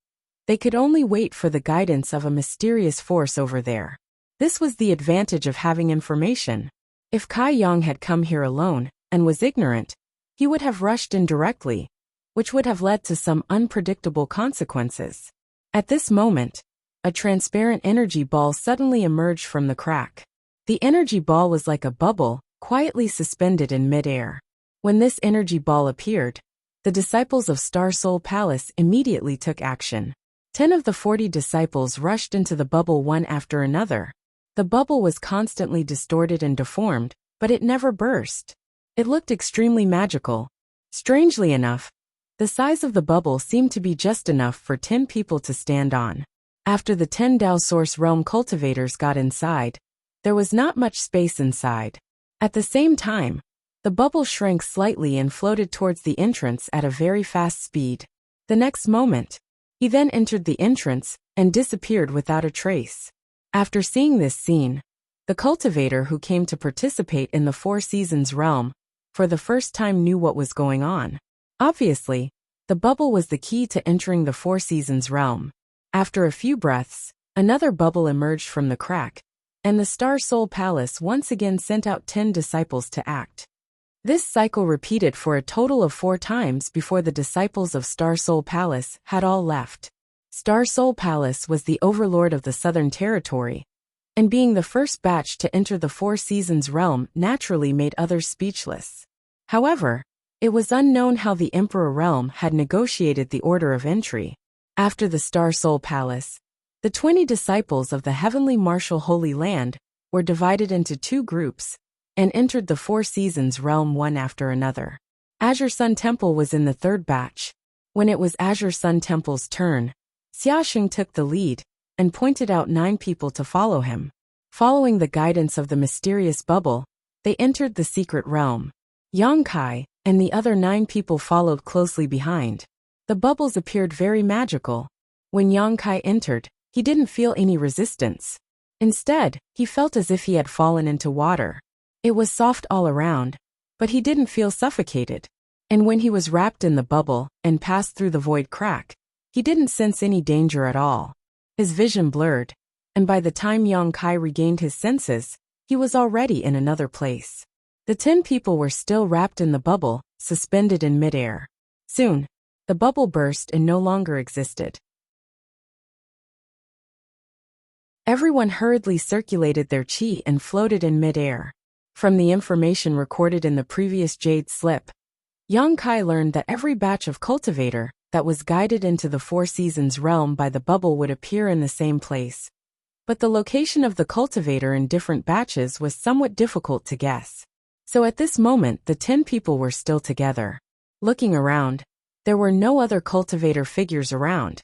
they could only wait for the guidance of a mysterious force over there. This was the advantage of having information. If Kai Yang had come here alone and was ignorant, he would have rushed in directly, which would have led to some unpredictable consequences. At this moment, a transparent energy ball suddenly emerged from the crack. The energy ball was like a bubble, quietly suspended in mid-air. When this energy ball appeared, the disciples of Star Soul Palace immediately took action. 10 of the 40 disciples rushed into the bubble one after another. The bubble was constantly distorted and deformed, but it never burst. It looked extremely magical. Strangely enough, the size of the bubble seemed to be just enough for 10 people to stand on. After the 10 Dao Source Realm cultivators got inside, there was not much space inside. At the same time, the bubble shrank slightly and floated towards the entrance at a very fast speed. The next moment, he then entered the entrance and disappeared without a trace. After seeing this scene, the cultivator who came to participate in the Four Seasons realm for the first time knew what was going on. Obviously, the bubble was the key to entering the Four Seasons realm. After a few breaths, another bubble emerged from the crack, and the Star Soul Palace once again sent out 10 disciples to act. This cycle repeated for a total of 4 times before the disciples of Star Soul Palace had all left. Star Soul Palace was the overlord of the Southern Territory, and being the first batch to enter the Four Seasons realm naturally made others speechless. However, it was unknown how the Emperor realm had negotiated the order of entry. After the Star Soul Palace, the 20 disciples of the Heavenly Martial Holy Land were divided into 2 groups, and entered the Four Seasons realm one after another. Azure Sun Temple was in the 3rd batch. When it was Azure Sun Temple's turn, Xiaoxing took the lead and pointed out 9 people to follow him. Following the guidance of the mysterious bubble, they entered the secret realm. Yang Kai and the other 9 people followed closely behind. The bubbles appeared very magical. When Yang Kai entered, he didn't feel any resistance. Instead, he felt as if he had fallen into water. It was soft all around, but he didn't feel suffocated. And when he was wrapped in the bubble and passed through the void crack, he didn't sense any danger at all. His vision blurred, and by the time Yang Kai regained his senses, he was already in another place. The 10 people were still wrapped in the bubble, suspended in midair. Soon, the bubble burst and no longer existed. Everyone hurriedly circulated their qi and floated in midair. From the information recorded in the previous Jade Slip, Yang Kai learned that every batch of cultivator that was guided into the Four Seasons realm by the bubble would appear in the same place, but the location of the cultivator in different batches was somewhat difficult to guess. So at this moment the 10 people were still together. Looking around, there were no other cultivator figures around,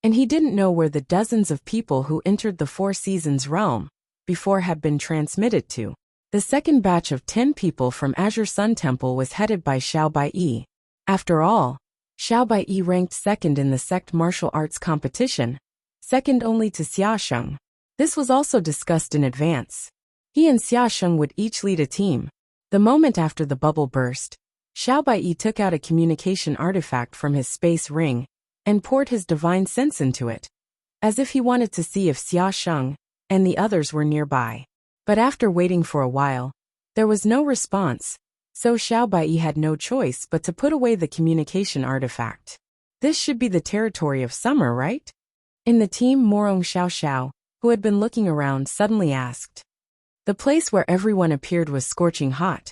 and he didn't know where the dozens of people who entered the Four Seasons realm before had been transmitted to. The second batch of 10 people from Azure Sun Temple was headed by Xiao Baiyi. After all, Xiao Baiyi ranked second in the sect martial arts competition, second only to Xiaosheng. This was also discussed in advance. He and Xiaosheng would each lead a team. The moment after the bubble burst, Xiao Baiyi took out a communication artifact from his space ring and poured his divine sense into it, as if he wanted to see if Xiaosheng and the others were nearby. But after waiting for a while, there was no response, so Xiao Baiyi had no choice but to put away the communication artifact. This should be the territory of summer, right? In the team, Morong Xiao, who had been looking around, suddenly asked. The place where everyone appeared was scorching hot,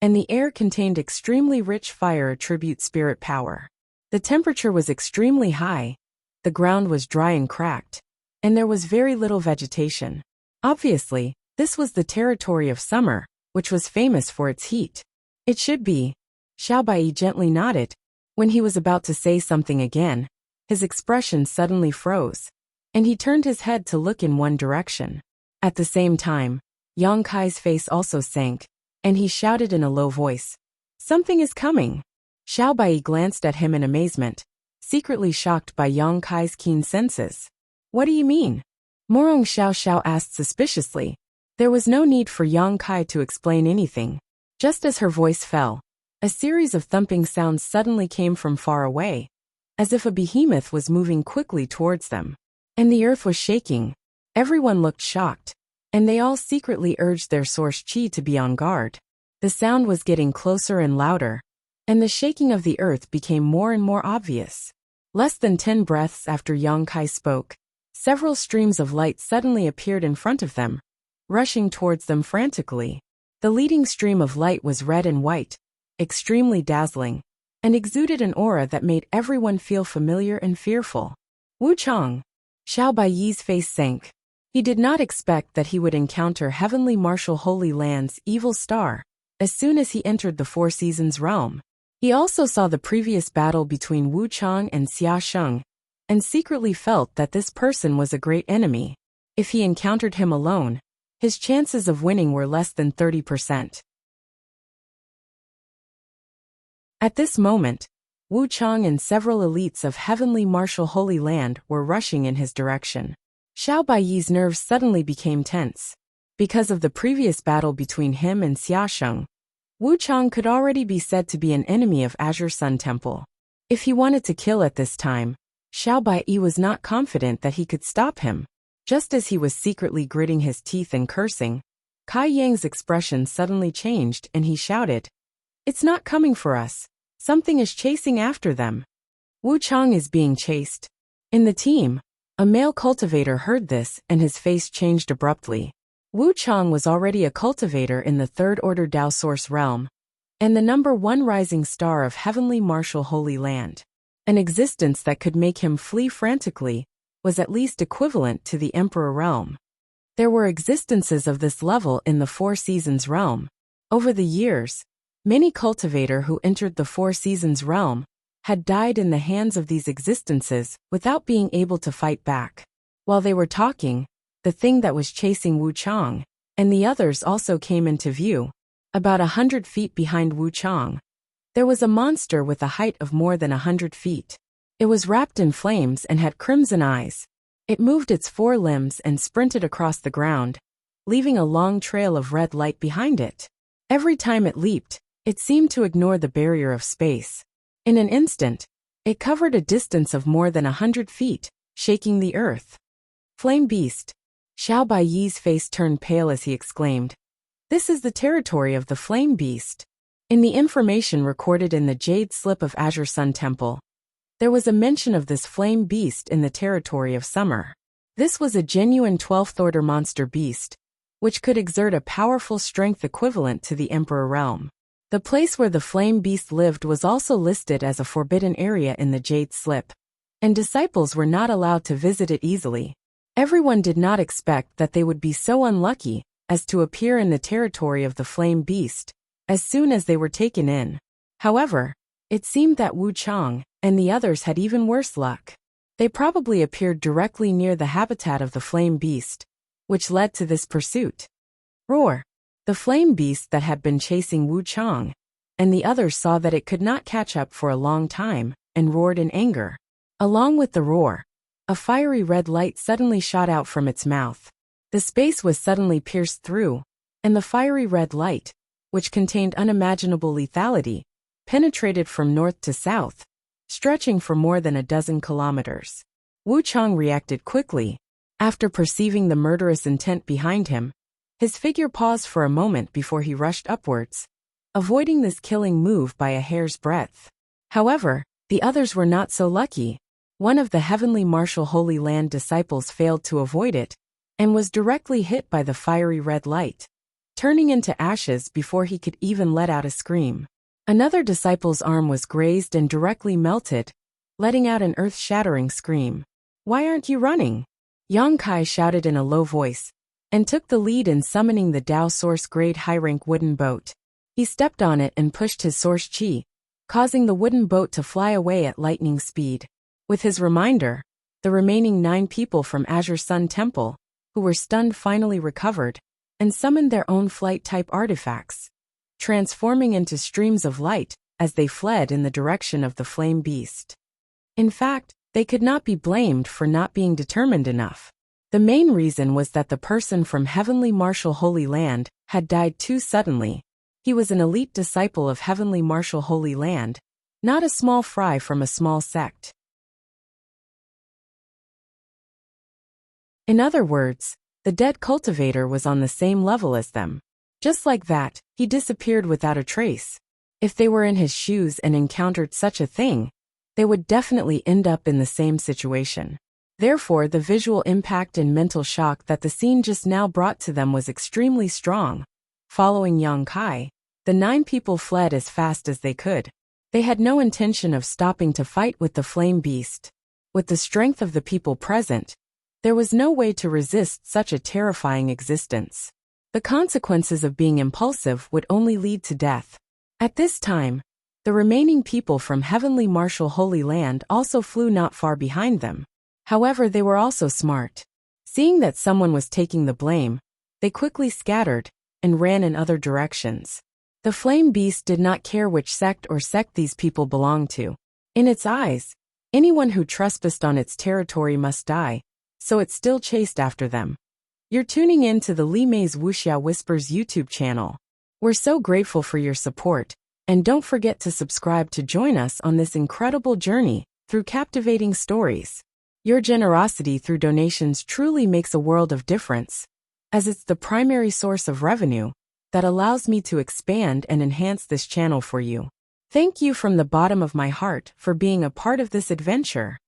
and the air contained extremely rich fire attribute spirit power. The temperature was extremely high, the ground was dry and cracked, and there was very little vegetation. Obviously, this was the territory of summer, which was famous for its heat. It should be. Xiao Baiyi gently nodded. When he was about to say something again, his expression suddenly froze, and he turned his head to look in one direction. At the same time, Yang Kai's face also sank, and he shouted in a low voice, "Something is coming." Xiao Baiyi glanced at him in amazement, secretly shocked by Yang Kai's keen senses. "What do you mean?" Morong Xiao asked suspiciously. There was no need for Yang Kai to explain anything. Just as her voice fell, a series of thumping sounds suddenly came from far away, as if a behemoth was moving quickly towards them. And the earth was shaking. Everyone looked shocked, and they all secretly urged their source chi to be on guard. The sound was getting closer and louder, and the shaking of the earth became more and more obvious. Less than 10 breaths after Yang Kai spoke, several streams of light suddenly appeared in front of them, rushing towards them frantically. The leading stream of light was red and white, extremely dazzling, and exuded an aura that made everyone feel familiar and fearful. Wu Chang. Xiao Baiyi's face sank. He did not expect that he would encounter Heavenly Martial Holy Land's evil star as soon as he entered the Four Seasons realm. He also saw the previous battle between Wu Chang and Xiaosheng, and secretly felt that this person was a great enemy. If he encountered him alone, his chances of winning were less than 30%. At this moment, Wu Chang and several elites of Heavenly Martial Holy Land were rushing in his direction. Xiao Baiyi's nerves suddenly became tense. Because of the previous battle between him and Xiaosheng, Wu Chang could already be said to be an enemy of Azure Sun Temple. If he wanted to kill at this time, Xiao Baiyi was not confident that he could stop him. Just as he was secretly gritting his teeth and cursing, Kai Yang's expression suddenly changed and he shouted, "It's not coming for us. Something is chasing after them." Wu Chang is being chased. In the team, a male cultivator heard this and his face changed abruptly. Wu Chang was already a cultivator in the Third Order Dao Source realm, and the #1 rising star of Heavenly Martial Holy Land. An existence that could make him flee frantically was at least equivalent to the Emperor realm. There were existences of this level in the Four Seasons realm. Over the years, many cultivator who entered the Four Seasons realm had died in the hands of these existences without being able to fight back. While they were talking, the thing that was chasing Wu Chang and the others also came into view. About 100 feet behind Wu Chang, there was a monster with a height of more than 100 feet. It was wrapped in flames and had crimson eyes. It moved its 4 limbs and sprinted across the ground, leaving a long trail of red light behind it. Every time it leaped, it seemed to ignore the barrier of space. In an instant, it covered a distance of more than 100 feet, shaking the earth. Flame Beast. Xiao Baiyi's face turned pale as he exclaimed, "This is the territory of the Flame Beast." In the information recorded in the Jade Slip of Azure Sun Temple, there was a mention of this flame beast in the territory of summer. This was a genuine 12th order monster beast, which could exert a powerful strength equivalent to the Emperor realm. The place where the flame beast lived was also listed as a forbidden area in the Jade Slip, and disciples were not allowed to visit it easily. Everyone did not expect that they would be so unlucky as to appear in the territory of the flame beast as soon as they were taken in. However, it seemed that Wu Chang and the others had even worse luck. They probably appeared directly near the habitat of the flame beast, which led to this pursuit. Roar! The flame beast that had been chasing Wu Chang and the others saw that it could not catch up for a long time and roared in anger. Along with the roar, a fiery red light suddenly shot out from its mouth. The space was suddenly pierced through, and the fiery red light, which contained unimaginable lethality, penetrated from north to south, stretching for more than a dozen kilometers. Wu Chang reacted quickly. After perceiving the murderous intent behind him, his figure paused for a moment before he rushed upwards, avoiding this killing move by a hair's breadth. However, the others were not so lucky. One of the heavenly martial Holy Land disciples failed to avoid it, and was directly hit by the fiery red light, turning into ashes before he could even let out a scream. Another disciple's arm was grazed and directly melted, letting out an earth-shattering scream. "Why aren't you running?" Yang Kai shouted in a low voice, and took the lead in summoning the Dao Source-grade high-rank wooden boat. He stepped on it and pushed his Source Chi, causing the wooden boat to fly away at lightning speed. With his reminder, the remaining 9 people from Azure Sun Temple, who were stunned, finally recovered, and summoned their own flight-type artifacts, transforming into streams of light as they fled in the direction of the flame beast. In fact, they could not be blamed for not being determined enough. The main reason was that the person from Heavenly Martial Holy Land had died too suddenly. He was an elite disciple of Heavenly Martial Holy Land, not a small fry from a small sect. In other words, the dead cultivator was on the same level as them. Just like that, he disappeared without a trace. If they were in his shoes and encountered such a thing, they would definitely end up in the same situation. Therefore, the visual impact and mental shock that the scene just now brought to them was extremely strong. Following Yang Kai, the 9 people fled as fast as they could. They had no intention of stopping to fight with the flame beast. With the strength of the people present, there was no way to resist such a terrifying existence. The consequences of being impulsive would only lead to death. At this time, the remaining people from Heavenly Martial Holy Land also flew not far behind them. However, they were also smart. Seeing that someone was taking the blame, they quickly scattered and ran in other directions. The flame beast did not care which sect these people belonged to. In its eyes, anyone who trespassed on its territory must die, so it still chased after them. You're tuning in to the Li Mei's Wuxia Whispers YouTube channel. We're so grateful for your support, and don't forget to subscribe to join us on this incredible journey through captivating stories. Your generosity through donations truly makes a world of difference, as it's the primary source of revenue that allows me to expand and enhance this channel for you. Thank you from the bottom of my heart for being a part of this adventure.